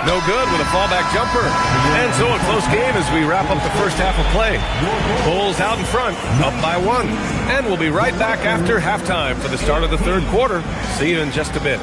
No good with a fallback jumper. And so a close game as we wrap up the first half of play. Bulls out in front, up by 1. And we'll be right back after halftime for the start of the third quarter. See you in just a bit.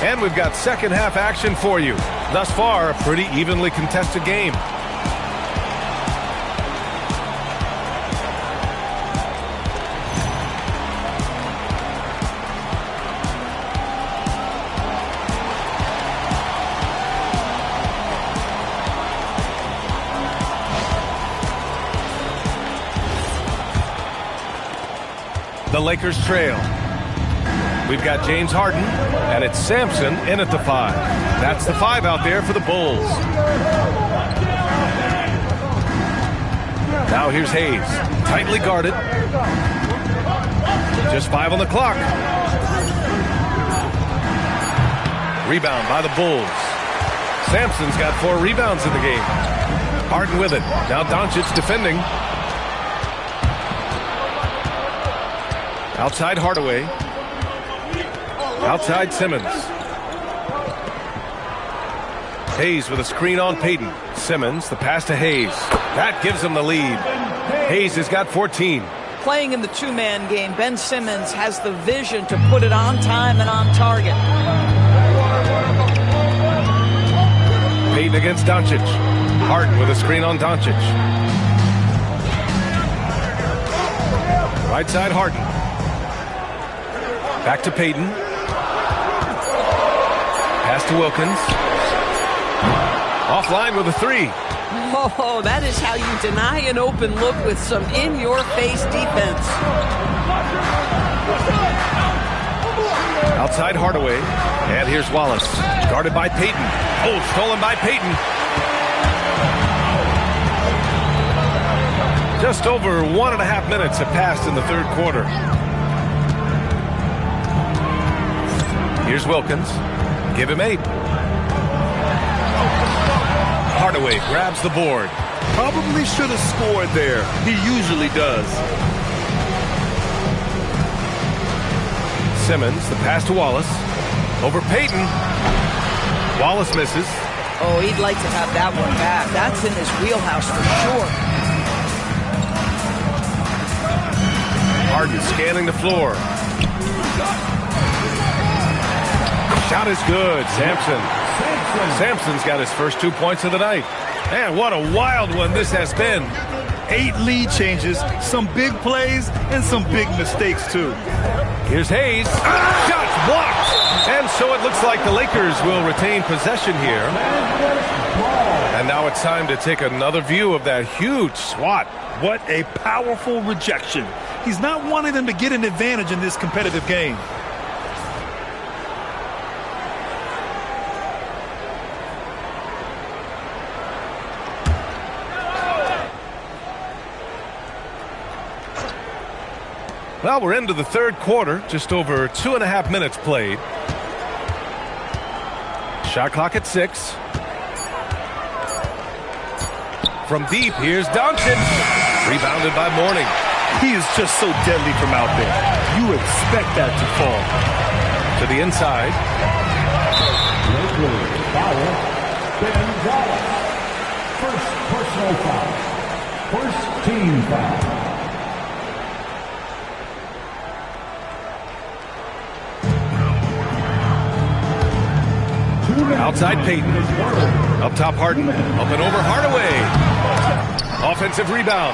And we've got second half action for you. Thus far, a pretty evenly contested game. The Lakers trail. We've got James Harden, and it's Sampson in at the 5. That's the 5 out there for the Bulls. Now here's Hayes, tightly guarded. Just 5 on the clock. Rebound by the Bulls. Sampson's got 4 rebounds in the game. Harden with it. Now Doncic defending. Outside Hardaway. Outside Simmons. Hayes with a screen on Payton. Simmons, the pass to Hayes. That gives him the lead. Hayes has got 14. Playing in the two-man game, Ben Simmons has the vision to put it on time and on target. Payton against Doncic. Harden with a screen on Doncic. Right side Harden. Back to Payton. Pass to Wilkins. Offline with a 3. Oh, that is how you deny an open look with some in-your-face defense. Outside Hardaway. And here's Wallace. Guarded by Payton. Oh, stolen by Payton. Just over 1.5 minutes have passed in the third quarter. Here's Wilkins. Give him 8. Hardaway grabs the board. Probably should have scored there. He usually does. Simmons, the pass to Wallace. Over Payton. Wallace misses. Oh, he'd like to have that one back. That's in his wheelhouse for sure. Harden scanning the floor. Shot is good. Sampson's got his first 2 points of the night. Man, what a wild one this has been. 8 lead changes, some big plays, and some big mistakes, too. Here's Hayes. Shots blocked. And so it looks like the Lakers will retain possession here. And now it's time to take another view of that huge swat. What a powerful rejection. He's not wanting them to get an advantage in this competitive game. Well, we're into the third quarter, just over 2.5 minutes played. Shot clock at 6. From deep, here's Doncic. Rebounded by Mourning. He is just so deadly from out there. You expect that to fall. To the inside. First personal foul. First team foul. Outside Payton. Up top Harden. Up and over Hardaway. Offensive rebound.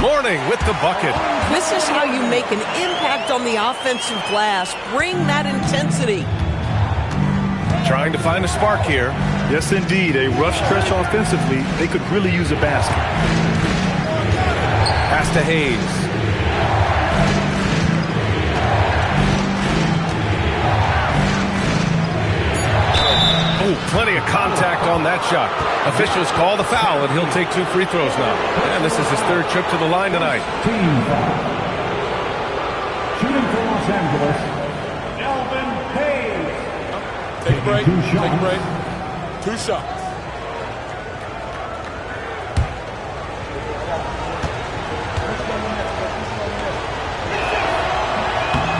Mourning with the bucket. This is how you make an impact on the offensive glass. Bring that intensity. Trying to find a spark here. Yes, indeed. A rough stretch offensively. They could really use a basket. Pass to Hayes. Oh, plenty of contact on that shot. Officials call the foul, and he'll take 2 free throws now. And this is his 3rd trip to the line tonight. Team foul. Shooting for Los Angeles, Elvin Hayes. Take a break. Take a break. 2 shots.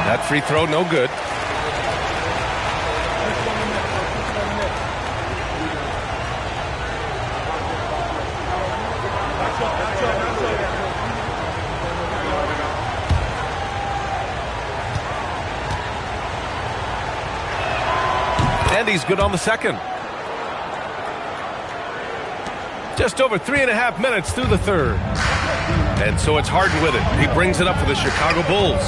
That free throw, no good. And he's good on the second. Just over 3.5 minutes through the third. And so it's Harden with it. He brings it up for the Chicago Bulls.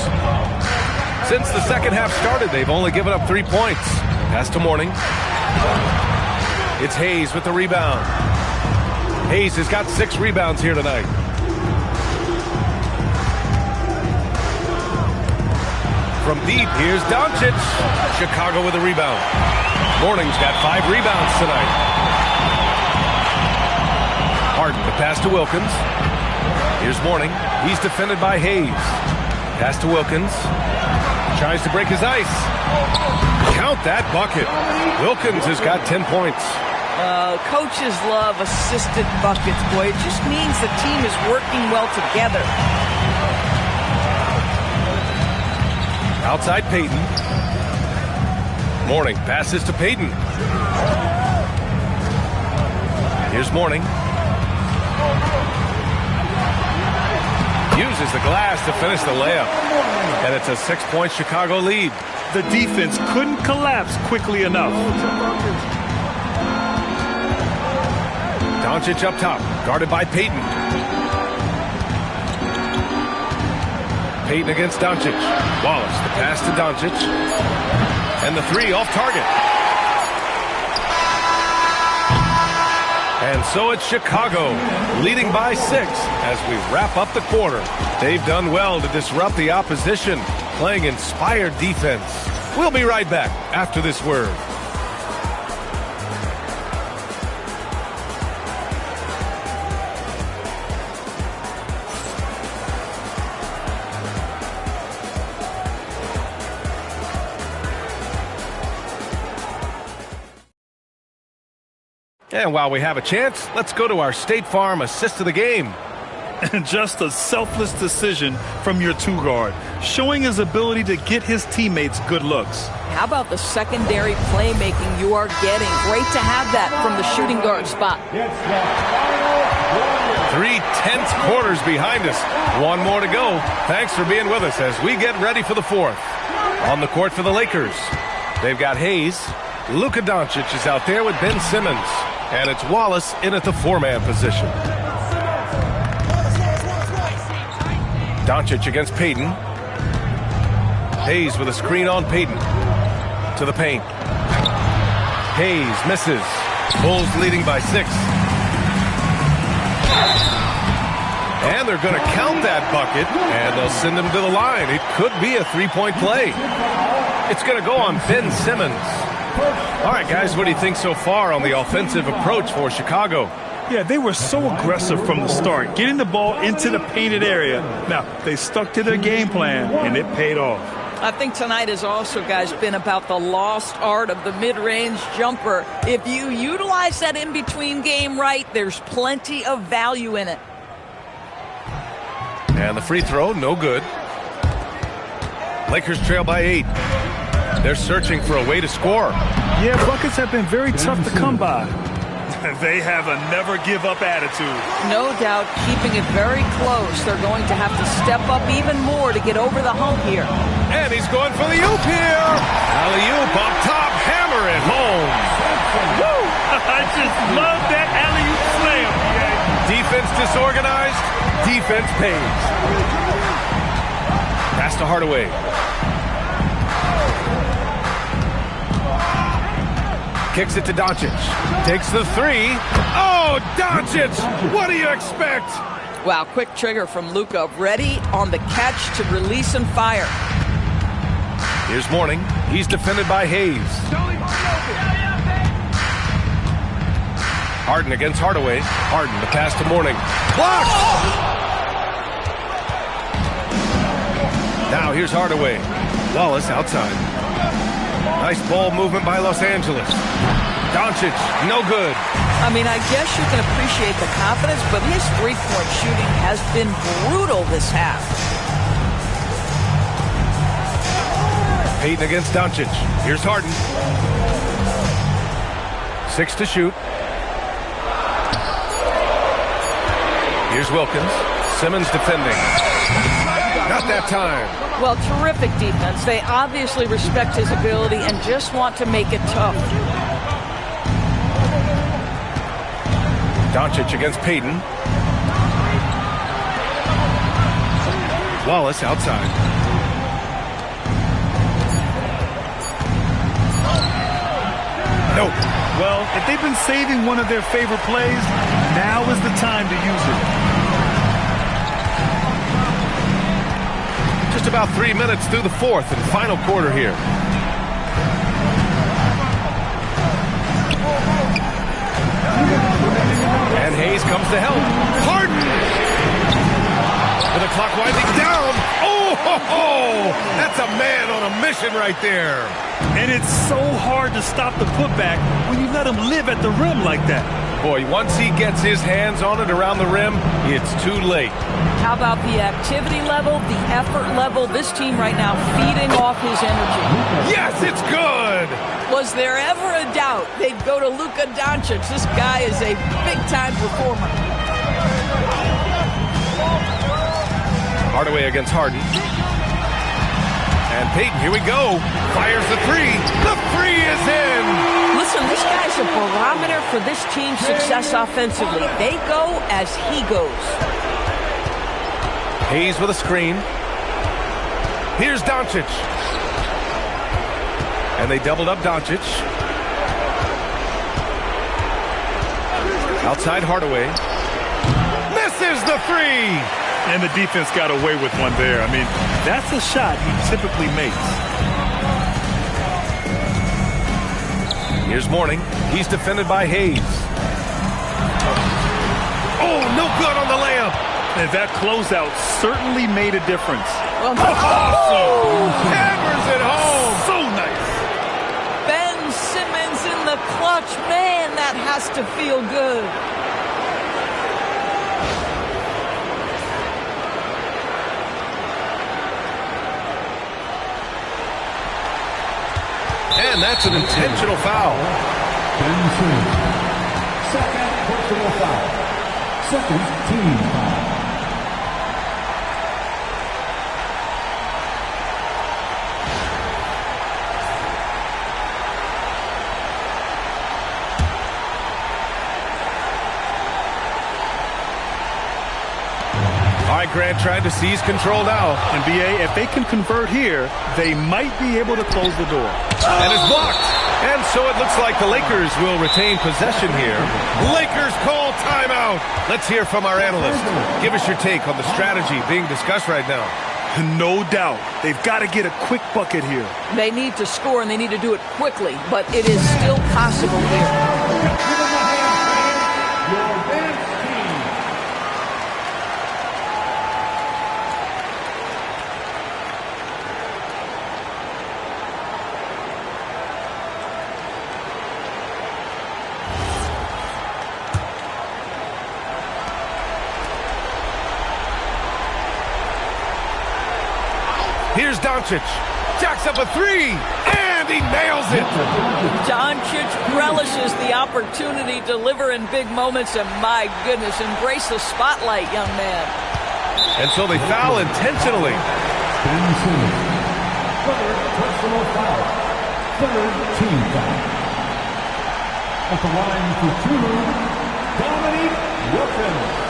Since the second half started, they've only given up 3 points. Pass to Mourning. It's Hayes with the rebound. Hayes has got 6 rebounds here tonight. From deep, here's Doncic. Chicago with a rebound. Mourning's got 5 rebounds tonight. Harden, the pass to Wilkins. Here's Mourning. He's defended by Hayes. Pass to Wilkins. Tries to break his ice. Count that bucket. Wilkins has got 10 points. Coaches love assisted buckets, boy. It just means the team is working well together. Outside Payton. Mourning passes to Payton. Here's Mourning. Uses the glass to finish the layup. And it's a 6-point Chicago lead. The defense couldn't collapse quickly enough. Doncic up top, guarded by Payton. Payton against Doncic. Wallace, the pass to Doncic. And the 3 off target. And so it's Chicago, leading by 6 as we wrap up the quarter. They've done well to disrupt the opposition, playing inspired defense. We'll be right back after this word. And while we have a chance, let's go to our State Farm assist of the game. And just a selfless decision from your 2-guard, showing his ability to get his teammates good looks. How about the secondary playmaking you are getting? Great to have that from the shooting guard spot. 3 tense quarters behind us. 1 more to go. Thanks for being with us as we get ready for the 4th. On the court for the Lakers, they've got Hayes. Luka Doncic is out there with Ben Simmons. And it's Wallace in at the 4-man position. Doncic against Payton. Hayes with a screen on Payton. To the paint. Hayes misses. Bulls leading by 6. And they're going to count that bucket, and they'll send him to the line. It could be a 3-point play. It's going to go on Ben Simmons. All right, guys, what do you think so far on the offensive approach for Chicago? Yeah, they were so aggressive from the start, getting the ball into the painted area. Now, they stuck to their game plan, and it paid off. I think tonight has also, guys, been about the lost art of the mid-range jumper. If you utilize that in-between game right, there's plenty of value in it. And the free throw, no good. Lakers trail by 8. They're searching for a way to score. Yeah, buckets have been very tough to come by. They have a never-give-up attitude. No doubt, keeping it very close. They're going to have to step up even more to get over the hump here. And he's going for the oop here. Alley-oop up top, hammer it home. Woo! I just love that alley-oop slam. Defense disorganized, defense pays. Pass to Hardaway. Kicks it to Doncic. Takes the 3. Oh, Doncic! What do you expect? Wow, quick trigger from Luka. Ready on the catch to release and fire. Here's Mourning. He's defended by Hayes. Harden against Hardaway. Harden, the pass to Mourning. Blocked! Now here's Hardaway. Wallace outside. Nice ball movement by Los Angeles. Doncic, no good. I mean, I guess you can appreciate the confidence, but his three-point shooting has been brutal this half. Payton against Doncic. Here's Harden. 6 to shoot. Here's Wilkins. Simmons defending. Not that time. Well, terrific defense. They obviously respect his ability and just want to make it tough. Doncic against Payton. Wallace outside. Nope. Well, if they've been saving one of their favorite plays, now is the time to use it. Just a about 3 minutes through the fourth and final quarter here. And Hayes comes to help. Harden! With the clock winding down. Oh, ho, ho! That's a man on a mission right there. And it's so hard to stop the putback when you let him live at the rim like that. Boy, once he gets his hands on it around the rim, it's too late. How about the activity level, the effort level? This team right now feeding off his energy. Yes, it's good! Was there ever a doubt they'd go to Luka Doncic? This guy is a big-time performer. Hardaway against Harden. And Payton, here we go. Fires the three. The three is in! Listen, this guy's a barometer for this team's success offensively. They go as he goes. Hayes with a screen. Here's Doncic. And they doubled up Doncic. Outside Hardaway. Misses the three! And the defense got away with one there. I mean, that's a shot he typically makes. Here's Mourning. He's defended by Hayes. Oh, no good on the layup. And that closeout certainly made a difference. Well, hammers it home. So nice. Ben Simmons in the clutch. Man, that has to feel good. And that's an intentional foul. Ben Simmons. Second personal foul. Second team foul. All right, Grant trying to seize control now. And BA, if they can convert here, they might be able to close the door. And it's blocked. And so it looks like the Lakers will retain possession here. Lakers call timeout. Let's hear from our analyst. Give us your take on the strategy being discussed right now. No doubt. They've got to get a quick bucket here. They need to score, and they need to do it quickly, but it is still possible here. Here's Doncic. Jacks up a three, and he nails it. Doncic relishes the opportunity to deliver in big moments, and my goodness, embrace the spotlight, young man. And so they foul intentionally. Ben Simmons. Third personal foul. Third team foul. At the line for two, Dominique Wilkins.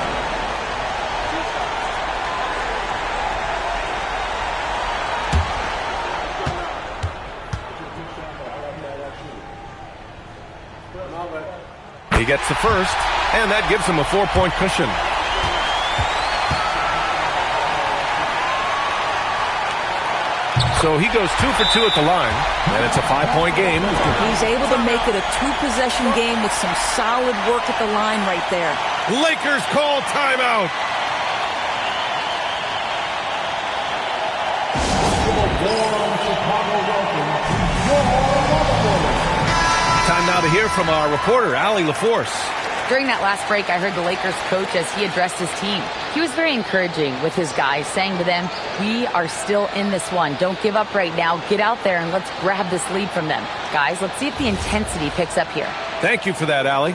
He gets the first, and that gives him a 4-point cushion. So he goes 2 for 2 at the line, and it's a 5-point game. He's able to make it a 2-possession game with some solid work at the line right there. Lakers call timeout. Time now to hear from our reporter, Allie LaForce. During that last break, I heard the Lakers coach as he addressed his team. He was very encouraging with his guys, saying to them, we are still in this one. Don't give up right now. Get out there and let's grab this lead from them. Guys, let's see if the intensity picks up here. Thank you for that, Allie.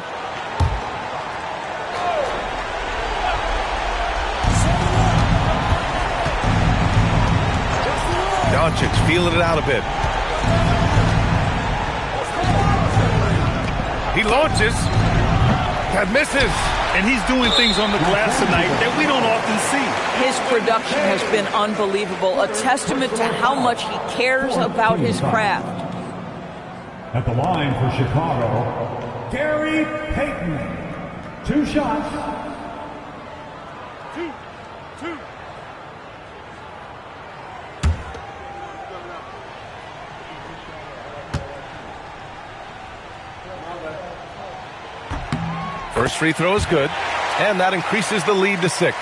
Doncic feeling it out a bit. He launches. That misses. And he's doing things on the glass tonight that we don't often see. His production has been unbelievable, a testament to how much he cares about his craft. At the line for Chicago, Gary Payton. 2 shots. First free throw is good, and that increases the lead to 6.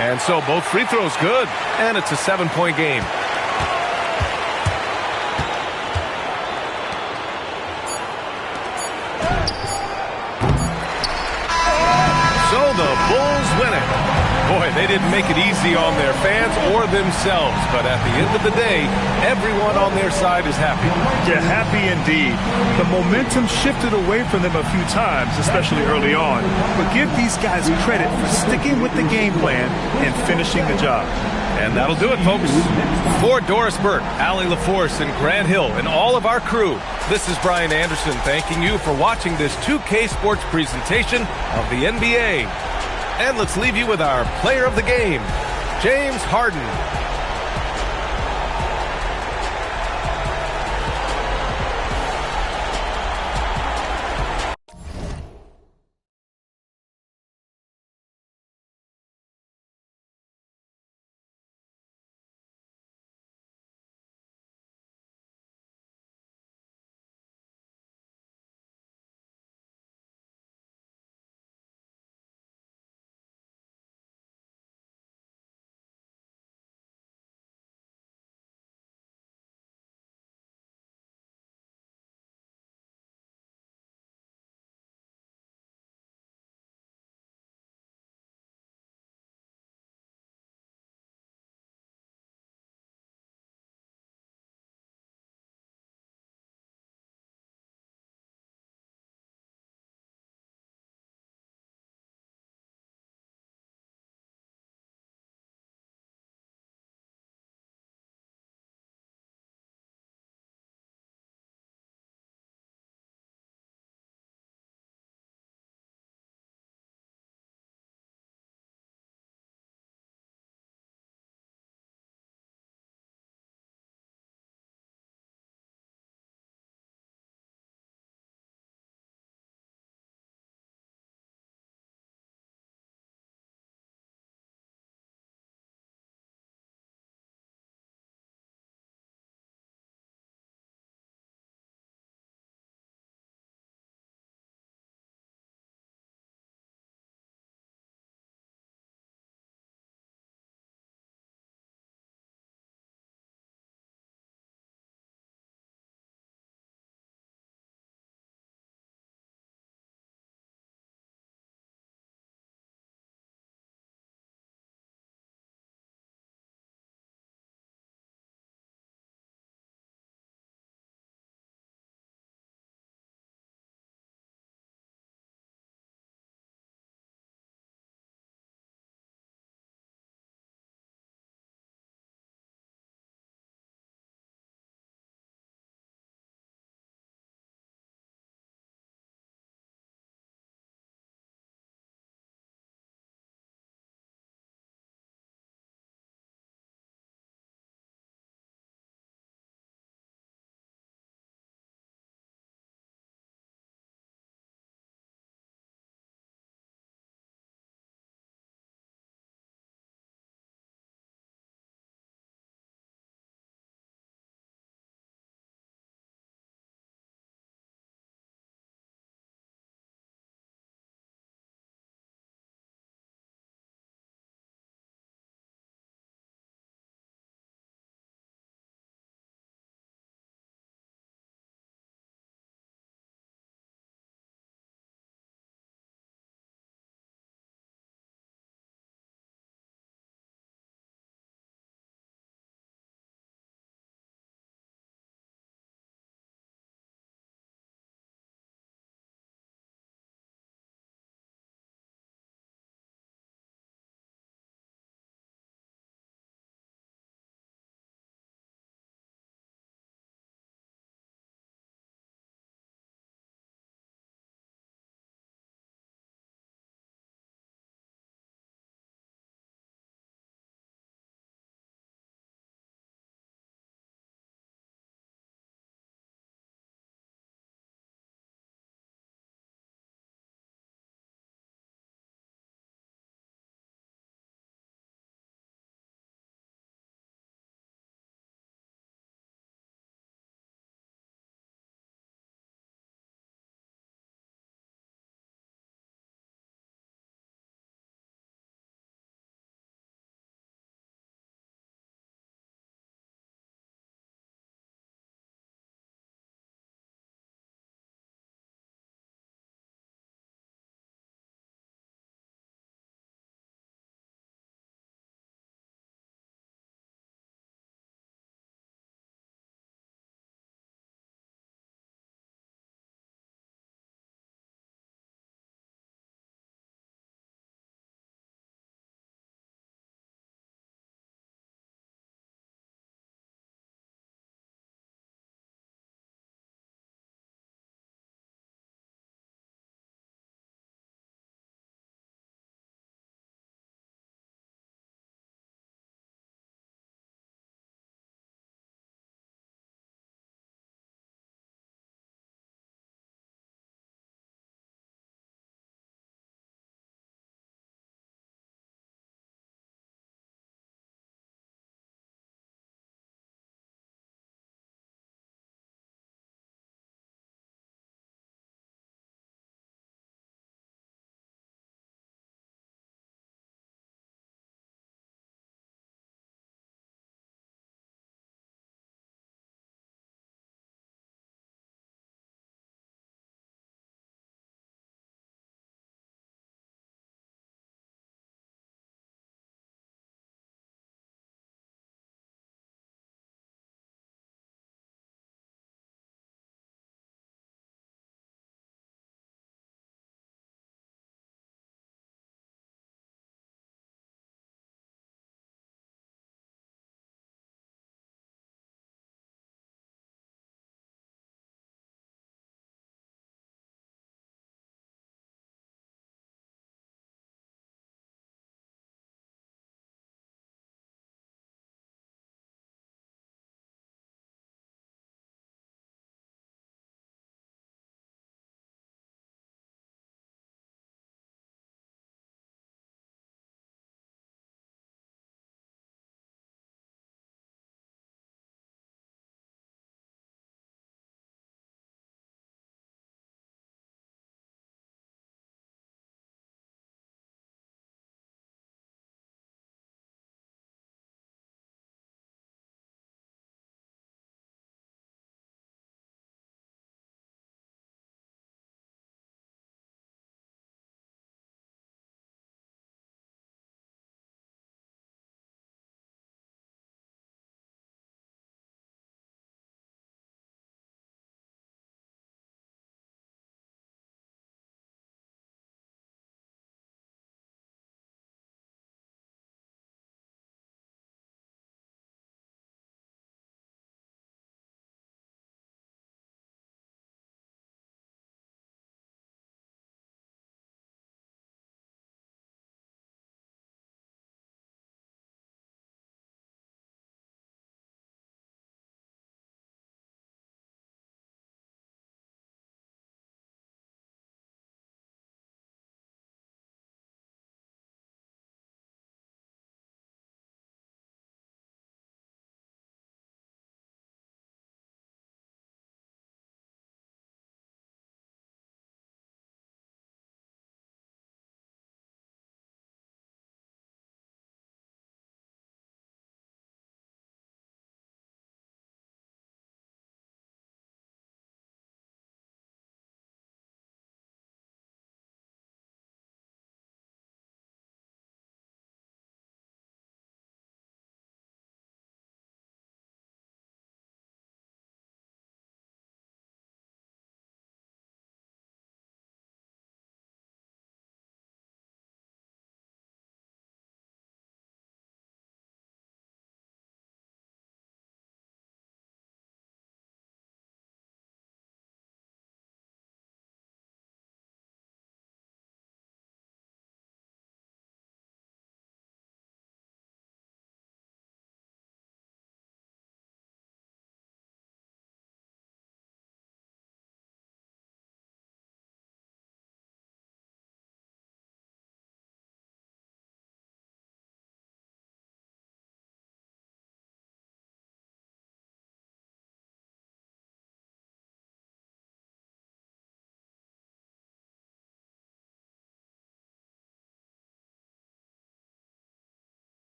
And so both free throws good, and it's a 7-point game. So the Bulls win it. Boy, they didn't make it easy on their fans or themselves, but at the end of the day, everyone on their side is happy. Yeah, happy indeed. The momentum shifted away from them a few times, especially early on. But give these guys credit for sticking with the game plan and finishing the job. And that'll do it, folks. For Doris Burke, Allie LaForce, and Grant Hill, and all of our crew, this is Brian Anderson thanking you for watching this 2K Sports presentation of the NBA. And let's leave you with our player of the game, James Harden.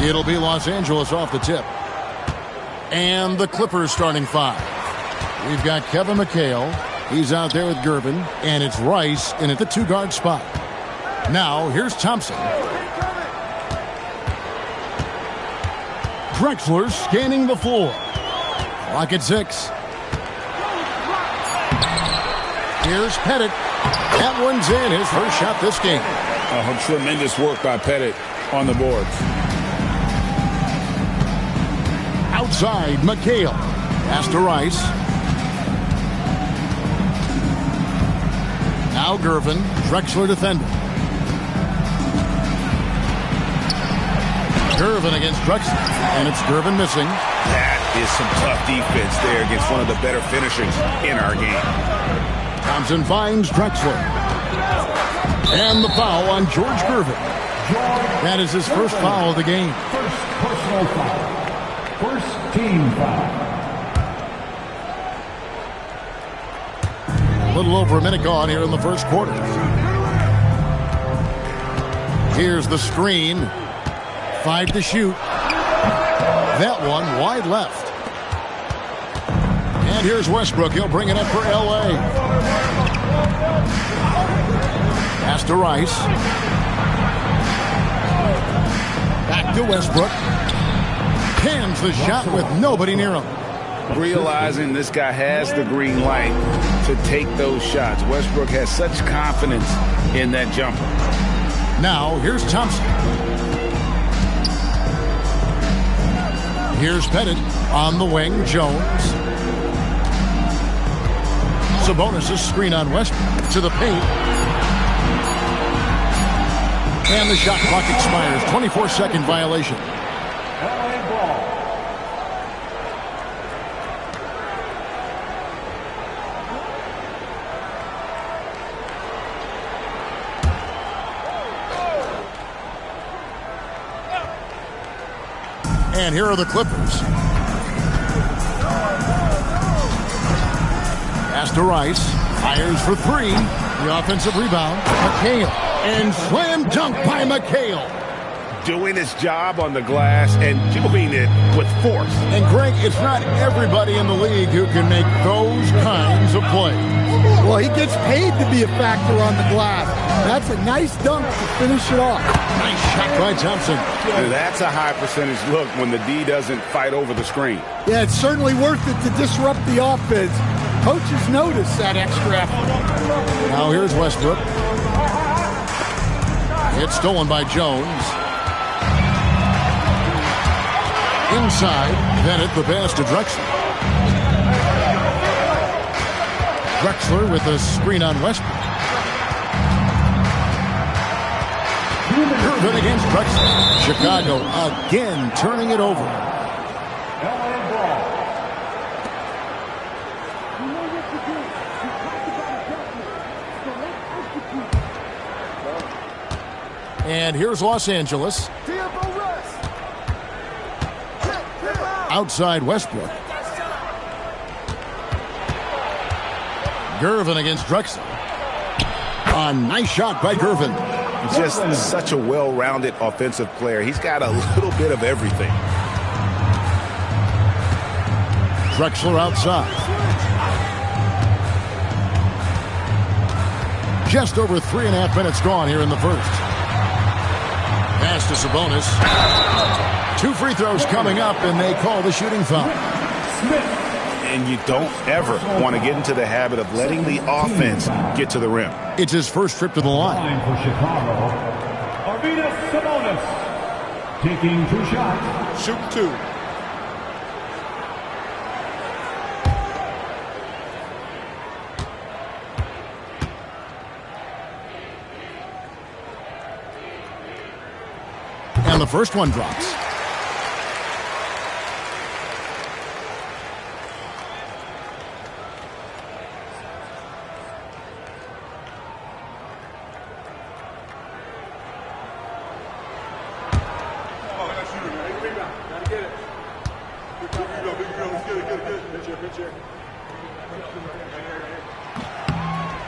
It'll be Los Angeles off the tip. And the Clippers starting 5. We've got Kevin McHale. He's out there with Gervin. And it's Rice in at the 2-guard spot. Now, here's Thompson. Drexler scanning the floor. Clock at 6. Here's Pettit. That one's in. His first shot this game. Oh, tremendous work by Pettit on the boards. Outside, McHale. Pass to Rice. Now Gervin. Drexler defending. Gervin against Drexler. And it's Gervin missing. That is some tough defense there against one of the better finishers in our game. Thompson finds Drexler. And the foul on George Gervin. That is his first foul of the game. First personal foul. First team foul. A little over a minute gone here in the first quarter. Here's the screen. 5 to shoot. That one wide left. And here's Westbrook. He'll bring it up for L.A. Pass to Rice. Back to Westbrook. Cans the shot with nobody near him. Realizing this guy has the green light to take those shots. Westbrook has such confidence in that jumper. Now, here's Thompson. Here's Pettit on the wing. Jones. Sabonis' screen on Westbrook to the paint. And the shot clock expires. 24-second violation. And here are the Clippers. Pass to Rice. Fires for 3. The offensive rebound. McHale. And slam dunk by McHale. Doing his job on the glass and doing it with force. And Greg, it's not everybody in the league who can make those kinds of plays. Well, he gets paid to be a factor on the glass. That's a nice dunk to finish it off. Nice shot by Thompson. That's a high percentage look when the D doesn't fight over the screen. Yeah, it's certainly worth it to disrupt the offense. Coaches notice that extra effort. Now here's Westbrook. It's stolen by Jones. Inside, Bennett the pass to Drexler. Drexler with a screen on Westbrook. Gervin against Drexler. Chicago again turning it over. And here's Los Angeles. Outside Westbrook. Gervin against Drexler. A nice shot by Gervin. Just such a well-rounded offensive player. He's got a little bit of everything. Drexler outside. Just over 3.5 minutes gone here in the first. Pass to Sabonis. 2 free throws coming up, and they call the shooting foul. And you don't ever want to get into the habit of letting the offense get to the rim. It's his first trip to the line. For Chicago, Arvydas Sabonis taking 2 shots. Shoot 2. And the first one drops.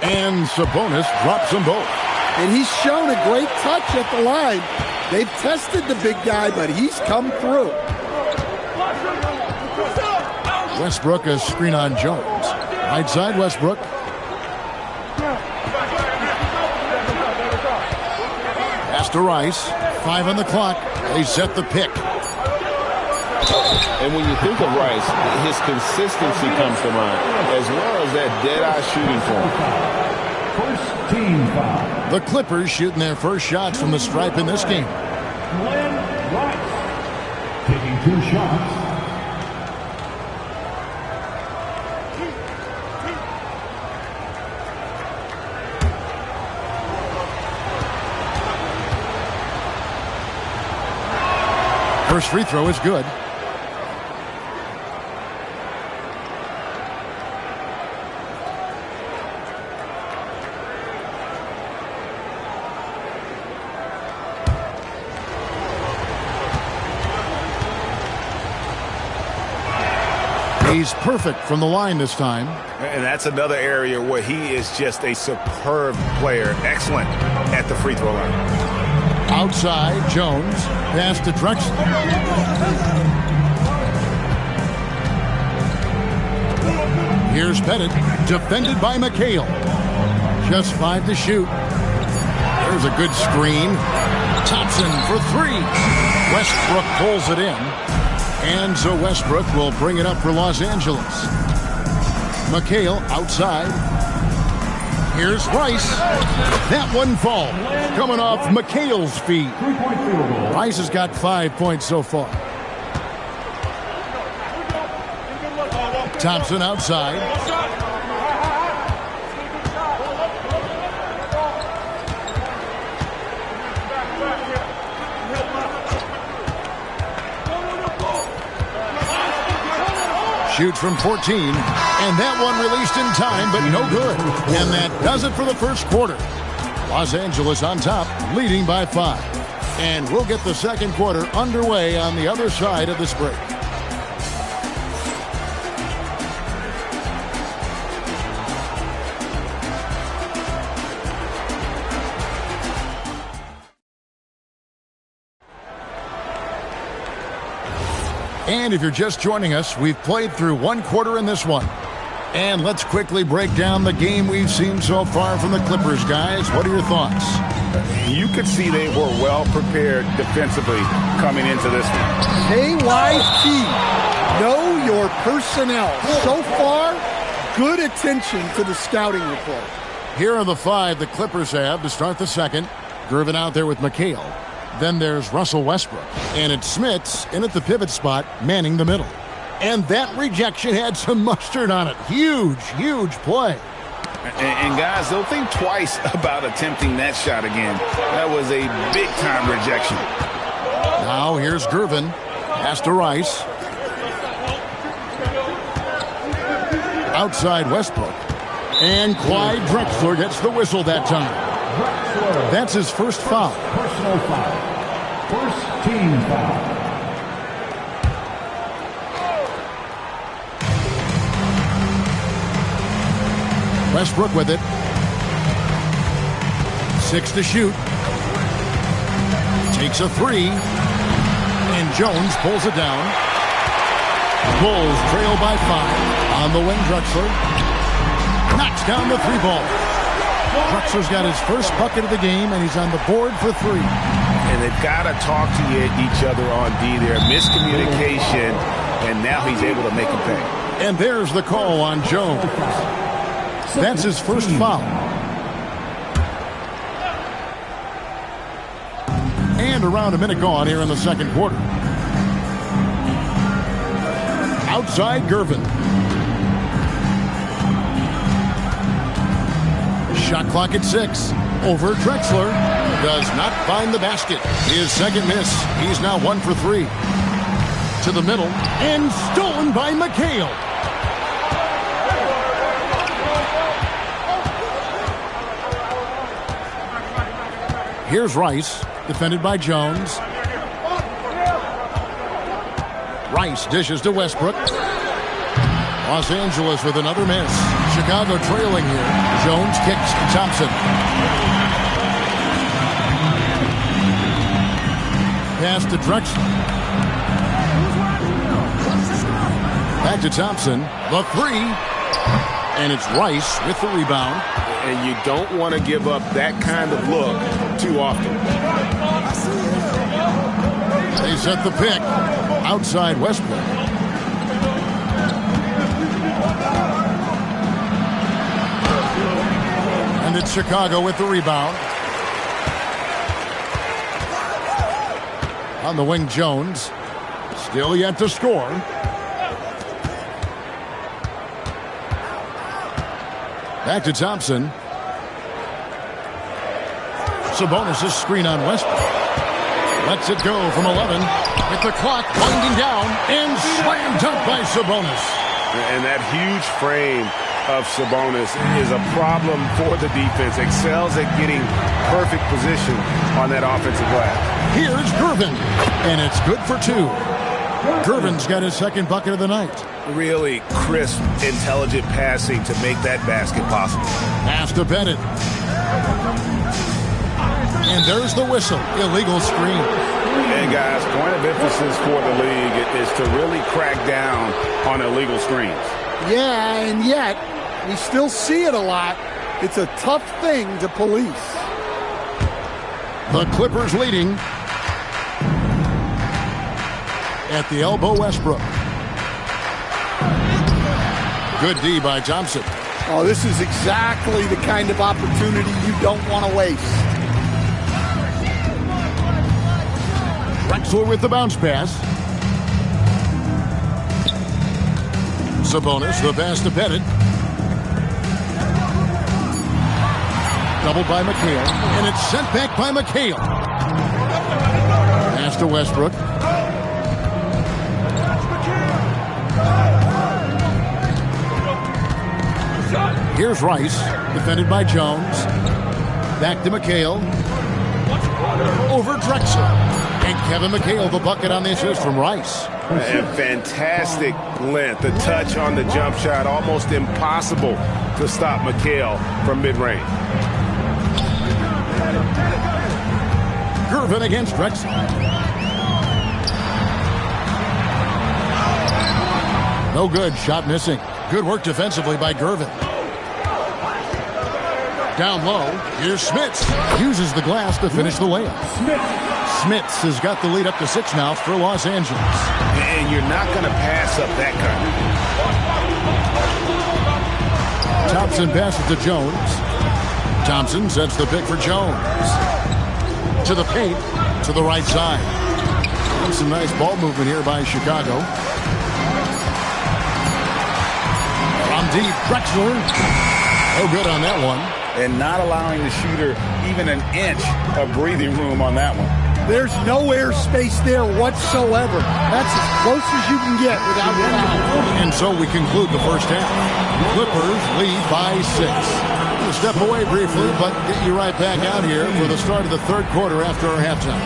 And Sabonis drops them both. And he's shown a great touch at the line. They've tested the big guy, but he's come through. Westbrook, a screen on Jones. Right side, Westbrook. Pass to Rice. 5 on the clock. They set the pick. And when you think of Rice, his consistency comes to mind, as well as that dead-eye shooting form. First team foul. The Clippers shooting their first shots from the stripe in this game. Glenn Rice taking 2 shots. First free throw is good. He's perfect from the line this time. And that's another area where he is just a superb player. Excellent at the free throw line. Outside, Jones. Pass to Drexler. Here's Pettit. Defended by McHale. Just 5 to shoot. There's a good screen. Thompson for 3. Westbrook pulls it in. And so Westbrook will bring it up for Los Angeles. McHale outside. Here's Rice. That one falls. Coming off McHale's feet. Rice has got 5 points so far. Thompson outside. Shoots from 14, and that one released in time, but no good. And that does it for the first quarter. Los Angeles on top, leading by 5. And we'll get the second quarter underway on the other side of this break. And if you're just joining us, we've played through 1 quarter in this one. And let's quickly break down the game we've seen so far from the Clippers, guys. What are your thoughts? You could see they were well prepared defensively coming into this one. KYP, know your personnel. So far, good attention to the scouting report. Here are the 5 the Clippers have to start the second. Gervin out there with McHale. Then there's Russell Westbrook. And it's Smits in at the pivot spot, manning the middle. And that rejection had some mustard on it. Huge, huge play. And guys, they'll think twice about attempting that shot again. That was a big-time rejection. Now here's Gervin. Pass to Rice. Outside Westbrook. And Clyde Drexler gets the whistle that time. That's his first foul. Personal foul. First team foul. Westbrook with it. 6 to shoot. Takes a 3. And Jones pulls it down. Bulls trail by 5. On the wing, Drexler. Knocks down the 3-ball. Drexler's got his first bucket of the game, and he's on the board for 3. And they've got to talk to each other on D there. Miscommunication, and now he's able to make him pay. And there's the call on Jones. That's his first foul. And around a minute gone here in the second quarter. Outside Gervin. Shot clock at 6. Over Drexler. does not find the basket. His second miss. He's now 1 for 3. To the middle, and stolen by McHale. Here's Rice, defended by Jones. Rice dishes to Westbrook. Los Angeles with another miss. Chicago trailing here. Jones kicks to Thompson. Pass to Drexler. Back to Thompson. The three. And it's Rice with the rebound. And you don't want to give up that kind of look too often. They set the pick. Outside Westbrook. And it's Chicago with the rebound. On the wing, Jones. Still yet to score. Back to Thompson. Sabonis' screen on Westbrook. Lets it go from 11. With the clock winding down. And slam dunk by Sabonis. And that huge frame of Sabonis is a problem for the defense. Excels at getting perfect position on that offensive glass. Here's Gervin. And it's good for 2. Gervin's got his second bucket of the night. Really crisp, intelligent passing to make that basket possible. Pass to Bennett. And there's the whistle. Illegal screen. And guys, point of emphasis for the league is to really crack down on illegal screens. Yeah, and yet we still see it a lot. It's a tough thing to police. The Clippers leading. At the elbow, Westbrook. Good D by Thompson. Oh, this is exactly the kind of opportunity you don't want to waste. Drexler with the bounce pass. Sabonis, the pass to Bennett. Doubled by McHale, and it's sent back by McHale. Pass to Westbrook. Here's Rice, defended by Jones. Back to McHale. Over Drexler. And Kevin McHale, the bucket on the assist from Rice. And fantastic length. The touch on the jump shot, almost impossible to stop McHale from mid-range. Gervin against Drexler. No good, shot missing. Good work defensively by Gervin. Down low, here's Smits. Uses the glass to finish the layup. Smits has got the lead up to 6 now for Los Angeles. And you're not going to pass up that kind. Thompson passes to Jones. Thompson sets the pick for Jones. To the paint, to the right side. And some nice ball movement here by Chicago. From deep, Drexler. No good on that one. And not allowing the shooter even an inch of breathing room on that one. There's no air space there whatsoever. That's as close as you can get without foul. And so we conclude the first half. Clippers lead by 6. We'll step away briefly, but get you right back out here for the start of the third quarter after our halftime.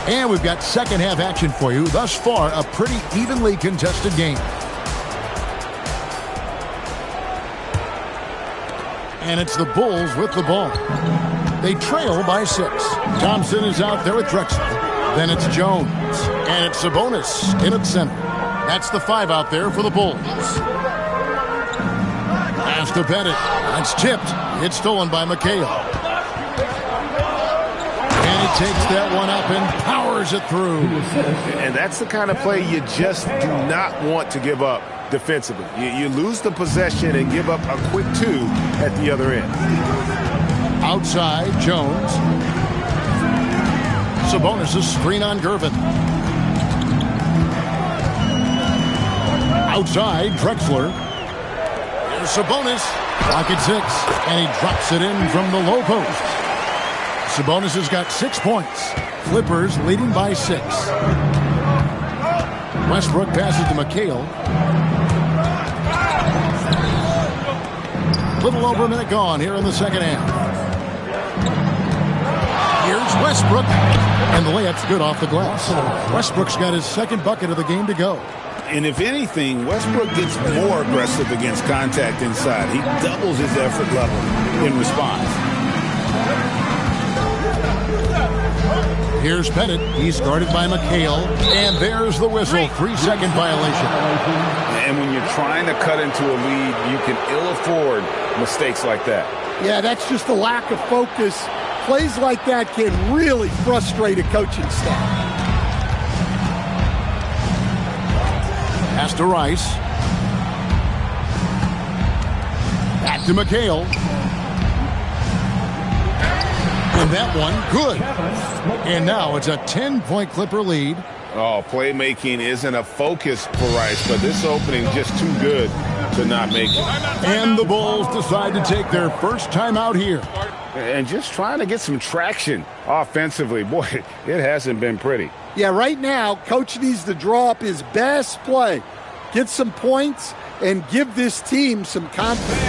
And we've got second half action for you. Thus far, a pretty evenly contested game. And it's the Bulls with the ball. They trail by 6. Thompson is out there with Drexler. Then it's Jones. And it's Sabonis in at center. That's the 5 out there for the Bulls. Pass to Pettit. That's tipped. It's stolen by McHale. And he takes that one up and powers it through. And that's the kind of play you just do not want to give up defensively. You lose the possession and give up a quick 2 at the other end. Outside, Jones. Sabonis' screen on Gervin. Outside, Drexler. Here's Sabonis. Pocket 6. And he drops it in from the low post. Sabonis has got 6 points. Clippers leading by 6. Westbrook passes to McHale. Little over a minute gone here in the second half. Here's Westbrook. And the layup's good off the glass. Westbrook's got his second bucket of the game to go. And if anything, Westbrook gets more aggressive against contact inside. He doubles his effort level in response. Here's Pettit. He's guarded by McHale. And there's the whistle. 3-second violation. And when you're trying to cut into a lead, you can ill afford mistakes like that. Yeah, that's just a lack of focus. Plays like that can really frustrate a coaching staff. Pass to Rice. Back to McHale. And that one, good. And now it's a 10-point Clipper lead. Oh, playmaking isn't a focus for Rice, but this opening just too good to not make it. And the Bulls decide to take their first time out here. And just trying to get some traction offensively. Boy, it hasn't been pretty. Yeah, right now, Coach needs to draw up his best play, get some points, and give this team some confidence.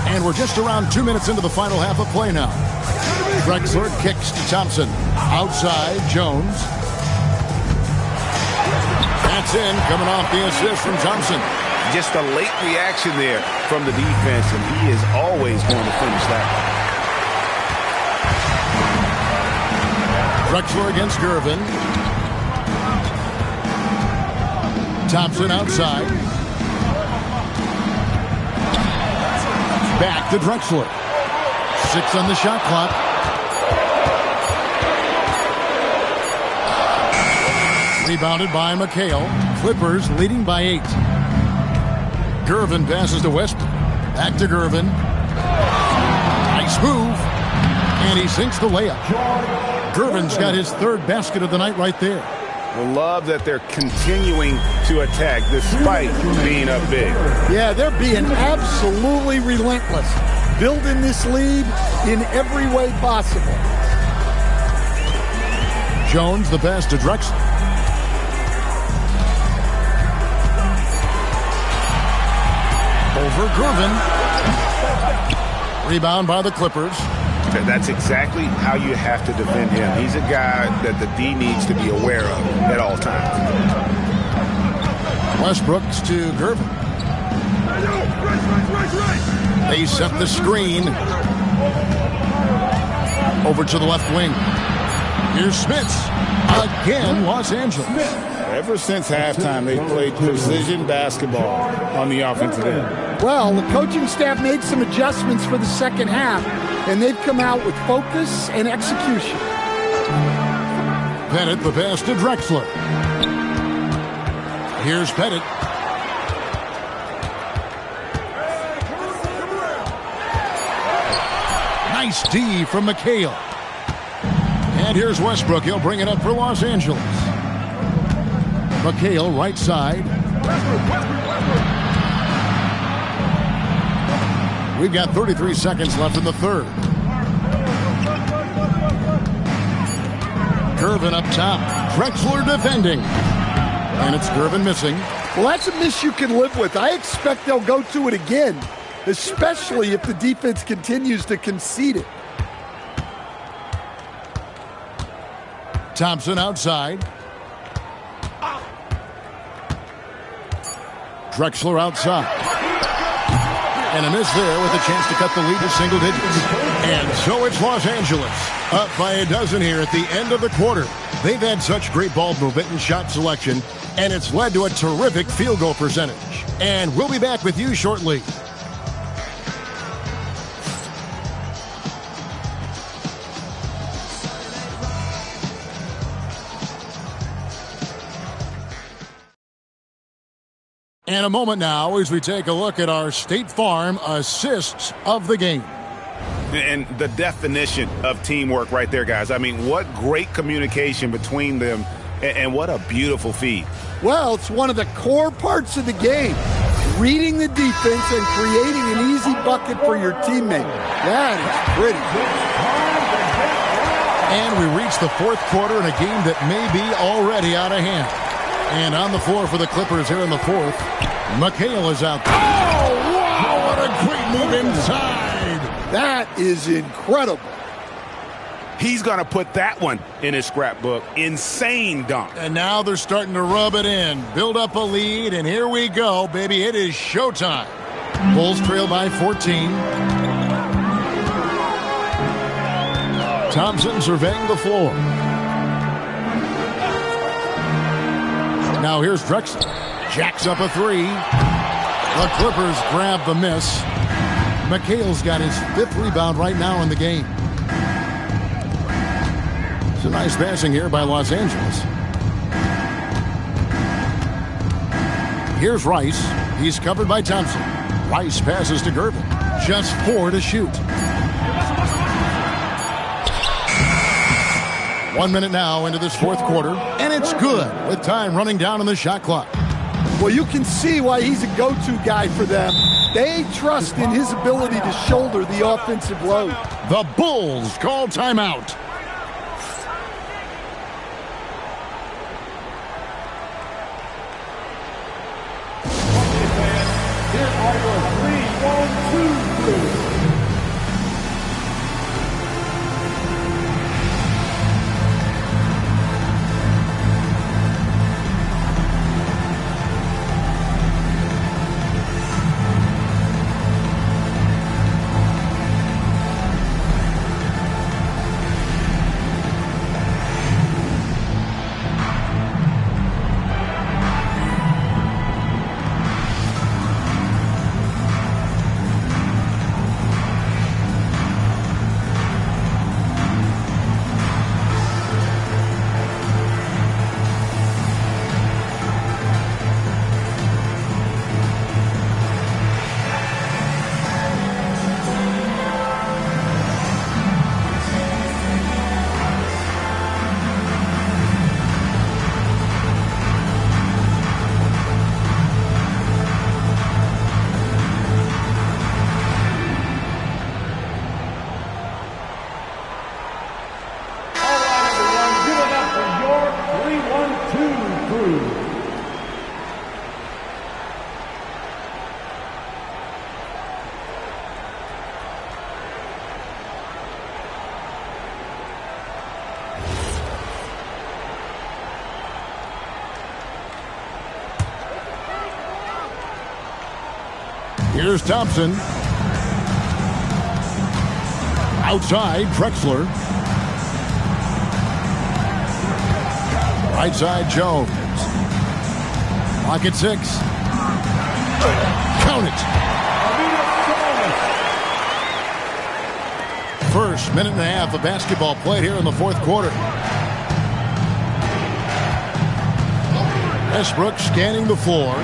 And we're just around 2 minutes into the final half of play now. Drexler kicks to Thompson. Outside, Jones. That's in, coming off the assist from Thompson. Just a late reaction there from the defense, and he is always going to finish that one. Drexler against Gervin. Thompson outside. Back to Drexler. 6 on the shot clock. Rebounded by McHale. Clippers leading by 8. Gervin passes to Westbrook. Back to Gervin. Nice move. And he sinks the layup. Gervin's got his third basket of the night right there. I love that they're continuing to attack despite being up big. Yeah, they're being absolutely relentless. Building this lead in every way possible. Jones the pass to Drexler. Pulls for Gervin. Rebound by the Clippers. That's exactly how you have to defend him. He's a guy that the D needs to be aware of at all times. Westbrooks to Gervin. They set the screen. Over to the left wing. Here's Smits. Again, Los Angeles. Ever since halftime, they've played precision basketball on the offensive end. Well, the coaching staff made some adjustments for the second half, and they've come out with focus and execution. Pettit, the pass to Drexler. Here's Pettit. Nice D from McHale. And here's Westbrook. He'll bring it up for Los Angeles. McHale, right side. We've got 33 seconds left in the third. Gervin up top. Drexler defending. And it's Gervin missing. Well, that's a miss you can live with. I expect they'll go to it again, especially if the defense continues to concede it. Thompson outside. Drexler outside. And a miss there with a chance to cut the lead to single digits. And so it's Los Angeles up by a dozen here at the end of the quarter. They've had such great ball movement and shot selection, and it's led to a terrific field goal percentage. And we'll be back with you shortly. And a moment now as we take a look at our State Farm assists of the game. And the definition of teamwork right there, guys. I mean, what great communication between them, and what a beautiful feed. Well, it's one of the core parts of the game. Reading the defense and creating an easy bucket for your teammate. That is pretty. And we reach the fourth quarter in a game that may be already out of hand. And on the floor for the Clippers here in the fourth, McHale is out there. Oh, wow, what a great move inside. That is incredible. He's going to put that one in his scrapbook. Insane dunk. And now they're starting to rub it in, build up a lead, and here we go, baby. It is showtime. Bulls trail by 14. Thompson surveying the floor. Now here's Drexler. Jacks up a three. The Clippers grab the miss. McHale's got his fifth rebound right now in the game. It's a nice passing here by Los Angeles. Here's Rice. He's covered by Thompson. Rice passes to Gervin. Just 4 to shoot. 1 minute now into this fourth quarter, and it's good with time running down on the shot clock. Well, you can see why he's a go-to guy for them. They trust in his ability to shoulder the offensive load. The Bulls call timeout. Here are your 3-1-2 rules. Here's Thompson. Outside, Drexler. Right side, Jones. Pocket 6. Count it. First minute and a half of basketball played here in the fourth quarter. Westbrook scanning the floor.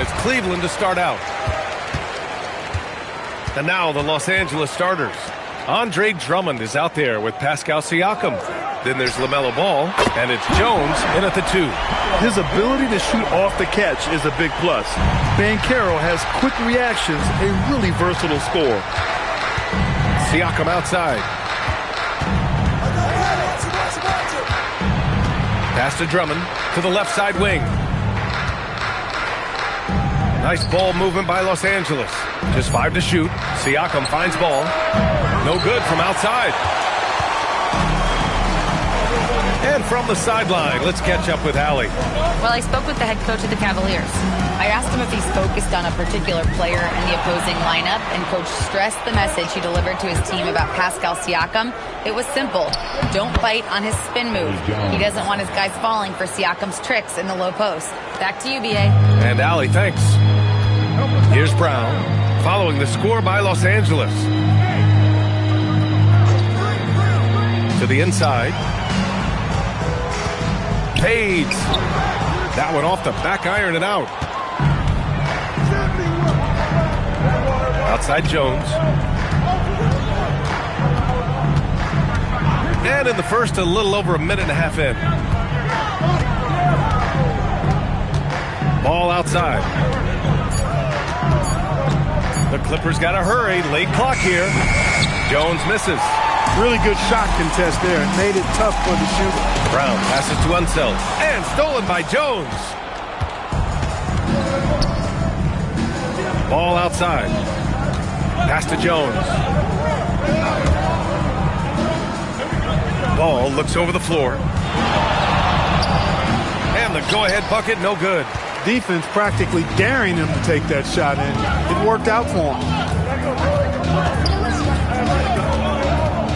it's Cleveland to start out. And now the Los Angeles starters. Andre Drummond is out there with Pascal Siakam. Then there's LaMelo Ball, and it's Jones in at the 2. His ability to shoot off the catch is a big plus. Banchero has quick reactions, a really versatile scorer. Siakam outside. Pass to Drummond to the left side wing. Nice ball movement by Los Angeles. Just 5 to shoot. Siakam finds ball. No good from outside. And from the sideline, let's catch up with Allie. Well, I spoke with the head coach of the Cavaliers. I asked him if he's focused on a particular player in the opposing lineup, and Coach stressed the message he delivered to his team about Pascal Siakam. It was simple. Don't bite on his spin move. He doesn't want his guys falling for Siakam's tricks in the low post. Back to you, B.A. And Allie, thanks. Here's Brown, following the score by Los Angeles. To the inside. Fades. That one off the back iron and out. Outside Jones. And in the first, a little over a minute and a half in. Ball outside. The Clippers got to hurry. Late clock here. Jones misses. Really good shot contest there. It made it tough for the shooter. Brown passes to Unseld. And stolen by Jones. Ball outside. Pass to Jones. Ball looks over the floor. And the go-ahead bucket, no good. Defense practically daring him to take that shot, and it worked out for him.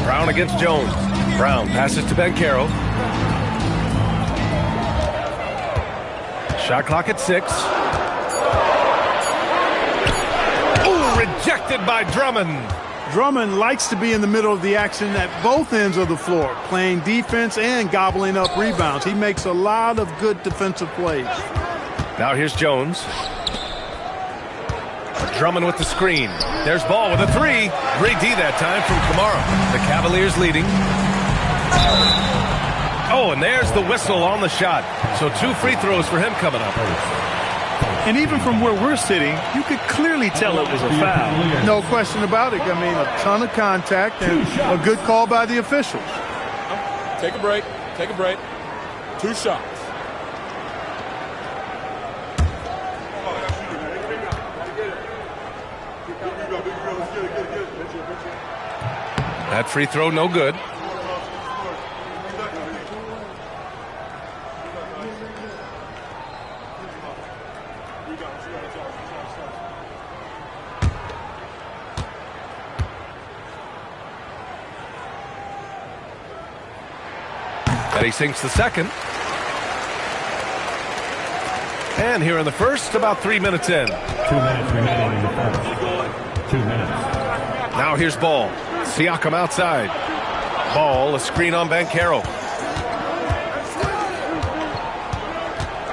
Brown against Jones. Brown passes to Banchero. Shot clock at 6. Ooh, rejected by Drummond. Drummond likes to be in the middle of the action at both ends of the floor, playing defense and gobbling up rebounds. He makes a lot of good defensive plays. Now here's Jones. Drummond with the screen. There's Ball with a 3. Great D that time from Kamara. The Cavaliers leading. Oh, and there's the whistle on the shot. So 2 free throws for him coming up. And even from where we're sitting, you could clearly tell it was a foul. No question about it. I mean, a ton of contact and a good call by the officials. Take a break. Take a break. 2 shots. That free throw, no good. And he sinks the second. And here in the first, about 3 minutes in. 2 minutes remaining in the first. 2 minutes. Now here's Ball. Siakam outside. Ball, a screen on Banchero.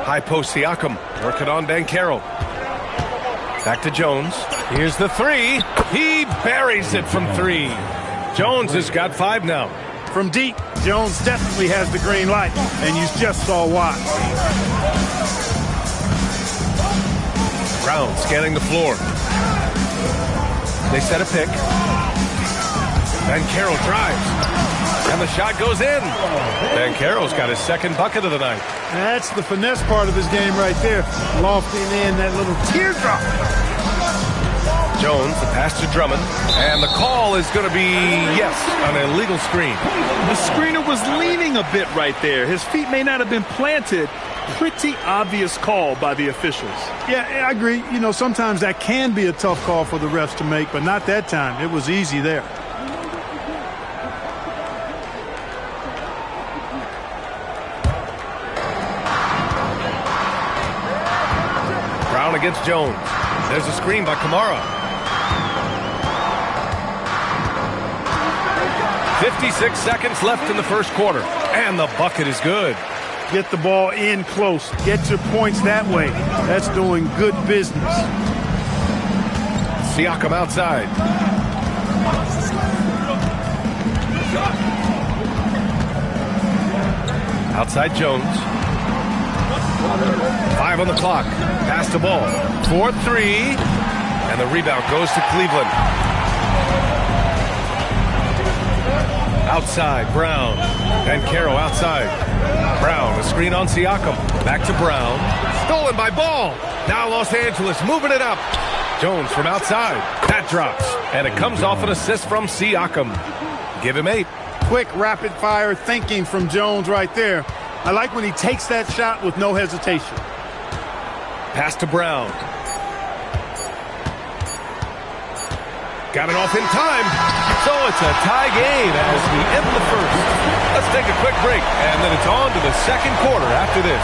High post Siakam, working on Banchero. Back to Jones. Here's the 3. He buries it from 3. Jones has got 5 now. From deep, Jones definitely has the green light, and you just saw why. Brown scanning the floor. They set a pick. Banchero drives. And the shot goes in. Banchero's got his second bucket of the night. That's the finesse part of his game right there. Lofting in that little teardrop. Jones, the pass to Drummond. And the call is going to be, yes, an illegal screen. The screener was leaning a bit right there. His feet may not have been planted. Pretty obvious call by the officials. Yeah, I agree. You know, sometimes that can be a tough call for the refs to make, but not that time. It was easy there. Brown against Jones. There's a screen by Kamara. 56 seconds left in the first quarter. And the bucket is good. Get the ball in close. Get your points that way. That's doing good business. Siakam outside. Outside Jones. 5 on the clock. Pass the ball. 4-3. And the rebound goes to Cleveland. Outside, Brown. And Caro outside. Brown, a screen on Siakam. Back to Brown. Stolen by Ball. Now Los Angeles moving it up. Jones from outside. That drops. And it comes off an assist from Siakam. Give him 8. Quick, rapid-fire thinking from Jones right there. I like when he takes that shot with no hesitation. Pass to Brown. Got it off in time. So it's a tie game as we end the first. Let's take a quick break, and then it's on to the second quarter after this.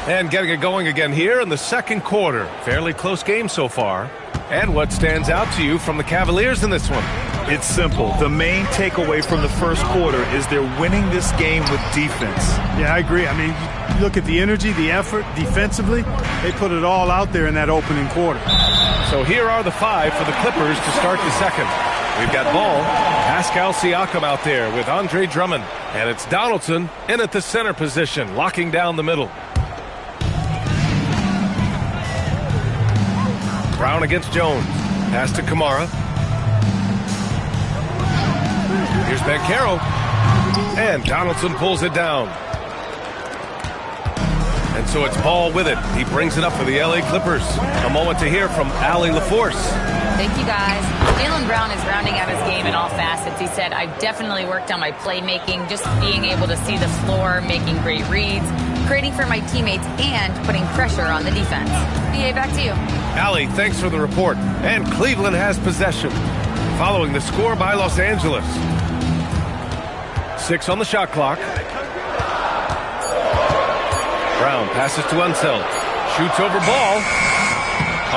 And getting it going again here in the second quarter. Fairly close game so far. And what stands out to you from the Cavaliers in this one? It's simple. The main takeaway from the first quarter is they're winning this game with defense. Yeah, I agree. I mean, you look at the energy, the effort defensively. They put it all out there in that opening quarter. So here are the 5 for the Clippers to start the second. We've got Ball, Pascal Siakam out there with Andre Drummond. And it's Donaldson in at the center position, locking down the middle. Brown against Jones. Pass to Kamara. Here's Banchero. And Donaldson pulls it down. And so it's Ball with it. He brings it up for the LA Clippers. A moment to hear from Allie LaForce. Thank you, guys. Jaylen Brown is rounding out his game in all facets. He said, I've definitely worked on my playmaking, just being able to see the floor, making great reads, creating for my teammates, and putting pressure on the defense. BA, back to you. Allie, thanks for the report. And Cleveland has possession, following the score by Los Angeles. 6 on the shot clock. Brown passes to Unseld. Shoots over Ball.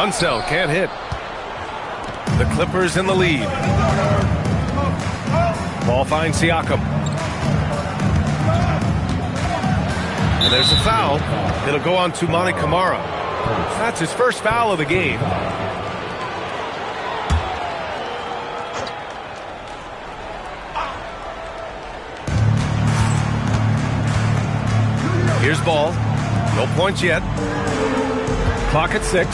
Unseld can't hit. The Clippers in the lead. Ball finds Siakam. And there's a foul. It'll go on to Monty Kamara. That's his first foul of the game. Here's Ball. No points yet. Clock at 6.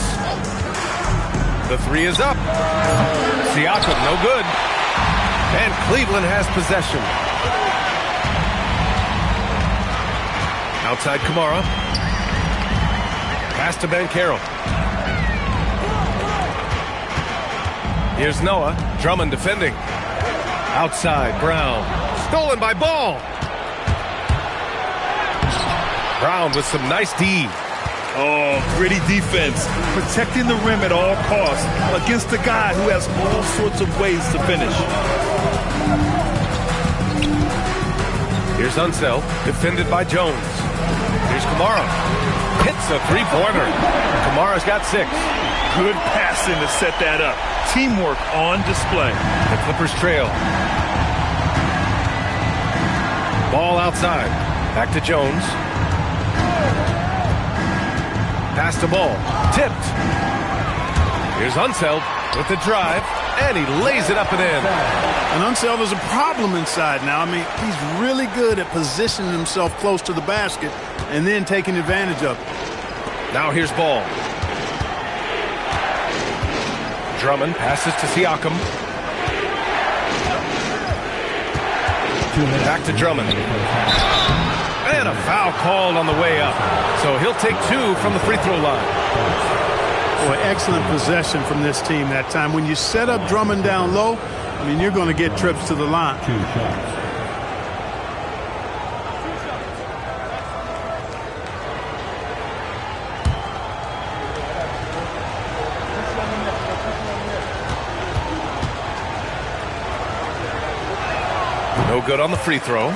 The 3 is up. Siakam, no good. And Cleveland has possession. Outside Kamara. Pass to Banchero. Here's Noah. Drummond defending. Outside Brown. Stolen by Ball. Brown with some nice D. Oh, gritty defense. Protecting the rim at all costs against a guy who has all sorts of ways to finish. Here's Unseld, defended by Jones. Here's Kamara. Hits a three-pointer. Kamara's got 6. Good passing to set that up. Teamwork on display. The Clippers trail. Ball outside. Back to Jones. Pass the ball. Tipped. Here's Unseld with the drive, and he lays it up and in. And Unseld is a problem inside now. I mean, he's really good at positioning himself close to the basket and then taking advantage of it. Now here's Ball. Drummond passes to Siakam. Back to Drummond. And a foul called on the way up. So he'll take 2 from the free throw line. Boy, excellent possession from this team that time. When you set up Drummond down low, I mean, you're going to get trips to the line. 2 shots. No good on the free throw.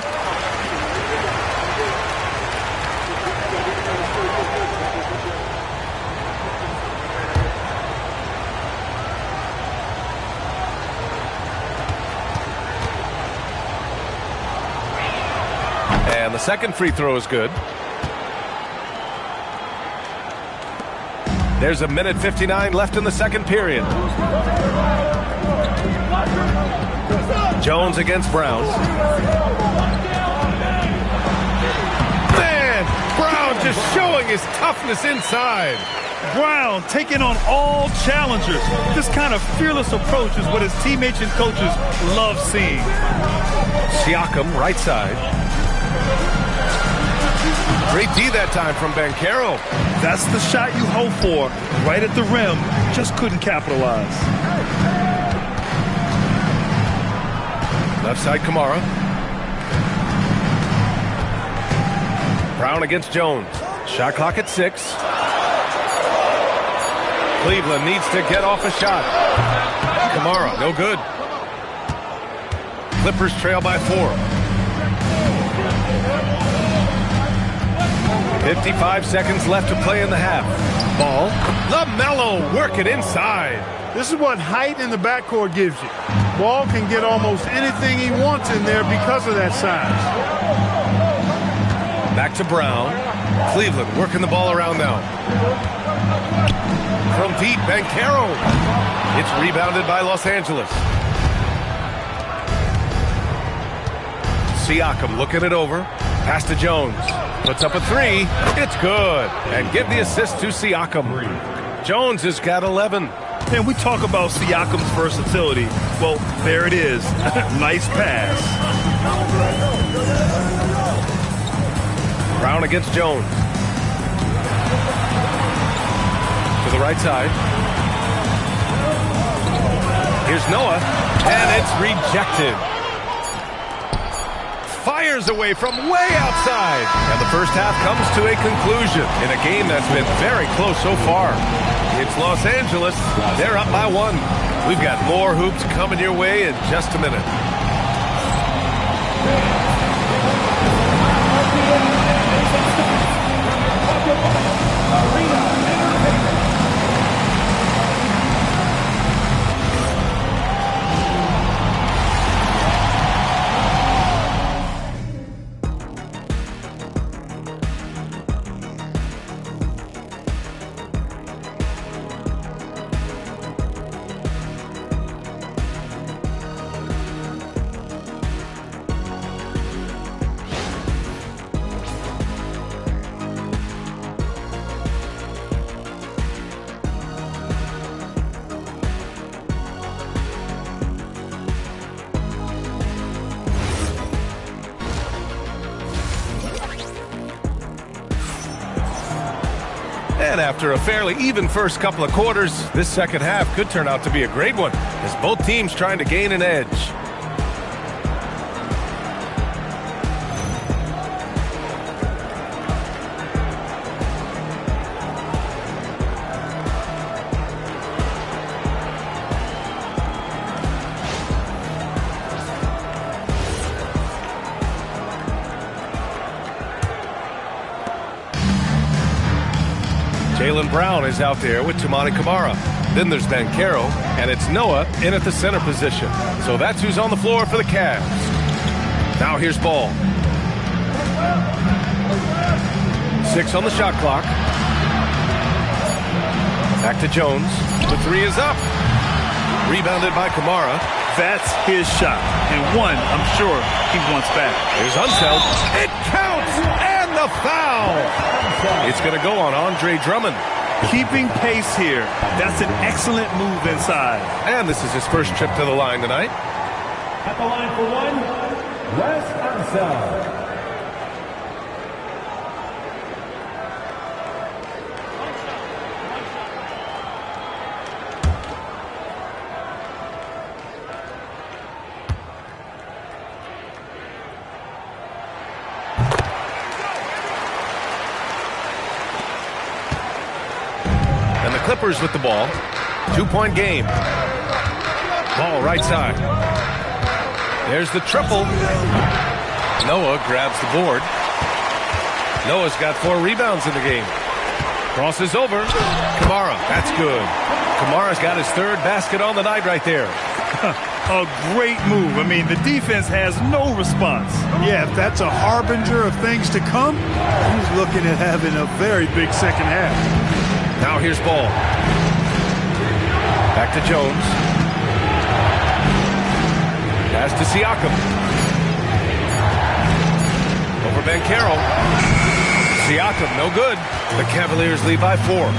And the second free throw is good. There's a minute 59 left in the second period. Jones against Brown. Man, Brown just showing his toughness inside. Brown taking on all challengers. This kind of fearless approach is what his teammates and coaches love seeing. Siakam, right side. Great D that time from Banchero. That's the shot you hope for. Right at the rim. Just couldn't capitalize. Left side, Kamara. Brown against Jones. Shot clock at 6. Cleveland needs to get off a shot. Kamara, no good. Clippers trail by 4. 55 seconds left to play in the half. Ball. LaMelo working inside. This is what height in the backcourt gives you. Ball can get almost anything he wants in there because of that size. Back to Brown. Cleveland working the ball around now. From deep, Banchero. It's rebounded by Los Angeles. Siakam looking it over. Pass to Jones. Puts up a 3. It's good. And give the assist to Siakam. Jones has got 11. And we talk about Siakam's versatility. Well, there it is. Nice pass. Brown against Jones. To the right side. Here's Noah. And it's rejected. Fires away from way outside. And the first half comes to a conclusion in a game that's been very close so far. It's Los Angeles. They're up by 1. We've got more hoops coming your way in just a minute. And after a fairly even first couple of quarters, this second half could turn out to be a great one as both teams trying to gain an edge. Jaylen Brown is out there with Toumani Camara. Then there's Banchero, and it's Noah in at the center position. So that's who's on the floor for the Cavs. Now here's Ball. 6 on the shot clock. Back to Jones. The 3 is up. Rebounded by Camara. That's his shot. And one, I'm sure, he wants back. Here's Unseld. It counts! And the foul! It's going to go on Andre Drummond. Keeping pace here. That's an excellent move inside. And this is his first trip to the line tonight. At the line for 1, Wes Unseld. Clippers with the ball. 2-point game. Ball right side. There's the triple. Noah grabs the board. Noah's got 4 rebounds in the game. Crosses over. Kamara, that's good. Kamara's got his 3rd basket on the night right there. A great move. I mean, the defense has no response. Yeah, if that's a harbinger of things to come, he's looking at having a very big second half. Now here's Ball. Back to Jones. Pass to Siakam. Over Banchero. Siakam, no good. The Cavaliers lead by 4.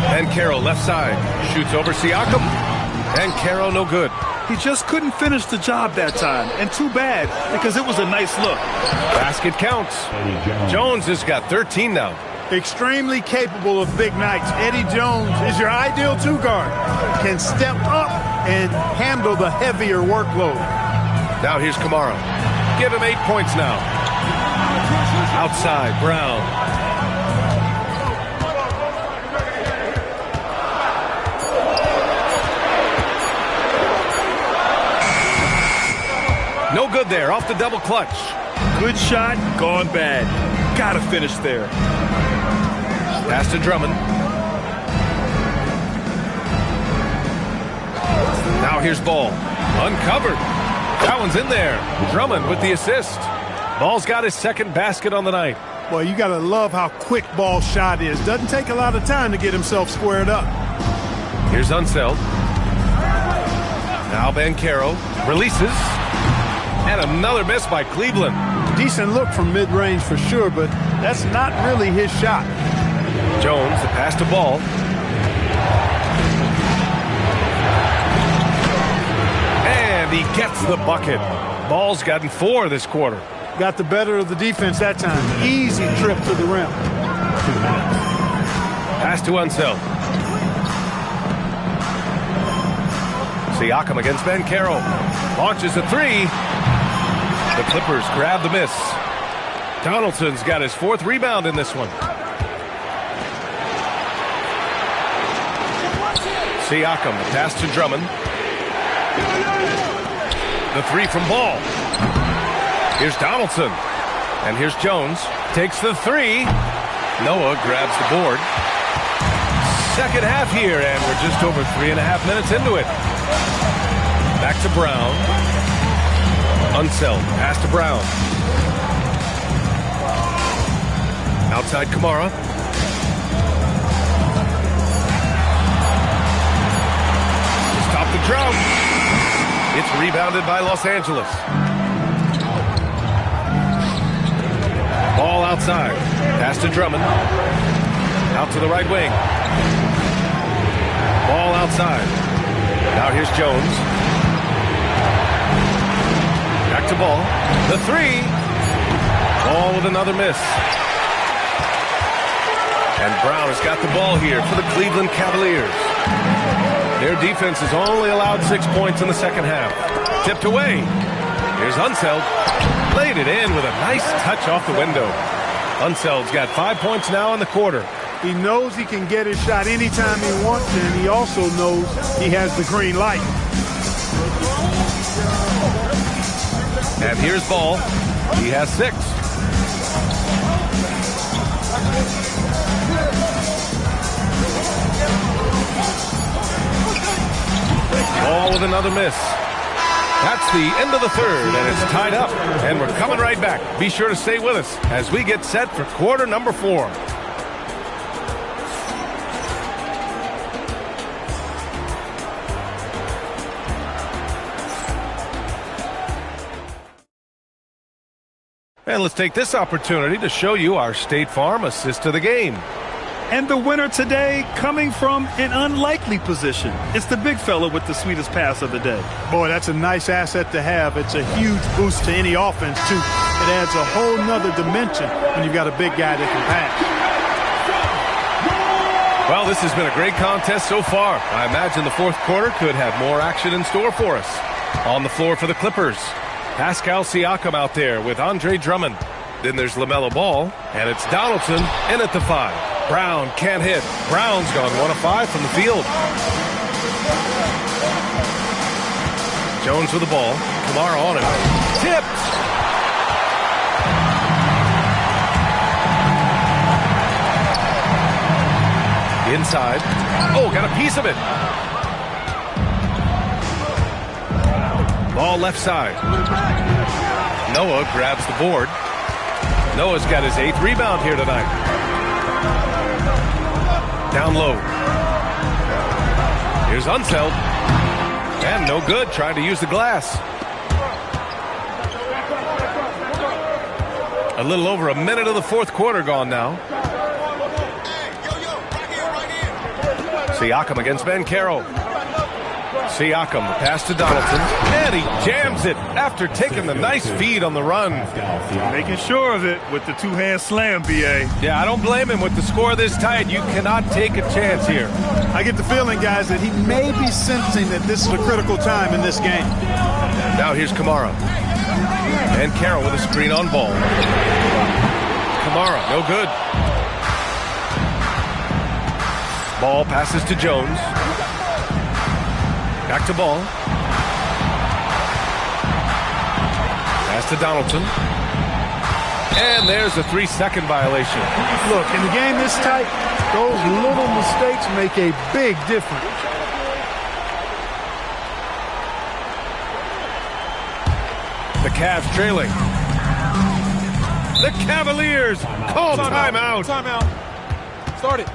Banchero left side. Shoots over Siakam. Banchero, no good. He just couldn't finish the job that time. And too bad, because it was a nice look. Basket counts. Jones has got 13 now. Extremely capable of big nights. Eddie Jones is your ideal 2-guard. Can step up and handle the heavier workload. Now here's Kamara. Give him 8 points now. Outside, Brown. No good there, off the double clutch. Good shot, gone bad. Gotta finish there. Pass to Drummond. Now here's Ball. Uncovered. That one's in there. Drummond with the assist. Ball's got his 2nd basket on the night. Well, you got to love how quick Ball's shot is. Doesn't take a lot of time to get himself squared up. Here's Unseld. Now Banchero releases. And another miss by Cleveland. Decent look from mid-range for sure, but that's not really his shot. Jones, the pass to Ball. And he gets the bucket. Ball's gotten 4 this quarter. Got the better of the defense that time. Easy trip to the rim. Pass to Unseld. Siakam against Banchero. Launches a 3. The Clippers grab the miss. Donaldson's got his 4th rebound in this one. Siakam, the pass to Drummond. The 3 from Ball. Here's Donaldson. And here's Jones. Takes the 3. Noah grabs the board. Second half here, and we're just over 3.5 minutes into it. Back to Brown. Unseld. Pass to Brown. Outside Kamara. To stop the drought. It's rebounded by Los Angeles. Ball outside. Pass to Drummond. Out to the right wing. Ball outside. Now here's Jones. Back to Ball. The 3. Ball with another miss. And Brown has got the ball here for the Cleveland Cavaliers. Their defense has only allowed 6 points in the second half. Tipped away. Here's Unseld. Laid it in with a nice touch off the window. Unseld's got 5 points now in the quarter. He knows he can get his shot anytime he wants, and he also knows he has the green light. And here's Ball. He has 6. Ball with another miss. That's the end of the third, and it's tied up. And we're coming right back. Be sure to stay with us as we get set for quarter number 4. And let's take this opportunity to show you our State Farm assist to the game. And the winner today coming from an unlikely position. It's the big fella with the sweetest pass of the day. Boy, that's a nice asset to have. It's a huge boost to any offense, too. It adds a whole nother dimension when you've got a big guy that can pass. Well, this has been a great contest so far. I imagine the fourth quarter could have more action in store for us. On the floor for the Clippers, Pascal Siakam out there with Andre Drummond. Then there's LaMelo Ball, and it's Donaldson in at the 5. Brown can't hit. Brown's gone 1 of 5 from the field. Jones with the ball. Kamara on him. Tipped. Inside. Oh, got a piece of it. Ball left side. Noah grabs the board. Noah's got his 8th rebound here tonight. Down low. Here's Unseld. And no good, trying to use the glass. A little over a minute of the 4th quarter gone now. Siakam against Banchero. Siakam, the pass to Donaldson, and he jams it after taking the nice feed on the run. Making sure of it with the two-hand slam, B.A. Yeah, I don't blame him. With the score this tight, you cannot take a chance here. I get the feeling, guys, that he may be sensing that this is a critical time in this game. Now here's Kamara. And Carroll with a screen on ball. Kamara, no good. Ball passes to Jones. Back to Ball. Pass to Donaldson. And there's a 3-second violation. Look, in the game this tight, those little mistakes make a big difference. The Cavs trailing. The Cavaliers call timeout. Timeout. Start it.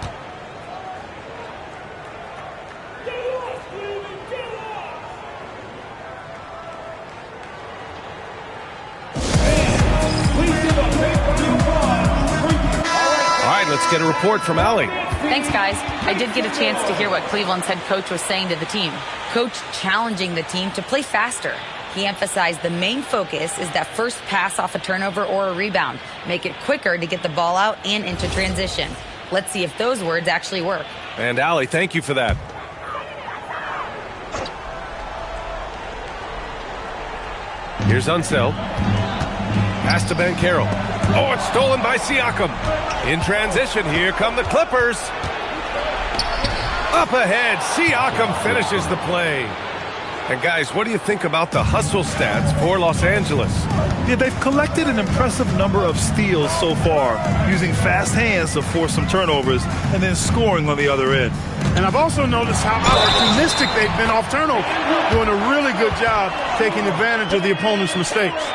Let's get a report from Allie. Thanks, guys. I did get a chance to hear what Cleveland's head coach was saying to the team. Coach challenging the team to play faster. He emphasized the main focus is that first pass off a turnover or a rebound. Make it quicker to get the ball out and into transition. Let's see if those words actually work. And Allie, thank you for that. Here's Unseld. Pass to Banchero. Oh, it's stolen by Siakam. In transition, here come the Clippers. Up ahead, Siakam finishes the play. And guys, what do you think about the hustle stats for Los Angeles? Yeah, they've collected an impressive number of steals so far, using fast hands to force some turnovers and then scoring on the other end. And I've also noticed how opportunistic they've been off turnover, doing a really good job taking advantage of the opponent's mistakes.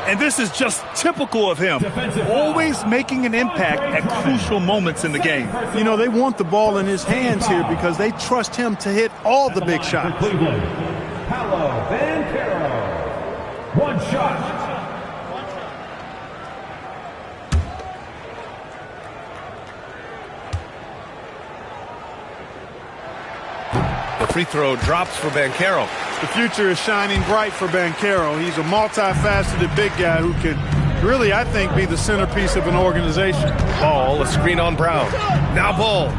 And this is just typical of him, always making an impact at crucial moments in the game. You know, they want the ball in his hands here because they trust him to hit all the big shots. Paolo Banchero. One shot. The free throw drops for Banchero. The future is shining bright for Banchero. He's a multifaceted big guy who can really, I think, be the centerpiece of an organization. Ball, a screen on Brown. Now Ball.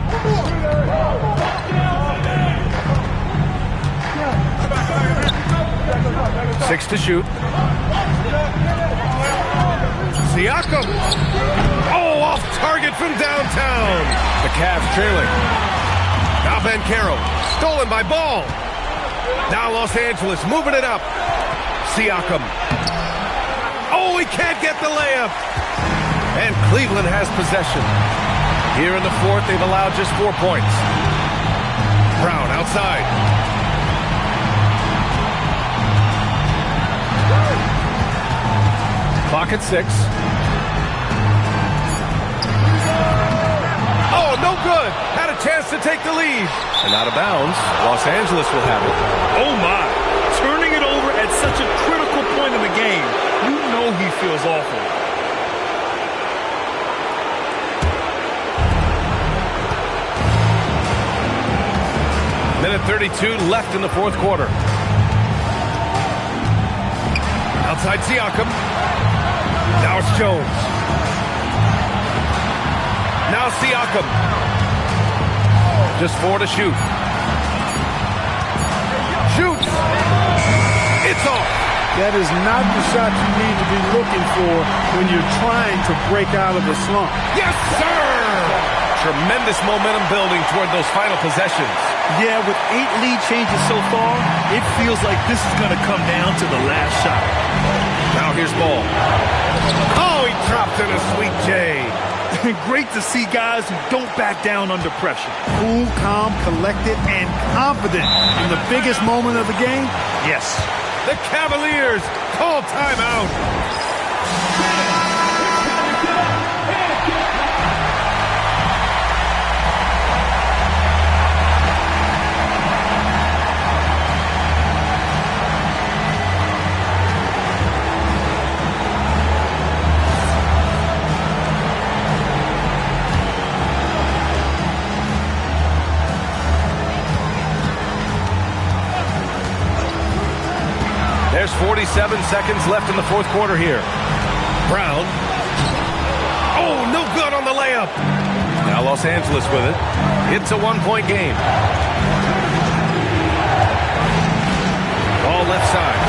Six to shoot. Siakam. Oh, off target from downtown. The Cavs trailing. Now Banchero. Stolen by Ball. Now Los Angeles moving it up. Siakam. Oh, he can't get the layup. And Cleveland has possession. Here in the fourth, they've allowed just 4 points. Brown outside. Clock at 6. Oh, no good. Had a chance to take the lead. And out of bounds, Los Angeles will have it. Oh, my. Turning it over at such a critical point in the game. You know he feels awful. Minute 32 left in the fourth quarter. Outside Siakam. Now it's Jones. Now Siakam. Just 4 to shoot. Shoots. It's off. That is not the shot you need to be looking for when you're trying to break out of a slump. Yes, sir! Tremendous momentum building toward those final possessions. Yeah, with 8 lead changes so far, it feels like this is going to come down to the last shot. Now here's Ball. Oh, he dropped in a sweet J. Great to see guys who don't back down under pressure. Cool, calm, collected, and confident in the biggest moment of the game. Yes. The Cavaliers call timeout. There's 47 seconds left in the fourth quarter here. Brown. Oh, no good on the layup. Now Los Angeles with it. It's a one-point game. Ball left side.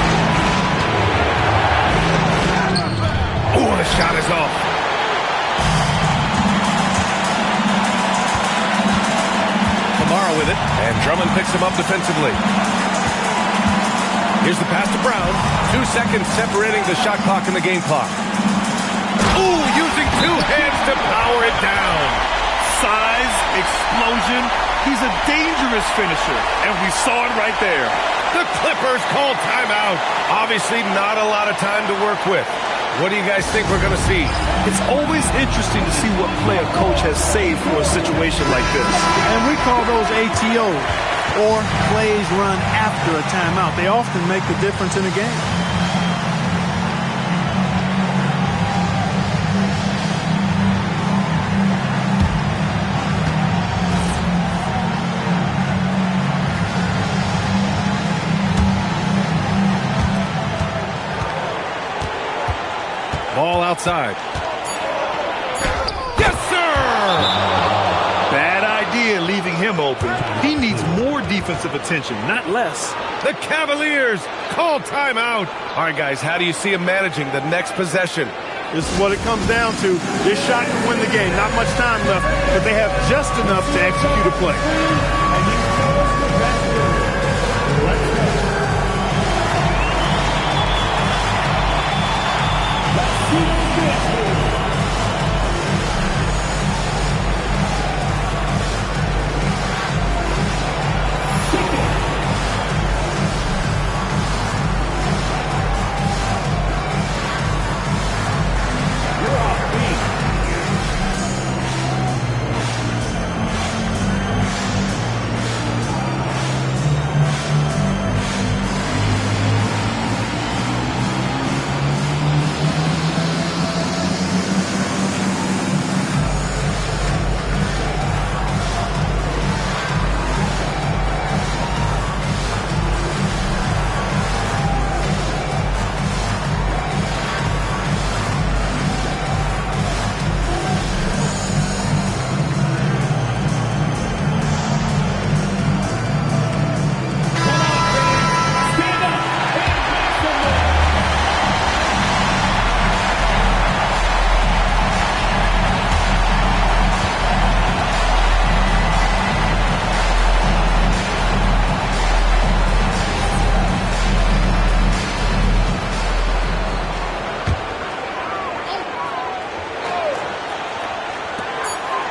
Oh, the shot is off. Kamara with it. And Drummond picks him up defensively. Here's the pass to Brown. 2 seconds separating the shot clock and the game clock. Ooh, using 2 hands to power it down. Size, explosion. He's a dangerous finisher, and we saw it right there. The Clippers call timeout. Obviously not a lot of time to work with. What do you guys think we're going to see? It's always interesting to see what play a coach has saved for a situation like this. And we call those ATOs. Or plays run after a timeout. They often make the difference in a game. Ball outside. Yes, sir! Bad idea leaving him open. He needs more defensive attention, not less. The Cavaliers call timeout. All right, guys, how do you see him managing the next possession? This is what it comes down to. This shot can win the game. Not much time left, but they have just enough to execute a play.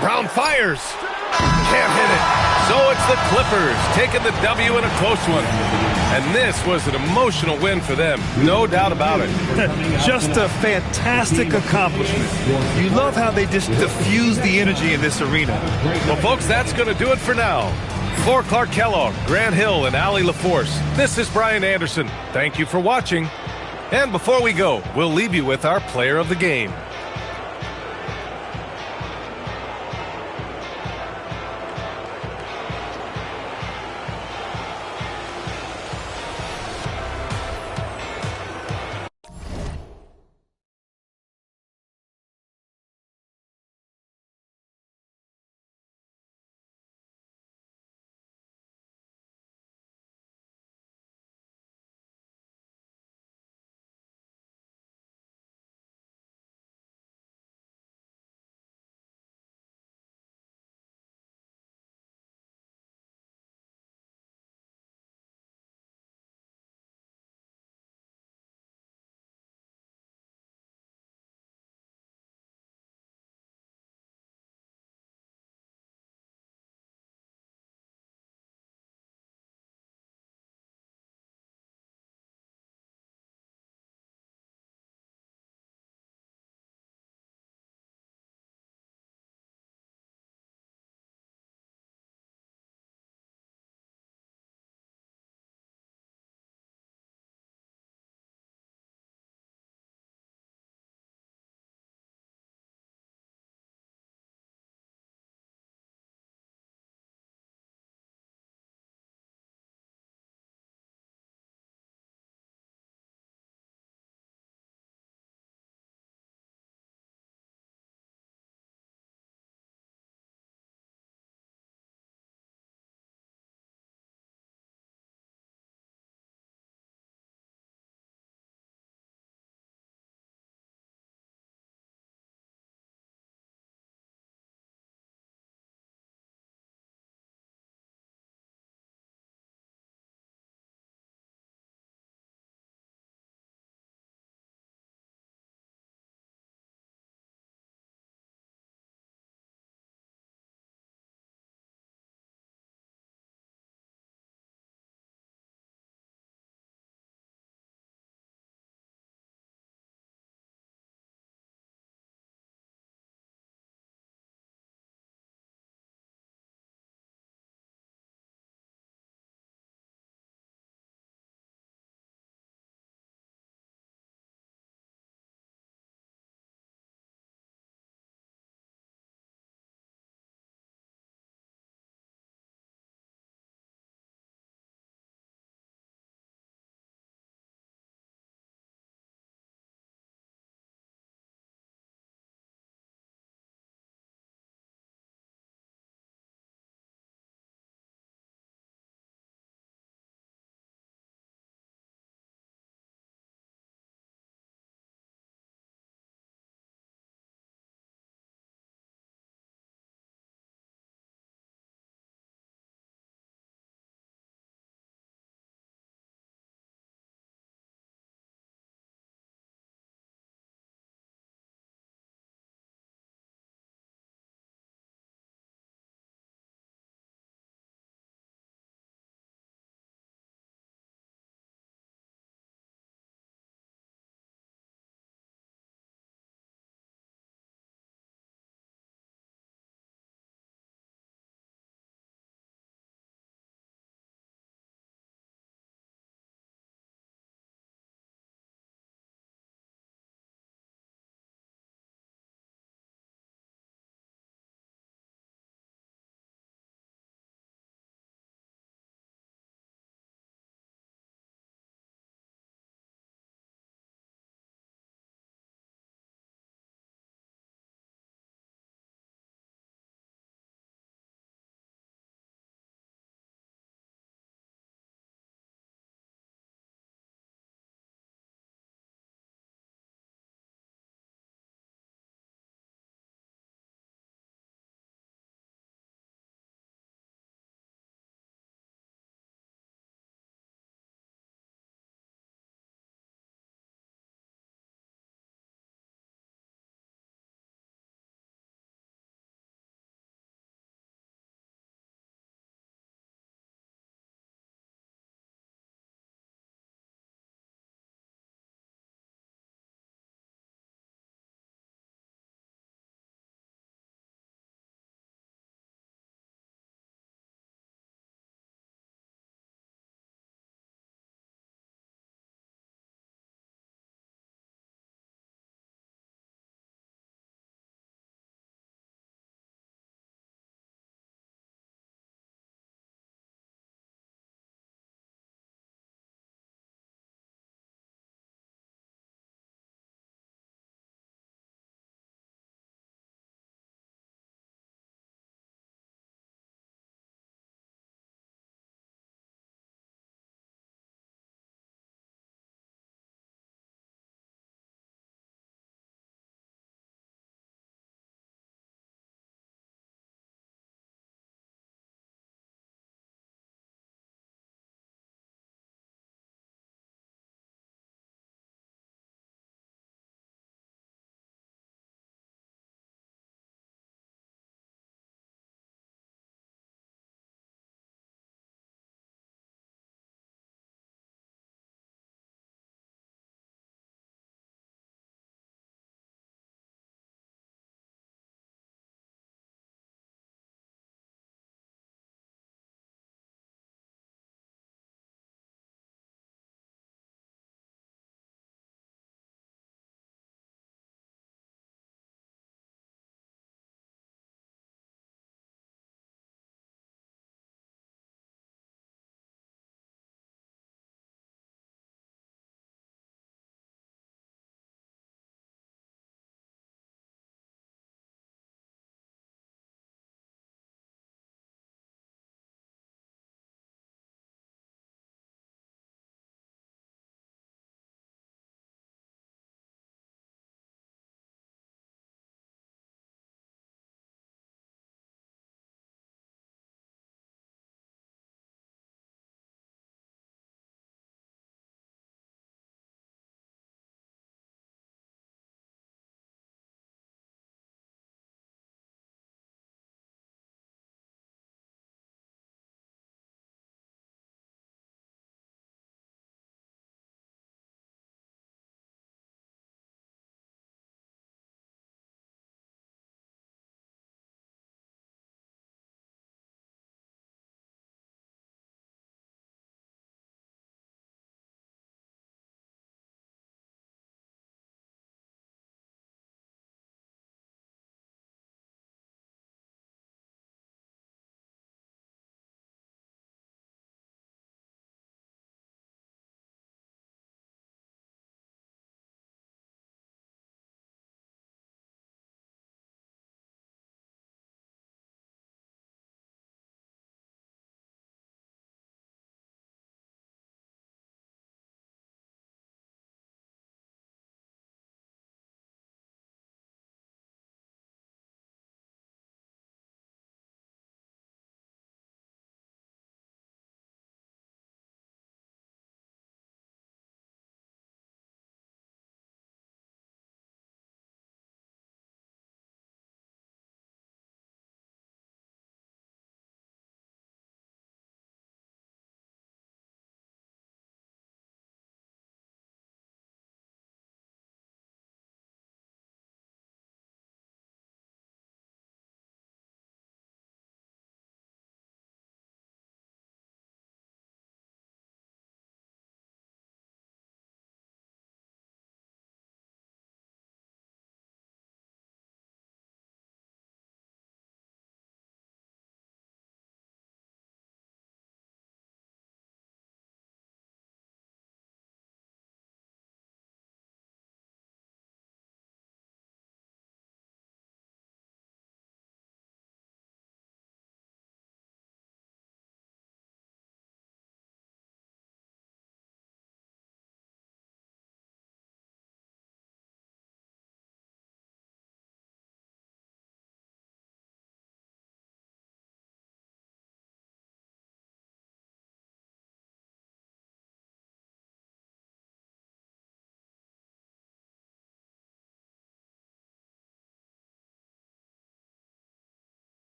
Brown fires. Can't hit it. So it's the Clippers taking the W in a close one. And this was an emotional win for them. No doubt about it. Just a fantastic accomplishment. You love how they just diffuse the energy in this arena. Well, folks, that's going to do it for now. For Clark Kellogg, Grant Hill, and Allie LaForce, this is Brian Anderson. Thank you for watching. And before we go, we'll leave you with our player of the game.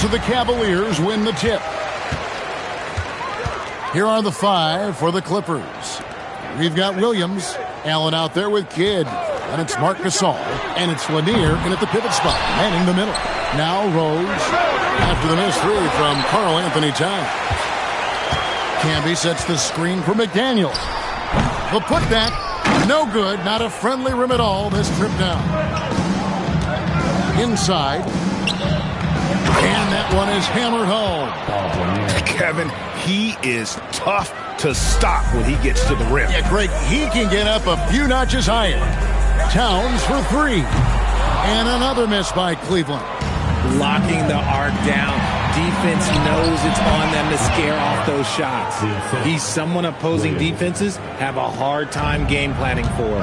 So the Cavaliers win the tip. Here are the 5 for the Clippers. We've got Williams, Allen out there with Kidd, and it's Marc Gasol, and it's Lanier in at the pivot spot, manning the middle. Now Rose, after the missed 3 from Karl Anthony Towns. Camby sets the screen for McDaniel. The putback, no good, not a friendly rim at all this trip down. Inside. And that one is hammered home. Kevin, he is tough to stop when he gets to the rim. Yeah, Greg, he can get up a few notches higher. Towns for 3. And another miss by Cleveland. Locking the arc down. Defense knows it's on them to scare off those shots. He's someone opposing defenses have a hard time game planning for.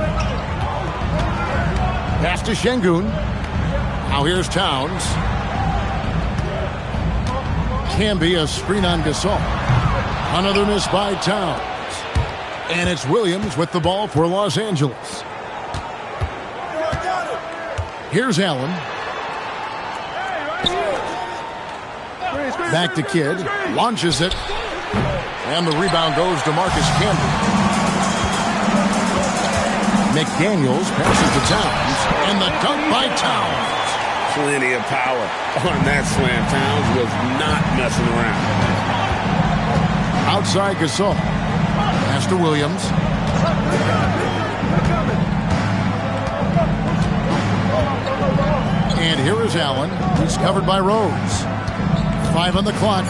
Pass to Şengün. Now here's Towns. Camby, a screen on Gasol. Another miss by Towns. And it's Williams with the ball for Los Angeles. Here's Allen. Back to Kidd. Launches it. And the rebound goes to Marcus Camby. McDaniels passes to Towns. And the dunk by Towns. Plenty of power on that slam. Towns was not messing around. Outside Gasol. Pass to Williams. And here is Allen. He's covered by Rose. 5 on the clock.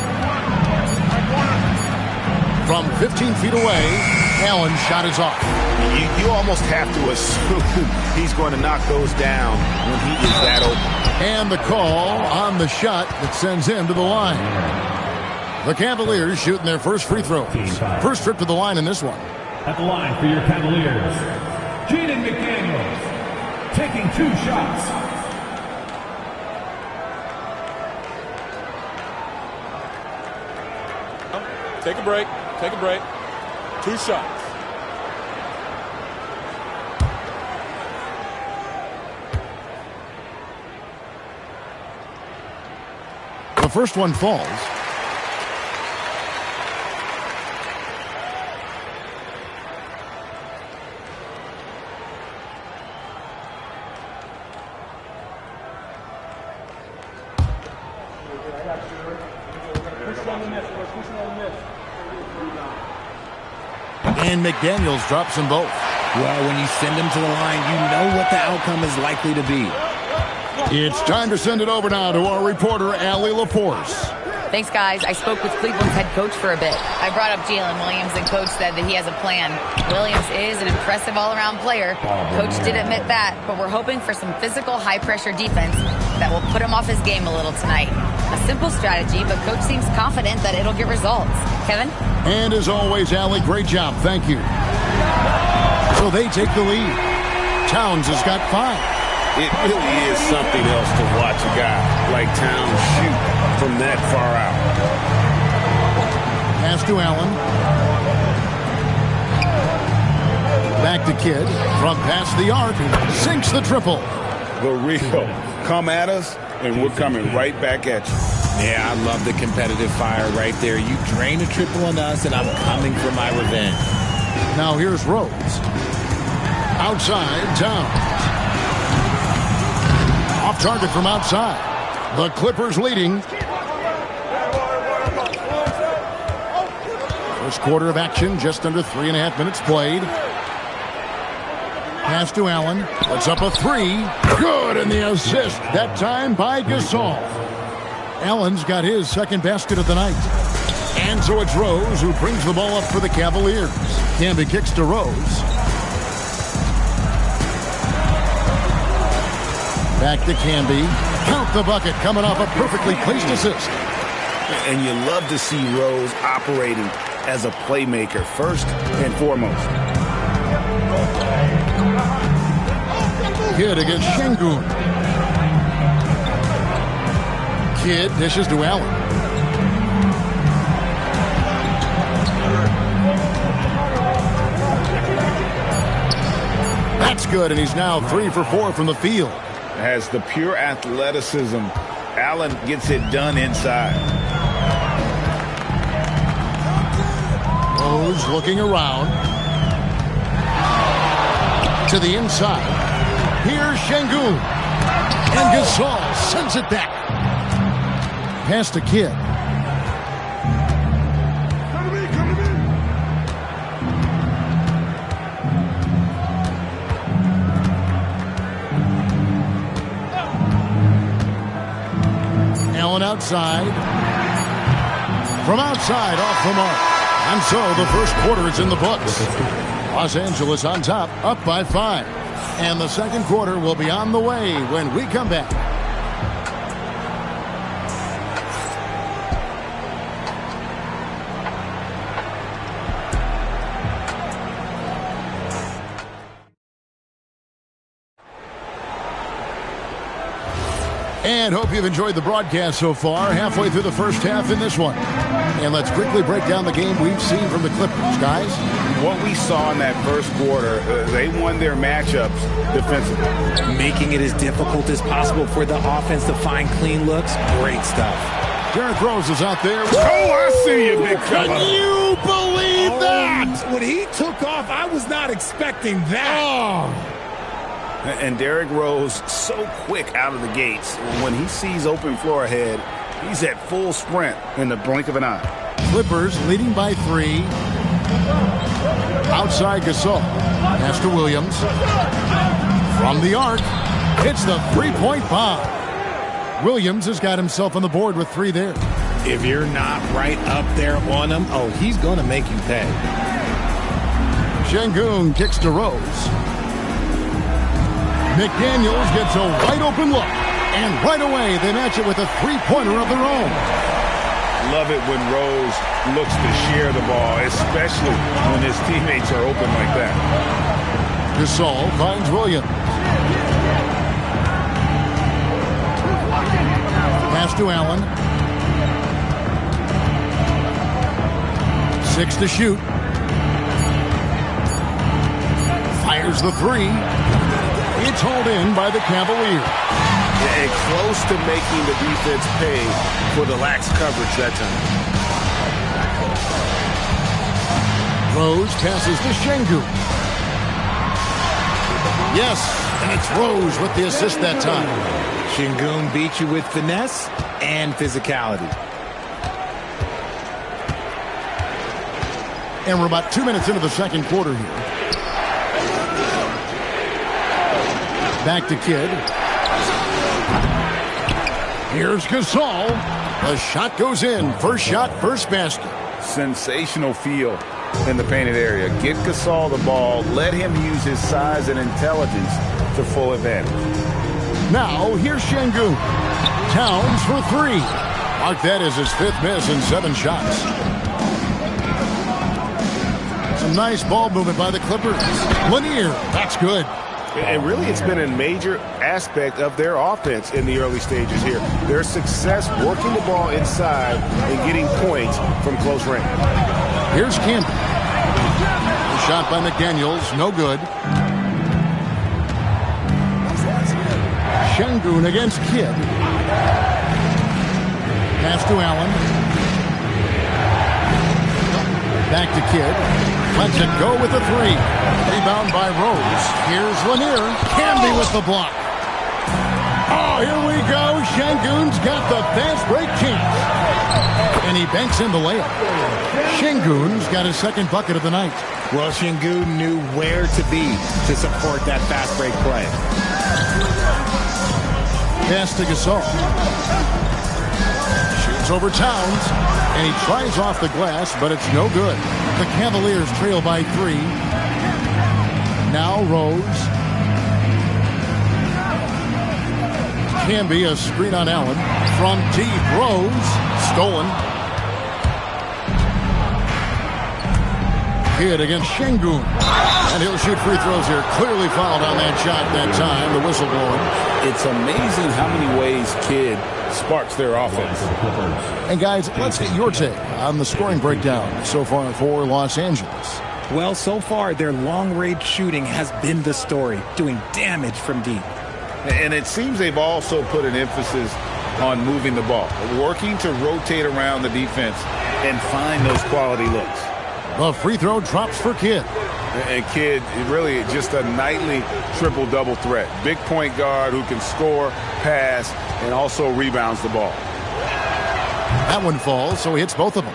From 15 feet away, Allen's shot is off. You almost have to assume he's going to knock those down when he is that open. And the call on the shot that sends him to the line. The Cavaliers shooting their first free throws. First trip to the line in this one. At the line for your Cavaliers, Jaden McDaniels, taking 2 shots. Take a break. Take a break. 2 shots. The first one falls. And McDaniels drops them both. Well, when you send them to the line, you know what the outcome is likely to be. It's time to send it over now to our reporter, Allie Laporce. Thanks, guys. I spoke with Cleveland's head coach for a bit. I brought up Jalen Williams, and Coach said that he has a plan. Williams is an impressive all-around player. Coach did admit that, but we're hoping for some physical, high-pressure defense that will put him off his game a little tonight. A simple strategy, but Coach seems confident that it'll get results. Kevin? And as always, Allie, great job. Thank you. So they take the lead. Towns has got 5. It really is something else to watch a guy like Towns shoot from that far out. Pass to Allen. Back to Kidd. From past the arc. Sinks the triple. The real. Come at us, and we're coming right back at you. Yeah, I love the competitive fire right there. You drain a triple on us, and I'm coming for my revenge. Now here's Rose. Outside, down. Off target from outside. The Clippers leading. First quarter of action, just under 3.5 minutes played. Pass to Allen. Puts up a three. Good, and the assist. That time by Gasol. Allen's got his second basket of the night. And so it's Rose who brings the ball up for the Cavaliers. Camby kicks to Rose. Back to Camby. Count the bucket, coming off a perfectly placed assist. And you love to see Rose operating as a playmaker first and foremost. Kidd against Şengün. Kidd dishes to Allen. That's good, and he's now 3 for 4 from the field. Has the pure athleticism. Allen gets it done inside. Rose looking around. To the inside. Here's Şengün. And Gasol sends it back. Pass to Kidd. Allen outside. From outside, off the mark. And so the first quarter is in the books. Los Angeles on top, up by 5. And the second quarter will be on the way when we come back. And hope you've enjoyed the broadcast so far. Halfway through the first half in this one. And let's quickly break down the game we've seen from the Clippers, guys. What we saw in that first quarter, they won their matchups defensively. Making it as difficult as possible for the offense to find clean looks. Great stuff. Derrick Rose is out there. Oh, I see you, big fella. Can you believe that? When he took off, I was not expecting that. Oh. And Derrick Rose, so quick out of the gates. When he sees open floor ahead, he's at full sprint in the blink of an eye. Clippers leading by 3. Outside Gasol. Pass to Williams. From the arc. Hits the three-point bomb. Williams has got himself on the board with 3 there. If you're not right up there on him, oh, he's going to make you pay. Şengün kicks to Rose. McDaniels gets a wide-open look. And right away, they match it with a three-pointer of their own. Love it when Rose looks to share the ball, especially when his teammates are open like that. Gasol finds Williams. Pass to Allen. 6 to shoot. Fires the 3. It's hauled in by the Cavaliers. And close to making the defense pay for the lax coverage that time. Rose passes to Şengün. Yes, and it's Rose with the assist that time. Şengün beat you with finesse and physicality. And we're about 2 minutes into the second quarter here. Back to Kidd. Here's Gasol. The shot goes in. First shot, first basket. Sensational feel in the painted area. Get Gasol the ball. Let him use his size and intelligence to full advantage. Now, here's Şengün. Towns for 3. Mark that as his 5th miss in 7 shots. Some nice ball movement by the Clippers. Lanier, that's good. And really, it's been a major aspect of their offense in the early stages here. Their success working the ball inside and getting points from close range. Here's Campbell. The shot by McDaniels, no good. Şengün against Kidd. Pass to Allen. Back to Kidd. Lets it go with a three. Rebound by Rose. Here's Lanier. Camby with the block. Oh, here we go. Şengün's got the fast break chance. And he banks in the layup. Şengün's got his second bucket of the night. Well, Şengün knew where to be to support that fast break play. Pass to Gasol. Shoots over Towns. And he tries off the glass, but it's no good. The Cavaliers trail by 3. Now Rose. Camby, a screen on Allen. From deep, Rose. Stolen. Kidd against Şengün. And he'll shoot free throws here. Clearly fouled on that shot that time. The whistle blowing. It's amazing how many ways Kidd sparks their offense. And guys, let's get your take on the scoring breakdown so far for Los Angeles. Well, so far, their long-range shooting has been the story, doing damage from deep. And it seems they've also put an emphasis on moving the ball, working to rotate around the defense and find those quality looks. The free throw drops for Kidd. And Kidd, really just a nightly triple-double threat. Big point guard who can score, pass, and also rebounds the ball. That one falls, so he hits both of them.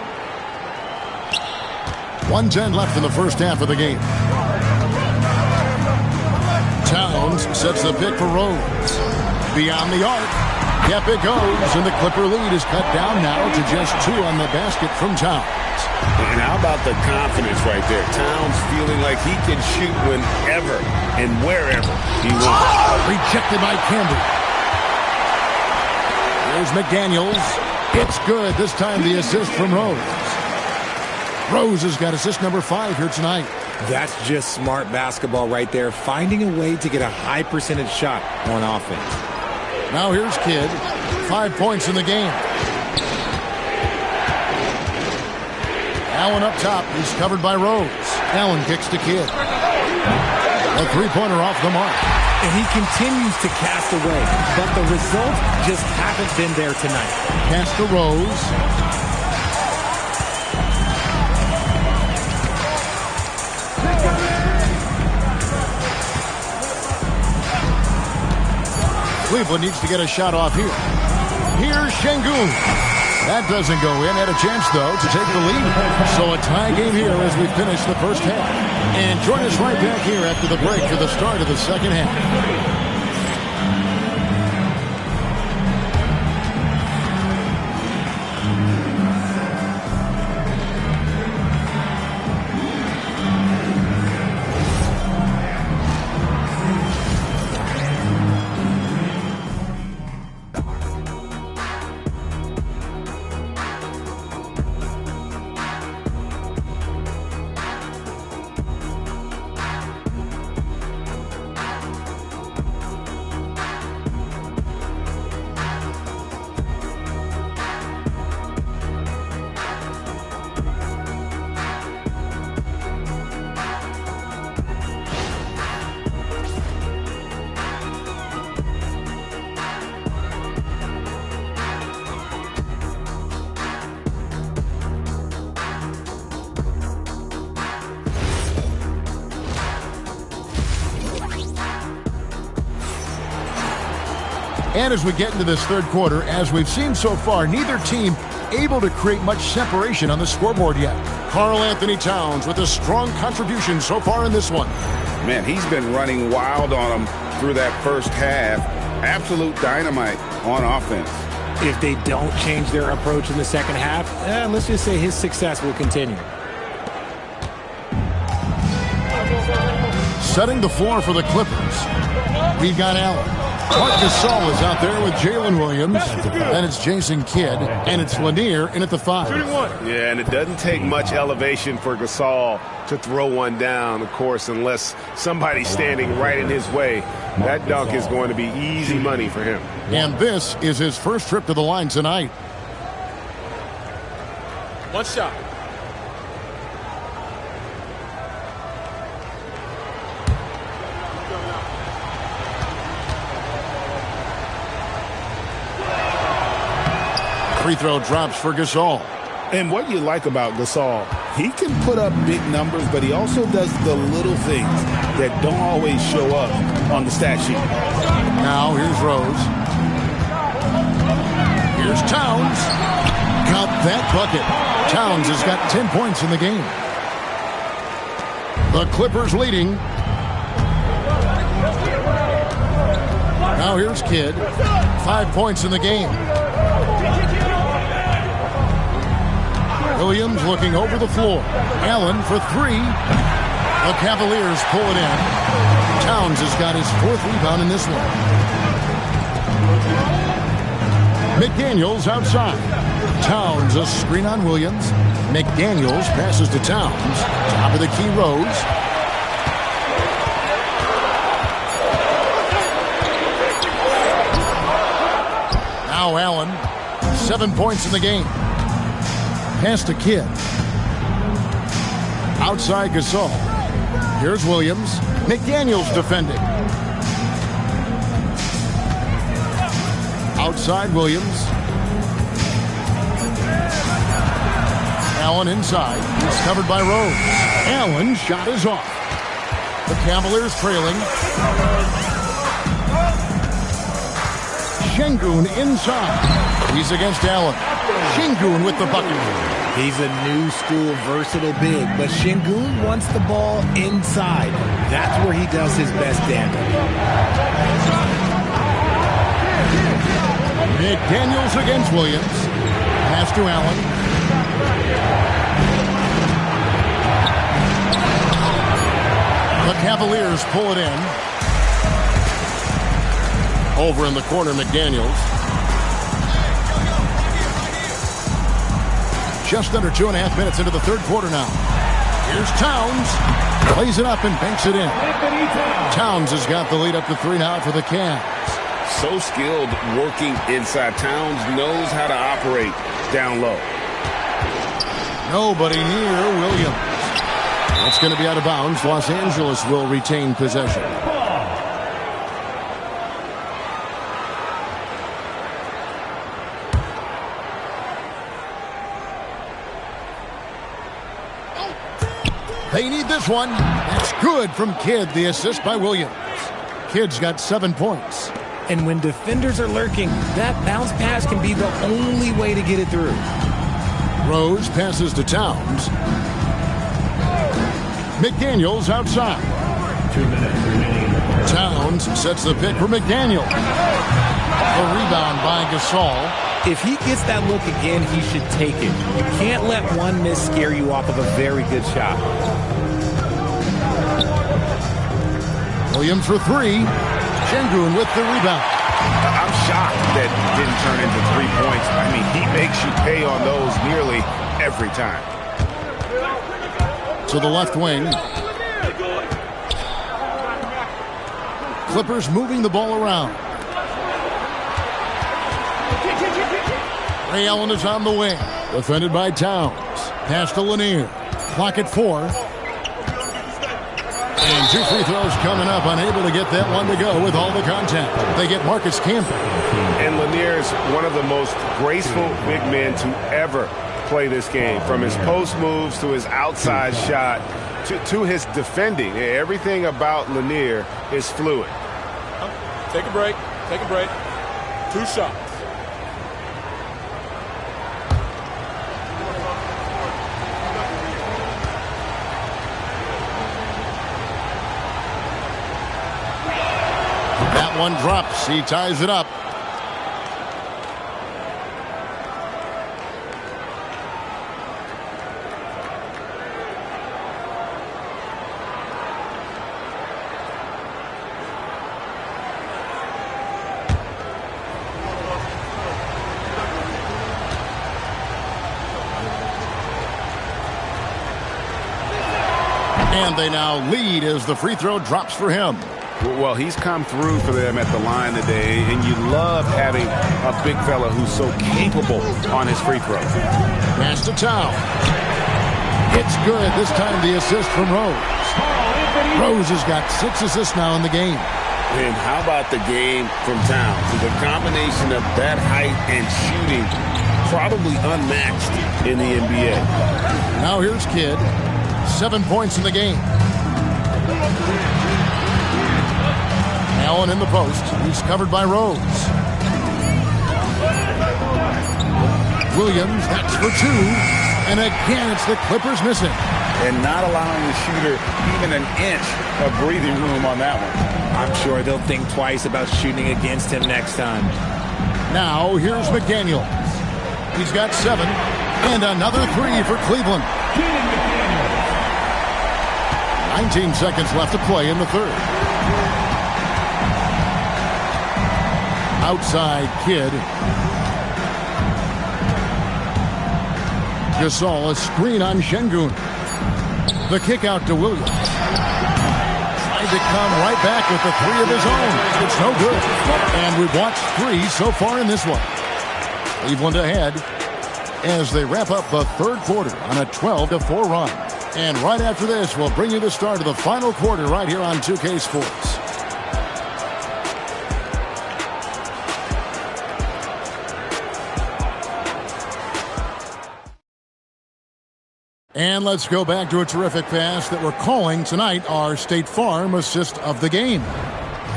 1:10 left in the first half of the game. Towns sets the pick for Rose. Beyond the arc. Yep, it goes, and the Clipper lead is cut down now to just 2 on the basket from Towns. And how about the confidence right there? Towns feeling like he can shoot whenever and wherever he wants. Rejected by Camby. Here's McDaniels. It's good. This time the assist from Rose. Rose has got assist number 5 here tonight. That's just smart basketball right there, finding a way to get a high percentage shot on offense. Now here's Kidd. 5 points in the game. Allen up top. He's covered by Rose. Allen kicks to Kidd. A three-pointer off the mark. And he continues to cast away, but the results just haven't been there tonight. Pass to Rose. Cleveland needs to get a shot off here. Here's Şengün. That doesn't go in. Had a chance, though, to take the lead. So a tie game here as we finish the first half. And join us right back here after the break for the start of the second half. And as we get into this third quarter, as we've seen so far, neither team able to create much separation on the scoreboard yet. Karl Anthony Towns with a strong contribution so far in this one. Man, he's been running wild on them through that first half. Absolute dynamite on offense. If they don't change their approach in the second half, let's just say his success will continue. Setting the floor for the Clippers. We've got Allen. Marc Gasol is out there with Jalen Williams. And it's Jason Kidd. And it's Lanier in at the 5. Yeah, and it doesn't take much elevation for Gasol to throw one down, of course, unless somebody's standing right in his way. That dunk is going to be easy money for him. And this is his first trip to the line tonight. One shot. Free throw drops for Gasol. And what you like about Gasol, he can put up big numbers, but he also does the little things that don't always show up on the stat sheet. Now here's Rose. Here's Towns. Got that bucket. Towns has got 10 points in the game. The Clippers leading. Now here's Kidd. 5 points in the game. Williams looking over the floor. Allen for 3. The Cavaliers pull it in. Towns has got his 4th rebound in this one. McDaniels outside. Towns a screen on Williams. McDaniels passes to Towns. Top of the key, Rose. Now Allen. 7 points in the game. Pass to Kidd. Outside Gasol. Here's Williams. McDaniels defending. Outside Williams. Allen inside. He's covered by Rose. Allen shot is off. The Cavaliers trailing. Şengün inside. He's against Allen. Şengün with the bucket. He's a new school versatile big, but Şengün wants the ball inside. That's where he does his best damage. McDaniels against Williams. Pass to Allen. The Cavaliers pull it in. Over in the corner, McDaniels. Just under 2.5 minutes into the third quarter now. Here's Towns. Plays it up and banks it in. Towns has got the lead up to 3 now for the Cavs. So skilled working inside. Towns knows how to operate down low. Nobody near Williams. That's going to be out of bounds. Los Angeles will retain possession. They need this one. That's good from Kidd. The assist by Williams. Kidd's got 7 points. And when defenders are lurking, that bounce pass can be the only way to get it through. Rose passes to Towns. McDaniels outside. 2 minutes remaining. Towns sets the pick for McDaniels. A rebound by Gasol. If he gets that look again, he should take it. You can't let one miss scare you off of a very good shot. Williams for 3. Şengün with the rebound. I'm shocked that didn't turn into 3 points. I mean, he makes you pay on those nearly every time. To the left wing. Clippers moving the ball around. Ray Allen is on the wing. Defended by Towns. Pass to Lanier. Clock at 4. And 2 free throws coming up. Unable to get that one to go with all the contact. They get Marcus Camby. And Lanier is one of the most graceful big men to ever play this game. From his post moves to his outside shot to his defending. Everything about Lanier is fluid. Take a break. Take a break. 2 shots. That one drops. He ties it up. And they now lead as the free throw drops for him. Well, he's come through for them at the line today, and you love having a big fella who's so capable on his free throws. Pass to Tau. It's good. This time the assist from Rose. Rose has got 6 assists now in the game. And how about the game from Towns? The combination of that height and shooting, probably unmatched in the NBA. Now here's Kidd. 7 points in the game. Allen in the post. He's covered by Rose. Williams, that's for 2. And again, it's the Clippers missing. And not allowing the shooter even an inch of breathing room on that one. I'm sure they'll think twice about shooting against him next time. Now, here's McDaniels. He's got 7. And another 3 for Cleveland. 19 seconds left to play in the third. Outside Kidd. Gasol, a screen on Şengün. The kick out to Williams. Trying to come right back with the 3 of his own. It's no good. And we've watched 3 so far in this one. Cleveland ahead as they wrap up the third quarter on a 12-4 run. And right after this, we'll bring you the start of the final quarter right here on 2K Sports. And let's go back to a terrific pass that we're calling tonight our State Farm assist of the game.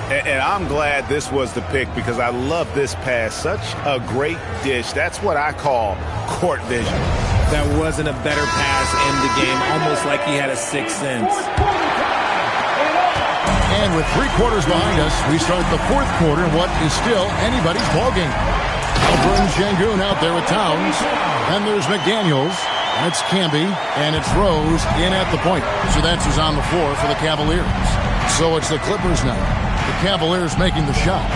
And I'm glad this was the pick because I love this pass. Such a great dish. That's what I call court vision. That wasn't a better pass in the game, almost like he had a sixth sense. And with 3 quarters behind us, we start the fourth quarter in what is still anybody's ballgame. Alperen Şengün out there with Towns. And there's McDaniels. And it's Camby. And it's Rose in at the point. So that's who's on the floor for the Cavaliers. So it's the Clippers now. The Cavaliers making the shot.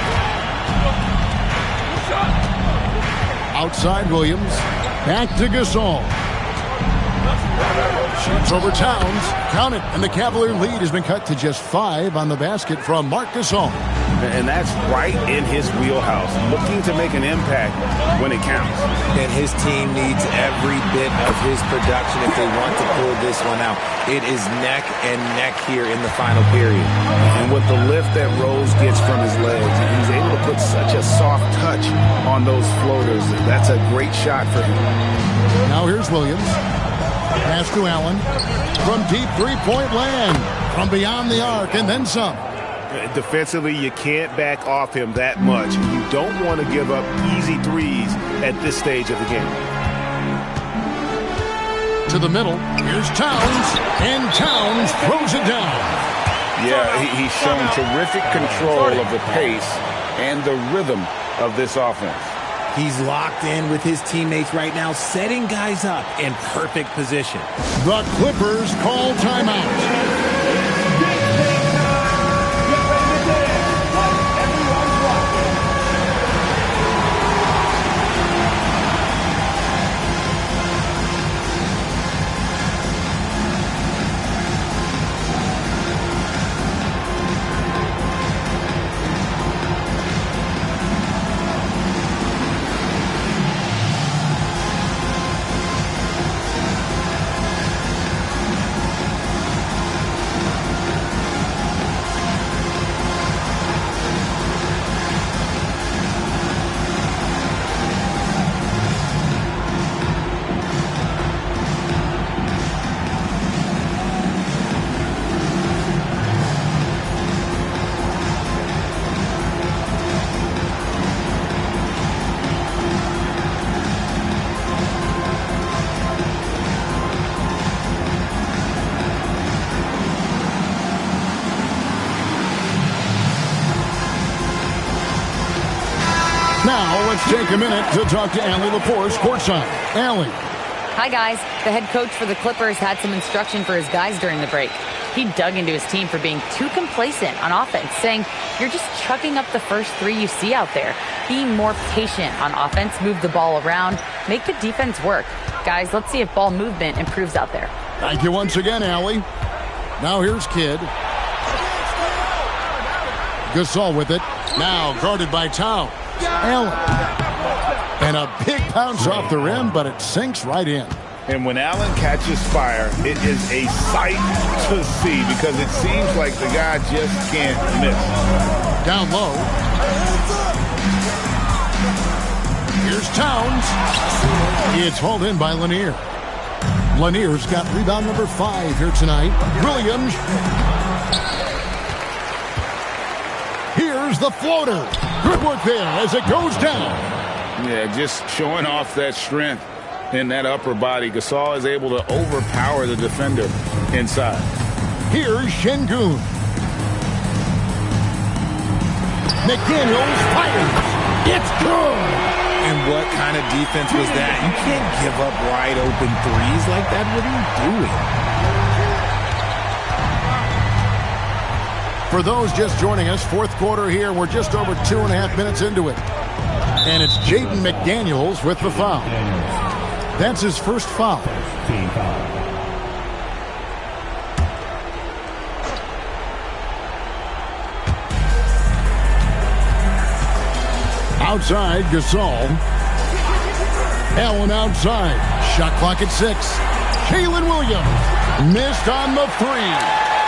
Outside Williams. Back to Gasol. Shoots over Towns. Count it. And the Cavalier lead has been cut to just 5 on the basket from Marc Gasol. And that's right in his wheelhouse. Looking to make an impact when it counts. And his team needs every bit of his production if they want to pull this one out. It is neck and neck here in the final period. And with the lift that Rose gets from his legs, he's able to put such a soft touch on those floaters. That's a great shot for him. Now here's Williams. Pass to Allen. From deep three-point land. From beyond the arc and then some. Defensively, you can't back off him that much. You don't want to give up easy threes at this stage of the game. To the middle. Here's Towns. And Towns throws it down. Yeah, he's shown terrific control of the pace and the rhythm of this offense. He's locked in with his teammates right now, setting guys up in perfect position. The Clippers call timeout. Now, let's take a minute to talk to Allie Lepore, courtside. Allie. Hi, guys. The head coach for the Clippers had some instruction for his guys during the break. He dug into his team for being too complacent on offense, saying, you're just chucking up the first 3 you see out there. Be more patient on offense, move the ball around, make the defense work. Guys, let's see if ball movement improves out there. Thank you once again, Allie. Now here's Kidd. Gasol with it. Now guarded by Towns. Allen. And a big bounce off the rim, but it sinks right in. And when Allen catches fire, it is a sight to see because it seems like the guy just can't miss. Down low. Here's Towns. It's hauled in by Lanier. Lanier's got rebound number 5 here tonight. Williams. Here's the floater. Good work there as it goes down. Yeah, just showing off that strength in that upper body. Gasol is able to overpower the defender inside. Here's Şengün. McDaniels fires. It's good. And what kind of defense was that? You can't give up wide open threes like that. What are you doing? For those just joining us, fourth quarter here. We're just over 2.5 minutes into it. And it's Jaden McDaniels with the foul. That's his first foul. Outside, Gasol. Allen outside. Shot clock at 6. Jalen Williams missed on the 3.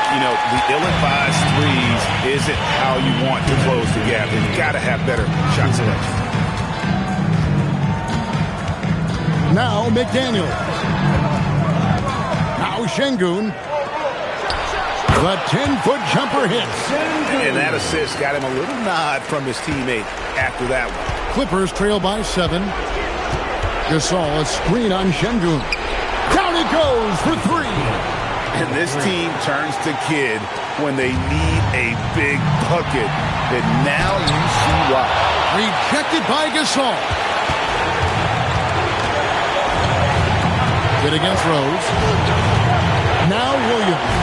You know, the ill-advised threes isn't how you want to close the gap. You've got to have better shot selection. Now McDaniel. Now Şengün. The 10-foot jumper hits. And that assist got him a little nod from his teammate after that one. Clippers trail by 7. Gasol, a screen on Şengün. Down he goes for 3. And this team turns to Kidd when they need a big bucket. And now you see why. Rejected by Gasol. Good against Rose. Now Williams.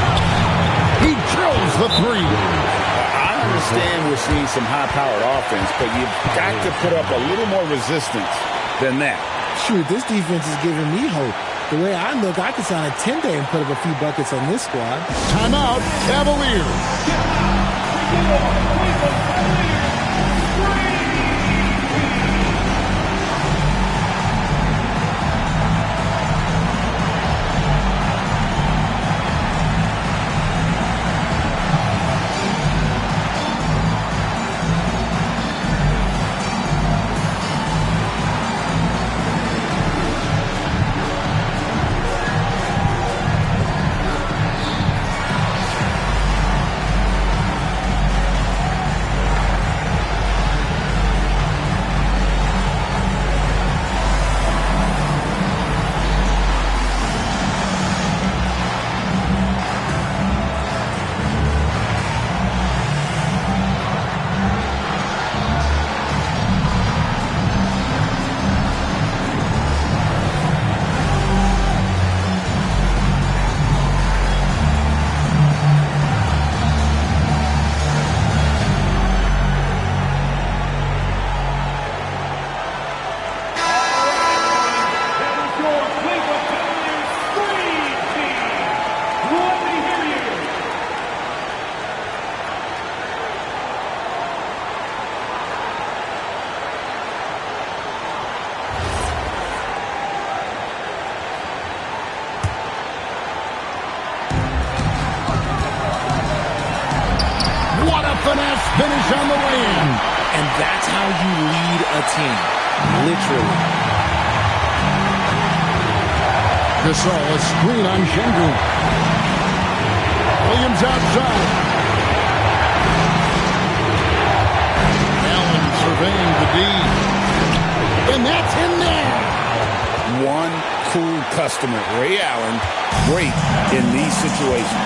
He drills the 3. I understand we're seeing some high-powered offense, but you've got to put up a little more resistance than that. Shoot, this defense is giving me hope. The way I look, I could sign a 10-day and put up a few buckets on this squad. Timeout, Cavaliers. Finesse finish on the way in. And that's how you lead a team. Literally. Gasol, a screen on Şengün. Williams outside. Allen surveying the D. And that's in there. One cool customer, Ray Allen, great in these situations.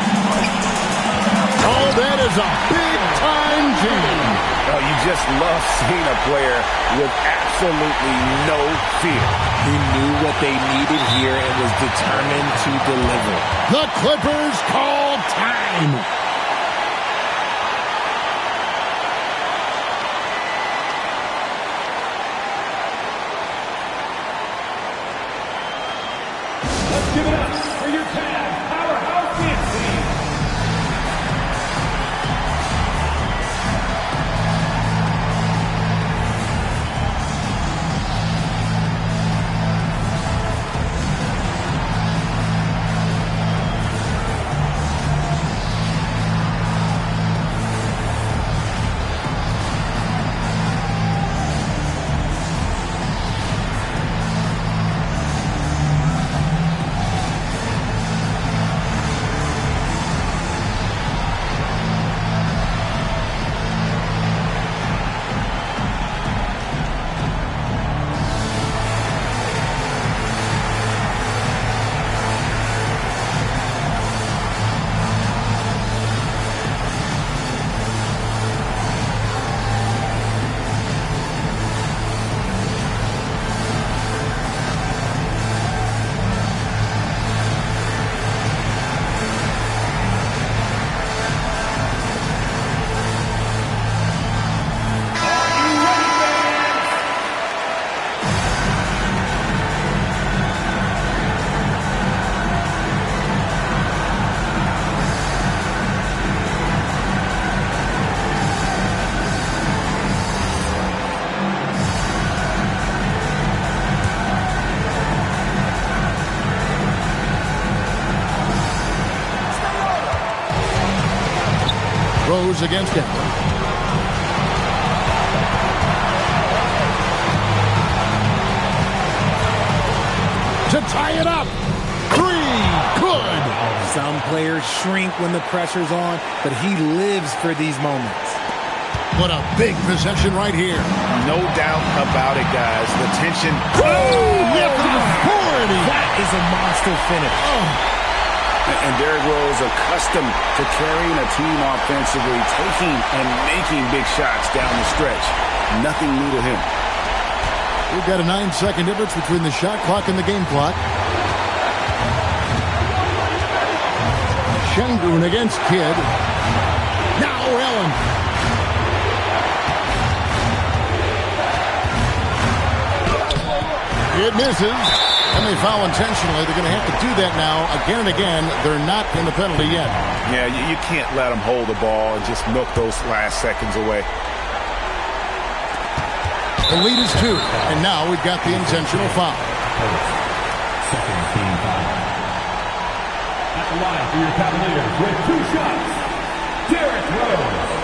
Oh, that is a big-time team. Oh, you just love seeing a player with absolutely no fear. He knew what they needed here and was determined to deliver. The Clippers call time. Let's give it up for your Cavs powerhouse dance team. goes against Allen. To tie it up. 3. Good. Some players shrink when the pressure's on, but he lives for these moments. What a big possession right here. No doubt about it, guys. The tension. Yeah, that is a monster finish. And Derrick Rose accustomed to carrying a team offensively, taking and making big shots down the stretch. Nothing new to him. We've got a 9-second difference between the shot clock and the game clock. Şengün against Kidd. Now Allen. It misses. And they foul intentionally. They're going to have to do that now again and again. They're not in the penalty yet. Yeah, you can't let them hold the ball and just milk those last seconds away. The lead is 2, and now we've got the intentional foul. Second team foul. At the line for your Cavaliers with 2 shots, Derrick Rose.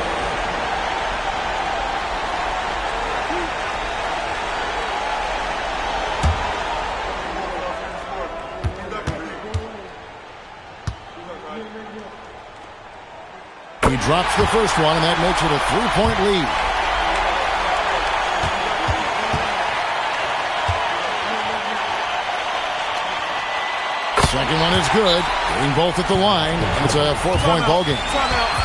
He drops the first one, and that makes it a 3-point lead. Second one is good. Getting both at the line. It's a 4-point ball game.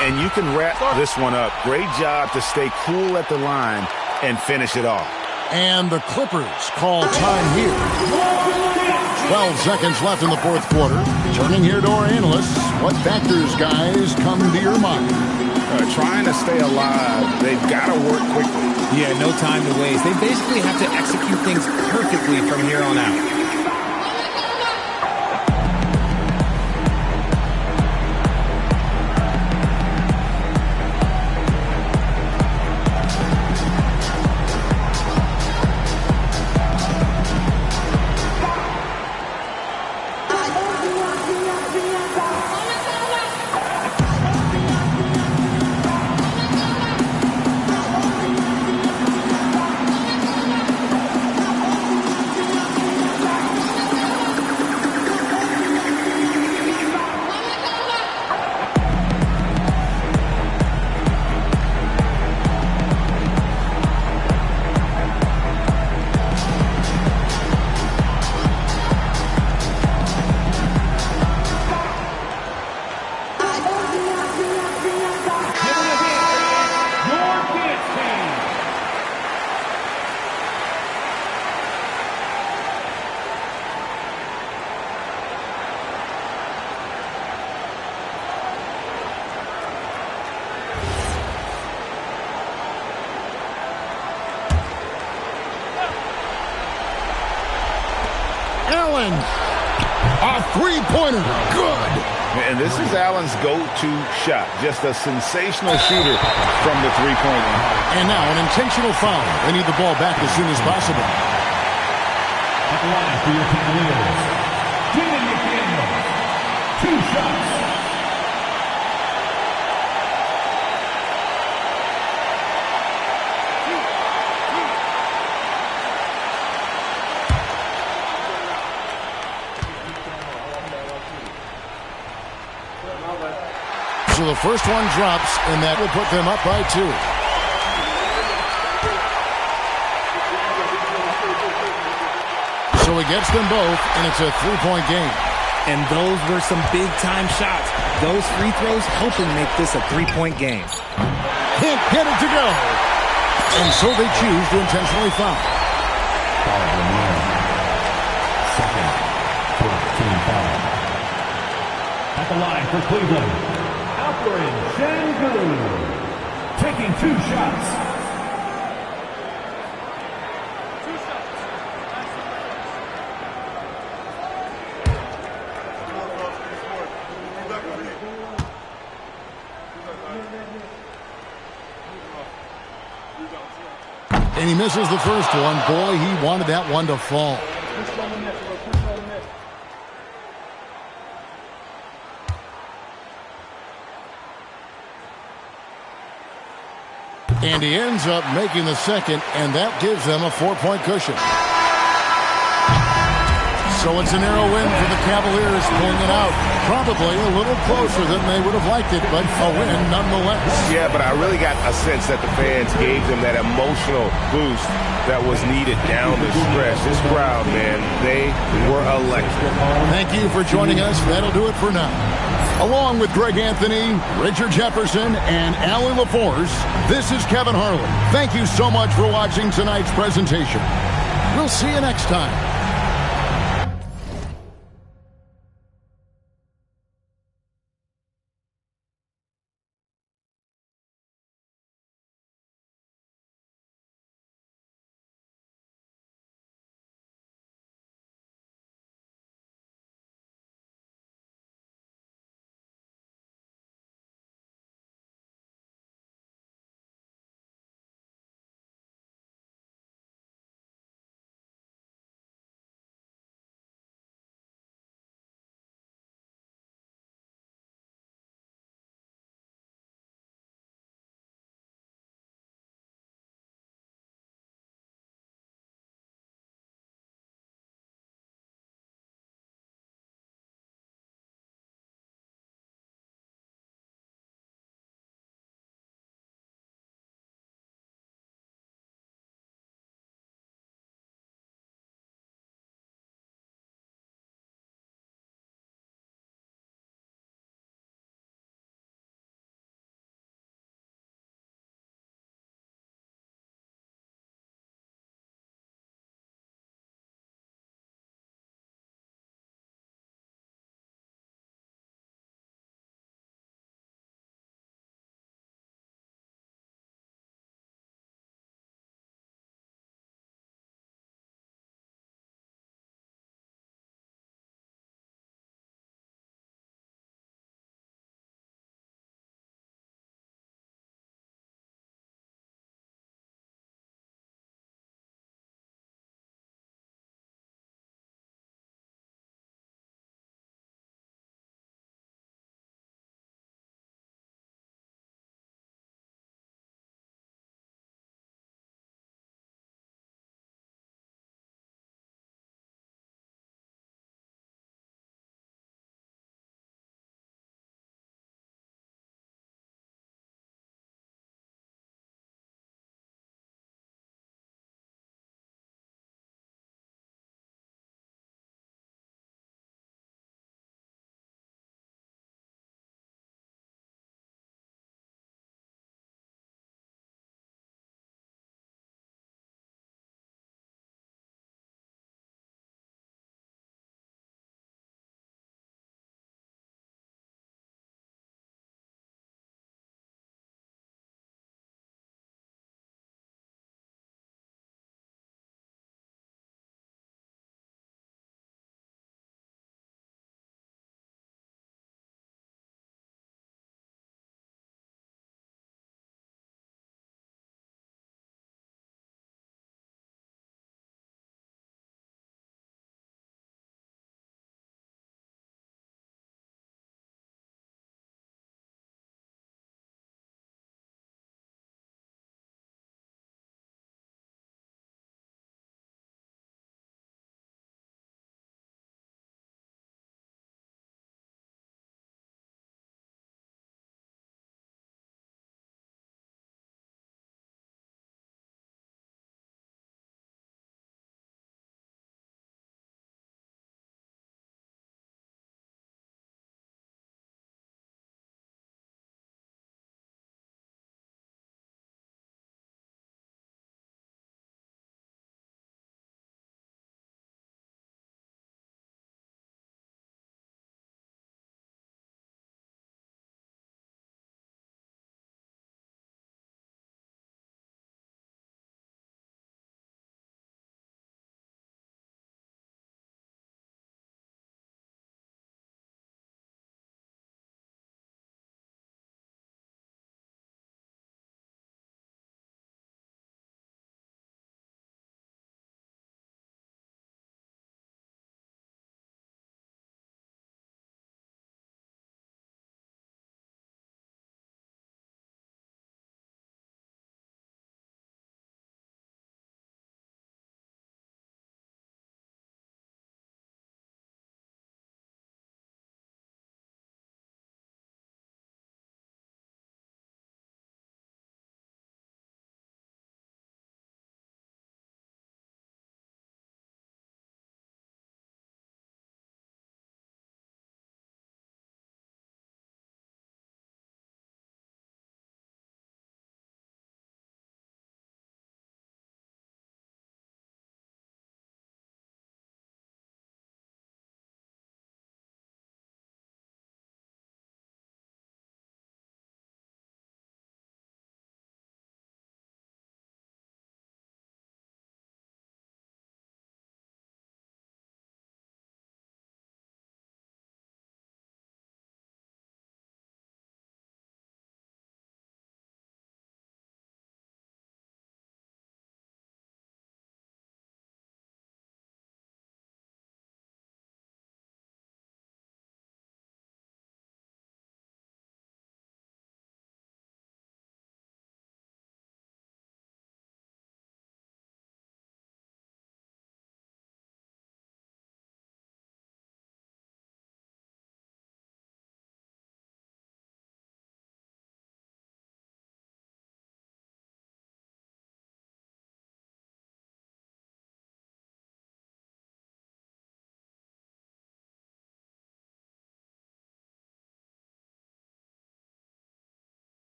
And you can wrap this one up. Great job to stay cool at the line and finish it off. And the Clippers call time here. 12 seconds left in the fourth quarter. Turning here to our analysts. What factors, guys, come to your mind? Trying to stay alive. They've got to work quickly. Yeah, no time to waste. They basically have to execute things perfectly from here on out. Allen. A three-pointer. Good. And this is Allen's go-to shot. Just a sensational shooter from the three-point line. And now an intentional foul. They need the ball back as soon as possible. At the line for your Cavaliers, Jaden McDaniels. 2 shots. So the first one drops, and that will put them up by 2. So he gets them both, and it's a 3-point game. And those were some big-time shots. Those free throws helping make this a 3-point game. Hit it to go. And so they choose to intentionally foul. Second, 14 foul. At the line for Cleveland, Alperen Şengün, taking 2 shots. And he misses the first one. Boy, he wanted that one to fall. And he ends up making the second, and that gives them a 4-point cushion. So it's a narrow win for the Cavaliers, pulling it out. Probably a little closer than they would have liked it, but a win nonetheless. Yeah, but I really got a sense that the fans gave them that emotional boost that was needed down the stretch. This crowd, man, they were electric. Thank you for joining us. That'll do it for now. Along with Greg Anthony, Richard Jefferson, and Alan LaForce, this is Kevin Harlan. Thank you so much for watching tonight's presentation. We'll see you next time.